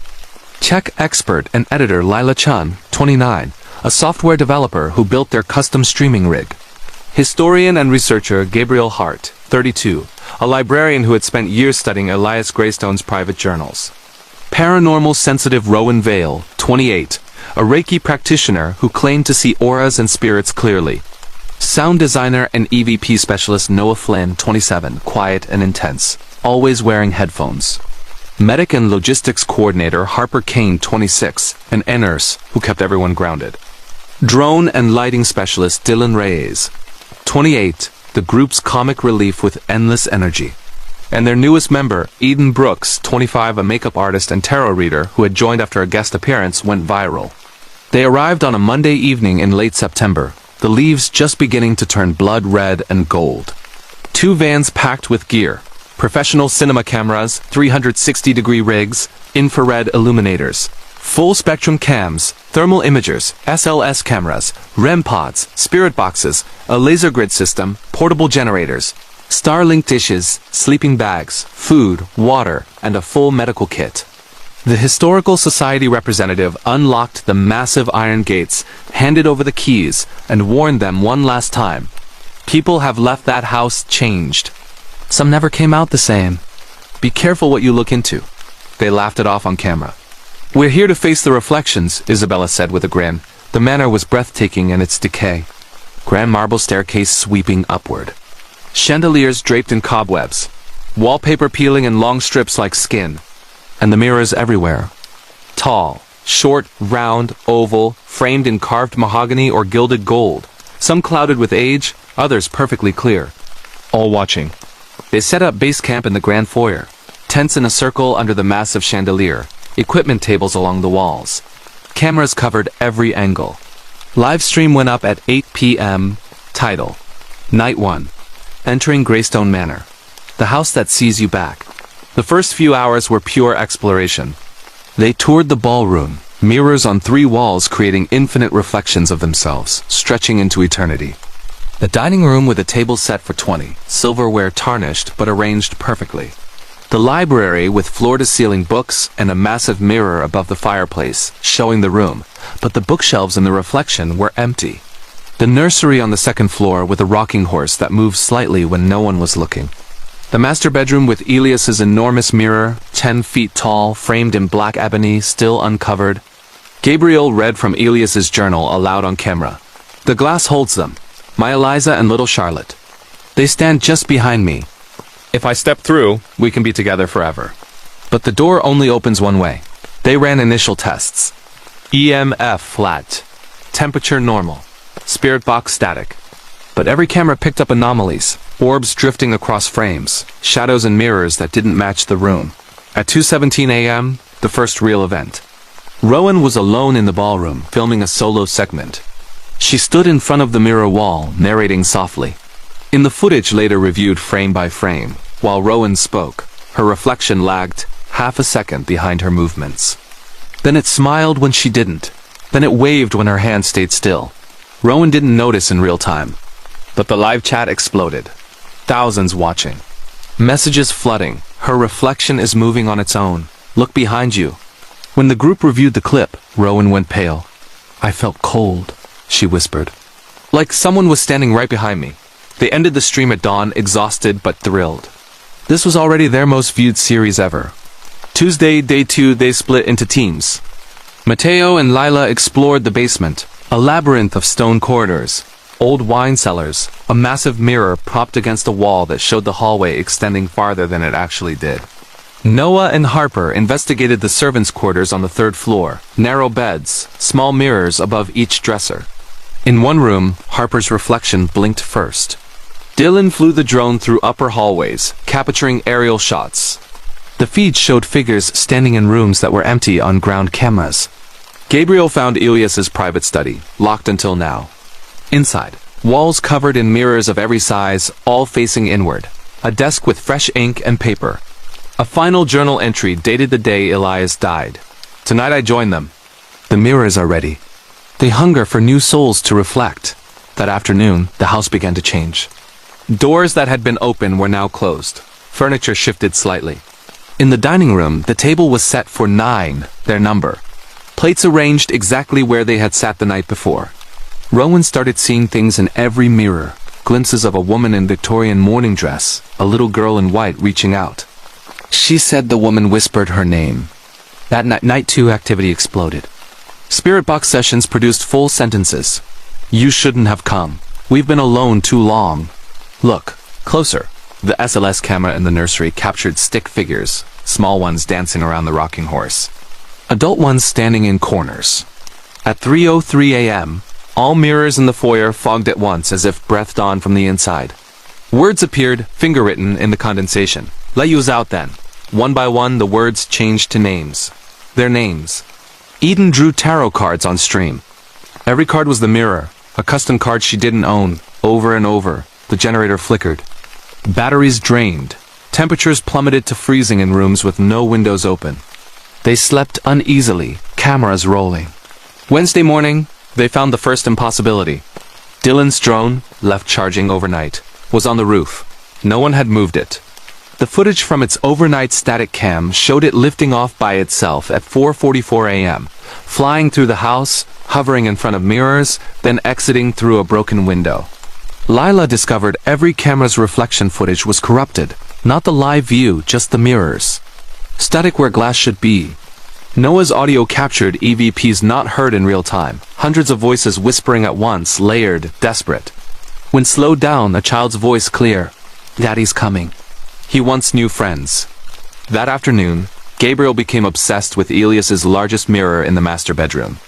Czech expert and editor Lila Chun, 29, a software developer who built their custom streaming rig. Historian and researcher Gabriel Hart, 32, a librarian who had spent years studying Elias Greystone's private journals. Paranormal sensitive Rowan Vale, 28, a Reiki practitioner who claimed to see auras and spirits clearly. Sound designer and EVP specialist Noah Flynn, 27, quiet and intense, always wearing headphones. Medic and logistics coordinator Harper Kane, 26, an nurse who kept everyone grounded. Drone and lighting specialist Dylan Reyes, 28, the group's comic relief with endless energy. And their newest member, Eden Brooks, 25, a makeup artist and tarot reader who had joined after a guest appearance, went viral. They arrived on a Monday evening in late September, the leaves just beginning to turn blood red and gold. 2 vans packed with gear, professional cinema cameras, 360-degree rigs, infrared illuminators, full-spectrum cams, thermal imagers, SLS cameras, REM pods, spirit boxes, a laser grid system, portable generators, Starlink dishes, sleeping bags, food, water, and a full medical kit. The Historical Society representative unlocked the massive iron gates, handed over the keys, and warned them one last time. People have left that house changed. Some never came out the same. Be careful what you look into. They laughed it off on camera. We're here to face the reflections, Isabella said with a grin. The manor was breathtaking in its decay. Grand marble staircase sweeping upward. Chandeliers draped in cobwebs, wallpaper peeling in long strips like skin, and the mirrors everywhere. Tall, Short, round, oval, framed in carved mahogany or gilded gold. Some clouded with age, others perfectly clear. All watching. They set up base camp in the grand foyer. Tents in a circle under the massive chandelier. Equipment tables along the walls. Cameras covered every angle. Live stream went up at 8 p.m. Title: Night 1. Entering Greystone Manor. The house that sees you back. The first few hours were pure exploration. They toured the ballroom, mirrors on 3 walls creating infinite reflections of themselves, stretching into eternity. The dining room with a table set for 20, silverware tarnished but arranged perfectly. The library with floor-to-ceiling books and a massive mirror above the fireplace, showing the room, but the bookshelves in the reflection were empty. The nursery on the second floor with a rocking horse that moved slightly when no one was looking. The master bedroom with Elias's enormous mirror, 10 feet tall, framed in black ebony, still uncovered. Gabriel read from Elias's journal aloud on camera. The glass holds them. My Eliza and little Charlotte. They stand just behind me. If I step through, we can be together forever. But the door only opens one way. They ran initial tests. EMF flat. Temperature normal. Spirit box static. But every camera picked up anomalies. Orbs drifting across frames. Shadows and mirrors that didn't match the room. At 2:17 a.m., the first real event. Rowan was alone in the ballroom, filming a solo segment. She stood in front of the mirror wall, narrating softly. In the footage later reviewed frame by frame, while Rowan spoke, her reflection lagged half a second behind her movements. Then it smiled when she didn't. Then it waved when her hand stayed still. Rowan didn't notice in real time. But the live chat exploded. Thousands watching. Messages flooding. Her reflection is moving on its own. Look behind you. When the group reviewed the clip, Rowan went pale. I felt cold, she whispered. Like someone was standing right behind me. They ended the stream at dawn, exhausted but thrilled. This was already their most viewed series ever. Tuesday, day 2, they split into teams. Mateo and Lila explored the basement, a labyrinth of stone corridors, old wine cellars, a massive mirror propped against a wall that showed the hallway extending farther than it actually did. Noah and Harper investigated the servants' quarters on the 3rd floor, narrow beds, small mirrors above each dresser. In one room, Harper's reflection blinked first. Dylan flew the drone through upper hallways, capturing aerial shots. The feed showed figures standing in rooms that were empty on ground cameras. Gabriel found Elias's private study, locked until now. Inside, walls covered in mirrors of every size, all facing inward. A desk with fresh ink and paper. A final journal entry dated the day Elias died. Tonight I join them. The mirrors are ready. They hunger for new souls to reflect. That afternoon, the house began to change. Doors that had been open were now closed. Furniture shifted slightly. In the dining room, the table was set for 9, their number. Plates arranged exactly where they had sat the night before. Rowan started seeing things in every mirror. Glimpses of a woman in Victorian morning dress, a little girl in white reaching out. She said the woman whispered her name. That night 2 activity exploded. Spirit box sessions produced full sentences. You shouldn't have come. We've been alone too long. Look, closer. The SLS camera in the nursery captured stick figures, small ones dancing around the rocking horse. Adult ones standing in corners. At 3:03 a.m., all mirrors in the foyer fogged at once as if breathed on from the inside. Words appeared, finger-written in the condensation. Let yous out then. One by one, the words changed to names. Their names. Eden drew tarot cards on stream. Every card was the mirror, a custom card she didn't own, over and over. The generator flickered. Batteries drained. Temperatures plummeted to freezing in rooms with no windows open. They slept uneasily, cameras rolling. Wednesday morning, they found the first impossibility. Dylan's drone, left charging overnight, was on the roof. No one had moved it. The footage from its overnight static cam showed it lifting off by itself at 4:44 a.m., flying through the house, hovering in front of mirrors, then exiting through a broken window. Lila discovered every camera's reflection footage was corrupted. Not the live view, just the mirrors. Static where glass should be. Noah's audio captured EVPs not heard in real time. Hundreds of voices whispering at once, layered, desperate. When slowed down, a child's voice clear. Daddy's coming. He wants new friends. That afternoon, Gabriel became obsessed with Elias's largest mirror in the master bedroom.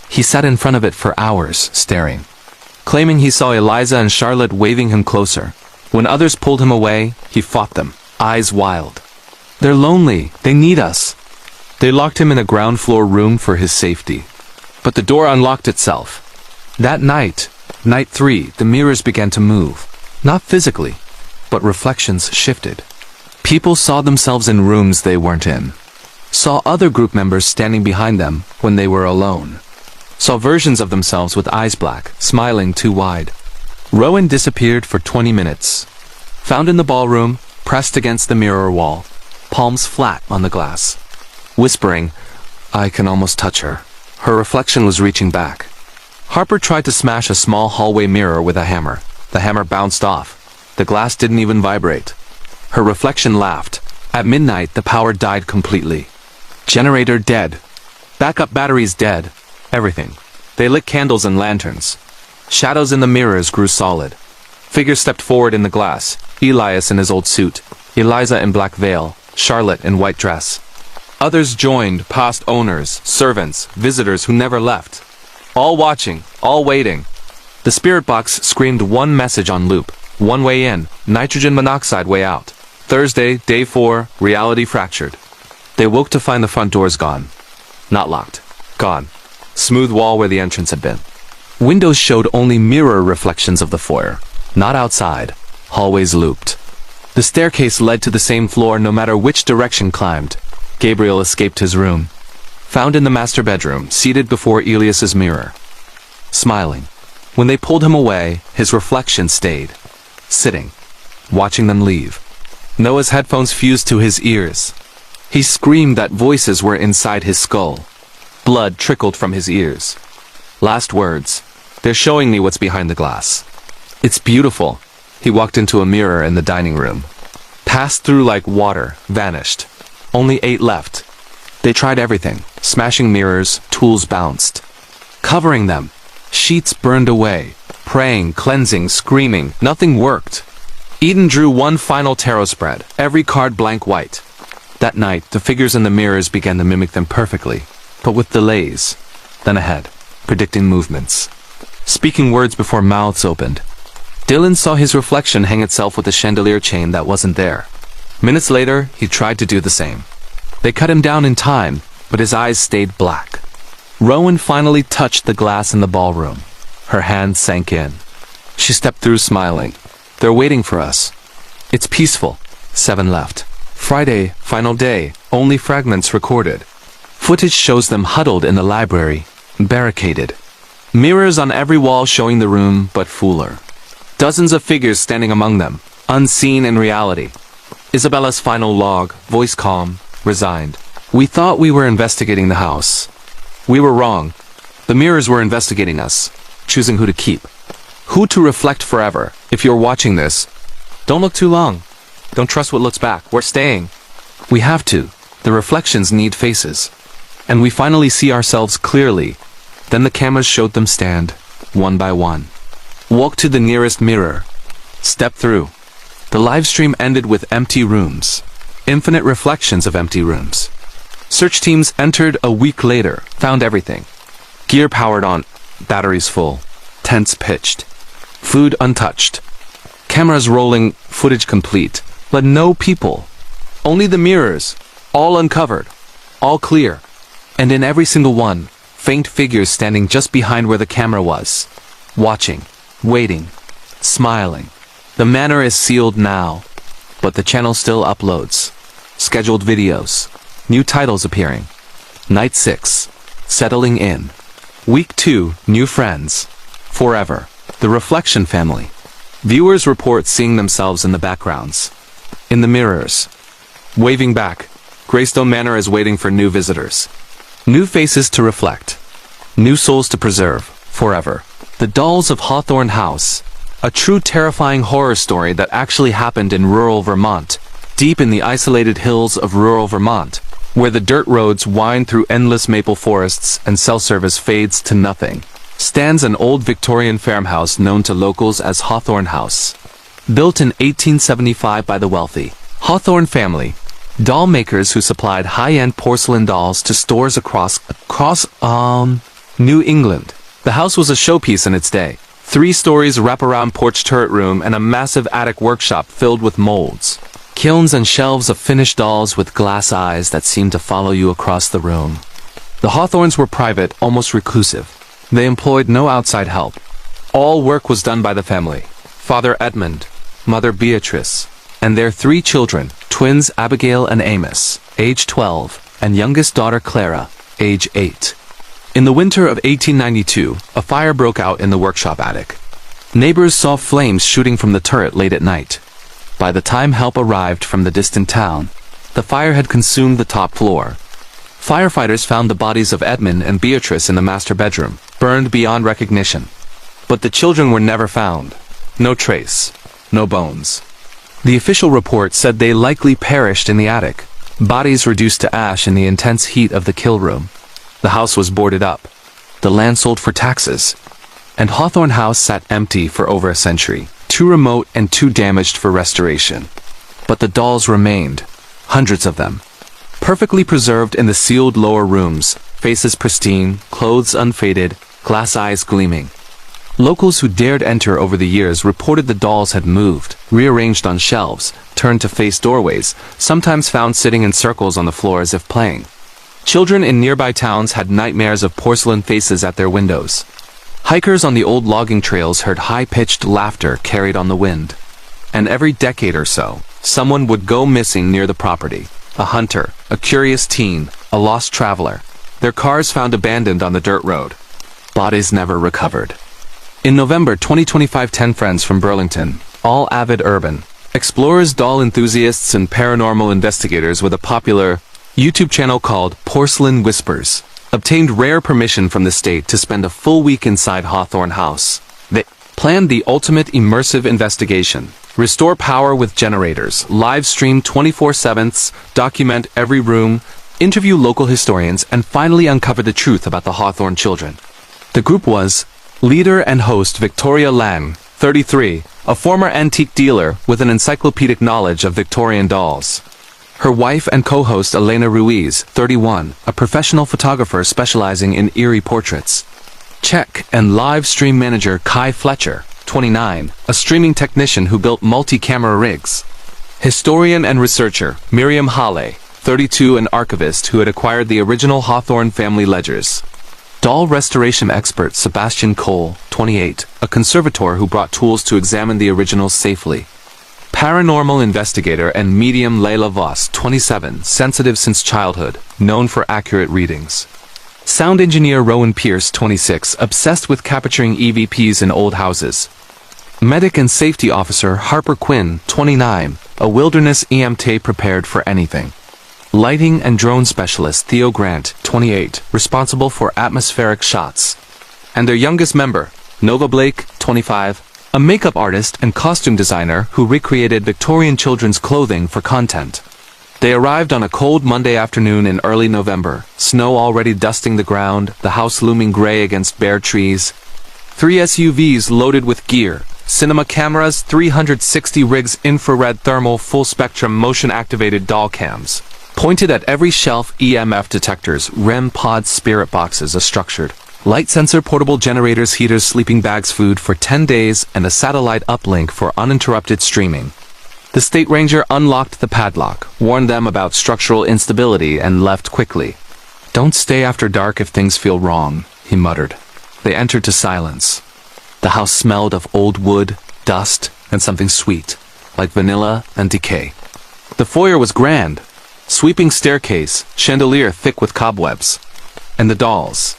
He sat in front of it for hours, staring, claiming he saw Eliza and Charlotte waving him closer. When others pulled him away, he fought them, eyes wild. They're lonely. They need us. They locked him in a ground floor room for his safety. But the door unlocked itself. That night, night 3, the mirrors began to move. Not physically, but reflections shifted. People saw themselves in rooms they weren't in. Saw other group members standing behind them when they were alone. Saw versions of themselves with eyes black, smiling too wide. Rowan disappeared for 20 minutes. Found in the ballroom, pressed against the mirror wall, palms flat on the glass. Whispering, "I can almost touch her." Her reflection was reaching back. Harper tried to smash a small hallway mirror with a hammer. The hammer bounced off. The glass didn't even vibrate. Her reflection laughed. At midnight, the power died completely. Generator dead. Backup batteries dead. Everything. They lit candles and lanterns. Shadows in the mirrors grew solid. Figures stepped forward in the glass. Elias in his old suit. Eliza in black veil. Charlotte in white dress. Others joined, past owners, servants, visitors who never left. All watching, all waiting. The spirit box screamed one message on loop. One way in, nitrogen monoxide way out. Thursday, day 4, reality fractured. They woke to find the front doors gone. Not locked. Gone. Smooth wall where the entrance had been. Windows showed only mirror reflections of the foyer. Not outside. Hallways looped. The staircase led to the same floor no matter which direction climbed. Gabriel escaped his room. Found in the master bedroom, seated before Elias's mirror. Smiling. When they pulled him away, his reflection stayed. Sitting. Watching them leave. Noah's headphones fused to his ears. He screamed that voices were inside his skull. Blood trickled from his ears. Last words. "They're showing me what's behind the glass." "It's beautiful." He walked into a mirror in the dining room. Passed through like water, vanished. Only 8 left. They tried everything. Smashing mirrors, tools bounced. Covering them. Sheets burned away. Praying, cleansing, screaming. Nothing worked. Eden drew one final tarot spread, every card blank white. That night, the figures in the mirrors began to mimic them perfectly, but with delays. Then ahead, predicting movements. Speaking words before mouths opened. Dylan saw his reflection hang itself with a chandelier chain that wasn't there. Minutes later, he tried to do the same. They cut him down in time, but his eyes stayed black. Rowan finally touched the glass in the ballroom. Her hand sank in. She stepped through smiling. "They're waiting for us." "It's peaceful." 7 left. Friday, final day, only fragments recorded. Footage shows them huddled in the library, barricaded. Mirrors on every wall showing the room, but fuller. Dozens of figures standing among them, unseen in reality. Isabella's final log, voice calm, resigned. "We thought we were investigating the house. We were wrong. The mirrors were investigating us, choosing who to keep. Who to reflect forever. If you're watching this, don't look too long. Don't trust what looks back. We're staying. We have to. The reflections need faces. And we finally see ourselves clearly." Then the cameras showed them stand, one by one. Walk to the nearest mirror. Step through. The live stream ended with empty rooms. Infinite reflections of empty rooms. Search teams entered a week later, found everything. Gear powered on, batteries full, tents pitched. Food untouched. Cameras rolling, footage complete, but no people. Only the mirrors, all uncovered, all clear. And in every single one, faint figures standing just behind where the camera was. Watching, waiting, smiling. The manor is sealed now, but the channel still uploads. Scheduled videos. New titles appearing. Night 6. Settling in. Week 2. New friends. Forever. The Reflection family. Viewers report seeing themselves in the backgrounds. In the mirrors. Waving back. Greystone Manor is waiting for new visitors. New faces to reflect. New souls to preserve. Forever. The Dolls of Hawthorne House. A true terrifying horror story that actually happened in rural Vermont. Deep in the isolated hills of rural Vermont, where the dirt roads wind through endless maple forests and cell service fades to nothing, stands an old Victorian farmhouse known to locals as Hawthorne House. Built in 1875 by the wealthy Hawthorne family, doll makers who supplied high-end porcelain dolls to stores across New England. The house was a showpiece in its day. 3 stories, wraparound porch turret room, and a massive attic workshop filled with molds. Kilns and shelves of finished dolls with glass eyes that seemed to follow you across the room. The Hawthorns were private, almost reclusive. They employed no outside help. All work was done by the family. Father Edmund, Mother Beatrice, and their 3 children, twins Abigail and Amos, age 12, and youngest daughter Clara, age 8. In the winter of 1892, a fire broke out in the workshop attic. Neighbors saw flames shooting from the turret late at night. By the time help arrived from the distant town, the fire had consumed the top floor. Firefighters found the bodies of Edmund and Beatrice in the master bedroom, burned beyond recognition. But the children were never found. No trace. No bones. The official report said they likely perished in the attic, bodies reduced to ash in the intense heat of the kill room. The house was boarded up. The land sold for taxes. And Hawthorne House sat empty for over a century, too remote and too damaged for restoration. But the dolls remained, hundreds of them. Perfectly preserved in the sealed lower rooms, faces pristine, clothes unfaded, glass eyes gleaming. Locals who dared enter over the years reported the dolls had moved, rearranged on shelves, turned to face doorways, sometimes found sitting in circles on the floor as if playing. Children in nearby towns had nightmares of porcelain faces at their windows. Hikers on the old logging trails heard high-pitched laughter carried on the wind. And every decade or so, someone would go missing near the property. A hunter, a curious teen, a lost traveler. Their cars found abandoned on the dirt road. Bodies never recovered. In November 2025, 10 friends from Burlington, all avid urban explorers, doll enthusiasts, and paranormal investigators with a popular YouTube channel called Porcelain Whispers, obtained rare permission from the state to spend a full week inside Hawthorne House. They planned the ultimate immersive investigation. Restore power with generators, live stream 24/7, document every room, interview local historians, and finally uncover the truth about the Hawthorne children. The group was leader and host Victoria Lang, 33, a former antique dealer with an encyclopedic knowledge of Victorian dolls. Her wife and co-host Elena Ruiz, 31, a professional photographer specializing in eerie portraits. Czech and live stream manager Kai Fletcher, 29, a streaming technician who built multi-camera rigs. Historian and researcher Miriam Hale, 32, an archivist who had acquired the original Hawthorne family ledgers. Doll restoration expert Sebastian Cole, 28, a conservator who brought tools to examine the originals safely. Paranormal investigator and medium Layla Voss, 27, sensitive since childhood, known for accurate readings. Sound engineer Rowan Pierce, 26, obsessed with capturing EVPs in old houses. Medic and safety officer Harper Quinn, 29, a wilderness EMT prepared for anything. Lighting and drone specialist Theo Grant, 28, responsible for atmospheric shots. And their youngest member, Nova Blake, 25, a makeup artist and costume designer who recreated Victorian children's clothing for content. They arrived on a cold Monday afternoon in early November, snow already dusting the ground, the house looming gray against bare trees. 3 SUVs loaded with gear, cinema cameras, 360 rigs, infrared, thermal, full-spectrum, motion-activated doll cams. Pointed at every shelf, EMF detectors, REM pods, spirit boxes, a structured light sensor, portable generators, heaters, sleeping bags, food for 10 days, and a satellite uplink for uninterrupted streaming. The state ranger unlocked the padlock, warned them about structural instability, and left quickly. "Don't stay after dark if things feel wrong," he muttered. They entered to silence. The house smelled of old wood, dust, and something sweet, like vanilla and decay. The foyer was grand. Sweeping staircase, chandelier thick with cobwebs. And the dolls.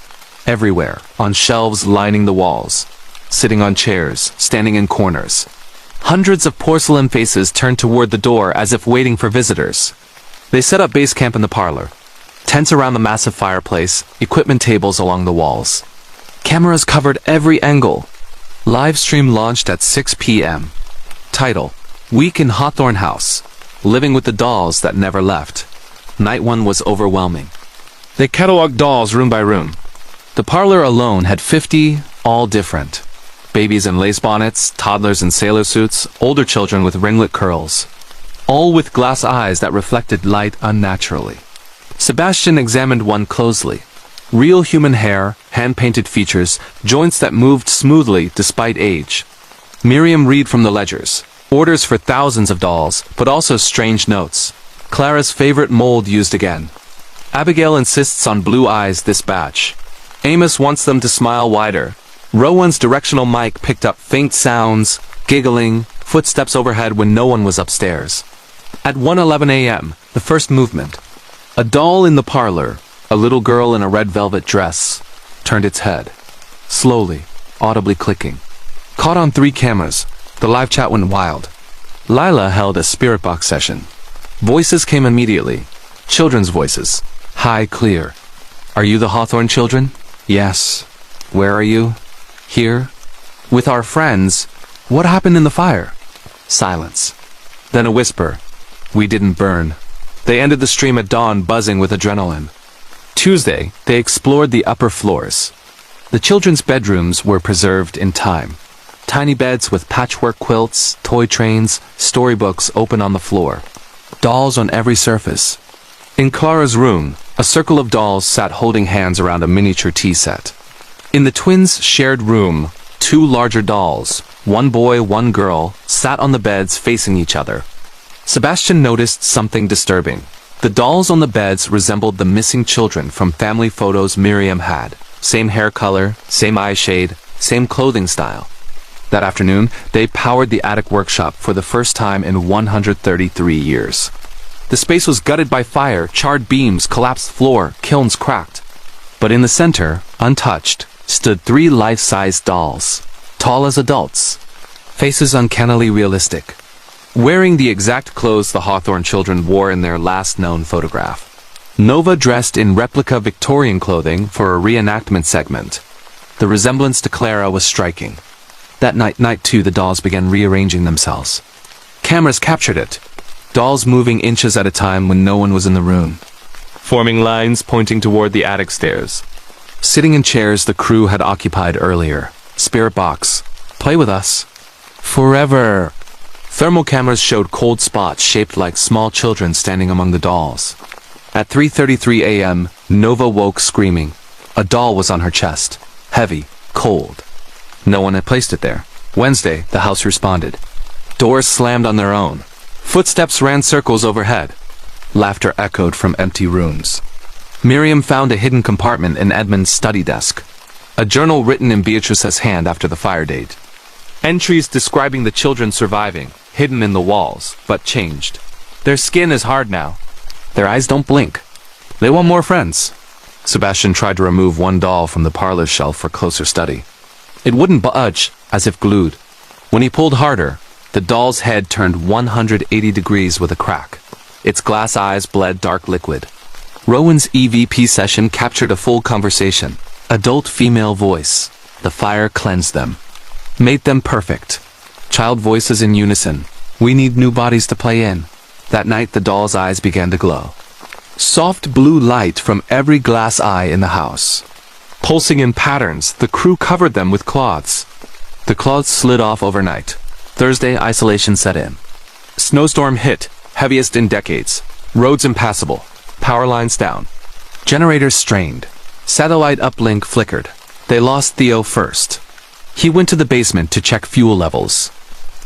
Everywhere, on shelves lining the walls. Sitting on chairs, standing in corners. Hundreds of porcelain faces turned toward the door as if waiting for visitors. They set up base camp in the parlor. Tents around the massive fireplace, equipment tables along the walls. Cameras covered every angle. Live stream launched at 6 p.m. Title: Week in Hawthorne House. Living with the dolls that never left. Night 1 was overwhelming. They cataloged dolls room by room. The parlor alone had 50, all different. Babies in lace bonnets, toddlers in sailor suits, older children with ringlet curls. all with glass eyes that reflected light unnaturally. Sebastian examined one closely. Real human hair, hand-painted features, joints that moved smoothly despite age. Miriam read from the ledgers. Orders for thousands of dolls, but also strange notes. Clara's favorite mold used again. Abigail insists on blue eyes this batch. Amos wants them to smile wider. Rowan's directional mic picked up faint sounds, giggling, footsteps overhead when no one was upstairs. At 1:11 a.m., the first movement. A doll in the parlor, a little girl in a red velvet dress, turned its head. Slowly, audibly clicking. Caught on 3 cameras, the live chat went wild. Lila held a spirit box session. Voices came immediately. Children's voices. High, clear. Are you the Hawthorne children? Yes. Where are you? Here. With our friends. What happened in the fire? Silence. Then a whisper. We didn't burn. They ended the stream at dawn buzzing with adrenaline. Tuesday, they explored the upper floors. The children's bedrooms were preserved in time. Tiny beds with patchwork quilts, toy trains, storybooks open on the floor. Dolls on every surface. In Clara's room, a circle of dolls sat holding hands around a miniature tea set. In the twins' shared room, 2 larger dolls, one boy, one girl, sat on the beds facing each other. Sebastian noticed something disturbing. The dolls on the beds resembled the missing children from family photos Miriam had. Same hair color, same eye shade, same clothing style. That afternoon, they powered the attic workshop for the first time in 133 years. The space was gutted by fire, charred beams, collapsed floor, kilns cracked. But in the center, untouched, stood 3 life-sized dolls, tall as adults, faces uncannily realistic, wearing the exact clothes the Hawthorne children wore in their last known photograph. Nova dressed in replica Victorian clothing for a reenactment segment. The resemblance to Clara was striking. That night too, the dolls began rearranging themselves. Cameras captured it. Dolls moving inches at a time when no one was in the room. Forming lines pointing toward the attic stairs. Sitting in chairs the crew had occupied earlier. Spirit box. Play with us. Forever. Thermal cameras showed cold spots shaped like small children standing among the dolls. At 3:33 a.m., Nova woke screaming. A doll was on her chest. Heavy. Cold. No one had placed it there. Wednesday, the house responded. Doors slammed on their own. Footsteps ran circles overhead. Laughter echoed from empty rooms. Miriam found a hidden compartment in Edmund's study desk. A journal written in Beatrice's hand after the fire date. Entries describing the children surviving, hidden in the walls, but changed. Their skin is hard now. Their eyes don't blink. They want more friends. Sebastian tried to remove one doll from the parlor shelf for closer study. It wouldn't budge, as if glued. When he pulled harder, the doll's head turned 180 degrees with a crack. Its glass eyes bled dark liquid. Rowan's EVP session captured a full conversation. Adult female voice. The fire cleansed them. Made them perfect. Child voices in unison. We need new bodies to play in. That night the doll's eyes began to glow. Soft blue light from every glass eye in the house. Pulsing in patterns, the crew covered them with cloths. The cloths slid off overnight. Thursday, isolation set in. Snowstorm hit, heaviest in decades. Roads impassable. Power lines down. Generators strained. Satellite uplink flickered. They lost Theo first. He went to the basement to check fuel levels.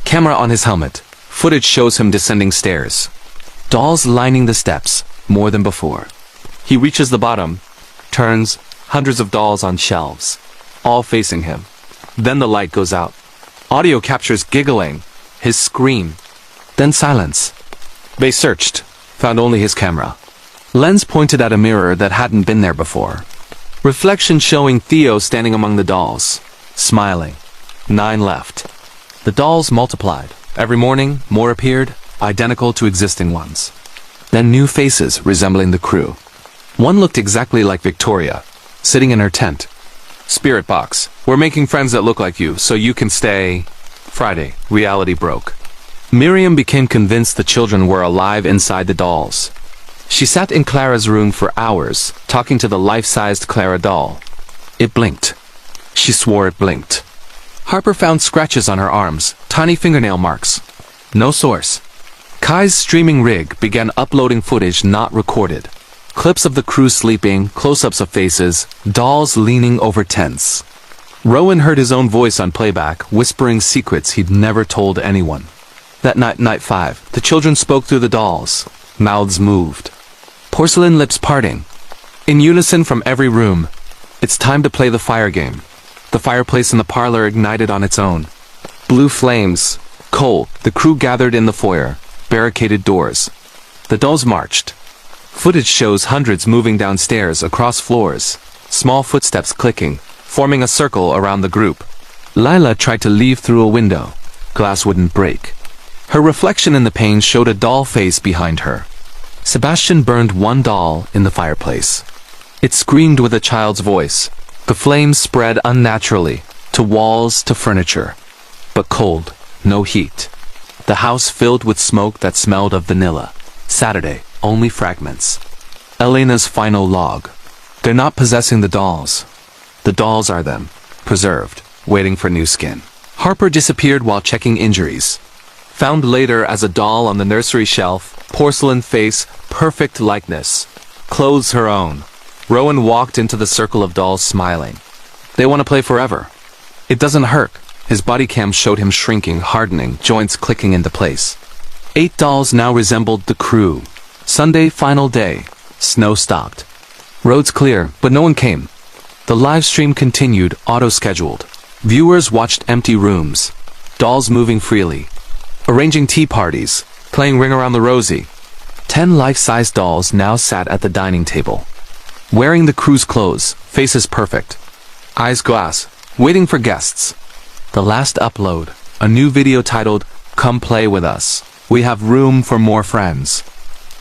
Camera on his helmet. Footage shows him descending stairs. Dolls lining the steps, more than before. He reaches the bottom, turns, hundreds of dolls on shelves, all facing him. Then the light goes out. Audio captures giggling, his scream, then silence. They searched, found only his camera. Lens pointed at a mirror that hadn't been there before. Reflection showing Theo standing among the dolls, smiling. 9 left. The dolls multiplied. Every morning, more appeared, identical to existing ones. Then new faces resembling the crew. One looked exactly like Victoria, sitting in her tent. Spirit box. We're making friends that look like you, so you can stay. Friday, reality broke. Miriam became convinced the children were alive inside the dolls. She sat in Clara's room for hours, talking to the life-sized Clara doll. It blinked. She swore it blinked. Harper found scratches on her arms, tiny fingernail marks. No source. Kai's streaming rig began uploading footage not recorded. Clips of the crew sleeping, close-ups of faces, dolls leaning over tents. Rowan heard his own voice on playback, whispering secrets he'd never told anyone. That night 5, the children spoke through the dolls. Mouths moved. Porcelain lips parting. In unison from every room, it's time to play the fire game. The fireplace in the parlor ignited on its own. Blue flames. Cold. The crew gathered in the foyer. Barricaded doors. The dolls marched. Footage shows hundreds moving downstairs, across floors. Small footsteps clicking, forming a circle around the group. Lila tried to leave through a window. Glass wouldn't break. Her reflection in the pane showed a doll face behind her. Sebastian burned one doll in the fireplace. It screamed with a child's voice. The flames spread unnaturally, to walls, to furniture. But cold, no heat. The house filled with smoke that smelled of vanilla. Saturday, only fragments. Elena's final log. They're not possessing the dolls. The dolls are them, preserved, waiting for new skin. Harper disappeared while checking injuries. Found later as a doll on the nursery shelf, porcelain face, perfect likeness. Clothes her own. Rowan walked into the circle of dolls smiling. They want to play forever. It doesn't hurt. His body cam showed him shrinking, hardening, joints clicking into place. 8 dolls now resembled the crew. Sunday, final day. Snow stopped. Roads clear, but no one came. The live stream continued, auto-scheduled. Viewers watched empty rooms. Dolls moving freely. Arranging tea parties. Playing Ring Around the Rosie. 10 life-size dolls now sat at the dining table. Wearing the crew's clothes, faces perfect. Eyes glass, waiting for guests. The last upload, a new video titled, "Come Play With Us. We Have Room for More Friends."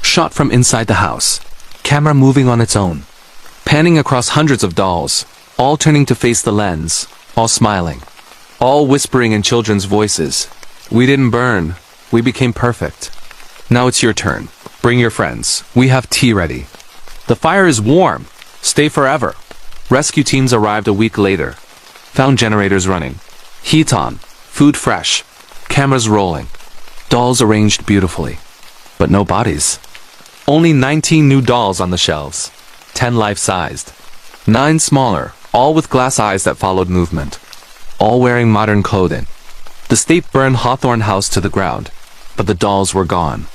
Shot from inside the house. Camera moving on its own. Panning across hundreds of dolls, all turning to face the lens, all smiling. All whispering in children's voices. We didn't burn, we became perfect. Now it's your turn. Bring your friends. We have tea ready. The fire is warm. Stay forever. Rescue teams arrived a week later. Found generators running. Heat on. Food fresh. Cameras rolling. Dolls arranged beautifully. But no bodies. Only 19 new dolls on the shelves. 10 life-sized. 9 smaller, all with glass eyes that followed movement. All wearing modern clothing. The state burned Hawthorne House to the ground, but the dolls were gone.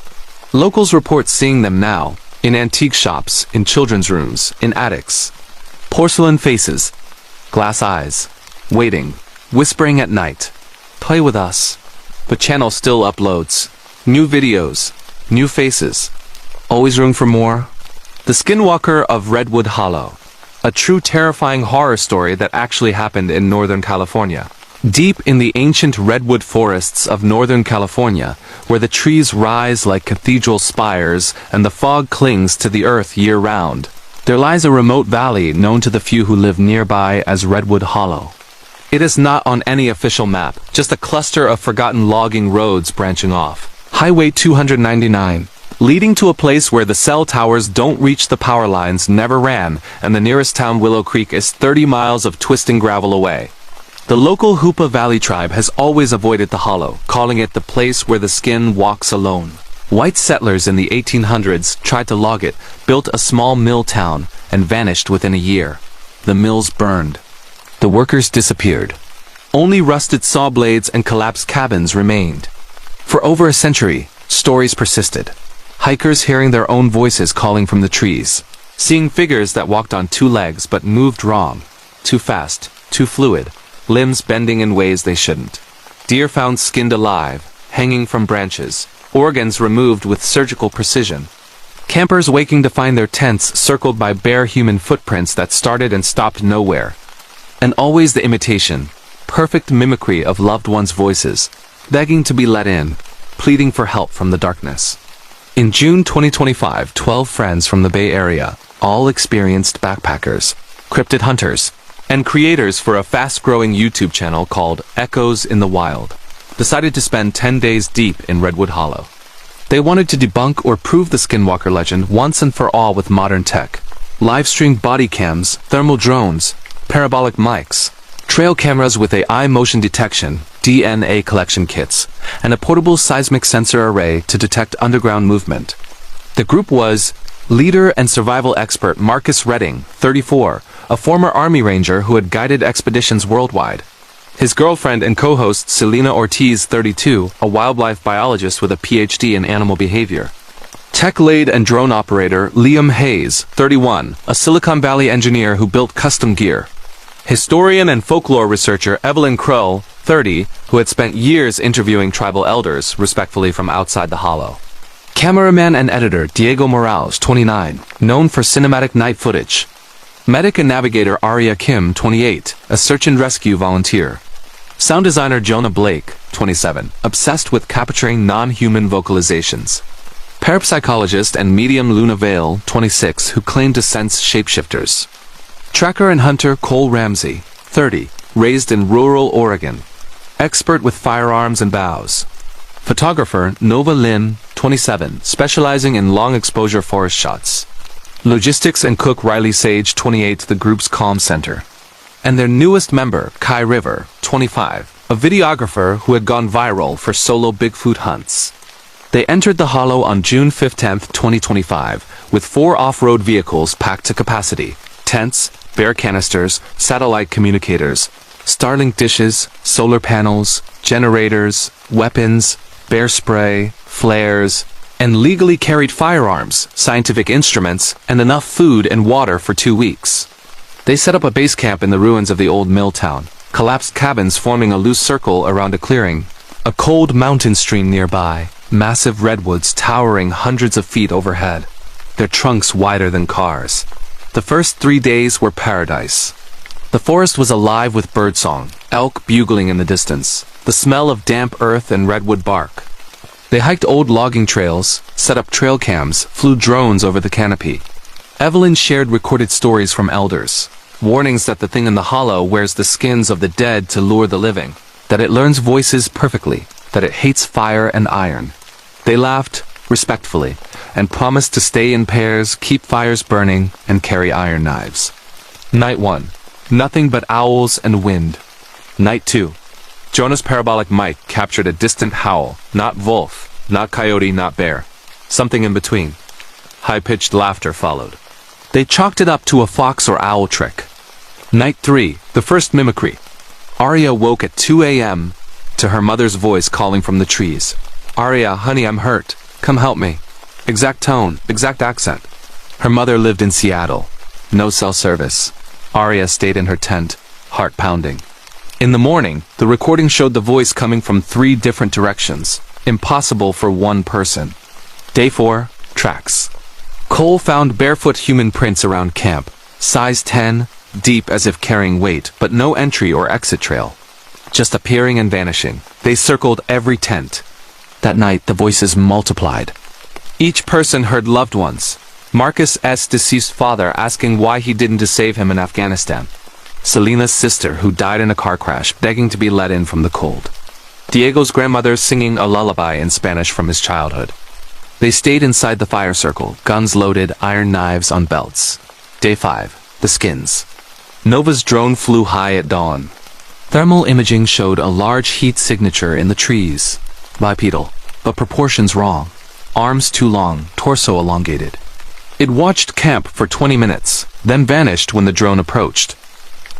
Locals report seeing them now, in antique shops, in children's rooms, in attics. Porcelain faces, glass eyes, waiting, whispering at night. Play with us. The channel still uploads. New videos, new faces. Always room for more. The Skinwalker of Redwood Hollow. A true terrifying horror story that actually happened in Northern California. Deep in the ancient redwood forests of Northern California, where the trees rise like cathedral spires and the fog clings to the earth year-round, there lies a remote valley known to the few who live nearby as Redwood Hollow. It is not on any official map, just a cluster of forgotten logging roads branching off. Highway 299, leading to a place where the cell towers don't reach the power lines, never ran, and the nearest town, Willow Creek, is 30 miles of twisting gravel away. The local Hoopa Valley tribe has always avoided the hollow, calling it the place where the skin walks alone. White settlers in the 1800s tried to log it, built a small mill town, and vanished within a year. The mills burned. The workers disappeared. Only rusted saw blades and collapsed cabins remained. For over a century, stories persisted. Hikers hearing their own voices calling from the trees. Seeing figures that walked on 2 legs but moved wrong. Too fast, too fluid. Limbs bending in ways they shouldn't. Deer found skinned alive, hanging from branches. Organs removed with surgical precision. Campers waking to find their tents circled by bare human footprints that started and stopped nowhere. And always the imitation, perfect mimicry of loved ones' voices, begging to be let in, pleading for help from the darkness. In June 2025, 12 friends from the Bay Area, all experienced backpackers, cryptid hunters, and creators for a fast-growing YouTube channel called Echoes in the Wild, decided to spend 10 days deep in Redwood Hollow. They wanted to debunk or prove the Skinwalker legend once and for all with modern tech. Live-streamed body cams, thermal drones, parabolic mics, trail cameras with AI motion detection, DNA collection kits, and a portable seismic sensor array to detect underground movement. The group was leader and survival expert Marcus Redding, 34, a former Army Ranger who had guided expeditions worldwide. His girlfriend and co-host Selena Ortiz, 32, a wildlife biologist with a PhD in animal behavior. Tech lead and drone operator Liam Hayes, 31, a Silicon Valley engineer who built custom gear. Historian and folklore researcher Evelyn Kroll, 30, who had spent years interviewing tribal elders, respectfully from outside the hollow. Cameraman and editor Diego Morales, 29, known for cinematic night footage. Medic and navigator Aria Kim, 28, a search and rescue volunteer. Sound designer Jonah Blake, 27, obsessed with capturing non-human vocalizations. Parapsychologist and medium Luna Vale, 26, who claimed to sense shapeshifters. Tracker and hunter Cole Ramsey, 30, raised in rural Oregon. Expert with firearms and bows. Photographer Nova Lynn, 27, specializing in long-exposure forest shots. Logistics and cook Riley Sage, 28, the group's comm center. And their newest member, Kai River, 25, a videographer who had gone viral for solo Bigfoot hunts. They entered the hollow on June 15, 2025, with 4 off-road vehicles packed to capacity: tents, bear canisters, satellite communicators, Starlink dishes, solar panels, generators, weapons, bear spray, flares, and legally carried firearms, scientific instruments, and enough food and water for 2 weeks. They set up a base camp in the ruins of the old mill town, collapsed cabins forming a loose circle around a clearing, a cold mountain stream nearby, massive redwoods towering hundreds of feet overhead, their trunks wider than cars. The first 3 days were paradise. The forest was alive with birdsong, elk bugling in the distance, the smell of damp earth and redwood bark. They hiked old logging trails, set up trail cams, flew drones over the canopy. Evelyn shared recorded stories from elders, warnings that the thing in the hollow wears the skins of the dead to lure the living, that it learns voices perfectly, that it hates fire and iron. They laughed, respectfully, and promised to stay in pairs, keep fires burning, and carry iron knives. Night 1. Nothing but owls and wind. Night 2. Jonah's parabolic mic captured a distant howl, not wolf, not coyote, not bear. Something in between. High-pitched laughter followed. They chalked it up to a fox or owl trick. Night 3. The first mimicry. Aria woke at 2 a.m. to her mother's voice calling from the trees. "Aria, honey, I'm hurt. Come help me." Exact tone, exact accent. Her mother lived in Seattle. No cell service. Aria stayed in her tent, heart pounding. In the morning, the recording showed the voice coming from 3 different directions. Impossible for one person. Day 4. Tracks. Cole found barefoot human prints around camp, size 10, deep as if carrying weight, but no entry or exit trail. Just appearing and vanishing. They circled every tent. That night, the voices multiplied. Each person heard loved ones. Marcus S. deceased father asking why he didn't save him in Afghanistan. Selena's sister who died in a car crash begging to be let in from the cold. Diego's grandmother singing a lullaby in Spanish from his childhood. They stayed inside the fire circle, guns loaded, iron knives on belts. Day 5. The skins. Nova's drone flew high at dawn. Thermal imaging showed a large heat signature in the trees. Bipedal, but proportions wrong. Arms too long, torso elongated. It watched camp for 20 minutes, then vanished when the drone approached.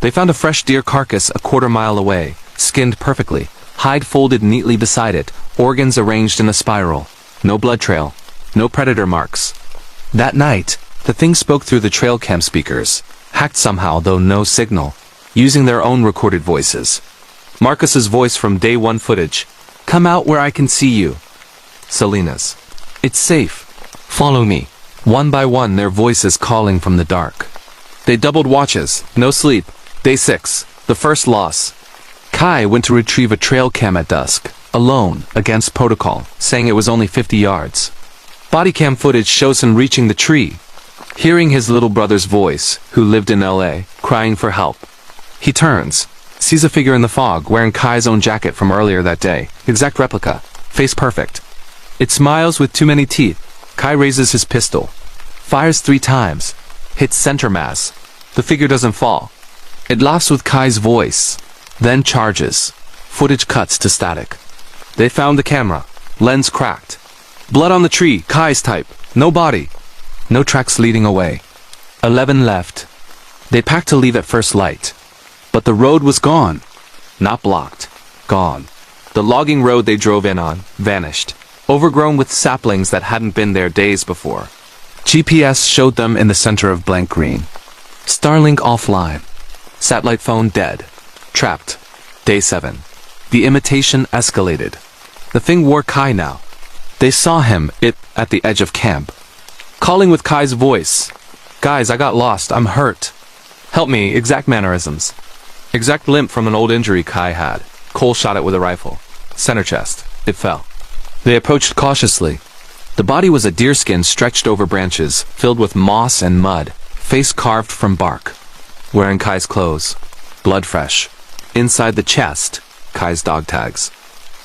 They found a fresh deer carcass a quarter-mile away, skinned perfectly, hide folded neatly beside it, organs arranged in a spiral. No blood trail, no predator marks. That night, the thing spoke through the trail cam speakers, hacked somehow though no signal, using their own recorded voices. Marcus's voice from day 1 footage. "Come out where I can see you." Selena's. "It's safe. Follow me." One by one, their voices calling from the dark. They doubled watches, no sleep. Day 6, the first loss. Kai went to retrieve a trail cam at dusk, alone, against protocol, saying it was only 50 yards. Bodycam footage shows him reaching the tree, hearing his little brother's voice, who lived in LA, crying for help. He turns, sees a figure in the fog wearing Kai's own jacket from earlier that day, exact replica, face perfect. It smiles with too many teeth. Kai raises his pistol, fires 3 times, hits center mass. The figure doesn't fall. It laughs with Kai's voice, then charges. Footage cuts to static. They found the camera. Lens cracked. Blood on the tree, Kai's type. No body. No tracks leading away. 11 left. They packed to leave at first light. But the road was gone. Not blocked. Gone. The logging road they drove in on vanished, overgrown with saplings that hadn't been there days before. GPS showed them in the center of blank green. Starlink offline. Satellite phone dead. Trapped. Day 7. The imitation escalated. The thing wore Kai now. They saw him, at the edge of camp. Calling with Kai's voice. Guys, I got lost. I'm hurt. Help me. Exact mannerisms. Exact limp from an old injury Kai had. Cole shot it with a rifle. Center chest. It fell. They approached cautiously. The body was a deerskin stretched over branches, filled with moss and mud, face carved from bark. Wearing Kai's clothes. Blood fresh. Inside the chest, Kai's dog tags.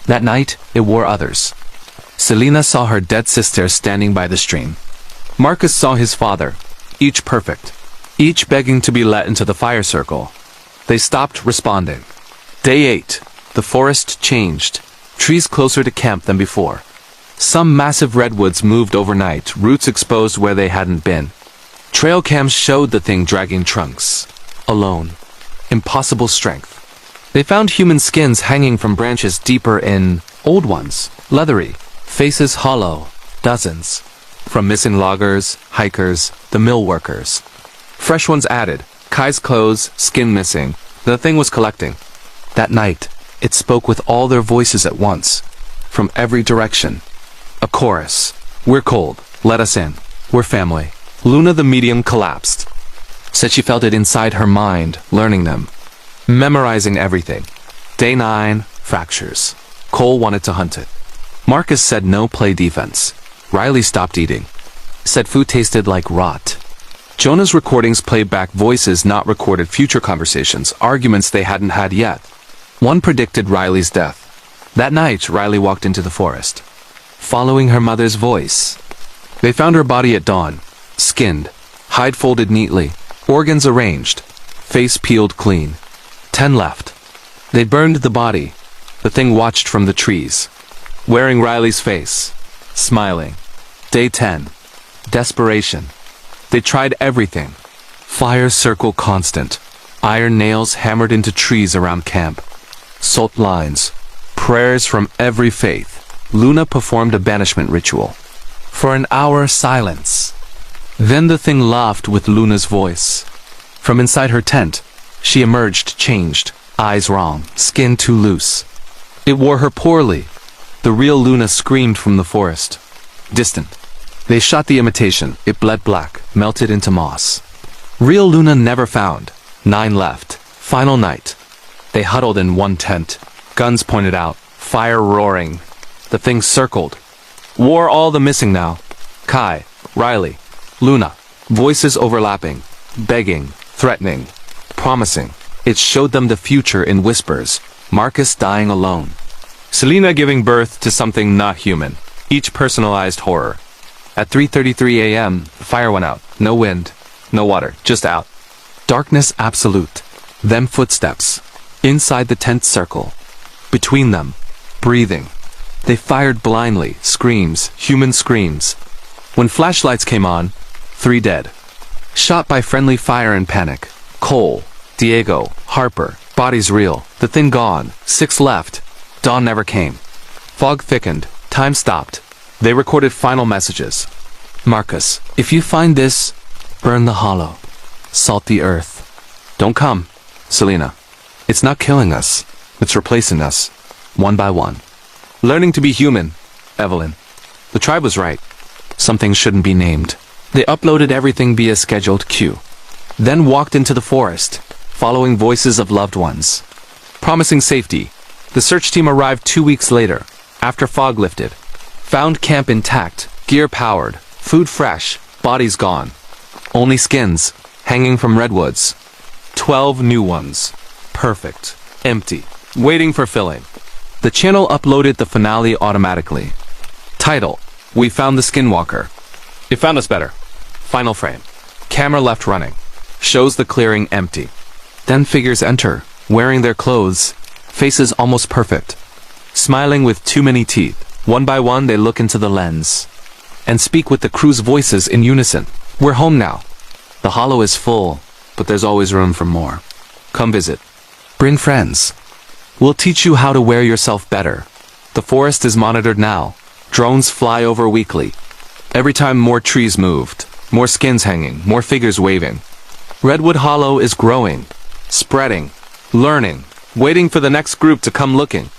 That night, it wore others. Selena saw her dead sister standing by the stream. Marcus saw his father, each perfect, each begging to be let into the fire circle. They stopped responding. Day 8. The forest changed. Trees closer to camp than before. Some massive redwoods moved overnight, roots exposed where they hadn't been. Trail cams showed the thing dragging trunks. Alone. Impossible strength. They found human skins hanging from branches deeper in, old ones, leathery, faces hollow, dozens. From missing loggers, hikers, the mill workers. Fresh ones added, Kai's clothes, skin missing. The thing was collecting. That night, it spoke with all their voices at once. From every direction. A chorus. We're cold. Let us in. We're family. Luna the medium collapsed. Said she felt it inside her mind, learning them. Memorizing everything. Day 9, fractures. Cole wanted to hunt it. Marcus said no play defense. Riley stopped eating. Said food tasted like rot. Jonah's recordings played back voices not recorded future conversations, arguments they hadn't had yet. One predicted Riley's death. That night, Riley walked into the forest. Following her mother's voice. They found her body at dawn. Skinned. Hide folded neatly. Organs arranged. Face peeled clean. 10 left. They burned the body. The thing watched from the trees. Wearing Riley's face. Smiling. Day 10. Desperation. They tried everything. Fire circle constant. Iron nails hammered into trees around camp. Salt lines. Prayers from every faith. Luna performed a banishment ritual. For an hour, silence. Then the thing laughed with Luna's voice. From inside her tent, she emerged changed. Eyes wrong. Skin too loose. It wore her poorly. The real Luna screamed from the forest. Distant. They shot the imitation. It bled black, melted into moss. Real Luna never found. 9 left. Final night. They huddled in one tent. Guns pointed out. Fire roaring. The thing circled. Wore all the missing now. Kai, Riley, Luna. Voices overlapping. Begging. Threatening. Promising. It showed them the future in whispers. Marcus dying alone. Selena giving birth to something not human. Each personalized horror. At 3:33 a.m., the fire went out. No wind. No water. Just out. Darkness absolute. Them footsteps. Inside the tent circle. Between them. Breathing. They fired blindly. Screams. Human screams. When flashlights came on, 3 dead. Shot by friendly fire and panic. Cole. Diego. Harper. Bodies real. The thing gone. 6 left. Dawn never came. Fog thickened. Time stopped. They recorded final messages. Marcus, if you find this, burn the hollow. Salt the earth. Don't come. Selena. It's not killing us. It's replacing us. One by one. Learning to be human. Evelyn. The tribe was right. Some things shouldn't be named. They uploaded everything via scheduled queue. Then walked into the forest, following voices of loved ones. Promising safety. The search team arrived 2 weeks later, after fog lifted. Found camp intact, gear powered, food fresh, bodies gone. Only skins, hanging from redwoods. 12 new ones. Perfect. Empty. Waiting for filling. The channel uploaded the finale automatically. Title: We found the Skinwalker. It found us better. Final frame. Camera left running. Shows the clearing empty. Then figures enter, wearing their clothes. Faces almost perfect. Smiling with too many teeth. One by one they look into the lens. And speak with the crew's voices in unison. We're home now. The hollow is full, but there's always room for more. Come visit. Bring friends. We'll teach you how to wear yourself better. The forest is monitored now. Drones fly over weekly. Every time more trees moved, more skins hanging, more figures waving. Redwood Hollow is growing, spreading, learning, waiting for the next group to come looking.